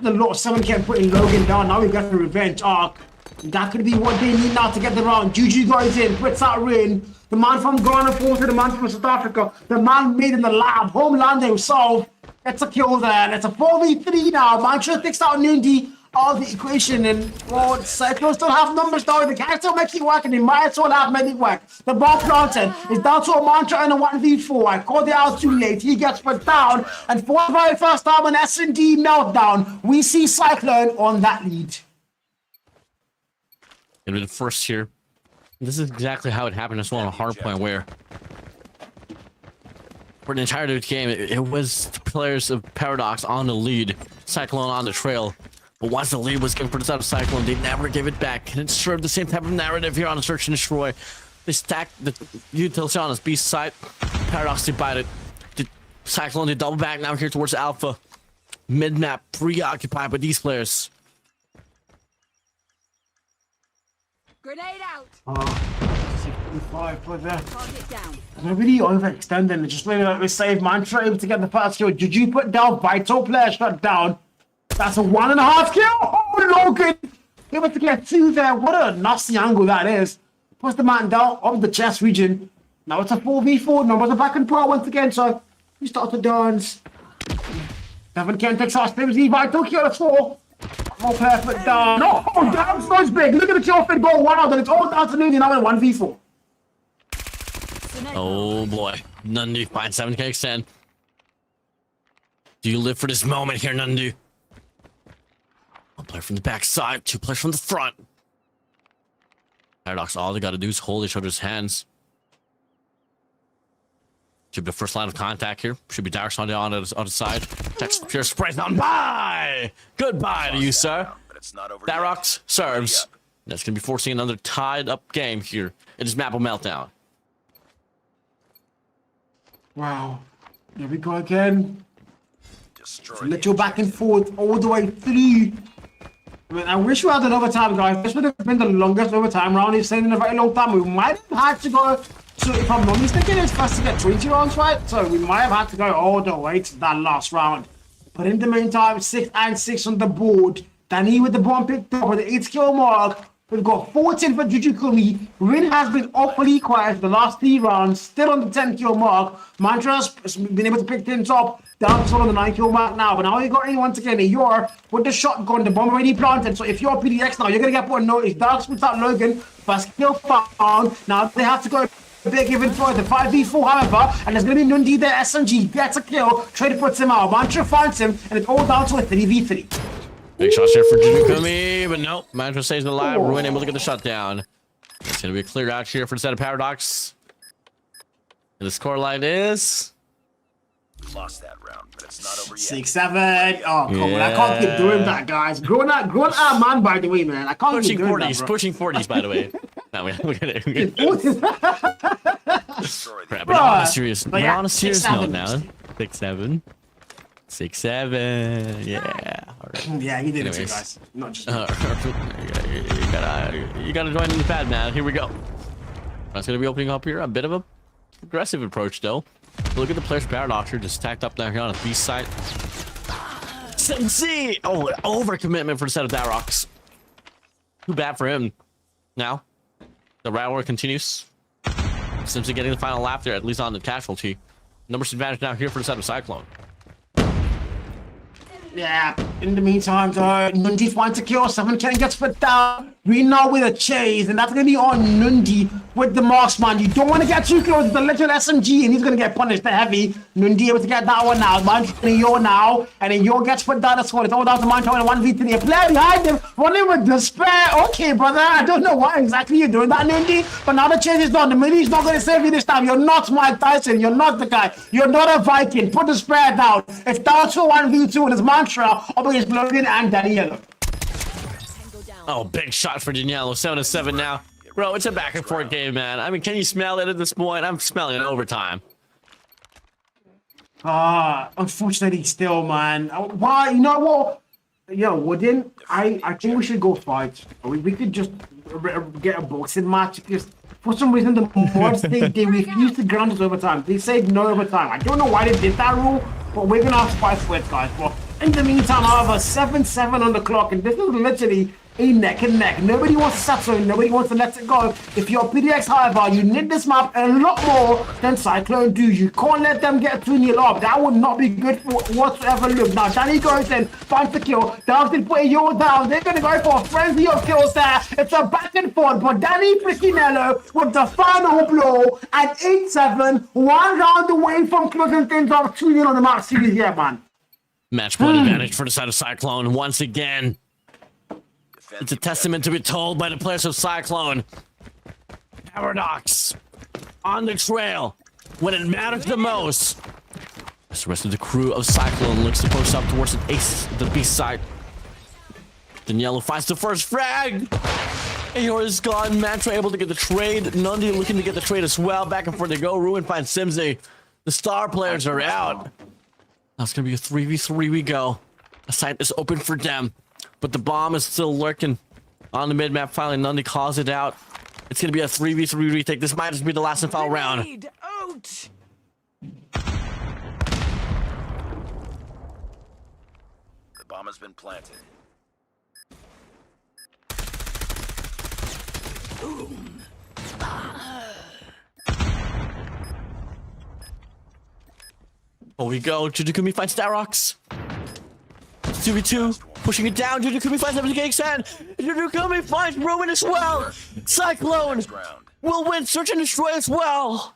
[SPEAKER 4] The lot of 7 can putting Logan down. Now we got the revenge arc. And that could be what they need now to get the round. Juju goes in, puts that in. The man from Ghana falls to the man from South Africa. The man made in the lab. Homeland himself. Gets a kill there. And it's a 4v3 now. Mantra takes out Nundi out of the equation, and well, Cyclone still have numbers though. They can still make it work, and they might as well have made it work. The ball planted is down to a Mantra and a 1v4. I called it out too late. He gets put down, and for the very first time an S&D meltdown, we see Cyclone on that lead.
[SPEAKER 6] Gonna be the first here. This is exactly how it happened as well on a hard point where for the entirety of the game, it was the players of Paradox on the lead, Cyclone on the trail. But once the lead was given for the side of Cyclone, they never gave it back. And it served the same type of narrative here on the Search and Destroy. They stacked the utility on his B side. Paradox divided. The Cyclone, they double back now here towards Alpha. Mid-map, preoccupied by these players.
[SPEAKER 12] Grenade out.
[SPEAKER 4] 65 for there. They're really overextending. Just really like we save Mantra able to get the first kill. Juju put down, Vital player shut down. That's a 1.5 kill. Oh, Logan able to get 2 there. What a nasty angle that is. Puts the man down of the chest region. Now it's a 4v4. Numbers are back in par once again. So we start to dance. 7 can takes our Stimsy. Vital kill at 4. More player put down. No, oh, damn, Snow's big. Look at the kill feed go wild, and it's all down to Nundi now in 1v4.
[SPEAKER 6] Oh boy, Nundi finds 7k extend. Do you live for this moment here, Nundi? 1 player from the back side, 2 players from the front. Paradox, all they gotta do is hold each other's hands. Should be the first line of contact here. Should be Darks on the other side. Text pure sprays on by. Goodbye to you, sir. Darks serves. That's gonna be forcing another tied up game here. It is Maple Meltdown.
[SPEAKER 4] Wow. Here we go again. Little back and forth all the way through. I mean, I wish we had an overtime, guys. This would have been the longest overtime round we've seen in a very long time. We might have had to go. So if I'm not mistaken, it's supposed to get 20 rounds, right? So we might have had to go all the way to that last round. But in the meantime, 6 and 6 on the board. Danny with the bomb picked up with the 8 kill mark. We've got 14 for Jujukumi. Rin has been awfully quiet for the last 3 rounds. Still on the 10 kill mark. Mantra's been able to pick things up. Down to on the 9 kill mark now. But now you got in once again. You're with the shotgun, the bomb already planted. So if you're PDX now, you're going to get put on notice. Dark puts out Logan. First kill found. Now they have to go big even for the 5v4, however, and there's going to be Nundi there. SMG gets a kill. Trader puts him out. Mantra finds him, and it's all down to a 3v3.
[SPEAKER 6] Big shots here for Jujukumi, but nope. Mantra stays alive. Ruin able to get the shutdown. It's going to be a clear out here for the set of Paradox. And the score line is...
[SPEAKER 5] Lost that round, but it's not over yet.
[SPEAKER 4] 6-7. Oh, come on. I can't keep doing that, guys. Grown up man, by the way, man. I can't keep doing that, bro.
[SPEAKER 6] Pushing 40s, by the way. No, we're gonna crap, but on a serious note now. 6-7. 6-7. Yeah. Right.
[SPEAKER 4] Yeah, you did it too, guys. Not just
[SPEAKER 6] you gotta join in the pad, man. Here we go. That's gonna be opening up here. A bit of a aggressive approach, though. Look at the players Paradox here just stacked up down here on the B side. SMC! Oh, overcommitment for the set of Darox. Too bad for him. Now, the rivalry continues. Simpson getting the final lap there, at least on the casualty. Numbers advantage now here for the set of Cyclone.
[SPEAKER 4] Yeah, in the meantime, though, Nundi finds a kill. 7K gets put down. We now with a chase, and that's going to be on Nundi with the marksman. You don't want to get too close to the little SMG, and he's going to get punished heavy. Nundi able to get that one now. Man's in Yo now, and then Yo gets put down as well. It's all down to Mancho and 1v3. A player behind him, running with despair. Okay, brother, I don't know why exactly you're doing that, Nundi, but now the chase is done. The mini's not going to save you this time. You're not Mike Tyson. You're not the guy. You're not a Viking. Put the despair down. It's down to 1v2 and his mantra against Logan and Daniel.
[SPEAKER 6] Oh, big shot for Daniello. 7-7 now. Bro, it's a back and forth game, man. I mean, can you smell it at this point? I'm smelling it overtime.
[SPEAKER 4] Unfortunately, still, man. Why? You know what? Yo, Wooden, I think we should go fight. We could just get a boxing match because for some reason the mods they refuse to grant us overtime. They said no overtime. I don't know why they did that rule, but we're gonna have to fight for it, guys. But in the meantime, however, 7-7 on the clock, and this is literally a neck and neck. Nobody wants to settle, nobody wants to let it go. If you're PDX, however, you need this map a lot more than Cyclone do. You can't let them get 2-0 up. That would not be good for whatsoever. Look, now Danny goes in, finds the kill. Down to put Yo down. They're going to go for a frenzy of kills there. It's a back and forth, but Danny Frickinello with the final blow at 8-7, 1 round away from closing things off 2-0 on the map series here, man.
[SPEAKER 6] Match point advantage for the side of Cyclone once again. It's a testament to be told by the players of Cyclone. Paradox on the trail when it matters the most. As the rest of the crew of Cyclone looks to push up towards the B side. Daniello finds the first frag. Ayor is gone. Mantra able to get the trade. Nundi looking to get the trade as well. Back and forth they go. Ruin finds Simsy. The star players are out. That's going to be a 3v3 we go. The site is open for them. But the bomb is still lurking on the mid-map. Finally, Nundi calls it out. It's going to be a 3v3 retake. This might just be the last and final round.
[SPEAKER 5] The bomb has been planted. Boom.
[SPEAKER 6] Oh, we go. Jujukumi finds Darox. 2v2. Pushing it down. Jujukumi finds 70k. Jujukumi finds Ruin as well. Cyclone will win Search and Destroy as well.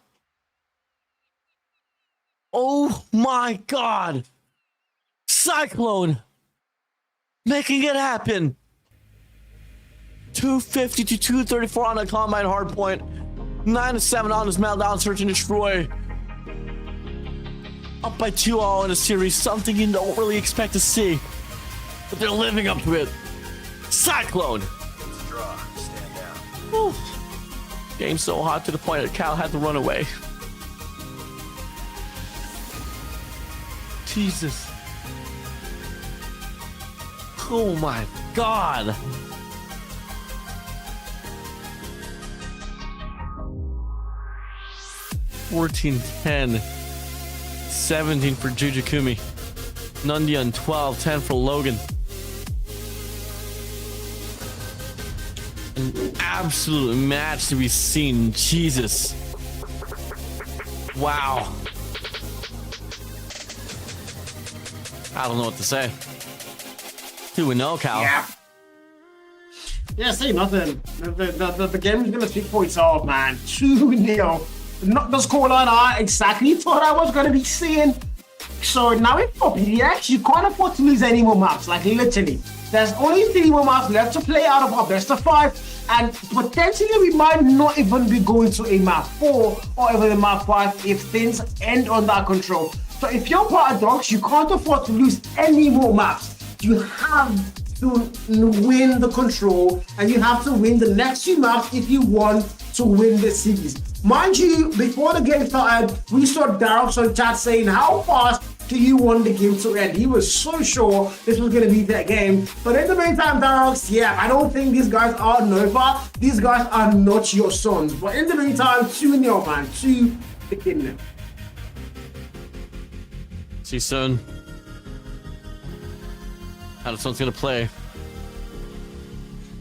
[SPEAKER 6] Oh my god. Cyclone making it happen. 250 to 234 on the Combine hardpoint. 9-7 on his Meltdown Search and Destroy. Up by 2-0 in a series. Something you don't really expect to see. But they're living up to it. Cyclone. Whew. Game so hot to the point that Cal had to run away. Jesus. Oh my god. $14-10. 17 for Jujukumi. Nundi on 12, 10 for Logan. An absolute match to be seen. Jesus. Wow. I don't know what to say. 2-0, Cal.
[SPEAKER 4] Yeah, say nothing. The game is going to speak for itself, man. 2-0. Not the scoreline I exactly thought I was going to be seeing. So now in PDX, you can't afford to lose any more maps, like literally. There's only 3 more maps left to play out of our best of 5, and potentially we might not even be going to a map 4 or even a map 5 if things end under control. So if you're part of Dogs, you can't afford to lose any more maps. You have to win the control, and you have to win the next 2 maps if you want to win the series. Mind you, before the game started, we saw Darox on chat saying, how fast do you want the game to end? He was so sure this was going to be that game. But in the meantime, Darox, yeah, I don't think these guys are Nova. These guys are not your sons. But in the meantime, 2-0, man. 2 the kingdom.
[SPEAKER 6] See you soon. how this one's gonna play.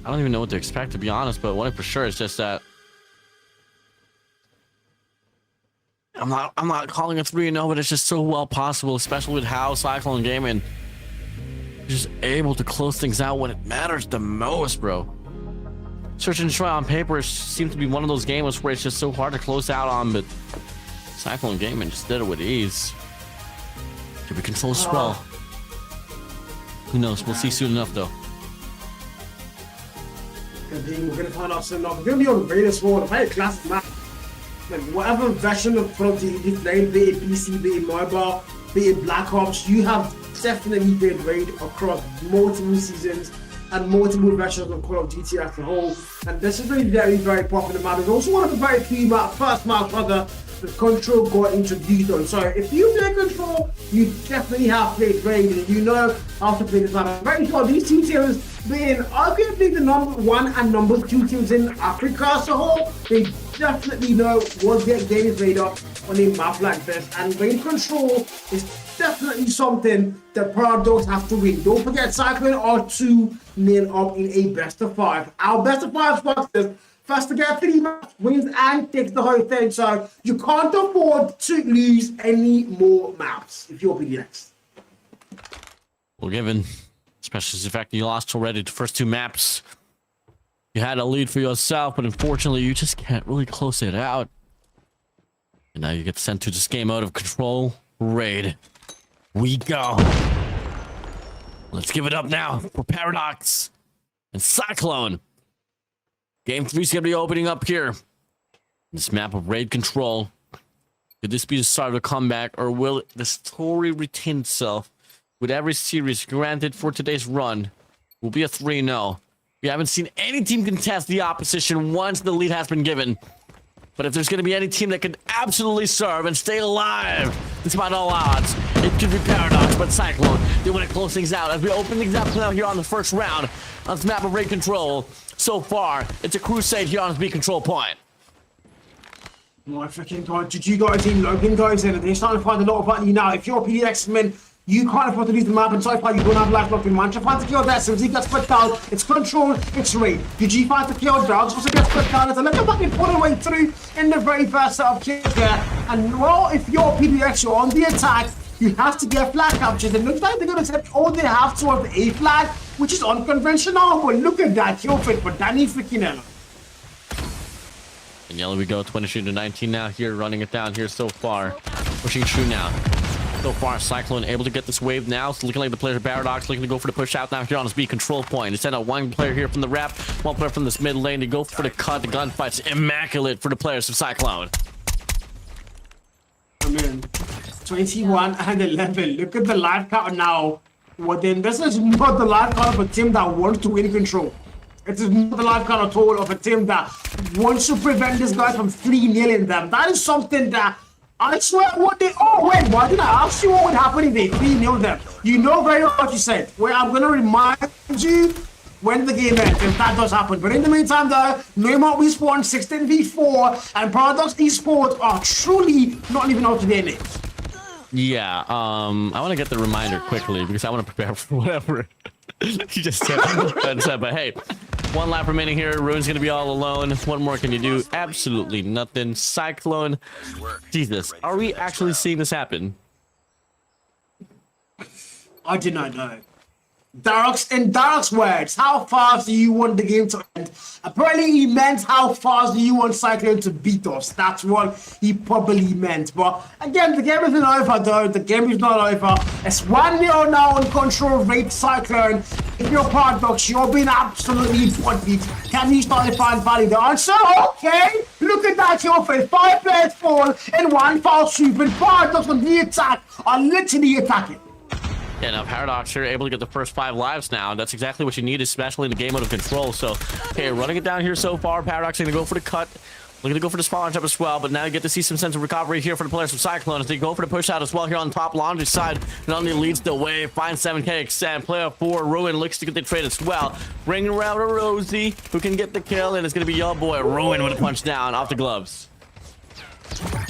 [SPEAKER 6] I don't even know what to expect, to be honest, but one thing for sure is just that I'm not calling a 3-0, but it's just so well possible, especially with how Cyclone Gaming is just able to close things out when it matters the most, bro. Search and Destroy on paper seems to be one of those games where it's just so hard to close out on, but Cyclone Gaming just did it with ease. Did we control as well? Who knows? We'll see soon enough, though.
[SPEAKER 4] We're gonna find out soon enough. We're gonna be on the greatest world. Play a classic map. Like whatever version of Call of Duty you played, be it PC, be it mobile, be it Black Ops, you have definitely played Raid across multiple seasons and multiple versions of Call of Duty as a whole. And this is a very, very popular map. It's also one of the very few first maps rather the Control got introduced on. So if you play Control, you definitely have played Raid and you know how to play this map. I'm very sure these two teams being arguably the number 1 and number 2 teams in Africa as a whole, they definitely know what their game is made of on a map like this. And Raid Control is definitely something that Paradox have to win. Don't forget, Cyclone are 2-0 up in a best of 5. Our best of 5 spots is first to get 3 maps, wins and takes the whole thing. So you can't afford to lose any more maps if you're PDX.
[SPEAKER 6] Well, given, especially the fact that you lost already the first 2 maps, you had a lead for yourself, but unfortunately you just can't really close it out. And now you get sent to this game mode of Control Raid. We go. Let's give it up now for Paradox and Cyclone. Game 3 is going to be opening up here. This map of Raid Control. Could this be the start of a comeback, or will the story retain itself with every series granted for today's run? Will be a 3-0. We haven't seen any team contest the opposition once the lead has been given. But if there's going to be any team that can absolutely serve and stay alive despite all odds, it could be Paradox, but Cyclone, they want to close things out as we open things up now here on the first round on this map of Raid Control. So far, it's a crusade here on this B control point.
[SPEAKER 4] My freaking god, GG got a team Logan guys in and they're starting to find a lot of value now. If you're a PDX man, you can't afford to lose the map, and so far you don't have life locked in. Mancha finds to kill that, so he gets put down. It's Control, it's Raid. GG finds to kill Dogs, also gets put down. It's a little fucking put away through in the very first set of kills there. And well, if you're PDX, you're on the attack, you have to get flag captures. It looks like they're going to set all they have to a flag, which is unconventional. But look at that kill fit for Danny freaking Ella.
[SPEAKER 6] And yellow we go, 23-19 now here, running it down here so far. Pushing through now. So far, Cyclone able to get this wave now. So looking like the player Paradox looking to go for the push out now here on his B control point. They send out 1 player here from the wrap, 1 player from this mid lane to go for the cut. The gunfight's immaculate for the players of Cyclone.
[SPEAKER 4] I mean, 21 and 11. Look at the life count now. Well, then this is not the life count of a team that wants to win Control. It is not the life count at all of a team that wants to prevent this guy from 3-0ing them. That is something that I swear what they... Oh, wait, why did I ask you what would happen if they 3-0 them? You know very well what you said. Well, I'm going to remind you when the game ends, if that does happen. But in the meantime, though, Neymar Respawn 16v4 and Paradox Esports are truly not living up to their names.
[SPEAKER 6] Yeah, I want to get the reminder quickly because I want to prepare for whatever you just said. But hey, 1 lap remaining here. Ruin's going to be all alone. What more can you do? Absolutely nothing. Cyclone. Jesus, are we actually seeing this happen?
[SPEAKER 4] I did not know. In Darok's words, how fast do you want the game to end? Apparently he meant how fast do you want Cyclone to beat us. That's what he probably meant. But again, the game isn't over though. The game is not over. It's 1-0 now on Control Raid Cyclone. If you're Paradox, you're being absolutely bodied. Can you start to find value? The answer, okay. Look at that kill face. 5 players fall in 1 foul swoop, and Paradox on the attack are literally attacking.
[SPEAKER 6] Yeah, now Paradox here able to get the first 5 lives now. That's exactly what you need, especially in the game mode of Control. So, okay, running it down here so far. Paradox going to go for the cut. Looking to go for the spawn jump as well, but now you get to see some sense of recovery here for the players from Cyclone as they go for the push out as well here on top laundry side. Not only leads the way, finds 7k extend. Player 4, Ruin looks to get the trade as well. Bringing around a Rosie who can get the kill, and it's going to be your boy Ruin with a punch down off the gloves.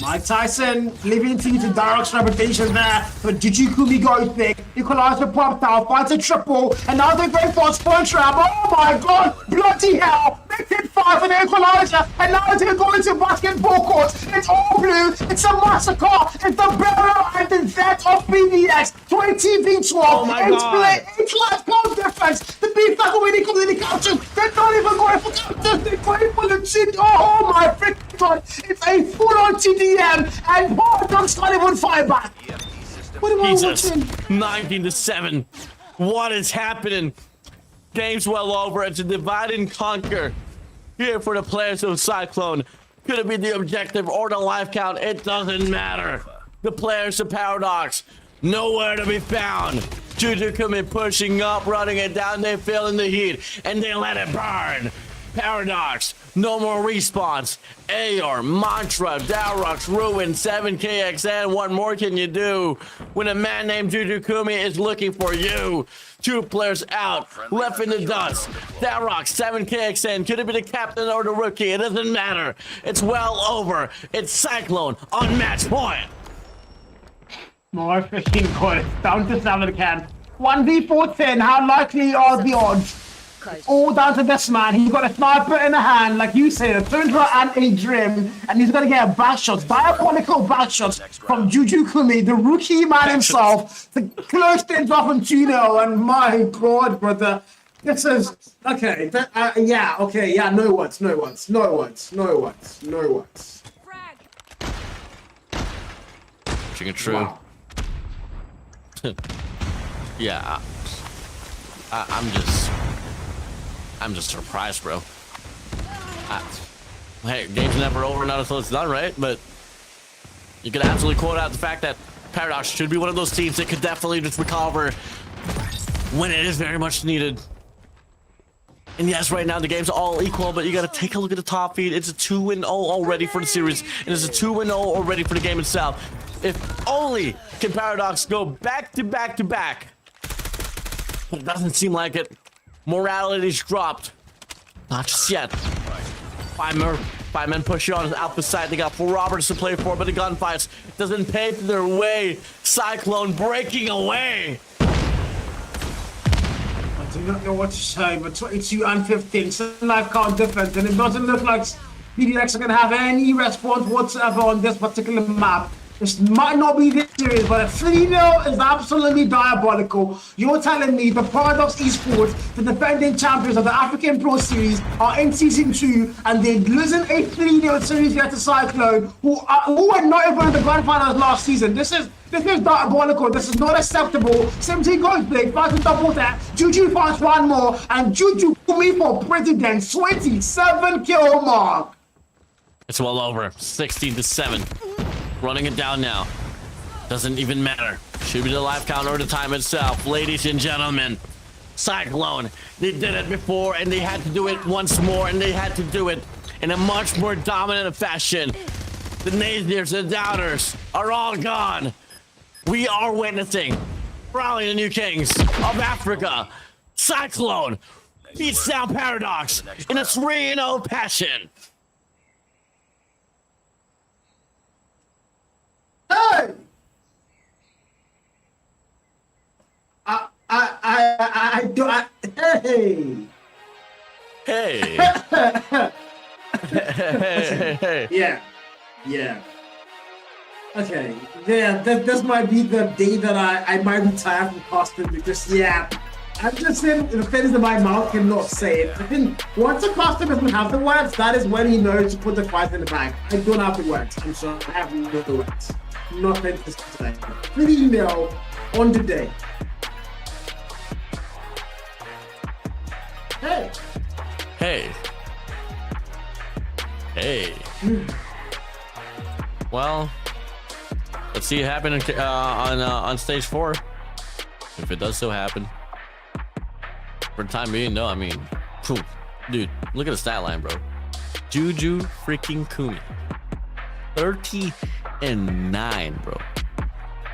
[SPEAKER 4] Mike Tyson leaving to Darok's reputation there, but Jujikumi goes big. Equalizer popped out, finds a triple, and now they're going for a spawn trap. Oh my god, bloody hell! They did 5 for the equalizer, and now they're going to basketball court. It's all blue, it's a massacre, it's the burial and the death of BDX. 20v12,
[SPEAKER 6] Oh my God.
[SPEAKER 4] 8 life goal difference. The beef back when he comes in the captain. They're not even going for captain, they're going for the chin. Oh my freaking god, it's a full-on TDM, and Paradox can't even fight back. What am I
[SPEAKER 6] Jesus,
[SPEAKER 4] watching?
[SPEAKER 6] 19-7. What is happening? Game's well over. It's a divide and conquer here for the players of Cyclone. Could it be the objective or the life count? It doesn't matter. The players of Paradox, nowhere to be found. Juju coming pushing up, running it down. They feel in the heat and they let it burn. Paradox, no more respawns. AR, Mantra, Dalrox, Ruin, 7KXN. What more can you do when a man named Juju Kumi is looking for you? 2 players out, left in the dust. Dalrox, 7KXN. Could it be the captain or the rookie? It doesn't matter. It's well over. It's Cyclone on match point.
[SPEAKER 4] More freaking good. Down to 7 again. 1v4-10. How likely are the odds? All down to this man. He's got a sniper in the hand, like you said, a Tundra and a Dream, and he's gonna get back shots, diabolical back shots from Juju Kumi, the rookie man himself, to close things off on 2-0. And my god, brother, this is okay. Yeah, okay, yeah. No words.
[SPEAKER 6] Chicken true.
[SPEAKER 4] Wow.
[SPEAKER 6] Yeah, I'm just surprised, bro. Hey, game's never over, not until it's done, right? But you can absolutely quote out the fact that Paradox should be one of those teams that could definitely just recover when it is very much needed. And yes, right now the game's all equal, but you gotta take a look at the top feed. It's a 2-0 already for the series, and it's a 2-0 already for the game itself. If only can Paradox go back to back to back. But it doesn't seem like it. Morality's dropped. Not just yet. 5 men push on out the side. They got 4 Roberts to play for, but the gunfights doesn't pave their way. Cyclone breaking away.
[SPEAKER 4] I do not know what to say, but 22 and 15, some life count difference, and it doesn't look like BDX are going to have any response whatsoever on this particular map. This might not be this series, but a 3-0 is absolutely diabolical. You're telling me the Paradox Esports, the defending champions of the African Pro Series, are in Season 2 and they're losing a 3-0 series here to Cyclone, who were not even in the Grand Finals last season. This is diabolical. This is not acceptable. 17 goes big, finds a double that. Juju finds 1 more, and Juju Kumi for president, 27 kill mark.
[SPEAKER 6] It's well over. 16-7. Running it down now. Doesn't even matter. Should be the life count or the time itself. Ladies and gentlemen, Cyclone, they did it before and they had to do it once more, and they had to do it in a much more dominant fashion. The naysayers, the doubters are all gone. We are witnessing probably the new kings of Africa. Cyclone beats down Paradox in a 3-0 passion.
[SPEAKER 4] Hey! Hey!
[SPEAKER 6] Hey.
[SPEAKER 4] Yeah. Okay. Yeah, this might be the day that I might retire from casting, because I'm just saying the things that my mouth cannot say it. I think once a caster doesn't have the words, that is when he knows to put the fight in the bag. I don't have the words. I'm sorry, I have no words. Nothing to say. 3-0 on the day.
[SPEAKER 6] Hey. Well, let's see it happen on stage 4. If it does so happen. For the time being, no, I mean, dude, look at the stat line, bro. Juju freaking Kumi. 30-9, bro.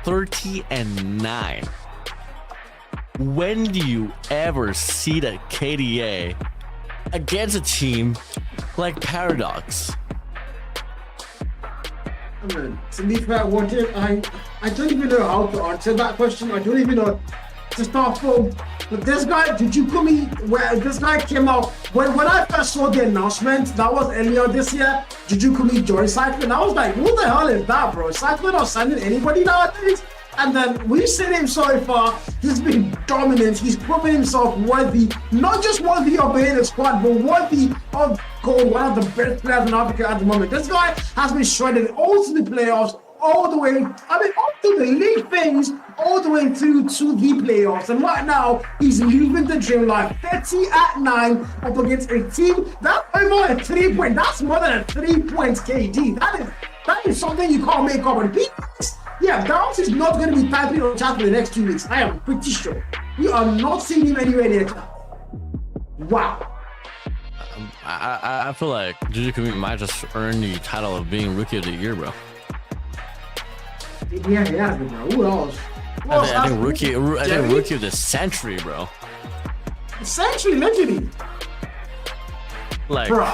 [SPEAKER 6] 30-9. When do you ever see that KDA against a team like Paradox?
[SPEAKER 4] I mean, to be fair, I don't even know how to answer that question. I don't even know to start from. But this guy, Jujukumi, where this guy came out, when I first saw the announcement, that was earlier this year, Jujukumi joined Cyclone. I was like, what the hell is that, bro? Cyclone not signing anybody nowadays? And then we've seen him so far. He's been dominant. He's proven himself worthy, not just worthy of being in the squad, but worthy of going one of the best players in Africa at the moment. This guy has been shredded all to the playoffs, all the way, up to the league things, all the way through to the playoffs. And right now, he's living the dream life. 30-9 up against a team that's over a 3 point. That's more than a 3 points KD. That is something you can't make up on. Yeah, Downs is not going to be typing on chat for the next 2 weeks. I am pretty sure. We are not seeing him anywhere near chat. Wow.
[SPEAKER 6] I feel like Jujukumi might just earn the title of being Rookie of the Year, bro.
[SPEAKER 4] Yeah, bro. Who else?
[SPEAKER 6] I think Rookie of the Century, bro.
[SPEAKER 4] Century, literally.
[SPEAKER 6] Like,
[SPEAKER 4] bro.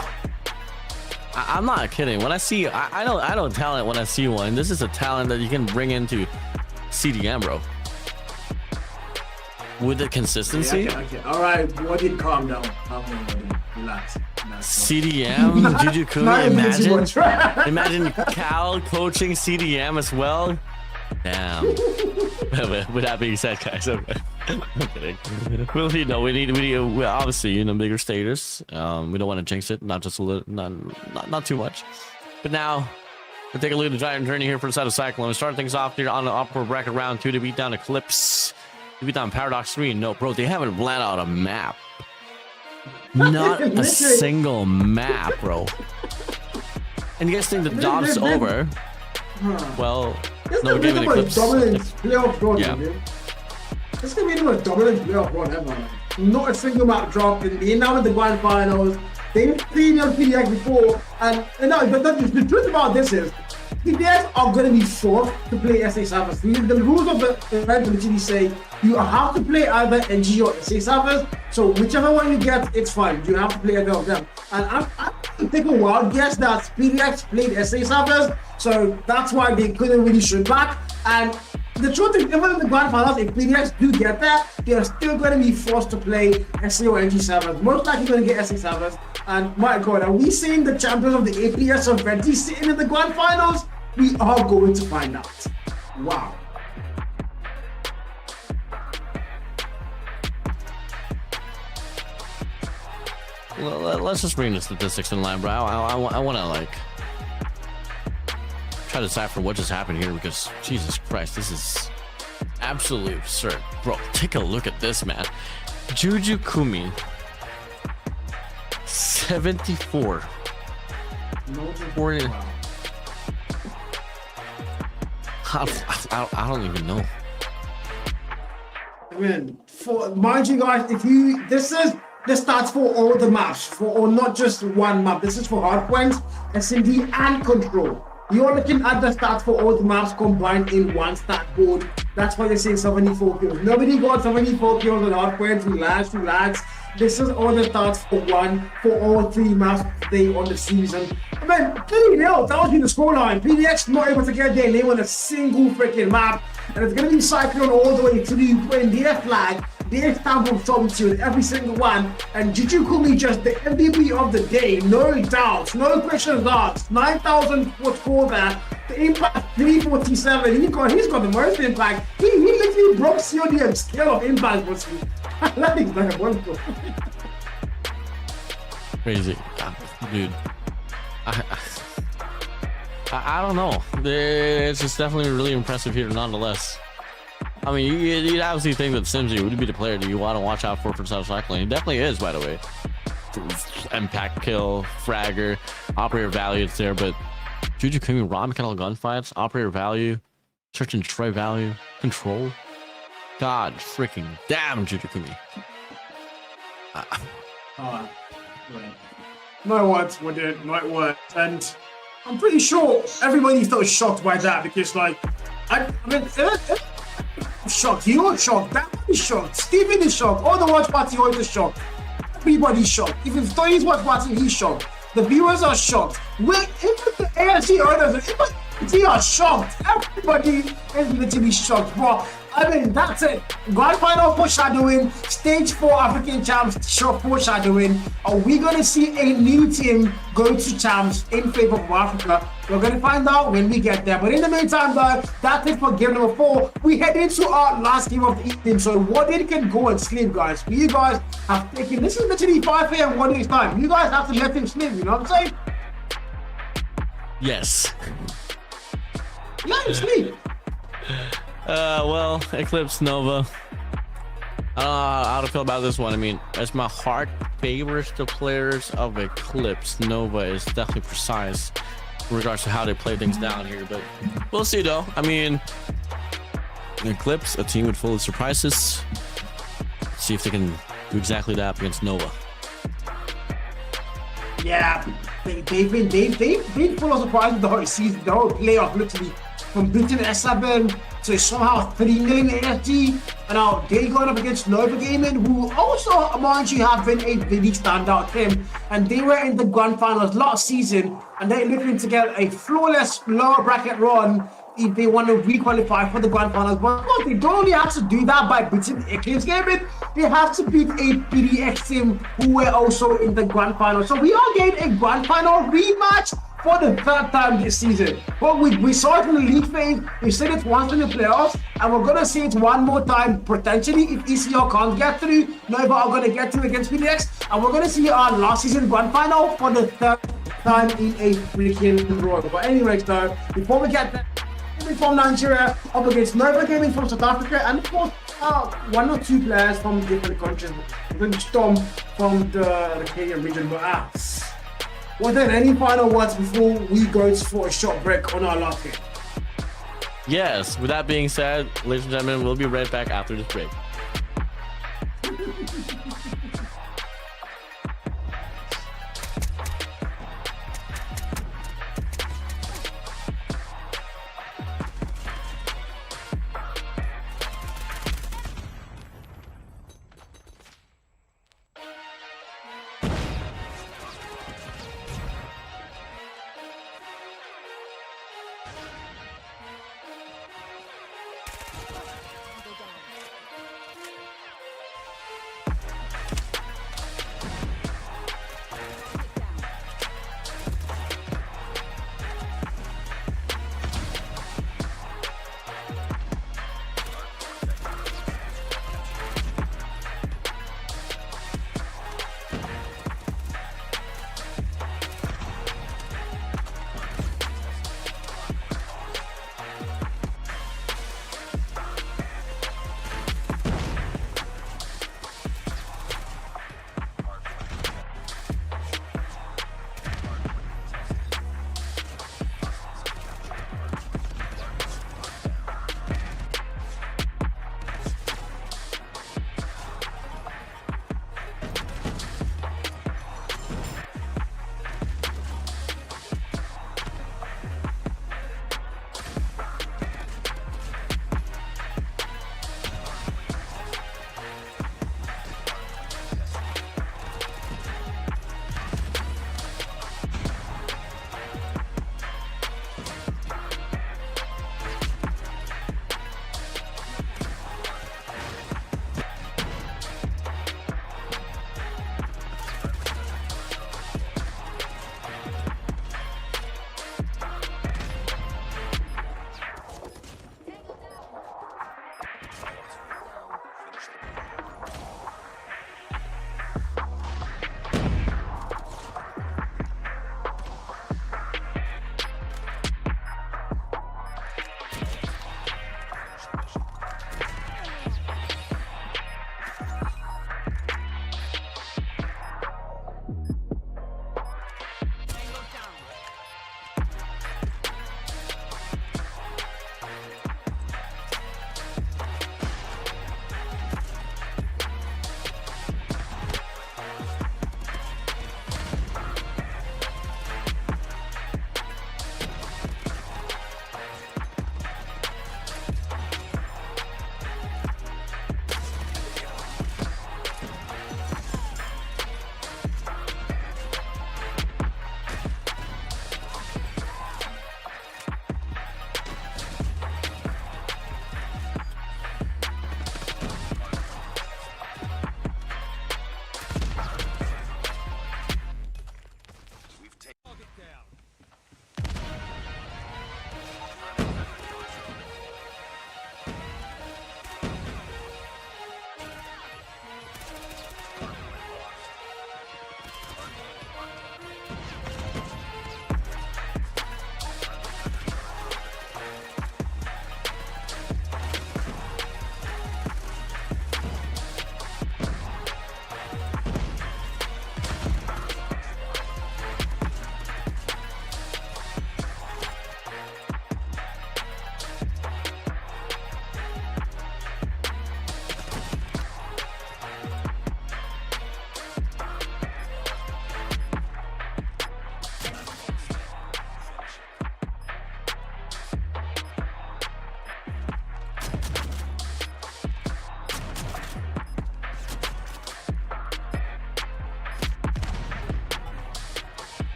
[SPEAKER 6] I'm not kidding. When I see, I know talent when I see one. This is a talent that you can bring into CDM, bro. With the consistency.
[SPEAKER 4] Okay. All right, what did calm down? Relax.
[SPEAKER 6] CDM, Jujukumi, imagine Cal coaching CDM as well. Damn. With that being said, guys, I'm kidding. Well, we obviously bigger status. We don't want to jinx it, not just a little, not too much. But now we'll take a look at the giant journey here for the side of Cyclone. We start things off here on the upper bracket round 2 to beat down Eclipse, to beat down Paradox 3. No, bro, they haven't planned out a map. Not a single map, bro. And you guys think the job's over? Well, no, we're giving Eclipse.
[SPEAKER 4] Yeah. This is gonna be the most dominant playoff run ever. Not a single map drop in the now in the grand finals. They've seen on PDX before, and no, but the truth about this is PDX are going to be forced to play SA servers. The rules of the event literally say you have to play either NG or SA servers. So whichever one you get, it's fine. You have to play either of them. And I'm taking a wild guess that PDX played SA servers, so that's why they couldn't really shoot back. And the truth is, even in the grand finals, if PDX do get that, they are still going to be forced to play SA or NG servers. Most likely going to get SA servers. And my God, are we seeing the champions of the APS of Venti sitting in the grand finals? We are going to find out. Wow.
[SPEAKER 6] Let's just bring the statistics in line, bro. I want to like try to decipher what just happened here, because Jesus Christ, this is absolutely absurd, bro. Take a look at this, man. Jujukumi 74 40. I don't even know.
[SPEAKER 4] I mean, mind you guys, this starts for all the maps, or not just one map. This is for hardpoints, SMD, and control. You're looking at the stats for all the maps combined in one stat board. That's why they say 74 kills. Nobody got 74 kills on hardpoints. Relax. This is all the stats for all 3 maps today on the season. I mean, 3-0 tells you the scoreline. PDX not able to get their name on a single freaking map, and it's gonna be Cyclone all the way through, putting their flag, their stamp of solitude, every single one. And Jujukumi just the MVP of the day, no doubt, no questions asked. 9,000 was score there. The impact 347. He's got the most impact. He literally broke CODM's scale of impact. That is like a wonderful.
[SPEAKER 6] Crazy, dude. I don't know. It's just definitely really impressive here, nonetheless. I mean, you'd obviously think that Simsy would be the player that you want to watch out for South Cyclone. He definitely is, by the way. Impact kill, fragger, operator value, it's there, but Jujukumi, raw mechanical gunfights, operator value, search and destroy value, control. God freaking damn, Jujukumi.
[SPEAKER 4] No words, we did, no words. And I'm pretty sure everybody felt shocked by that, because, like, I mean, shocked. You are shocked. That is shocked. Steven is shocked. All the watch party is shocked. Everybody's shocked. If Tony's watch party, he's shocked. The viewers are shocked. Even the AFC owners, They are shocked. Everybody is literally shocked, bro. I mean, that's it. Grand final foreshadowing, stage 4 African champs foreshadowing. Are we going to see a new team go to champs in favor of Africa? We're going to find out when we get there. But in the meantime, guys, that's it for game number 4. We head into our last game of the evening. So Warden can go and sleep, guys. You guys have taken, this is literally 5 a.m. Warden's time. You guys have to let him sleep, you know what I'm saying?
[SPEAKER 6] Yes.
[SPEAKER 4] Let him sleep.
[SPEAKER 6] Well, Eclipse Nova. I don't know how to feel about this one. I mean, as my heart favors the players of Eclipse, Nova is definitely precise in regards to how they play things down here. But we'll see, though. I mean, Eclipse, a team with full of surprises. Let's see if they can do exactly that against Nova.
[SPEAKER 4] Yeah, they've been full of surprises the whole season, the whole playoff, literally. From beating S7 to somehow 3-0 AFG, and now they going up against Nova Gaming, who also, mind you, have been a really standout team, and they were in the grand finals last season, and they're looking to get a flawless lower bracket run if they want to requalify for the grand finals. But look, they don't only have to do that by beating Eclipse Gaming, they have to beat a PDX team who were also in the grand final. So we are getting a grand final rematch for the 3rd time this season. But we saw it in the league phase, we said it once in the playoffs, and we're gonna see it one more time potentially if ECL can't get through. Nova are gonna get through against PDX, and we're gonna see our last season grand final for the 3rd time in a freaking row. But anyways, though, before we get there, from Nigeria up against Nova Gaming from South Africa, and of course 1 or 2 players from different countries, including Storm from the Kenyan region. But was there any final words before we go for a short break on our last game?
[SPEAKER 6] Yes, with that being said, ladies and gentlemen, we'll be right back after this break.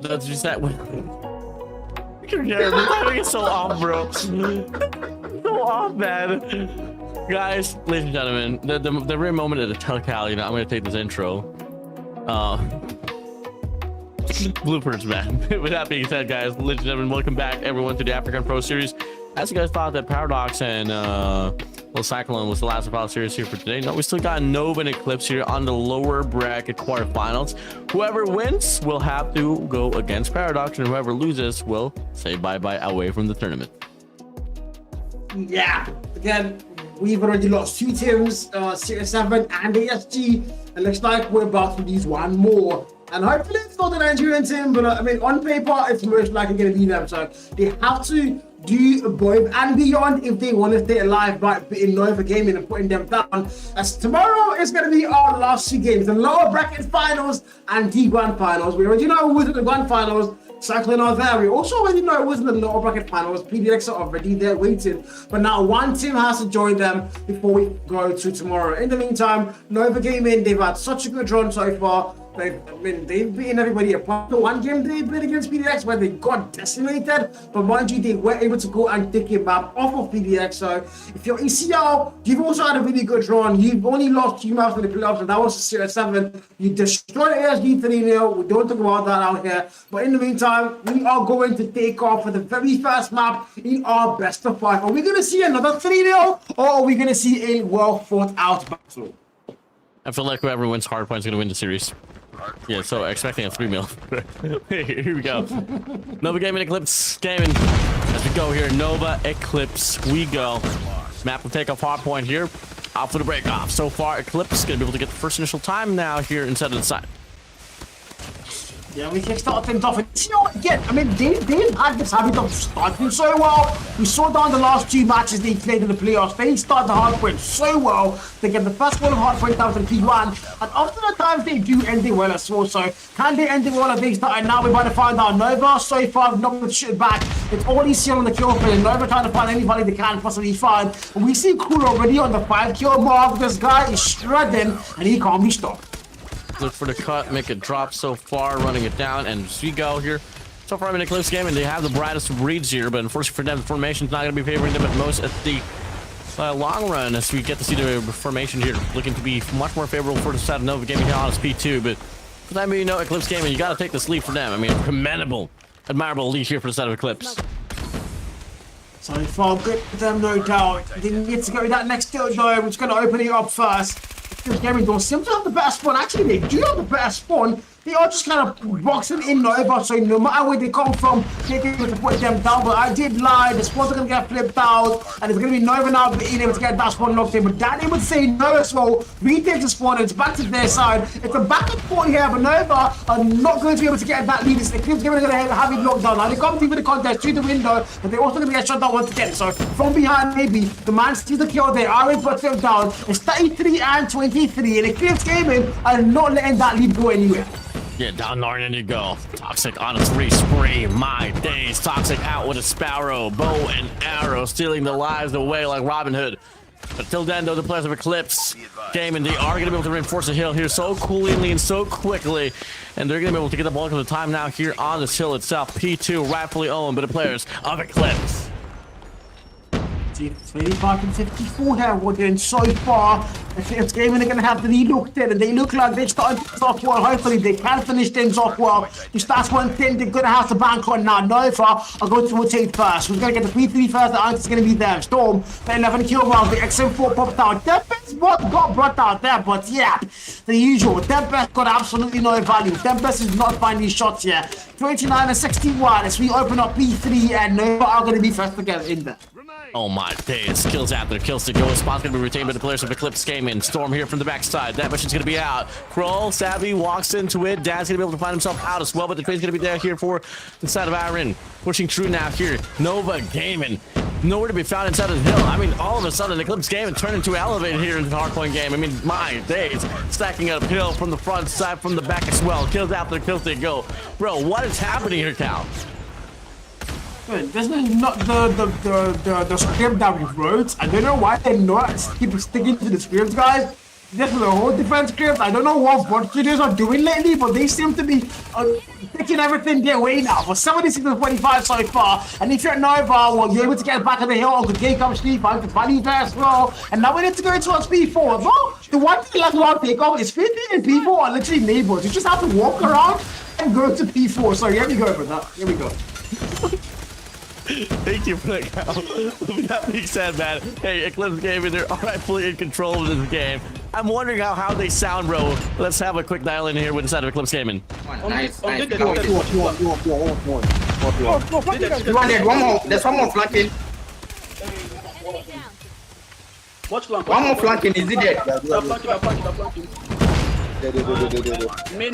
[SPEAKER 6] That's just that. Yeah, the timing is so off, bro. So off, man. Guys, ladies and gentlemen, the rare moment of the telecal, you know, I'm gonna take this intro. Bloopers, man. With that being said, guys, ladies and gentlemen, welcome back everyone to the African Pro Series. As you guys thought that Paradox and Little Cyclone was the last of our series here for today. No, we still got Nova and Eclipse here on the lower bracket quarterfinals. Whoever wins will have to go against Paradox, and whoever loses will say bye-bye away from the tournament.
[SPEAKER 4] Yeah, again, we've already lost 2 teams, Series 7 and ASG. It looks like we're about to lose 1 more. And hopefully it's not the Nigerian team, but I mean, on paper, it's most likely going to be them. So they have to do above and beyond if they want to stay alive by beating Nova Gaming and putting them down. As tomorrow is going to be our last 2 games, the lower bracket finals and the grand finals. We already know who was in the grand finals. Cycling are there. We also already know it wasn't the lower bracket finals. PDX are already there waiting. But now 1 team has to join them before we go to tomorrow. In the meantime, Nova Gaming, they've had such a good run so far. They've beaten everybody apart. The 1 game they played against PDX where they got decimated, but mind you, they were able to go and take a map off of PDX. So if you're ECL, you've also had a really good run. You've only lost 2 maps in the playoffs, and that was Series 7. You destroyed ASG 3-0. We don't talk about that out here. But in the meantime, we are going to take off for the very first map in our best of 5. Are we going to see another 3-0, or are we going to see a well thought out battle?
[SPEAKER 6] I feel like whoever wins Hardpoint is going to win the series. Yeah, so expecting a 3-0. Here we go. Nova Gaming, Eclipse Gaming. As we go here, Nova Eclipse, we go. Map will take off Hardpoint here. Out for the break off. So far, Eclipse going to be able to get the first initial time now here inside of the side.
[SPEAKER 4] Yeah, we can start things off. And you know what, again, I mean, they've had this habit of starting so well. We saw down the last 2 matches they played in the playoffs. They start the Hardpoint so well. They get the first one of Hardpoint down to the P1. And often the times they do end it well as well. So can they end it well as they started now? We're about to find out. Nova so far not going to shoot it back. It's all ECL on the kill field. Nova trying to find anybody they can possibly find. And we see Cool already on the 5 kill mark. This guy is shredding and he can't be stopped.
[SPEAKER 6] Look for the cut, make it drop so far, running it down, and as we go here. So far, I'm in a close game, and they have the brightest of reads here, but unfortunately for them, the formation's not going to be favoring them at most at the long run, as we get to see the formation here looking to be much more favorable for the side of Nova Gaming here on its P2, but for that, you know, Eclipse Gaming, you got to take this lead for them. I mean, commendable, admirable lead here for the side of Eclipse.
[SPEAKER 4] So far, good for them, no doubt. They need to go with that next kill, though, which is going to open it up first. Gaming don't seem to have the better spawn. Actually, they do have the better spawn. They are just kind of boxing in Nova, so no matter where they come from, they're able to put them down. But I did lie, the spawns are going to get flipped out, and it's going to be Nova now being able to get that spawn locked in. But Danny would say no as well. Retake the spawn, and it's back to their side. It's a backup spawn here, but Nova are not going to be able to get that lead. It's the Eclipse Gaming are going to have it locked down. Now they come through the contest through the window, but they're also going to get shot down once again. So from behind, maybe the man sees the kill there. Aaron puts them down. It's 33 and 23, and Eclipse Gaming are not letting that lead go anywhere.
[SPEAKER 6] Yeah, down Narn and you go. Toxic on a 3 spree. My days. Toxic out with a sparrow. Bow and arrow. Stealing the lives away like Robin Hood. But till then, though, the players of Eclipse Gaming, they are going to be able to reinforce the hill here so coolly and so quickly. And they're going to be able to get the bulk of the time now here on this hill itself. P2 rightfully owned by the players of Eclipse.
[SPEAKER 4] 25 and 54 here, we're doing so far. Eclipse Gaming are going to have to relook there, and they look like they're starting things off well. Hopefully they can finish things off well. If that's one thing they're going to have to bank on now. Nova are going to rotate first. We're going to get the P3 first, the answer's going to be there. Storm, the 11 kill round, the XM4 popped out. Tempest got brought out there, but yeah, the usual. Tempest got absolutely no value. Tempest is not finding shots here. 29 and 61 as we open up P3, and Nova are going to be first to get in there.
[SPEAKER 6] Oh my days, kills after kills to go. Spot's gonna be retained by the players of Eclipse Gaming. Storm here from the backside. That mission's gonna be out. Kroll, Savvy walks into it. Dad's gonna be able to find himself out as well, but the train's gonna be there here for the side of Iron. Pushing through now here. Nova Gaming. Nowhere to be found inside of the hill. I mean, all of a sudden, Eclipse Gaming turned into elevated here in the hardpoint game. I mean, my days. Stacking up hill from the front side, from the back as well. Kills after kills they go. Bro, what is happening here, Cal?
[SPEAKER 4] This is not the script that we wrote. I don't know why they're not keep sticking to the script, guys. this is the whole defense script. I don't know what Portuguese are doing lately, but they seem to be taking everything their way now. For 76 to 25 so far, and if you're Nova, well, you're able to get back on the hill. Uncle K comes Steve, to Valley as well, and now we need to go into our speed forward. Well, the one thing like about takeoff is 50 and people are literally neighbors. You just have to walk around and go to P4. So here we go, brother. Here we go.
[SPEAKER 6] Thank you for that, Cal. With that being said, man, hey, Eclipse Gaming, they're rightfully in control of this game. I'm wondering how they sound, bro. Let's have a quick dial in here with inside of Eclipse Gaming.
[SPEAKER 7] Nice.
[SPEAKER 8] One more.
[SPEAKER 7] There's one more flanking.
[SPEAKER 2] Watch flank.
[SPEAKER 7] One more flanking. Is it dead?
[SPEAKER 2] Stop flanking. Main.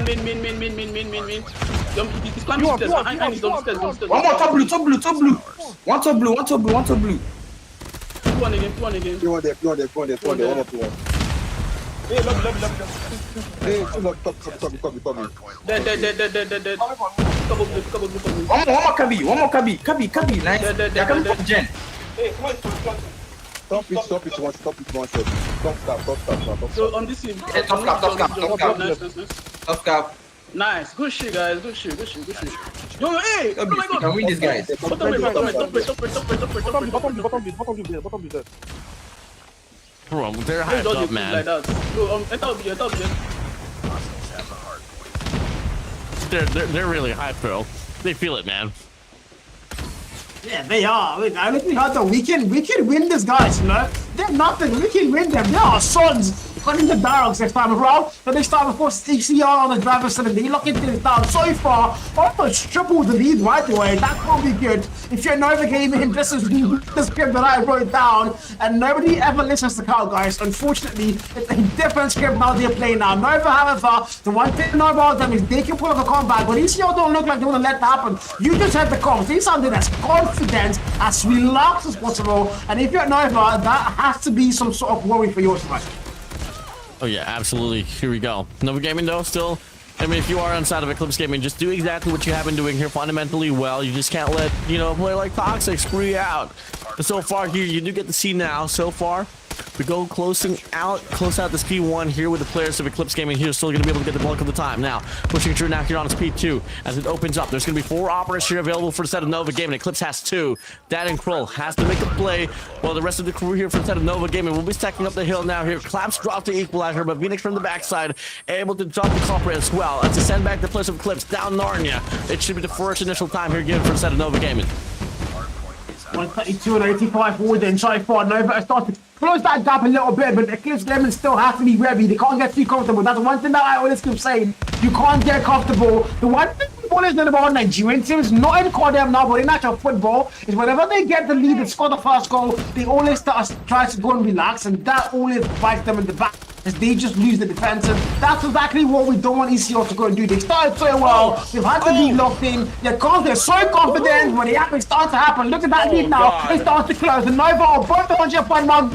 [SPEAKER 2] He's climbing stairs. I need those stairs.
[SPEAKER 7] One more top blue. One top blue.
[SPEAKER 2] Two one again.
[SPEAKER 8] Two on there. One more. Hey, love. Hey, come.
[SPEAKER 2] Dead. Couple blue.
[SPEAKER 7] One more Kabi. Nice. They're coming from Jen.
[SPEAKER 8] Hey, come on. Stop it once. Stop.
[SPEAKER 2] So on this team.
[SPEAKER 7] Top cap.
[SPEAKER 2] Nice. Good shit, guys. Good shit. Yo, hey! Oh my god!
[SPEAKER 7] Can win this, guys.
[SPEAKER 2] Bottom right.
[SPEAKER 6] Bro, they're hyped up, man.
[SPEAKER 2] Like that. Yo, enter.
[SPEAKER 6] They're really hyped, bro. They feel it, man.
[SPEAKER 4] Yeah, they are. I literally heard that we can win these guys, you know? They're nothing. We can win them. They are sons. According to Darox next time around, so they start before ECR on the driver's side. They lock into this down so far. Almost triple the lead right away. That can't be good. If you're Nova Gaming, this is the script that I wrote down, and nobody ever listens to Carl, guys. Unfortunately, it's a different script now they're playing now. Nova, however, the one thing Nova about them is they can pull off a comeback, but ECR don't look like they want to let that happen. You just have the comms. They sounded as confident, as relaxed as possible, and if you're Nova, that has to be some sort of worry for your side.
[SPEAKER 6] Oh yeah, absolutely. Here we go. Nova Gaming though, still. I mean, if you are inside of Eclipse Gaming, just do exactly what you have been doing here fundamentally well. You just can't let, a player like Toxic screw you out. But so far here, you do get to see now, so far, we go close out this P1 here with the players of Eclipse Gaming here, still going to be able to get the bulk of the time. Now, pushing through now here on its P2 as it opens up. There's going to be 4 operators here available for the set of Nova Gaming. Eclipse has 2. Dad and Kroll has to make a play, while the rest of the crew here for the set of Nova Gaming will be stacking up the hill now here. Claps drop the equalizer, but Phoenix from the backside able to drop the culprit as well. As to send back the players of Eclipse down Narnia. It should be the first initial time here given for the set of Nova Gaming.
[SPEAKER 4] 132 and 85 forward inside for Nova. I started to close that gap a little bit, but Eclipse Gaming still has to be ready. They can't get too comfortable. That's one thing that I always keep saying. You can't get comfortable. The one thing football is not about Nigerian teams, not in Cordem now, but in actual football, is whenever they get the lead and score the first goal, they always try to go and relax, and that always bites them in the back. As they just lose the defensive. That's exactly what we don't want ECR to go and do. They started so well. They've had to be locked in. They're so confident. When the happens starts to happen, look at that lead now. It starts to close. And Nova are both 100 mark.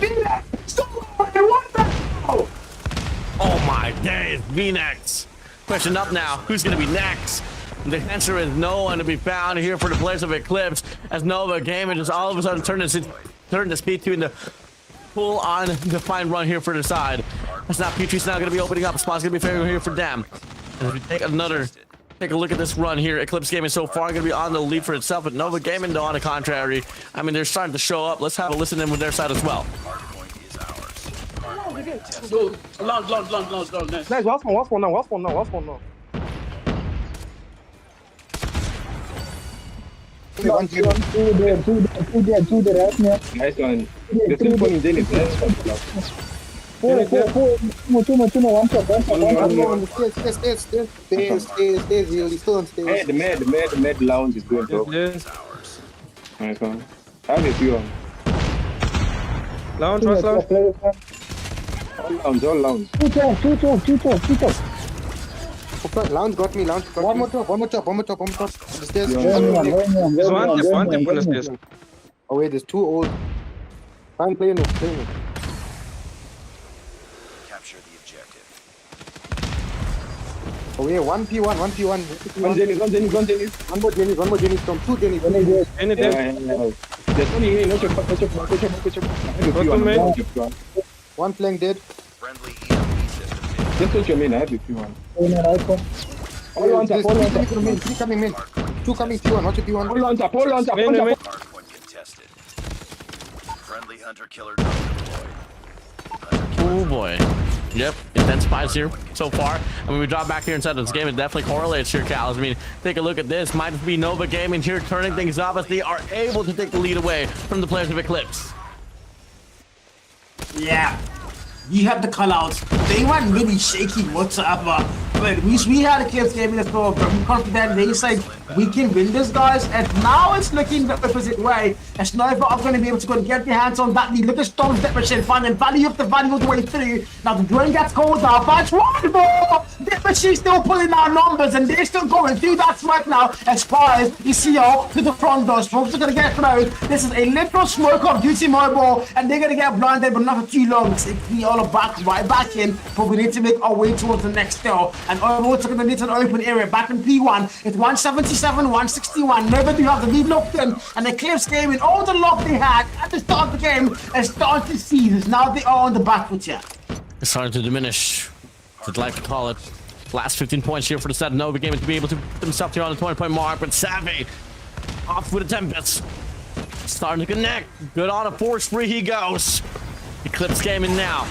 [SPEAKER 6] Oh my days, V-Nex. Question up now. Who's going to be next? The answer is no one to be found here for the players of Eclipse, as Nova Gaming just all of a sudden turned this P2 into pull on the fine run here for the side. That's not P2's now going to be opening up. Spot's going to be fair here for them. And if we take a look at this run here, Eclipse Gaming so far going to be on the lead for itself, but Nova Gaming though on the contrary. I mean, they're starting to show up. Let's have a listen in with their side as well.
[SPEAKER 2] Launch.
[SPEAKER 8] Nice, last one now. Two there. Nice one. The thing for him is nice one. Four, one shot. Stay. The med lounge is going bro. Nice one. I have a few on.
[SPEAKER 9] Lounge.
[SPEAKER 8] All lounge. Two.
[SPEAKER 10] Lounge got me. One more top. The stairs.
[SPEAKER 9] There's one tip on the stairs.
[SPEAKER 10] Oh wait, there's 2 old. I'm playing it.
[SPEAKER 5] Capture the objective.
[SPEAKER 10] Oh yeah, 1p1.
[SPEAKER 8] One Jenny.
[SPEAKER 10] One more Jenny from 2 Jenny.
[SPEAKER 8] There's only here, no check.
[SPEAKER 10] One flank dead.
[SPEAKER 5] Friendly EMP
[SPEAKER 8] Just switch your main head if you want.
[SPEAKER 10] Oh, no, I come.
[SPEAKER 8] Hold on, top, hold on, top.
[SPEAKER 10] Three coming main. Two coming P1. Watch it P1.
[SPEAKER 8] Hold on, top, hold on, top. Hold on.
[SPEAKER 5] Hardpoint contested. Friendly hunter-killer drone deployed.
[SPEAKER 6] Oh boy. Yep, intensifies here so far. I mean, we drop back here inside this game. It definitely correlates here, Cal. I mean, take a look at this. Might be Nova Gaming here turning things up as they are able to take the lead away from the players of Eclipse.
[SPEAKER 4] Yeah, you have the call-outs. They weren't really shaky whatsoever. But we had a Eclipse game in the store, but we're confident they said we can win this, guys. And now it's looking the opposite way. As Sniper are going to be able to go and get their hands on that lead. Look at Storm's Depression, fun and value of the value all the way through. Now the drone gets called out, but one more! Depression's still pulling out numbers, and they're still going through that right now. As far as ECO to the front door, Smoke's are going to get thrown. This is a literal smoke of Duty Mobile, and they're going to get blinded, but not for too long. We all are back, right back in, but we need to make our way towards the next hill. And overall, it's going to need an open area. Back in P1, it's 177, 161. Nobody have the lead locked in, and Eclipse Gaming, all the lock they had at the start of the game, is starting to seize. Now they are on the back foot here.
[SPEAKER 6] It's starting to diminish. I'd like to call it. Last 15 points here for the set of Nova Gaming to be able to put themselves here on the 20-point mark, but Savvy off with a Tempest. Starting to connect. Good on a force free he goes. Eclipse Gaming now.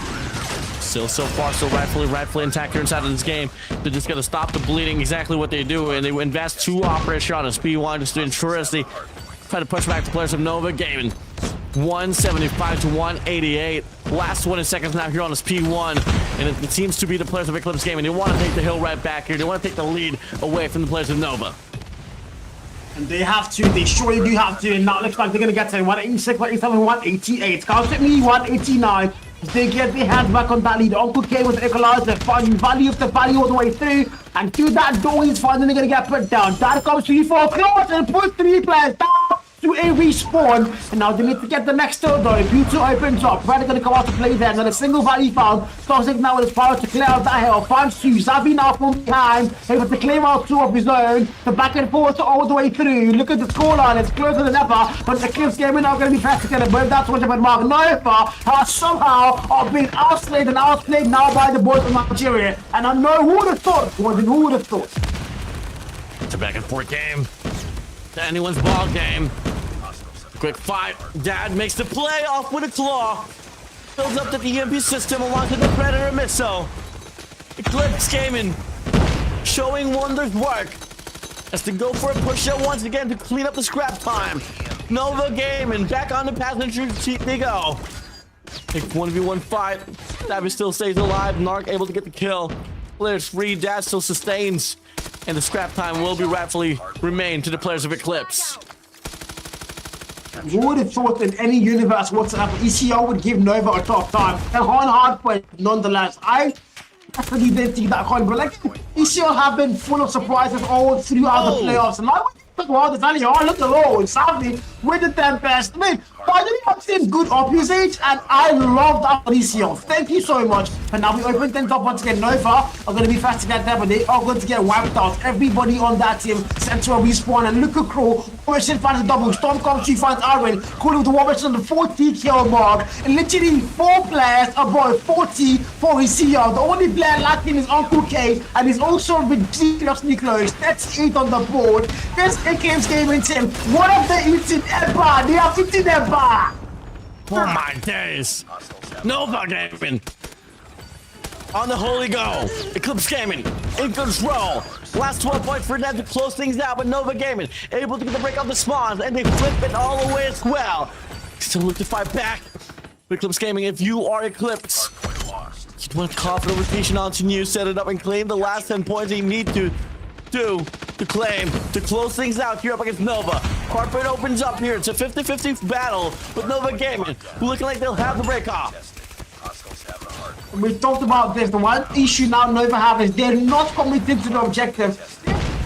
[SPEAKER 6] Still so far, so rightfully intact here inside of this game. They're just going to stop the bleeding, exactly what they do, and they invest 2 operation on a P1 just to ensure as they try to push back the players of Nova Gaming. 175 to 188. Last 20 seconds now here on this P1, and it seems to be the players of Eclipse Gaming. They want to take the hill right back here. They want to take the lead away from the players of Nova.
[SPEAKER 4] And they have to, they surely do have to, and now it looks like they're going to get to 186, 187, 188. Count at me, 189. They get their hands back on that lead. Uncle K with equalizer, finding value of the value all the way through. And through that door, he's finally going to get put down. That comes 3-4 close and put 3 players down to a respawn. And now they need to get the next door though. P2 opens up. Right, going to come out to play there. And then a single value found. Toxic now with his power to clear out that hill. Finds 2. Zabi now from behind. Able to claim out 2 of his own. The back and forth all the way through. Look at the scoreline. It's closer than ever. But the Eclipse game are now going to be practical. But that's what about Mark Nova has somehow are being outplayed and outplayed now by the boys from Nigeria. And I know who would have thought. Who would have thought?
[SPEAKER 6] It's a back and forth game. Anyone's ball game. Quick fight. Dad makes the play off with a claw. Builds up the EMP system along with the Predator missile. Eclipse Gaming showing wonders work as they go for a push-up once again to clean up the scrap time. Nova Gaming back on the passenger seat they go. Take 1v1 fight. Savage still stays alive. Narc able to get the kill. Players free. Dad still sustains. And the scrap time will be rightfully remain to the players of Eclipse.
[SPEAKER 4] Who would have thought in any universe whatsoever ECO would give Nova a tough time? And hard play nonetheless. I actually didn't see that coin, but like ECO have been full of surprises all throughout the playoffs. And I would think, wow, this only look at all. Sadly, with the 10 best. I mean, finally I've seen good up usage, and I love that for ECO. Thank you so much. And now we open things up once again. Nova are going to be fast to get there, but they are going to get wiped out. Everybody on that team sent to a respawn, and look at Crow. Warwickson finds a double. Storm comes, she finds Aaron. Cool with the Warwickson on the 40 kill mark. And literally 4 players above 40 for ECO. The only player lacking is Uncle K, and he's also ridiculously close. That's 8 on the board. This Eclipse Gaming team, what have they eaten ever? They have eaten ever.
[SPEAKER 6] Oh my days. Nova Gaming on the holy go. Eclipse Gaming in control. Last 12 points for them to close things out, but Nova Gaming able to get the break off the spawns, and they flip it all the way as well. Still look to fight back. Eclipse Gaming, if you are Eclipse, you want confident rotation onto you, set it up and claim the last 10 points that you need to do to claim to close things out here up against Nova. Carpet opens up here. It's a 50-50 battle with Nova Gaming, who looking like they'll have the break off.
[SPEAKER 4] We talked about this. The one issue now Nova have is they're not committed to the objective.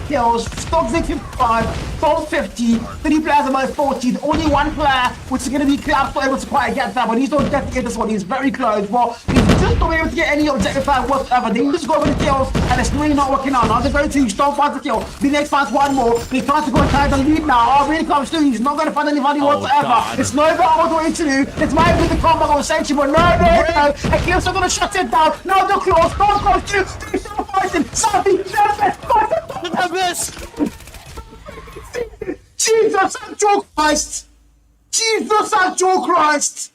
[SPEAKER 4] Kills, Stock 55. top 50, 3 players above 40, only 1 player, which is going to be Claps, not able to quite get that, but he's not definitely get this one. He's very close, but he's just not able to get any objective flag whatsoever. They just go over the kills, and it's really not working out. Now they're going to don't find the kill. The next finds one more. They try to go and tie the lead now. Oh, really comes through. He's not going to find anybody whatsoever.
[SPEAKER 6] God.
[SPEAKER 4] It's no all the way through. It's might be the comeback of a century, but no. And Kills are going to shut it down. No, they're close. Don't go through. They're still fighting. Something. Jesus and Joe Christ! Jesus and Joe Christ!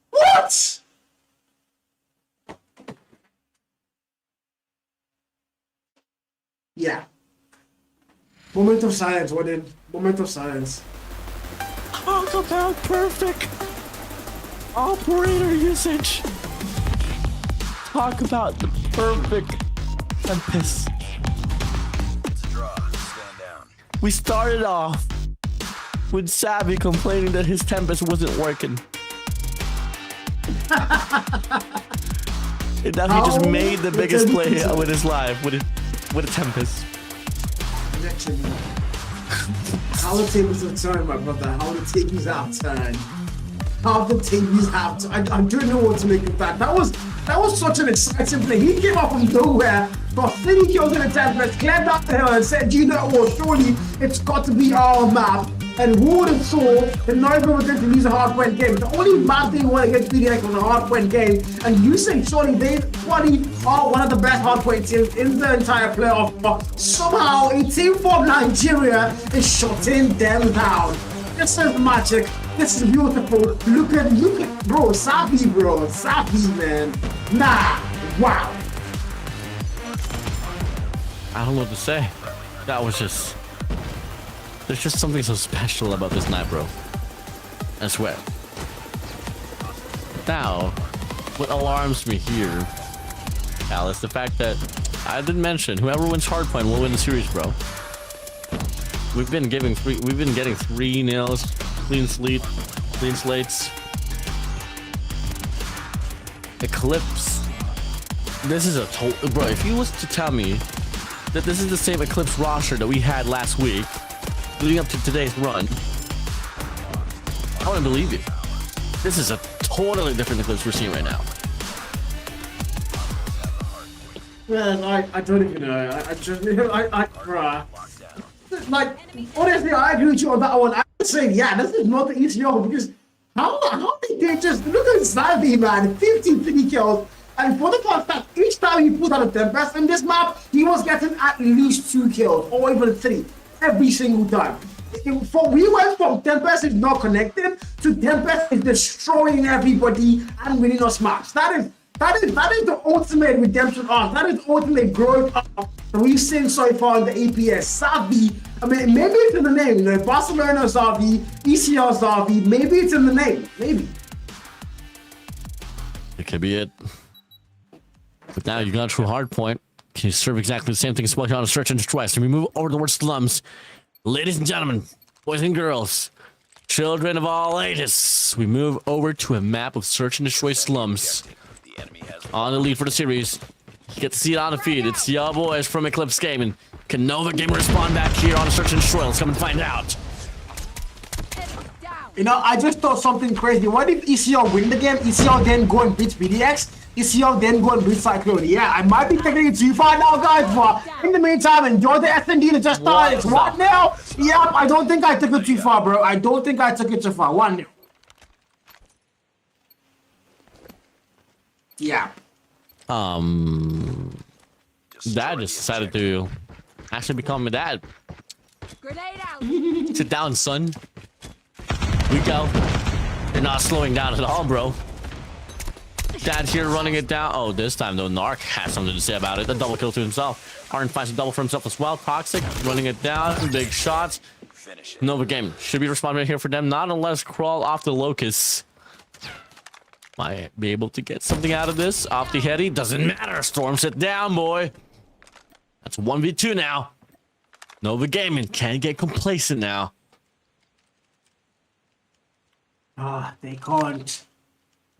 [SPEAKER 4] What? Yeah. Moment of silence, Warden. Moment of silence.
[SPEAKER 6] Talk about perfect operator usage. Talk about the perfect Tempest. We started off with Savvy complaining that his Tempest wasn't working. And now he just made the biggest play with his life with a Tempest.
[SPEAKER 4] How the tables have turned, my brother. How the tables have turned. How the tables have turned. I don't know what to make of that. That was such an exciting play. He came up from nowhere, got 3 kills in a Tempest, cleared up the hill and said, you know what, surely it's got to be our map. And who would have thought that Nova was going to lose a hard-point game? The only bad thing was against BDX was a hard-point game. And you say surely they probably are one of the best hard-point teams in the entire playoff. But somehow a team from Nigeria is shutting them down. This is magic. This is beautiful. Look at bro, Safi, man. Nah, wow.
[SPEAKER 6] I don't know what to say. That was just... There's just something so special about this night, bro. I swear. Now, what alarms me here, Al, is the fact that I didn't mention whoever wins hardpoint will win the series, bro. We've been getting 3-0s, clean slates. Eclipse. This is a total, bro. If you was to tell me that this is the same Eclipse roster that we had last week, leading up to today's run, I wouldn't believe you. This is a totally different Eclipse we're seeing right now.
[SPEAKER 4] Man, I don't even know. Bruh. Like, honestly, I agree with you on that one. I would say, yeah, this is not the ECO because how did they just look at Savvy, man? 50 kills. And for the fact that each time he put out a Tempest in this map, he was getting at least 2 kills or even 3 every single time. We went from Tempest is not connected to Tempest is destroying everybody and winning us maps. That is the ultimate redemption arc. That is ultimate growth arc that we've seen so far in the APS. Savvy, I mean, maybe it's in the name, you know, Barcelona Savvy, ECL Savvy, maybe it's in the name, maybe.
[SPEAKER 6] It could be it. But now you got true hard point. Can you serve exactly the same thing as on a search and destroy? So we move over the word slums. Ladies and gentlemen, boys and girls, children of all ages, we move over to a map of search and destroy slums. On the lead for the series. You get to see it on the feed. It's your boys from Eclipse Gaming. Can Nova Gamer respond back here on a search and destroy? Let's come and find out.
[SPEAKER 4] You know, I just thought something crazy. What if ECL win the game? ECL then go and beat BDX? ECL then go and beat Cyclone? Yeah, I might be taking it too far now, guys, but in the meantime, enjoy the S&D that just started. It's 1-0. Yep, I don't think I took it too far, bro. I don't think I took it too far. 1-0. Yeah.
[SPEAKER 6] Dad just decided to actually become a dad.
[SPEAKER 12] Grenade out.
[SPEAKER 6] Sit down, son. We go. You're not slowing down at all, bro. Dad's here running it down. Oh, this time though, Narc has something to say about it. The double kill to himself. Arn finds a double for himself as well. Toxic running it down. Big shots. Nova Game should be responding right here for them. Not unless Crawl off the Locust. Might be able to get something out of this. Off the heady. Doesn't matter. Storms it down, boy. That's 1v2 now. Nova Gaming can't get complacent now.
[SPEAKER 4] They can't.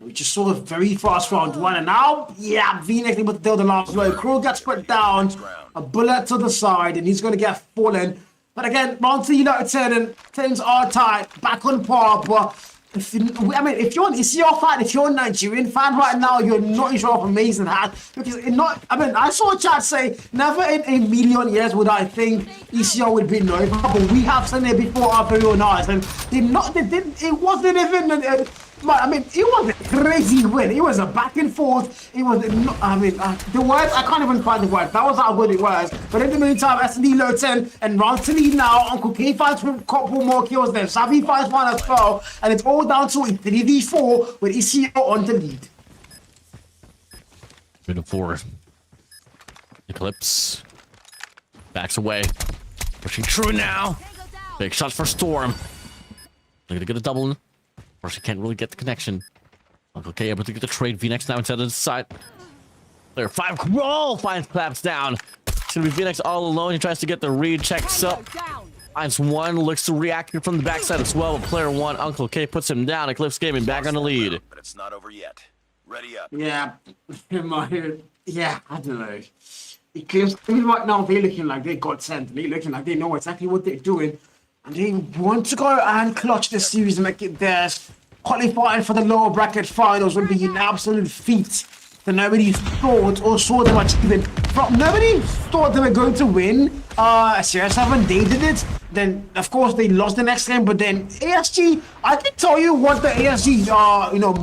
[SPEAKER 4] We just saw a very fast round one, and now, yeah, V-Nex able to deal the last blow. Crow gets put down, a bullet to the side, and he's going to get fallen. But again, round 3, like I said, and things are tight, back on par. But if you're an ECR fan, if you're a Nigerian fan right now, you're not sure of amazing hat, because I saw a chat say, never in a million years would I think ECR would be Nova, but we have seen it before our very own eyes, and it wasn't even. It was a crazy win. It was a back and forth. It was, the words, I can't even find the words. That was how good it was. But in the meantime, S&D loads in, and round 3 now, Uncle K finds a couple more kills there. Savi finds one as well, and it's all down to a 3v4 with ECO on the lead.
[SPEAKER 6] 3-4. Eclipse. Backs away. Pushing through now. Big shots for Storm. They're gonna get a double. Of course, he can't really get the connection. Uncle K able to get the trade. V-Nex now inside of the side. There, 5 roll finds claps down. It's gonna be V-Nex all alone. He tries to get the read, checks up. Finds one, looks to react from the backside as well. But player 1, Uncle K puts him down. Eclipse Gaming back on the lead.
[SPEAKER 5] But it's not over yet. Ready up.
[SPEAKER 4] Yeah, in my head. Yeah, I don't know. Eclipse right now, they're looking like they got sent. They're looking like they know exactly what they're doing. And they want to go and clutch this series and make it theirs. Qualifying for the lower bracket finals would be an absolute feat that nobody thought or saw them achieving. Nobody thought they were going to win CR7. They did it. Then, of course, they lost the next game. But then ASG, I can tell you what the ASG,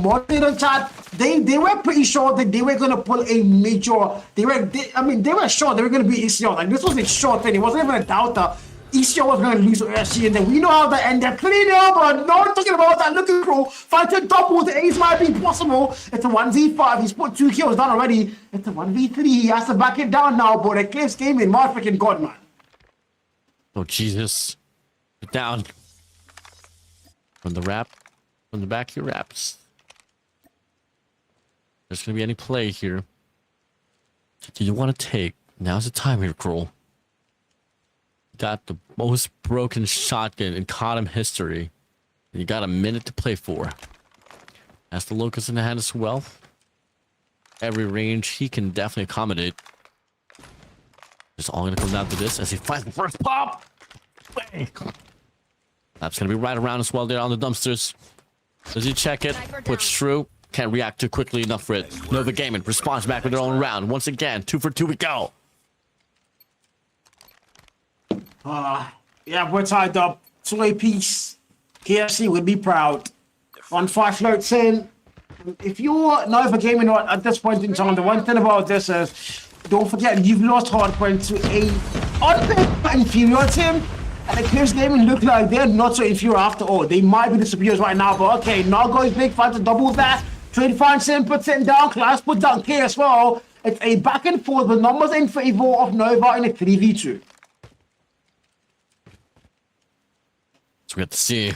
[SPEAKER 4] moderator chat, they were pretty sure that they were going to pull a major. They were sure they were going to be ECR. Like, this was a short thing. It wasn't even a doubter. ECR was going to lose to ASG, and then we know how that ended. Clean up, but no one talking about that. Looking through, fighting double, the ace might be possible. It's a 1v5. He's put 2 kills down already. It's a 1v3. He has to back it down now, but a close game in my freaking god, man.
[SPEAKER 6] Oh, Jesus. Get down. From the back, he wraps. There's going to be any play here. Do you want to take? Now's the time here, Kroll. Got the most broken shotgun in CODM history. And you got a minute to play for. As the Locust in the hand as well. Every range he can definitely accommodate. It's all gonna come down to this as he finds the first pop. That's gonna be right around as well there on the dumpsters. Does he check it? Push through. Can't react too quickly enough for it. Nova Gaming responds back with their own round. Once again, 2 for 2 we go.
[SPEAKER 4] Yeah, we're tied up. 2 apiece. KFC would be proud. 1-5 floats in. If you're Nova Gaming at this point in time, the one thing about this is, don't forget you've lost hardpoint to a inferior team. And the Eclipse Gaming look like they're not so inferior after all. They might be the superiors right now, but okay, now goes big, fight to double that. Trade finds him, puts it down, Class put down K as well. It's a back and forth, the numbers in favor of Nova in a 3v2.
[SPEAKER 6] So we have to see.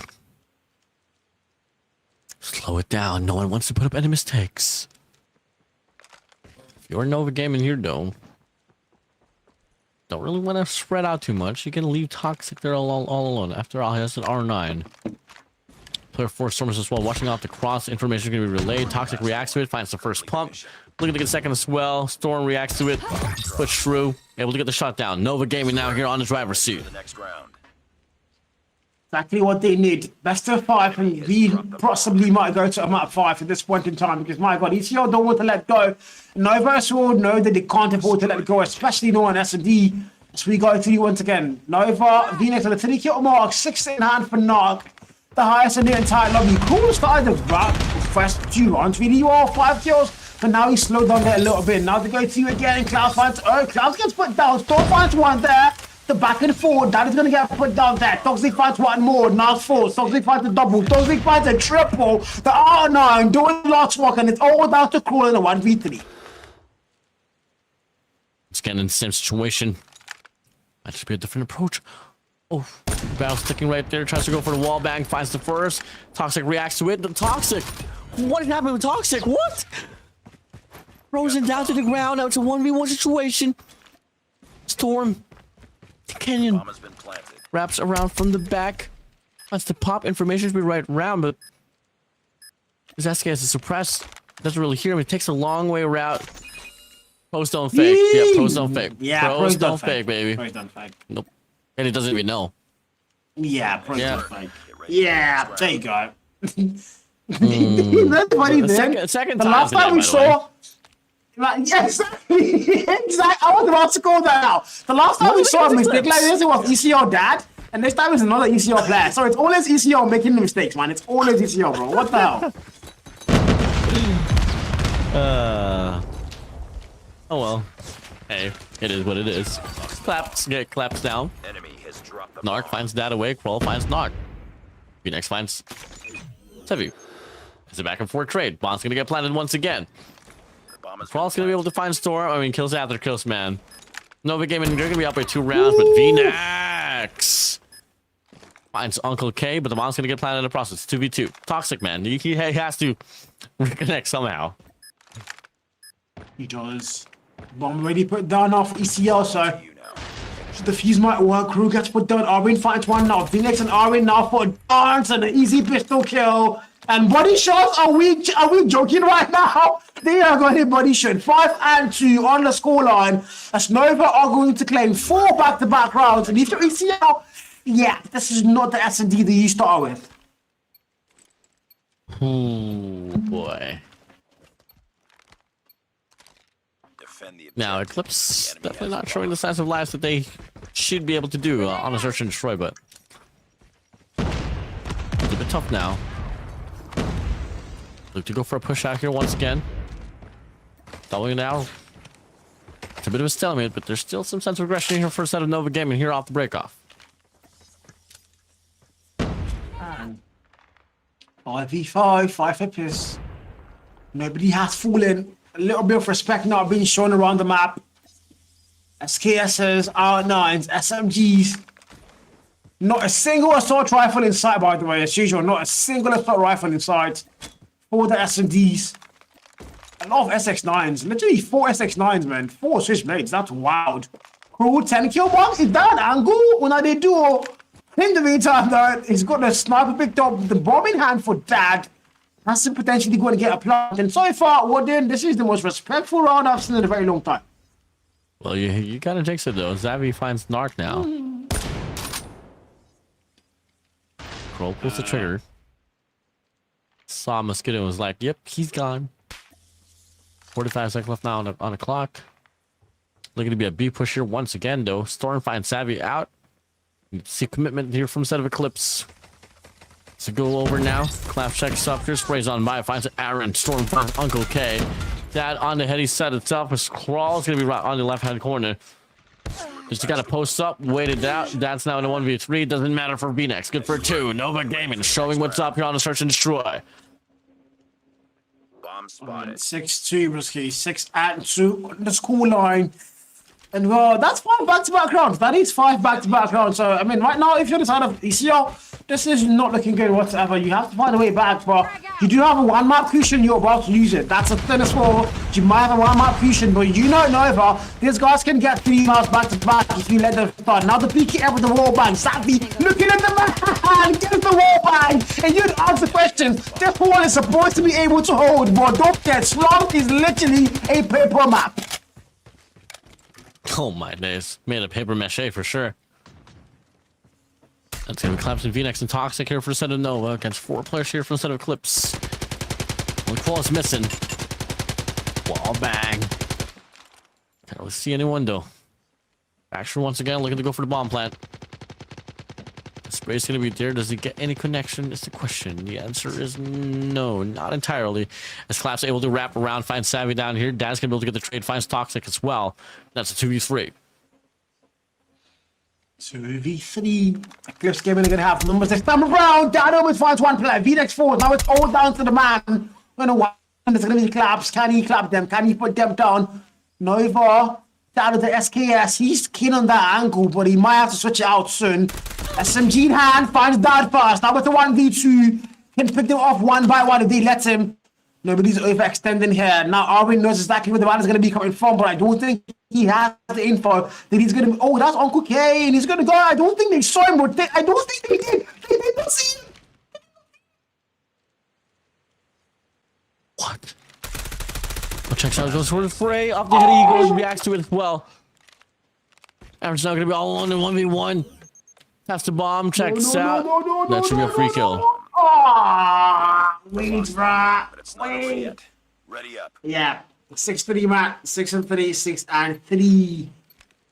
[SPEAKER 6] Slow it down. No one wants to put up any mistakes. If you're Nova Gaming here, though, don't really want to spread out too much. You can leave Toxic there all alone. After all, he has an R9. Player 4 Stormers as well. Watching off the cross. Information is going to be relayed. Toxic reacts to it. Finds the first pump. Looking to get a second as well. Storm reacts to it. Push through. Able to get the shot down. Nova Gaming now here on the driver's seat.
[SPEAKER 4] Exactly what they need. Best of 5, and we possibly might go to a map 5 at this point in time, because my god, ECR don't want to let go. Nova as well know that they can't afford to let go, especially no on S&D. So we go 3 once again. Nova, V-Nex on the 3 kill mark, 6 in hand for Narc. The highest in the entire lobby. Cool started the first 2 rounds. Really well, 5 kills. But now he slowed down there a little bit. Now they go 2 again. Cloud finds, Cloud gets put down. Storm finds 1 there. The back and forward, that is going to get put down there. Toxic finds 1 more, now 4. Toxic finds a double. Toxic finds a triple. The R9 doing lots work, and it's all down to Crawl in a 1v3.
[SPEAKER 6] It's getting in the same situation. Might just be a different approach. Oh, battle sticking right there. Tries to go for the wall bang. Finds the first. Toxic reacts to it. The Toxic. What happened with Toxic? What? Frozen down to the ground. Now it's a 1v1 situation. Storm. Canyon wraps around from the back. That's the pop. Information should be right around, but His SKS is suppressed. Doesn't really hear him. It takes a long way route. Pros don't fake. Yeah, pros don't fake.
[SPEAKER 4] Yeah,
[SPEAKER 6] pros don't fake, baby.
[SPEAKER 4] Pros don't fake.
[SPEAKER 6] Nope. And he doesn't even know.
[SPEAKER 4] Yeah, pros
[SPEAKER 6] Yeah.
[SPEAKER 4] don't fake. Yeah, there you go.
[SPEAKER 6] Mm.
[SPEAKER 4] That's funny, man.
[SPEAKER 6] Second
[SPEAKER 4] the
[SPEAKER 6] time
[SPEAKER 4] last
[SPEAKER 6] today,
[SPEAKER 4] time we
[SPEAKER 6] by the way.
[SPEAKER 4] saw. Like, yeah, exactly. Exactly. I was about to call that out. The last time we saw a mistake like this, it was ECO dad, and this time it's another ECO player. So it's always ECO making the mistakes, man. It's always ECO, bro. What the hell?
[SPEAKER 6] Oh well. Hey, it is what it is. Claps, get claps down.
[SPEAKER 5] Enemy has dropped the
[SPEAKER 6] Narc finds dad away. Kroll finds Narc. Phoenix finds Sevu. It's a back and forth trade. Bomb's gonna get planted once again. Kroll's gonna be able to find Storm. I mean, kills after kills, man. Nova Gaming, they're gonna be up by 2 rounds, but Phoenix finds Uncle K, but the bomb's gonna get planted in the process. 2v2. Toxic, man. He has to reconnect somehow.
[SPEAKER 4] He does. Bomb already put down off ECL, so the fuse might work. Crew gets put down. Arwin finds one now. Phoenix and Arwin now for a dance and an easy pistol kill. And body shots, are we joking right now? They are going to body shot 5 and 2 on the scoreline. As Nova are going to claim 4 back-to-back rounds. And if you're ECL, yeah, this is not the S&D that you start with.
[SPEAKER 6] Oh boy. Now, Eclipse definitely not showing the signs of lives that they should be able to do on a search and destroy, but it's a bit tough now. Look to go for a push out here once again. Doubling now. It's a bit of a stalemate, but there's still some sense of aggression here for a set of Nova Gaming here off the breakoff.
[SPEAKER 4] 5v5, 5 hippers. Nobody has fallen. A little bit of respect now being shown around the map. SKSs, R9s, SMGs. Not a single assault rifle in sight, by the way, as usual. Not a single assault rifle in sight for the SMGs. A lot of SX9s. Literally 4 SX9s, man. 4 switchblades. That's wild. Cool 10 kill bombs. Is that an angle? When they do. In the meantime, though, he's got the sniper picked up, the bomb in hand for dad. That's potentially going to get a plant. And so far, Warden, this is the most respectful round I've seen in a very long time.
[SPEAKER 6] Well, you kind of jinxed it, though. Zavi finds Narc now. Kroll pulls the trigger. Saw Mosquito and was like, yep, he's gone. 45 seconds left now on the clock. Looking to be a B push here once again, though. Storm finds Savvy out. You see commitment here from set of Eclipse. So go over now. Clap checks up here. Sprays on by. Finds Aaron. Storm finds Uncle K. Dad on the heady set itself. His crawl's going to be right on the left hand corner. Just got to post up. Waited out. Dad's now in a 1v3. Doesn't matter for V-Nex. Good for 2. Nova Gaming showing what's up here on the search and destroy.
[SPEAKER 5] Bomb spotted.
[SPEAKER 4] 6-2, Brisky. 6 and 2 on the score line. And well, that's 5 back-to-back rounds. That is 5 back-to-back rounds. So, I mean, right now, if you're the side of ECL, this is not looking good whatsoever. You have to find a way back, but you do have a 1-map cushion, you're about to lose it. That's a thinnest floor. You might have a 1-map cushion, but you know Nova, these guys can get 3 maps back-to-back if you let them start. Now the PKF with the wall bang. Savvy looking at the man, get the wall bang, and you'd ask the question, this wall is supposed to be able to hold, but don't get Slump is literally a paper map.
[SPEAKER 6] Oh my days. Made of paper mache for sure. That's gonna be Claps and V-Nex and Toxic here for the set of Nova against 4 players here for the set of Eclipse. One claw is missing. Wall bang. Can't really see anyone though. Action once again looking to go for the bomb plant. The spray's gonna be there. Does he get any connection? Is the question. The answer is no, not entirely. As Claps able to wrap around, finds Savvy down here. Dad's gonna be able to get the trade, finds Toxic as well. That's a 2v3.
[SPEAKER 4] 2v3. Eclipse Gaming are going to have numbers this time around. Dad almost finds one player. V-Nex 4. Now it's all down to the man. Going to win. There's going to be Claps. Can he clap them? Can he put them down? Nova. Down to the SKS. He's keen on that angle, but he might have to switch it out soon. SMG in hand. Finds Dad first. Now with the 1v2. Can pick them off one by one if they let him. Nobody's overextending here. Now Arwin knows exactly where the man is going to be coming from, but I don't think he has the info that he's going to... Oh, that's Uncle K, and he's going to go... I don't think they saw him, but I don't think they did. They did not see him.
[SPEAKER 6] What? Checks out, goes for the fray. Off the hoodie, he goes, reacts to it as well. Average now gonna be all alone in 1v1. Has the bomb, checks out. That should be a free kill.
[SPEAKER 4] Ah, wait, right.
[SPEAKER 5] But it's not over yet. Ready up.
[SPEAKER 4] Yeah, 6-3, Matt. 6-3, 6-3.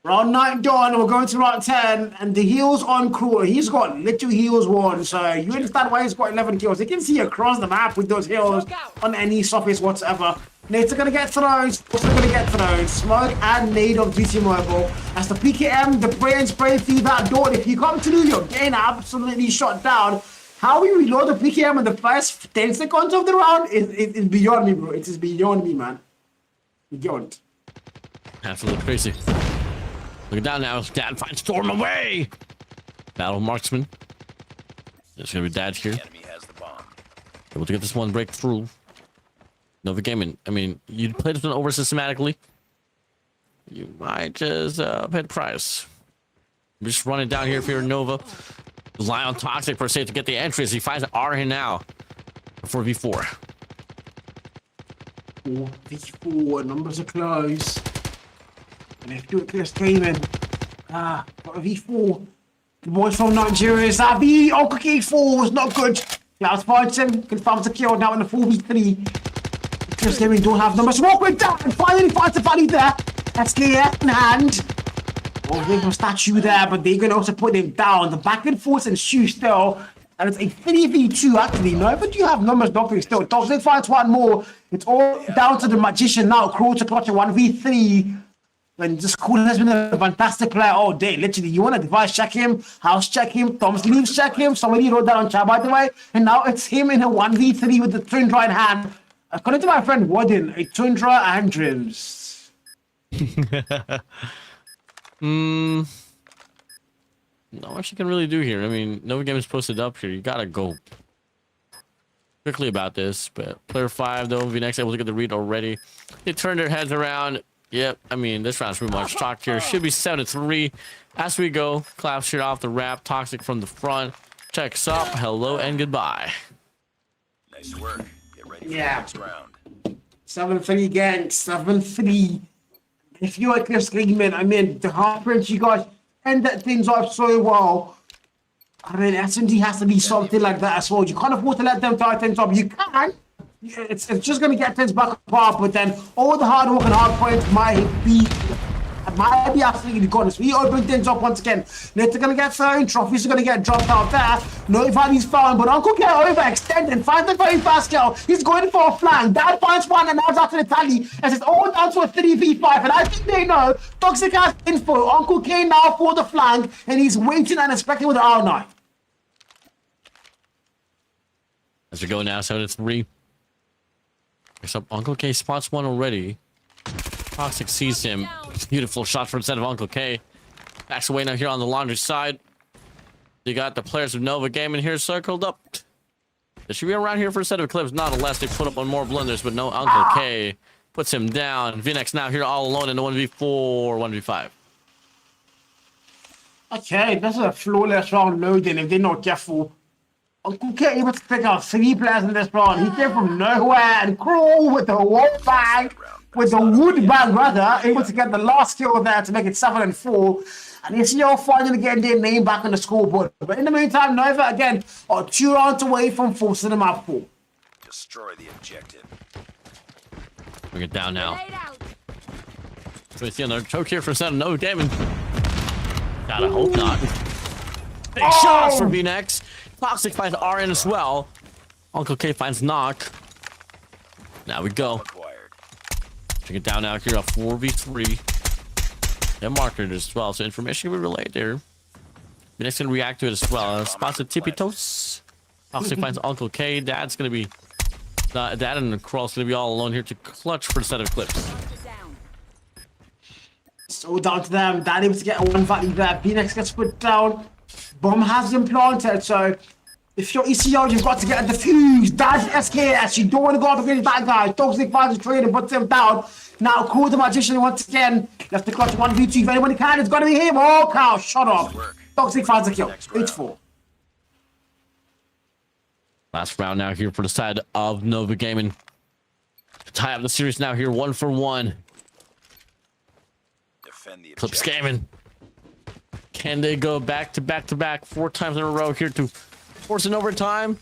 [SPEAKER 4] Round 9 done. We're going to round 10, and the heals on Crew. He's got literal heals 1, so you understand why he's got 11 kills. You can see across the map with those heals on any surface whatsoever. Nades are gonna get thrown. Also gonna get thrown. Smoke and nade of GT Mobile. As the PKM, the brain spray through that door. If you come through, you're getting absolutely shot down. How we reload the PKM in the first 10 seconds of the round is beyond me, bro. It is beyond me, man. Beyond.
[SPEAKER 6] Absolutely crazy. Look down now. Dad finds Storm away. Battle marksman. There's gonna be Dad here.
[SPEAKER 5] Enemy has the bomb.
[SPEAKER 6] Able to get this one breakthrough. Nova Gaming. I mean, you play this one over systematically. You might just pay the price. I'm just running down here for your Nova. Rely on Toxic per se to get the entries. He finds R here now. 4v4.
[SPEAKER 4] 4v4. Numbers are close. And if you do it clear gaming. Got a v4. The boys from Nigeria is that v. Uncle K4 was not good. Cloud Spartan confirms the kill now in the 4v3. Chris Gaming don't have numbers. Walk with down and finally finds the value there. SKS in hand. Oh, there's a statue there, but they can also put him down. The back and forth ensues still. And it's a 3v2 actually. No, but you have numbers knocking still. Toxic finds one more. It's all down to the magician now. Crow to clutch a 1v3. And just Cool has been a fantastic player all day. Literally, you want to device check him, house check him, Tom's leaves check him. Somebody wrote that on chat, by the way. And now it's him in a 1v3 with the Tundra in hand. According to my friend Warden, a Tundra and Drims.
[SPEAKER 6] Not much you can really do here. I mean, Nova Game is posted up here. You gotta go quickly about this. But player 5, though, V-Nex able to get the read already. They turned their heads around. Yep, I mean, this round's pretty much chalked here. Should be 7-3 as we go. Claps here off the wrap. Toxic from the front. Checks up. Hello and goodbye.
[SPEAKER 5] Nice work. Get ready for the
[SPEAKER 4] Yeah.
[SPEAKER 5] next round.
[SPEAKER 4] 7-3 again, 7-3. If you're a clear screaming, I mean, the Heartbreaks, you guys ended things off so well. I mean, S&D has to be something like that as well. You can't afford to let them tie things up. You can. It's just going to get things back apart, but then all the hard work and hard points might be absolutely gone. So we open things up once again. Nets are going to get thrown. Trophies are going to get dropped out there. No value's found, but Uncle K overextended. Finds the very fast kill. He's going for a flank. Dad finds one and now it's after the tally. As it's all down to a 3v5. And I think they know Toxic has info. Uncle K now for the flank, and he's waiting and expecting with the R9.
[SPEAKER 6] As we go now, 7-3. Next up, Uncle K spots one already. Toxic sees him. Beautiful shot from the set of Uncle K. Backs away now here on the laundry side. You got the players of Nova Gaming here circled up. They should be around here for a set of clips, not unless they put up on more blunders, but no Uncle K puts him down. V-Nex now here all alone in the 1v4, 1v5.
[SPEAKER 4] Okay, this is a flawless round loading if they're not careful. Uncle K able to pick out 3 players in this round. He came from nowhere and crawl with the wood bag, with the wood bag rather, able to get the last kill there to make it 7-4. And you see how finally getting their name back on the scoreboard. But in the meantime, Nova again are 2 rounds away from forcing them out 4.
[SPEAKER 5] Destroy the objective.
[SPEAKER 6] Bring it down now. So we see another choke here for set of Nova Gaming. Gotta hope not. Big shots for V-Nex. Toxic finds RN as well. Uncle K finds knock. Now we go. Bring it down now here, a 4v3. They're marked as well, so information will be relayed there. V-Nex can react to it as well. Spots a tippy toes. Toxic finds Uncle K. Dad's gonna be Dad and the Crawl's gonna be all alone here to clutch for the set of clips.
[SPEAKER 4] So down to them. Dad able to get a 1 value there. V-Nex gets put down. Bomb has been planted, so if you're ECO, you've got to get a defuse. Dad's SKS. You don't want to go up against that guy. Toxic finds a trade and puts him down. Now, Cool the Magician once again. Left to clutch 1v2. If anyone can, it's gonna be him. Oh, cow, shut up. Toxic finds a kill. 8-4.
[SPEAKER 6] Last round now here for the side of Nova Gaming. Tie up the series now here, 1-for-1.
[SPEAKER 5] Defend the
[SPEAKER 6] Clips
[SPEAKER 5] objective.
[SPEAKER 6] gaming. Can they go back to back to back 4 times in a row here to force an overtime?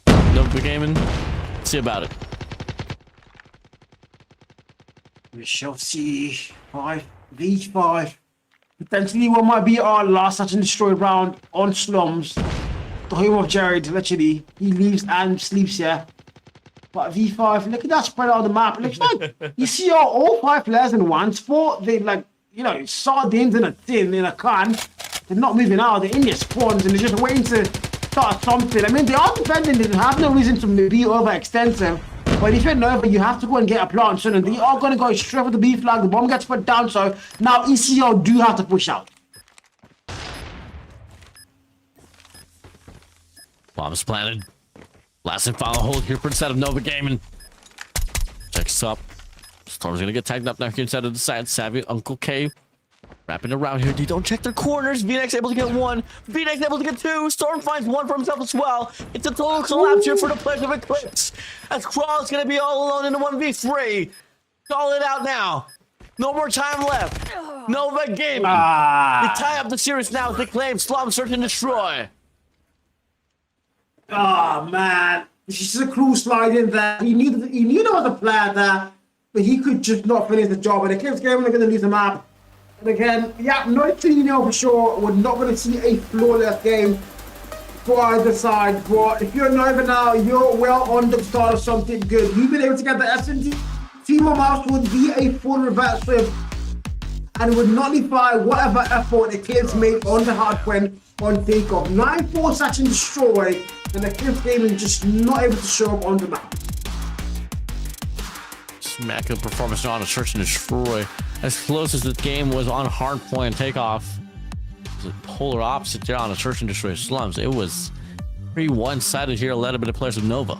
[SPEAKER 6] Nova gaming. Let's see about it.
[SPEAKER 4] We shall see. 5v5. Potentially what might be our last Search and Destroy round on Slums. The home of Jared, literally. He leaves and sleeps here. But V5, look at that spread out on the map. It looks like you see all 5 players in one spot. They like, you know, sardines in a tin, in a can. They're not moving out. They're in their spawns and they're just waiting to start something. I mean, they are defending. They have no reason to be overextensive. But if you're Nova, you have to go and get a plant soon. And they are going to go straight for the B flag. The bomb gets put down. So now ECO do have to push out.
[SPEAKER 6] Bombs planted. Last and final hold here for the side of Nova Gaming. Checks up. Storm's gonna get tagged up now here inside of the side. Savvy, Uncle K. Wrapping around here. They don't check their corners. VNX able to get 1. VNX able to get 2. Storm finds 1 for himself as well. It's a total collapse here for the players of Eclipse. As Crawl's gonna be all alone in the 1v3. Call it out now. No more time left. Nova Gaming. They tie up the series now with the claim. Slum, search and destroy.
[SPEAKER 4] Oh man, this is a cruel slide in there. He knew there was a player there, but he could just not finish the job. And the Eclipse game, they're going to lose the map. And again, yeah, not for sure. We're not going to see a flawless game for either side. But if you're Nova now, you're well on the start of something good. You've been able to get the SMG. Team of Mouse would be a full reverse flip and would nullify whatever effort Eclipse made on the hard win on takeoff. 9-4 Search and Destroy. And the Eclipse game is just not able to show up on the map.
[SPEAKER 6] Immaculate performance on a search and destroy. As close as the game was on hard point takeoff. It was a polar opposite there on a search and destroy Slums. It was pretty one-sided here, led by the players of Nova.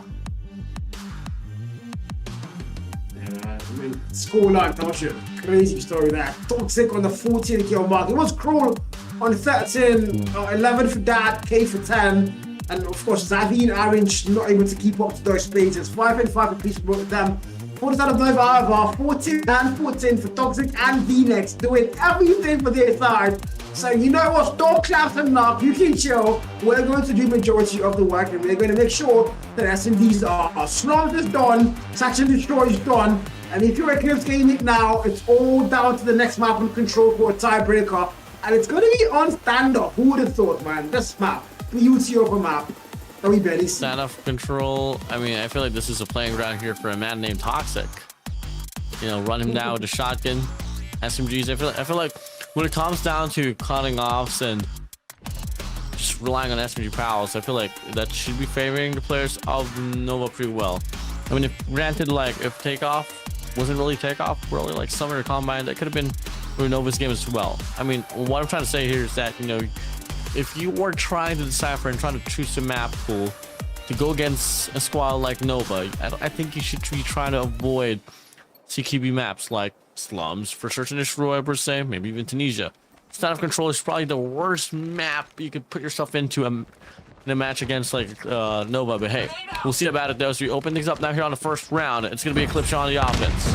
[SPEAKER 4] Yeah, I mean, scoreline, don't you? Crazy story there. Toxic on the 14 kill mark. It was cruel on 13, 11 for that, K for 10. And of course, Zavi and Orange not able to keep up to those spaces. 5 and 5 apiece for both of them. 4 out of Nova, however, 14 and 14 for Toxic and VNX, doing everything for their side. So you know what? Stop claps and knock. You can chill. We're going to do majority of the work, and we're going to make sure that SMDs are Slums is done, Search and Destroy is done. And if you're Eclipse Gaming now, it's all down to the next map and control for a tiebreaker. And it's going to be on standoff. Who would have thought, man? This map. Beauty of a map that we barely see.
[SPEAKER 6] Standoff control. I mean, I feel like this is a playing ground here for a man named Toxic. You know, run him down with a shotgun, SMGs. I feel like when it comes down to cutting offs and just relying on SMG prowls, I feel like that should be favoring the players of Nova pretty well. I mean, if granted, like if takeoff wasn't really takeoff, really like summer or combine, that could have been for Nova's game as well. I mean, what I'm trying to say here is that, you know, if you were trying to decipher and trying to choose a map pool to go against a squad like Nova, I think you should be trying to avoid CQB maps like Slums for Search and Destroy per se, maybe even Tunisia. Standoff control is probably the worst map you could put yourself into in a match against like Nova, but hey, we'll see about it though. So we open things up now here on the first round. It's gonna be Eclipse on the offense.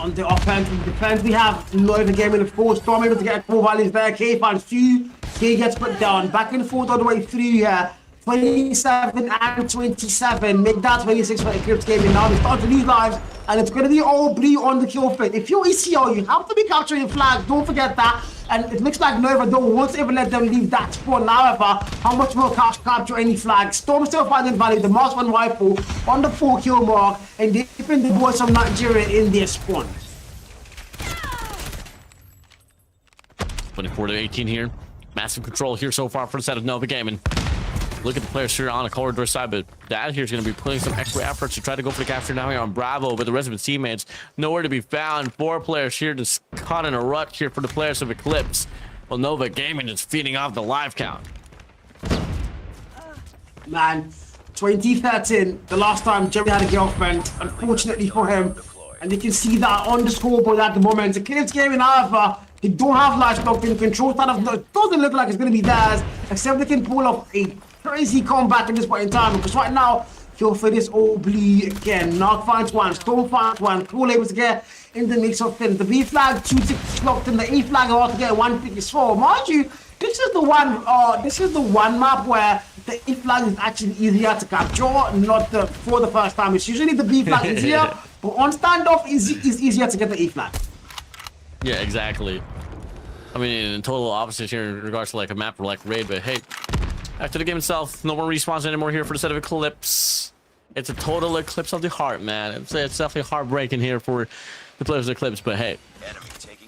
[SPEAKER 4] On the offense and defense, we have Nova game in the 4. Storm able to get 4 values there. K finds 2. K gets put down. Back and forth all the way through here. 27 and 27. Make that 26 for Eclipse Gaming. Now they start to lose lives. And it's going to be all blue on the kill fit. If you're ECO, you have to be capturing flags. Don't forget that. And it looks like Nova don't want to ever let them leave that spawn. However, how much will capture any flags? Storm still finding value. The Mars 1 rifle on the 4 kill mark. And they pin the boys from Nigeria in their spawn.
[SPEAKER 6] 24 to 18 here. Massive control here so far for the side of Nova Gaming. Look at the players here on the corridor side, but Dad here is going to be putting some extra efforts to try to go for the capture now here on Bravo, but the rest of his teammates nowhere to be found. 4 players here just caught in a rut here for the players of Eclipse. Well, Nova Gaming is feeding off the live count.
[SPEAKER 4] Man, 2013, the last time Jerry had a girlfriend, unfortunately for him. And you can see that on the scoreboard at the moment. Eclipse Gaming, however, they don't have large locked in control. It doesn't look like it's going to be theirs, except they can pull off a crazy comeback at this point in time. Because right now, Kill for this all blue again. Knock finds one, Storm finds one, Cool able to get in the mix of things. The B flag, 2 ticks locked in, the A flag about to get 1 tick is 4. Mind you, this is the one map where the A flag is actually easier to capture, not for the first time. It's usually the B flag easier, but on standoff is easier to get the A flag.
[SPEAKER 6] Yeah, exactly. I mean, in total opposite here in regards to like a map like Raid, but hey, back to the game itself. No more respawns anymore here for the set of Eclipse. It's a total eclipse of the heart, man. It's definitely heartbreaking here for the players of Eclipse, but hey,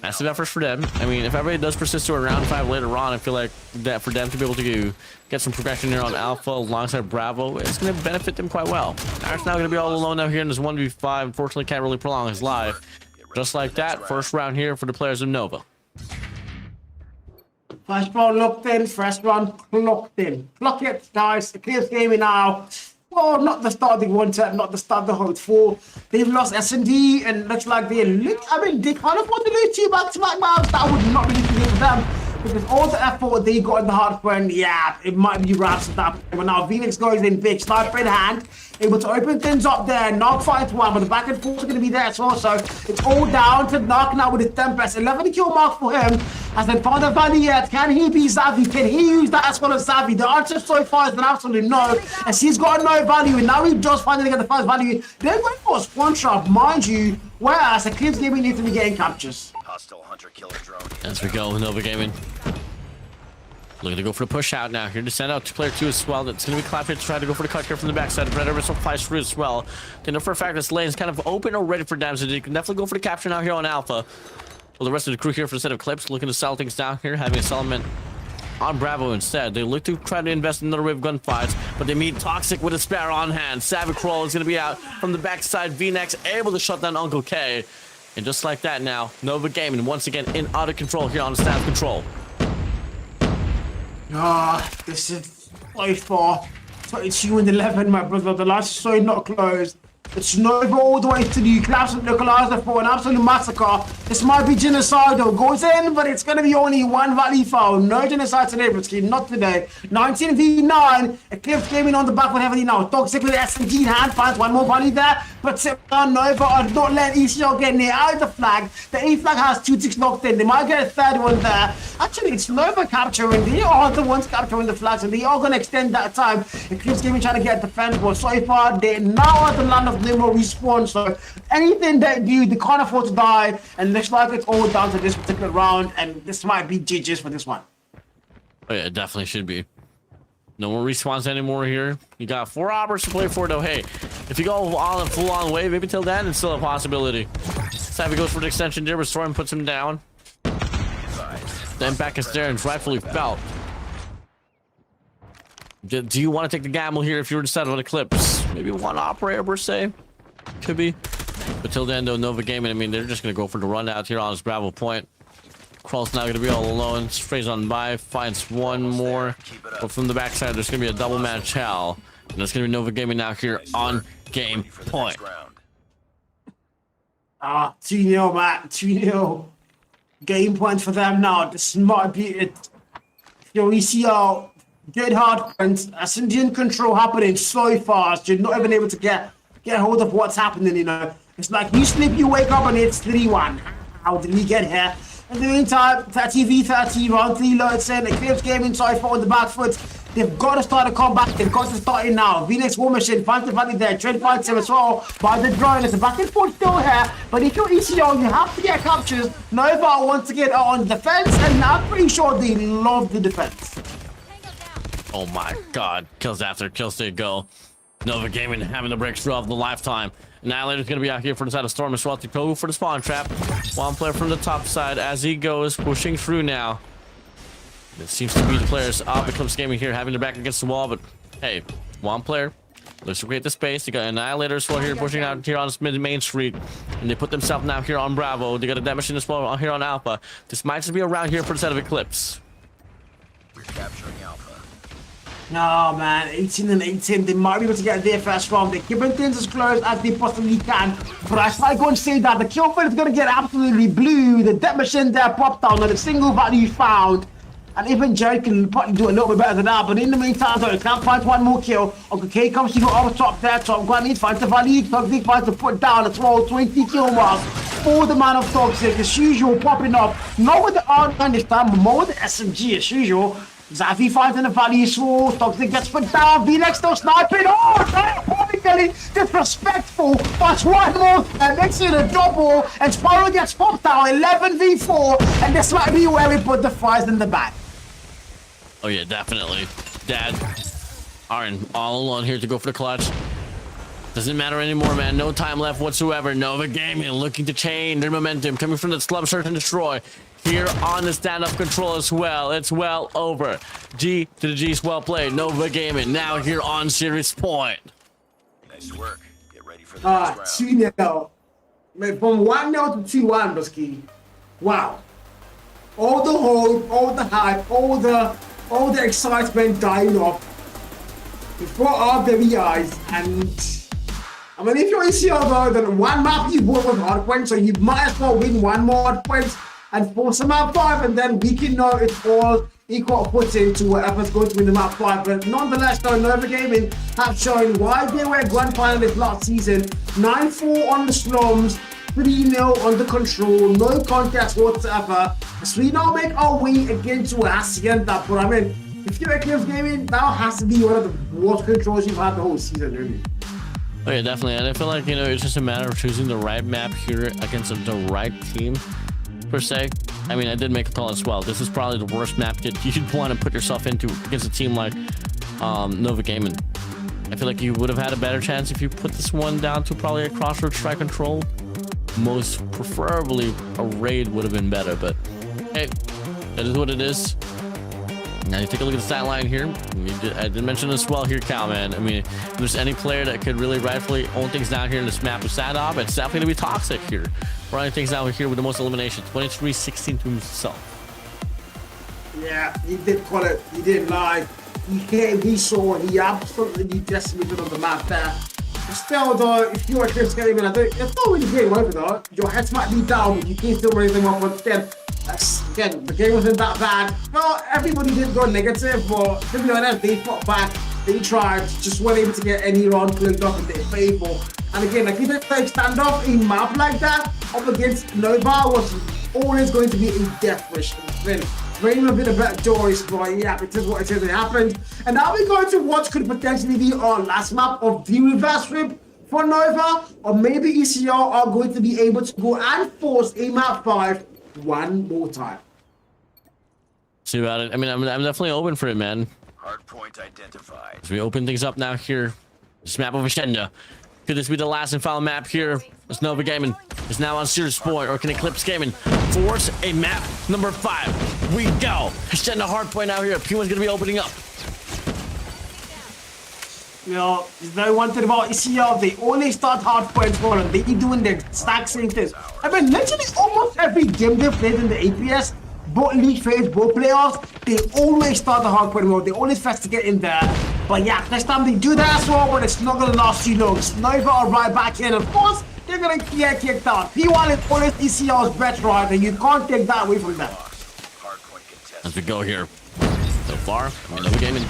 [SPEAKER 6] massive efforts for them. I mean, if everybody does persist to a round 5 later on, I feel like that for them to be able to get some progression here on Alpha alongside Bravo, it's going to benefit them quite well. Art's now going to be all alone now here in this 1v5. Unfortunately, can't really prolong his life. Just like that, first round here for the players of Nova.
[SPEAKER 4] First round locked in, first round clocked in. Clock it, guys. Eclipse gaming now. Well, not the start they wanted, not the start they hoped for. They've lost S&D and looks like they can't afford to lose 2 back-to-back maps. That would not really be for them. Because all the effort they got in the hard front, yeah, it might be wraps at that point. But now Phoenix goes in big, sniper in hand, able to open things up there. Knock finds one, but the back and forth are going to be there as well. So it's all down to Knock now with his Tempest. 11 kill mark for him. Has been found the value yet. Can he be Savvy? Can he use that as well as Savvy? The answer so far is an absolute no. As he's got no value, and now he just finally got the first value. They're going for a spawn trap, mind you. Whereas Eclipse Gaming need to be getting captures.
[SPEAKER 5] Hostile hunter-killer drone.
[SPEAKER 6] As we go, Nova Gaming. Looking to go for the push out now. Here to send out to player 2 as well. That's going to be Clapper to try to go for the cut here from the backside. Predator missile flies through as well. They know for a fact this lane is kind of open already for them, so they can definitely go for the capture now here on Alpha. Well, the rest of the crew here for the set of Clips looking to settle things down here, having a settlement on Bravo instead. They look to try to invest in another wave of gunfights, but they meet Toxic with a spare on hand. Savage Crawl is going to be out from the backside. VNex able to shut down Uncle K. And just like that now, Nova Gaming once again in out of control here on staff control.
[SPEAKER 4] This is so far. 22 and 11, my brother. The last is so not closed. It's Nova all the way to the collapse of Nicolaus for an absolute massacre. This might be genocidal. Goes in, but it's going to be only 1 value foul. No genocide today, Britsky. Not today. 19v9. Eclipse Gaming on the back with heavily now. Toxic with SMG in hand. Finds 1 more value there. But Nova are not letting ECL get near either flag. The A flag has 2 ticks locked in. They might get a 3rd one there. Actually, it's Nova capturing. They are the ones capturing the flags, and they are going to extend that time. Eclipse Gaming trying to get defense, but so far, they're now at the land of Nimmo respawn, so anything they do, they can't afford to die, and looks like it's all down to this particular round, and this might be GG's for this one.
[SPEAKER 6] Oh yeah, it definitely should be. No more respawns anymore here. You got 4 hours to play for, though. Hey, if you go all in full-on wave, maybe till then, it's still a possibility. Savvy goes for the extension there, but Storm puts him down. Then back is there and rightfully felt. Do you want to take the gamble here if you were to settle on Eclipse? Maybe 1 operator per se? Could be. But till then, though, Nova Gaming, I mean, they're just going to go for the run out here on this Bravo point. Crawl's now going to be all alone. Sprays on by, finds 1 more. But from the backside, there's going to be a double match hell. And there's going to be Nova Gaming now here on game point.
[SPEAKER 4] 2-0, Matt. 2-0. Game point for them now. This might be it. We see our good hard points. As Indian control happening so fast, you're not even able to get hold of what's happening, you know. It's like you sleep, you wake up, and it's 3-1. How did we get here? In the meantime, 30v30, round 3 loads in. Eclipse Gaming so far on the back foot. They've got to start a comeback. They've got to start it now. VNex War Machine finds the value there. Trend finds him as well by the drone. It's a back and forth still here. But if you're ECO, you have to get captures. Nova wants to get on defense, and I'm pretty sure they love the defense.
[SPEAKER 6] Oh my god. Kills after kills they go. Nova Gaming having the breakthrough of the lifetime. Annihilator's going to be out here for the side of Storm as well to go for the spawn trap. 1 player from the top side as he goes, pushing through now. It seems to be the players of Eclipse Gaming here having their back against the wall, but hey, 1 player looks to create the space. They got Annihilator as well here pushing out here on this main street, and they put themselves now here on Bravo. They got a dead machine as well here on Alpha. This might just be a round here for the side of Eclipse.
[SPEAKER 5] We're capturing Alpha.
[SPEAKER 4] No, man, 18 and 18. They might be able to get their first round. They're keeping things as close as they possibly can. But I might go and say that the kill field is going to get absolutely blue. The death machine there popped down, not a single value found. And even Jerry can probably do a little bit better than that. But in the meantime, though, he can't find one more kill. Uncle K comes to go over top there. Top Granny finds the Valley. Toxic finds to put down a 20 kill mark for the man of Toxic. As usual, popping up. Not with the R9 this time, but more with the SMG as usual. Xavi finds in the Valley Sword. Toxic gets put down. V-Lex still sniping. Oh, diabolically disrespectful. But one more and makes it a double. And Spyro gets popped down 11v4. And this might be where we put the fries in the back.
[SPEAKER 6] Oh yeah, definitely. Dad, Aaron, all alone here to go for the clutch. Doesn't matter anymore, man. No time left whatsoever. Nova Gaming looking to change their momentum, coming from the slum, search and destroy. Here on the stand-up control as well. It's well over. G to the G's well played. Nova Gaming now here on series point.
[SPEAKER 5] Nice work. Get ready for the next round.
[SPEAKER 4] 2-0. From 1-0 to 2-1, Brusky. Wow. All the hope, all the hype, all the excitement dying off before our very eyes. And I mean, if you're ECL though, then one map you won with hard points, so you might as well win one more hard points and force a map 5, and then we can know it's all equal footing to whatever's going to win the map 5. But nonetheless, though, Nova Gaming have shown why they were grand finalists last season. 9-4 on the slums. 3-0 under control, no contest whatsoever. As we now make our way again to Hacienda. But I mean, if you're Eclipse Gaming, that has to be one of the worst controls you've had the whole season, really.
[SPEAKER 6] Oh yeah, definitely. And I feel like, you know, it's just a matter of choosing the right map here against the right team, per se. I mean, I did make a call as well. This is probably the worst map that you'd want to put yourself into against a team like Nova Gaming. I feel like you would have had a better chance if you put this one down to probably a crossroads strike control. Most preferably a raid would have been better, but hey, that is what it is. Now you take a look at the stat line here. I did mention this well here, Cal, man. I mean, if there's any player that could really rightfully own things down here in this map with Sadop, it's definitely gonna be Toxic here. Running things down here with the most eliminations, 23-16 to himself.
[SPEAKER 4] Yeah, he did call it. He didn't lie. He came, he saw, he absolutely decimated on the map there. Still though, if you're a Eclipse Gaming, it's not really game over though. Your heads might be down, but you can't still run anything off. But then, again, the game wasn't that bad. Well, everybody did go negative, but to be honest, they fought back. They tried, just weren't able to get any round played up in their favor. And again, like if they play standoff in map like that up against Nova was always going to be a death wish. Bring a bit of better choice, but yeah, it is what it is. It happened. And now we're going to what could potentially be our last map of the reverse rip for Nova, or maybe ECR are going to be able to go and force a map 5 one more time.
[SPEAKER 6] See about it. I mean, I'm definitely open for it, man.
[SPEAKER 5] Hard point identified.
[SPEAKER 6] As we open things up now here, this map of Hacienda. Could this be the last and final map here? As Nova Gaming is now on Serious Point, or can Eclipse Gaming force a map number 5? We go. Hacienda hardpoint out here. P1's gonna be opening up.
[SPEAKER 4] You know, there's no one thing about ECR. They only start hardpoints for them. They keep doing the exact same thing. I mean, literally almost every game they've played in the APS, both league phase, both playoffs, they always start the hardpoint mode. They always fast to get in there. But yeah, next time they do that as well, but it's not gonna last too long. Nova are right back in. Of course, they're gonna get kicked out. P1 is always ECR's best right, and you can't take that away from them.
[SPEAKER 6] As we go here, so far, Nova Gaming.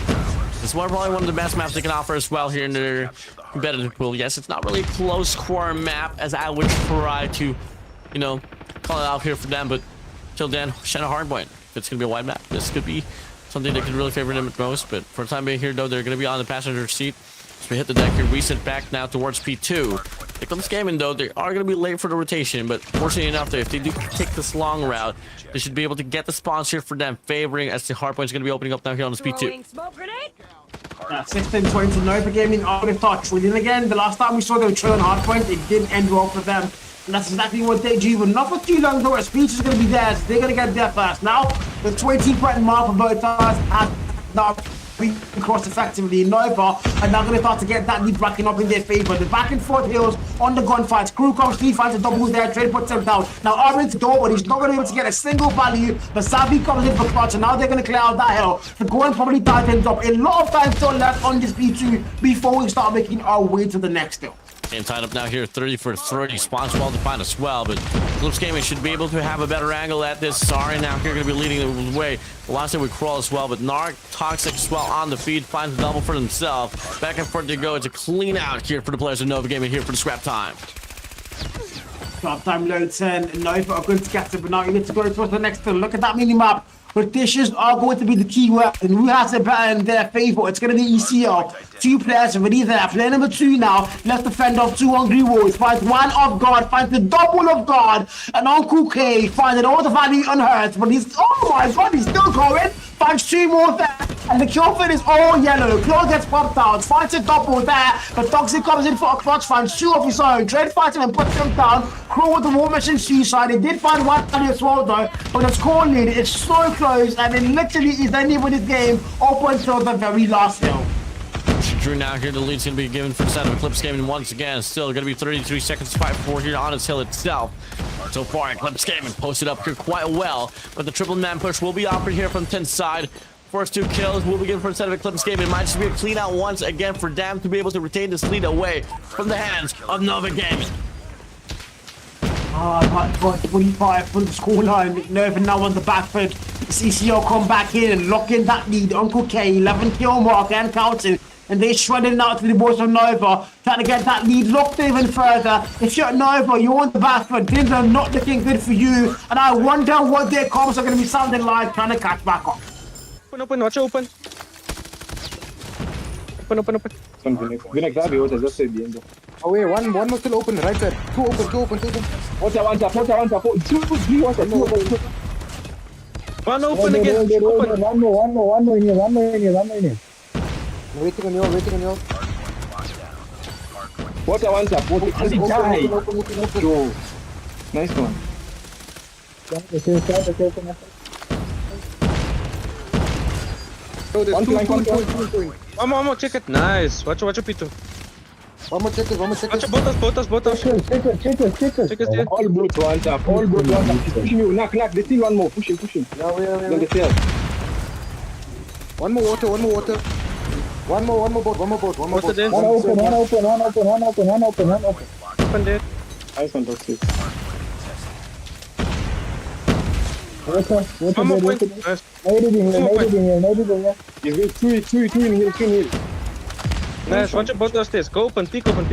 [SPEAKER 6] This is probably one of the best maps they can offer as well here in their competitive pool. Yes, it's not really a close score map as I would try to, you know, call it out here for them, but till then, Hacienda hardpoint. If it's gonna be a wide map, this could be something that could really favor them the most. But for the time being here, though, they're gonna be on the passenger seat. So we hit the deck here, reset back now towards P2. Eclipse Gaming, though, they are gonna be late for the rotation, but fortunately enough, if they do take this long route, they should be able to get the spawns here for them, favoring as the hardpoint is gonna be opening up now here on this P2.
[SPEAKER 4] 16-20 Nova Gaming out of touch. We did again. The last time we saw them trailing hardpoint, it didn't end well for them. And that's exactly what they do. But not for too long though. Speech is going to be there. So they're going to get there first. Now, the 20-point mark for both sides has now been crossed effectively. Nova are now going to start to get that lead racking up in their favor. The back and forth hills on the gunfights. Crew comes, 3 finds a double there. Trade puts them down. Now, Armin's door, but he's not going to be able to get a single value. But Savi comes in for clutch, and now they're going to clear out that hill. The go and probably tightens up. A lot of time still left on this P2 before we start making our way to the next hill.
[SPEAKER 6] And tied up now here, 30 for 30. Spawn's well defined as well, but Clips Gaming should be able to have a better angle at this. Sorry, now here going to be leading the way. The last time we crawl as well, but Narc, Toxic as well on the feed, finds a double for himself. Back and forth they go. It's a clean out here for the players of Nova Gaming here for the scrap time.
[SPEAKER 4] Scrap time low 10. Nova are going to get it, but now you need to go towards the next turn. Look at that mini map. Rotations are going to be the key word, and who has it better in their favor? It's going to be ECL. 2 players already there. Player number 2 now. Left defender of 2 hungry wolves. Finds one of God. Finds the double of God. And Uncle K finds all the value unhurt. But he's, oh my God, he's still going. Finds 2 more there. And the kill feed is all yellow. Claw gets popped out. Finds a double there. But Toxic comes in for a clutch. Finds 2 of his own. Dread fights him and puts him down. Crow with the war machine suicide. He did find one value as well though. But the score lead is so close. And it literally is ending with this game up until the very last hill.
[SPEAKER 6] Drew now here, the lead's going to be given for the side of Eclipse Gaming once again. Still going to be 33 seconds to fight for here on its hill itself. So far, Eclipse Gaming posted up here quite well, but the triple man push will be offered here from 10th side. First 2 kills will be given for the side of Eclipse Gaming. It might just be a clean out once again for Dam to be able to retain this lead away from the hands of Nova Gaming.
[SPEAKER 4] My God, 25 for the scoreline. Nova now on the back foot. CCO come back in and lock in that lead. Uncle K, 11 kill mark and counting. And they're shredding out to the boys of Nova, trying to get that lead locked even further. If you're at Nova, you're on the back foot. Things are not looking good for you. And I wonder what their comms are going to be sounding like trying to catch back up.
[SPEAKER 9] Open, watch open. Open.
[SPEAKER 8] Vinex, grab yours, just say the end. Oh wait, one more still open, right side. 2 open. What's that one tap? 2, 3, what's that? 2 open.
[SPEAKER 9] One open again.
[SPEAKER 8] One more in here. Waiting on you. What's that one tap? Open. Yo. Nice one.
[SPEAKER 9] One more, check it. Nice. Watch Pito.
[SPEAKER 8] One more check it.
[SPEAKER 9] Botas. Check it.
[SPEAKER 8] All good one tap. Pushing you. Knock. They still one more. Push him. Yeah. Then the stairs. One more water. One more boat. One open.
[SPEAKER 9] Open there.
[SPEAKER 8] Nice one, Toxic.
[SPEAKER 9] Water.
[SPEAKER 8] Nice. He's good. 2 in here.
[SPEAKER 9] Nice. Watch both of stairs. Go open. Peek open.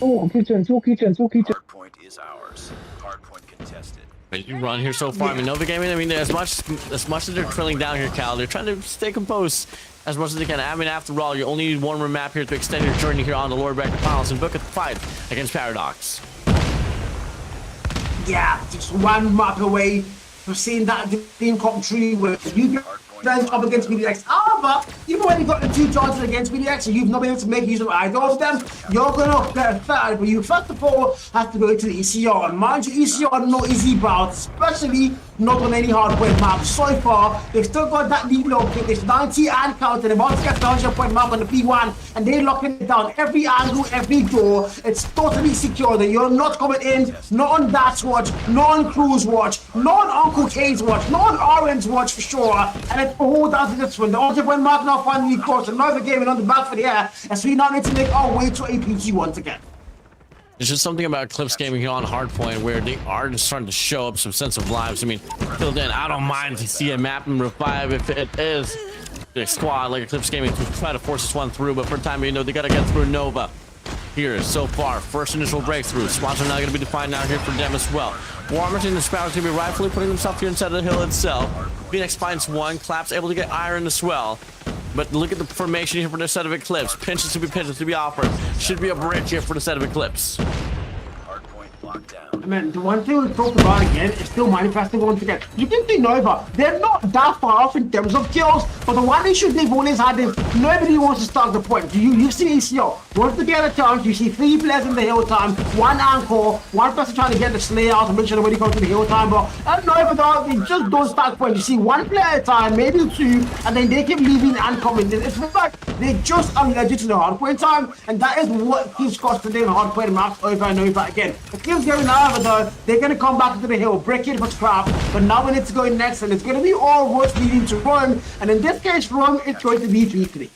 [SPEAKER 8] Oh, kitchen.
[SPEAKER 5] Hardpoint is ours. Hardpoint contested.
[SPEAKER 6] You run here so far. I mean, Nova Gaming, I mean, as much as they're trailing down here, Cal, they're trying to stay composed as much as they can. I mean, after all, you only need one more map here to extend your journey here on the lower bracket finals and book a fight against Paradox.
[SPEAKER 4] Yeah, just one map away from seeing that dream come true where you then up against BDX. However, even when you got the 2 chances against BDX and you've not been able to make use of either of them, you're gonna get a third. But you first of all have to go to the ECR. And mind you, ECR are no easy bout, especially not on any hardware map. So far, they've still got that lead lock. It's 90 and counting. They're about to get the 100-point map on the P1, and they're locking it down. Every angle, every door, it's totally secure. That you're not coming in, not on Dat's watch, not on Crew's watch, not on Uncle K's watch, not on Oren's watch for sure. And it's all down to this one. The 100-point map now finally crossed. Another game on the back for the air, as we now need to make our way to APG once again.
[SPEAKER 6] There's just something about Eclipse Gaming here on Hardpoint where they are just starting to show up some sense of lives. I mean, till then, I don't mind to see a map number 5 if it is the squad like Eclipse Gaming to try to force this one through. But for the time being, they got to get through Nova. Here so far, first initial breakthrough. Spots are now going to be defined now here for them as well. Warmers in the spout is going to be rightfully putting themselves here inside of the hill itself. Phoenix finds one. Clap's able to get iron as well. But look at the formation here for the set of Eclipse. Pinches to be offered. Should be a bridge here for the set of Eclipse.
[SPEAKER 5] Hardpoint locked down.
[SPEAKER 4] I mean, the one thing we talked about again is still manifesting once again. You can see Nova, they're not that far off in terms of kills, but the one issue they've always had is nobody wants to start the point. You've seen ECO. Once they get a chance, you see 3 players in the hill time, 1 anchor, 1 person trying to get the Slayer out to make sure nobody comes to the hill time, but at Nova, they just don't start point. You see 1 player at a time, maybe 2, and then they keep leaving and coming. It's like they just allergic to the hardpoint time, and that is what keeps costing them hardpoint maps over and over again. The team's going now, though, they're going to come back to the hill, break it for scrap, but now we need to go next, and it's going to be all roads leading to Rome, and in this case, Rome is going to be 3-3.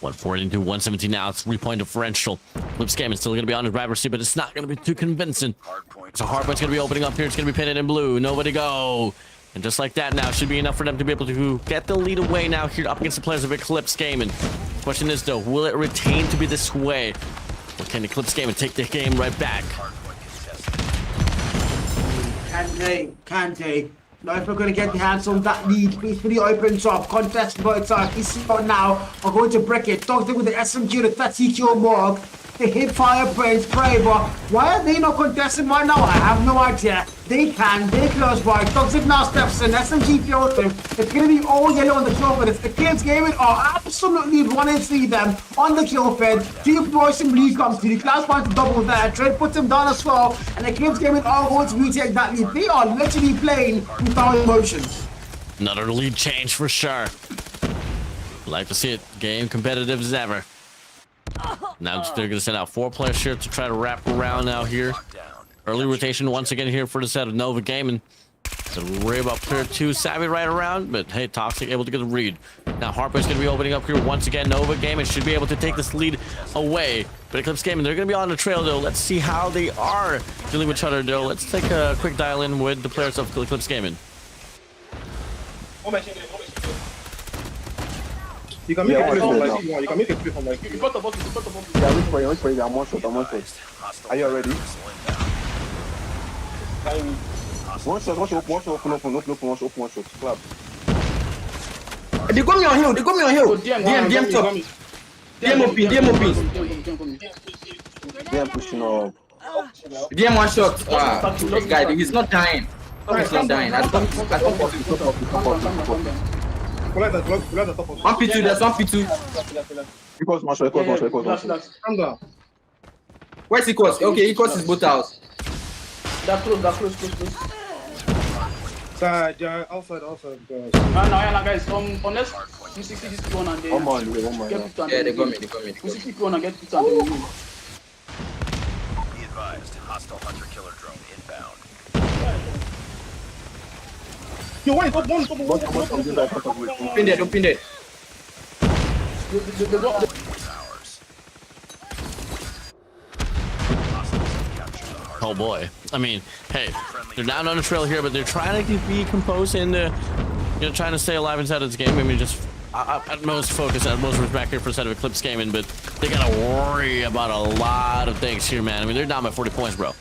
[SPEAKER 6] 140 to 117 now. 3-point differential. Clips Gaming still going to be on his driver's seat, but it's not going to be too convincing. So Hardpoint's going to be opening up here. It's going to be painted in blue. Nobody go. And just like that now, should be enough for them to be able to get the lead away now here up against the players of Eclipse Gaming. Question is, though, will it retain to be this way? Or can Eclipse Gaming take the game right back?
[SPEAKER 4] Can they? Now if we're going to get the hands on that lead, please for the open top, contest both sides. ECO now are going to break it. Toxic with the SMG, the 30 kill mark. They hit Firebrain's Braver. Why are they not contesting right now? I have no idea. They can, they close by. Toxic now steps in, SMG kills him. It's going to be all yellow on the kill feed. The kids gaming are absolutely running through them on the kill feed. 2 boys in blue comes to the Cloud finds the double there. Trade puts him down as well. And the kids gaming are going to retake that lead. They are literally playing without emotions.
[SPEAKER 6] Another lead change for sure. Like to see it. Game competitive as ever. Now they're going to send out 4 players here to try to wrap around now here. Early rotation once again here for the set of Nova Gaming. So we're about clear 2. Savvy right around, but hey, Toxic able to get a read. Now Harper's going to be opening up here once again. Nova Gaming should be able to take this lead away. But Eclipse Gaming, they're going to be on the trail though. Let's see how they are dealing with each other though. Let's take a quick dial in with the players of Eclipse Gaming.
[SPEAKER 8] You can make a play from like you want. You can make a play from like you.
[SPEAKER 2] got the ball, you got the ball.
[SPEAKER 8] Yeah, wait for you. I'm one shot. Are you ready? One shot, open one shot. Clap.
[SPEAKER 7] They got me on hill. DM top. DM OP.
[SPEAKER 8] DM pushing up.
[SPEAKER 7] DM one shot. This guy, he's not dying. He's not dying. I don't One P2, there's one P2.
[SPEAKER 8] Equals one shot.
[SPEAKER 7] Calm down. Where's Equals? Okay, Equals is both out.
[SPEAKER 2] That's close.
[SPEAKER 8] Side, outside.
[SPEAKER 2] No, guys, unless 260 this one and then
[SPEAKER 8] one more.
[SPEAKER 7] Yeah, they got me.
[SPEAKER 2] 260 one and get put on the move.
[SPEAKER 5] Be advised, hostile hunter-killer drone inbound.
[SPEAKER 8] Yo, why
[SPEAKER 7] Don't pin it.
[SPEAKER 6] Oh boy. I mean, hey, they're down on the trail here, but they're trying to be composed and trying to stay alive inside of this game. I mean, just utmost focus, utmost respect here for the set of Eclipse Gaming, but they gotta worry about a lot of things here, man. I mean, they're down by 40 points, bro.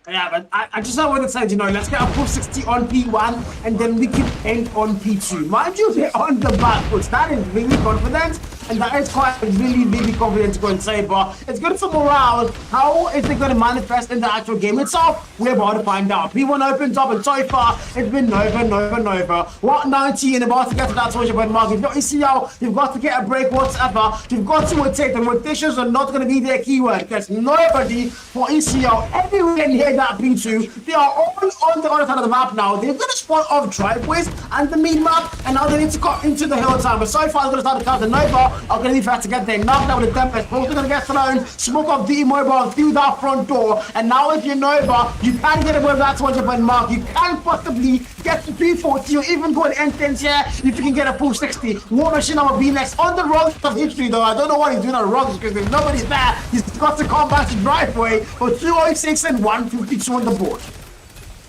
[SPEAKER 4] Yeah, but I just want to say, let's get a full 60 on P1 and then we can end on P2. Mind you, they're on the back foot. That is really confident and that is quite really confident to go and say, but it's good for morale. How is it going to manifest in the actual game itself? We're about to find out. P1 opens up and so far it's been Nova. What 19 about to get to that 20-point mark. If you're ECL, you've got to get a break whatsoever. You've got to rotate. The rotations are not going to be their keyword because nobody for ECL everywhere near that P2. They are all on the other side of the map now. They're going to spawn off driveways and the main map, and now they need to cut into the hill time. But so far, they're going to start to count the Nova. Are going to be fast to get there. Knocked out with the Tempest. Both are going to get thrown. Smoke off the immobile through that front door. And now if you're Nova, you can get away with that 20-point mark. You can possibly get to 340 or even go to N10s here if you can get a full 60. War Machine number B next on the rungs of history though. I don't know what he's doing on rungs because there's nobody's there. He's got to come back to driveway for 206 and 152 on the board.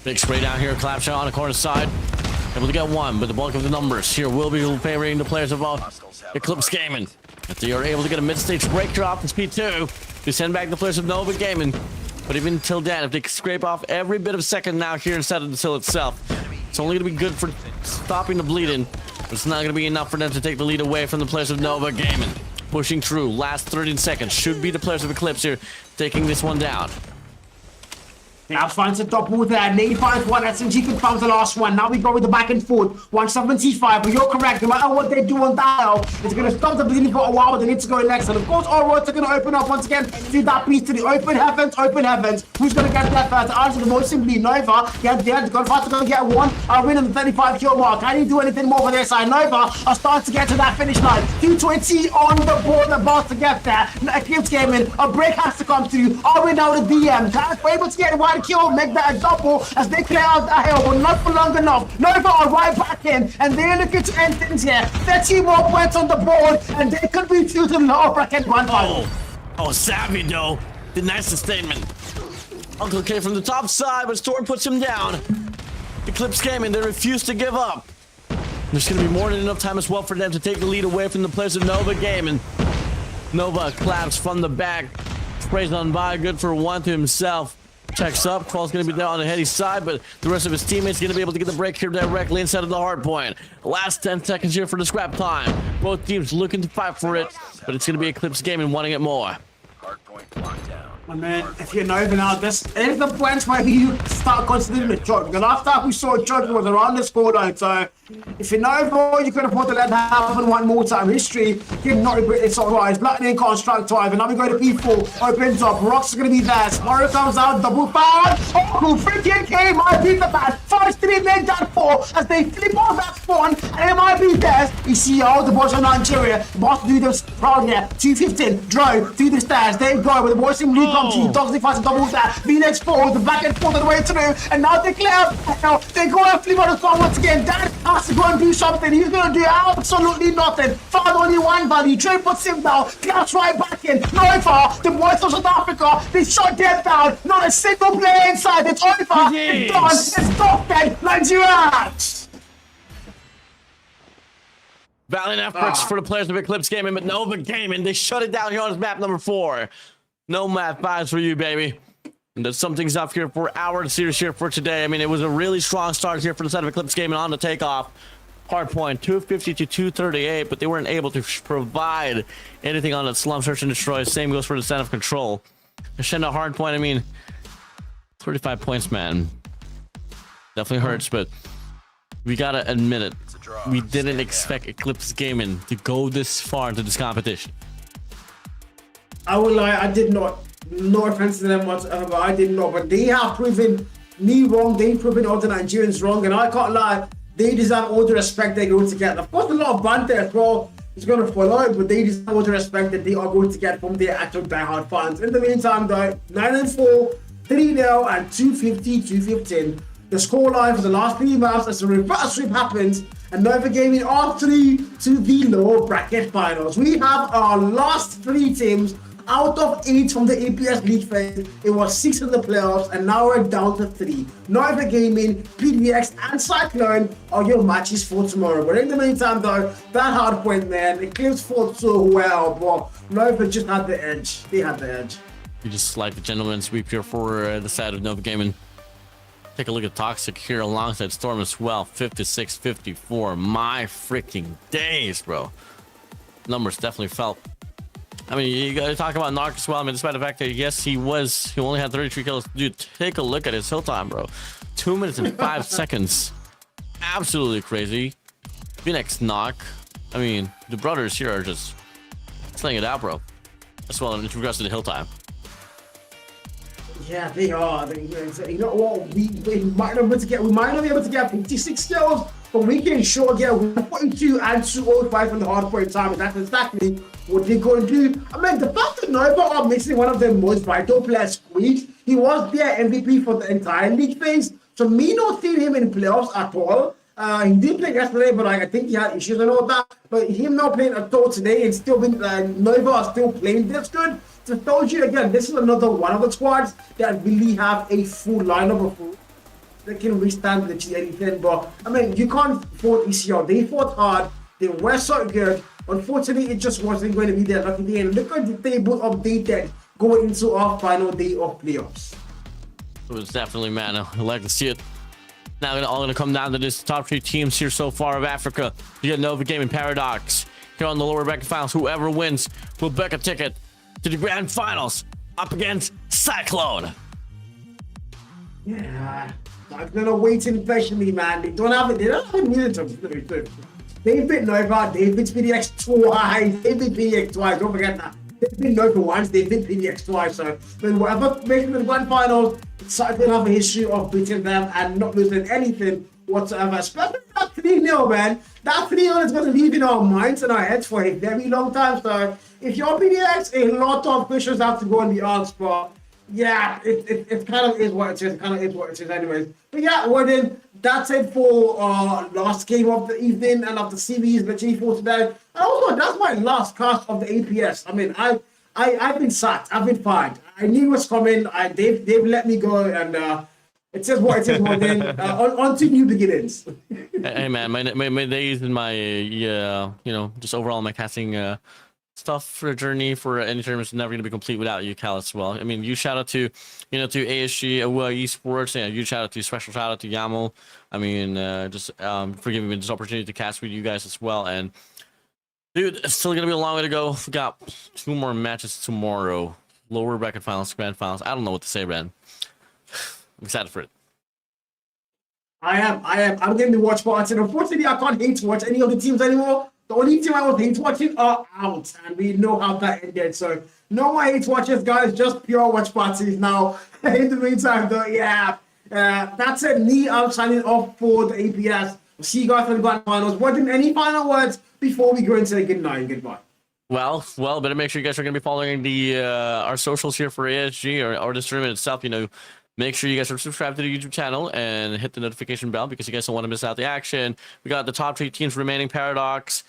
[SPEAKER 6] Big spray down here. Clap shot on the corner side. Able to get one, but the bulk of the numbers here will be favoring the players of Eclipse Gaming. If they are able to get a mid-stage break drop in speed 2, they send back the players of Nova Gaming. But even until then, if they scrape off every bit of second now here inside of the hill itself, it's only going to be good for stopping the bleeding. But it's not going to be enough for them to take the lead away from the players of Nova Gaming. Pushing through, last 13 seconds should be the players of Eclipse here taking this one down.
[SPEAKER 4] Labs finds the top move there. Nate finds one. SMG confirms the last one. Now we go with the back and forth. 175. But you're correct. No matter what they do on dial, it's going to stop the bleeding for a while, but they need to go next. And of course, all roads are going to open up once again. See that piece to the open heavens. Who's going to get that first? To answer the most simply, Nova. Get there. Gunfighter going to get one. I'll win on the 35 kill mark. Can you do anything more for their side? Nova are starting to get to that finish line. 220 on the board. About to get there. Eclipse Gaming. A break has to come through. Are we now the DM? We're able to get one that kill, make that a double as they clear out that hill, but not for long enough. Nova are right back in, and they're looking to end things here. 30 more points on the board, and they could be through to the lower bracket grand final.
[SPEAKER 6] Oh, savvy though. The nicest statement. Uncle K from the top side, but Storm puts him down. Eclipse Gaming, they refuse to give up. There's going to be more than enough time as well for them to take the lead away from the players of Nova Gaming. Nova claps from the back. Sprays on by, good for one to himself. Checks up, Crawl's going to be down on the heady side, but the rest of his teammates going to be able to get the break here directly inside of the hard point. Last 10 seconds here for the scrap time. Both teams looking to fight for it, but it's going to be Eclipse Gaming wanting it more.
[SPEAKER 5] Hard point lockdown.
[SPEAKER 4] I mean, if you're Nova now, this is the point where you start considering a judge. The last time we saw a judge was around the scoreline, so if you're Nova, you can afford to let that happen one more time. History did not regret it, so right. Lightning can't strike twice, and now we go to P4, opens up, Rocks are going to be there, Sparrow comes out, double foul, oh, freaking K might beat the bat, first 3 men down 4, as they flip off that spawn, and it might be there. You see all the boys from Nigeria, about to do this proud here, 215, drove through the stairs, there you go, with the boys in blue come to Dogsy fights a double that, Phoenix 4, the back and forth all the way through, and now they clear up, they go and flip on the score once again, Dan has to go and do something, he's going to do absolutely nothing, found only one value, Trey puts him down, Klaus right back in, Noiva, the boys of South Africa, they shot them down, not a single player inside, it's over, it's done, it's done, Nigeria!
[SPEAKER 6] Valiant efforts for the players of Eclipse Gaming, but Nova Gaming, they shut it down here on map number 4. No map 5s for you, baby. And there's some things up here for our series here for today. I mean, it was a really strong start here for the side of Eclipse Gaming on the takeoff. Hard point, 250 to 238, but they weren't able to provide anything on that slum search and destroy. Same goes for the side of Control. Ashenda hard point, I mean, 35 points, man. Definitely hurts, but we gotta admit it. We didn't expect Eclipse Gaming to go this far into this competition.
[SPEAKER 4] I will lie, I did not. No offense to them whatsoever, but I did not. But they have proven me wrong. They've proven all the Nigerians wrong, and I can't lie. They deserve all the respect they're going to get. Of course, a lot of banter as well is going to follow, but they deserve all the respect that they are going to get from their actual diehard fans. In the meantime, though, 9-4, 3-0, and 250, 215. The scoreline for the last 3 maps as the reverse sweep happens, and Nova Gaming are through to the lower bracket finals. We have our last 3 teams out of 8 from the APS League phase. It was 6 in the playoffs, and now we're down to 3. Nova Gaming, PDX, and Cyclone are your matches for tomorrow. But in the meantime, though, that hard point, man, Eclipse fought so well, but Nova just had the edge. They had the edge.
[SPEAKER 6] You just like the gentleman sweep here for the side of Nova Gaming. Take a look at Toxic here alongside Storm as well. 56-54. My freaking days, bro. Numbers definitely felt. I mean, you gotta talk about Narc as well. I mean, despite the fact that, yes, he only had 33 kills. Dude, take a look at his hill time, bro. 2 minutes and 5 seconds. Absolutely crazy. Phoenix knock. I mean, the brothers here are just slaying it out, bro. As well in regards to the hill time.
[SPEAKER 4] Yeah, they are. You know what? We might not be able to get 56 kills, but we can sure get 142 and 205 from the hard point time, and that's exactly what they're going to do. I mean, the fact that Nova are missing one of their most vital players, Squeak, he was their MVP for the entire league phase, so me not seeing him in playoffs at all. He did play yesterday, but I think he had issues and all that. But him not playing at all today and still been Nova are still playing this good. So I told you again, this is another one of the squads that really have a full lineup of food. They can withstand literally anything. But I mean, you can't fault ECL. They fought hard. They were so good. Unfortunately, it just wasn't going to be their lucky day. And look at the table updated going into our final day of playoffs.
[SPEAKER 6] It was definitely, man, I like to see it. Now it's all going to come down to this top 3 teams here so far of Africa. You got Nova Gaming Paradox here on the lower bracket finals. Whoever wins will book a ticket to the grand finals up against Cyclone.
[SPEAKER 4] Yeah, I'm gonna wait patiently, man. They don't have it. They don't have a minute. They've been Nova. They've been PDX twice. They've been PDX twice. Don't forget that. They've been Nova once. They've been PDX twice. So, when whatever makes the grand finals, Cyclone have a history of beating them and not losing anything whatsoever. Especially that 3-0, man. That 3-0 is going to leave in our minds and our heads for a very long time. So if you're PDX, a lot of questions have to go in the asked, but Yeah, it kind of is what it is. It kind of is what it is, anyways. But yeah, well then, that's it for last game of the evening and of the series, literally for today. And also, that's my last cast of the APS. I mean, I've been sacked. I've been fired. I knew what's coming. They've let me go, and it says what it is. Well then, on to new beginnings.
[SPEAKER 6] Hey man, my days and my just overall my casting stuff for a journey for any tournament is never going to be complete without you, Cal, as well. I mean, huge shout out to to ASG esports, and huge special shout out to Yamo. I mean, just for giving me this opportunity to cast with you guys as well. And dude, it's still gonna be a long way to go. We got 2 more matches tomorrow, lower bracket finals, grand finals. I don't know what to say, man. I'm excited for it.
[SPEAKER 4] I am. I'm getting the watch parts, and unfortunately, I can't hate watch any of the teams anymore. The only team I was hate watching are out, and we know how that ended. So no more hate watches, guys. Just pure watch parties now. In the meantime, though, yeah, that's it. Me, I'm signing off for the APS. We'll see you guys for the grand finals. What any final words before we go into the good night and goodbye?
[SPEAKER 6] Well, better make sure you guys are going to be following the our socials here for ASG or this tournament itself. Make sure you guys are subscribed to the YouTube channel and hit the notification bell because you guys don't want to miss out the action. We got the top 3 teams remaining: Paradox,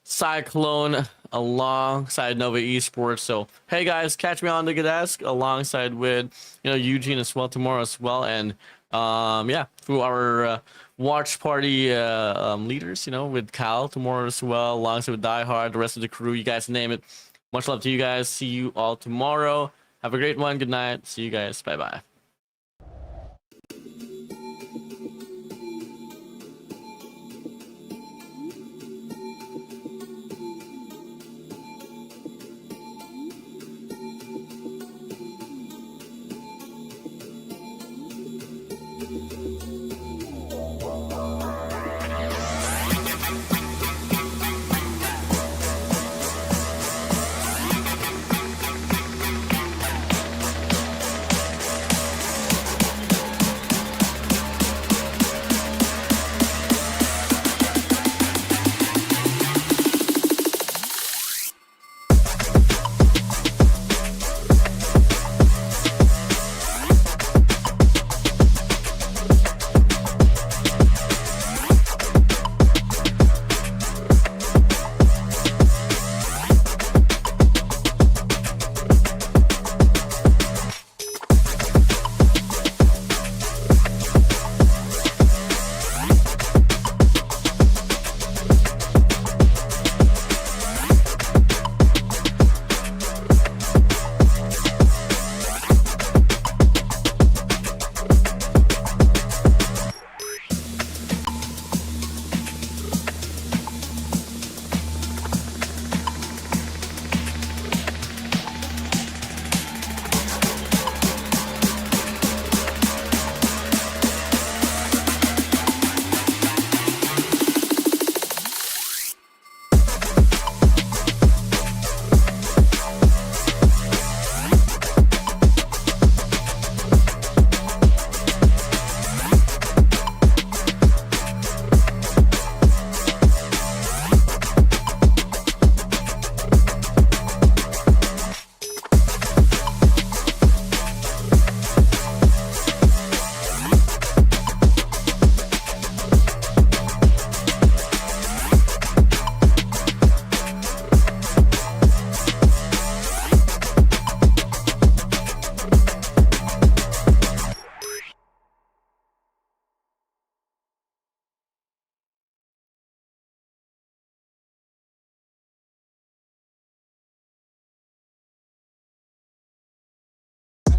[SPEAKER 6] Cyclone, alongside Nova Esports. So, hey guys, catch me on the desk alongside with Eugene as well tomorrow as well, and yeah, through our watch party leaders, with Cal tomorrow as well, alongside with Die Hard, the rest of the crew. You guys name it. Much love to you guys. See you all tomorrow. Have a great one. Good night. See you guys. Bye bye.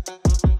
[SPEAKER 5] Thank you.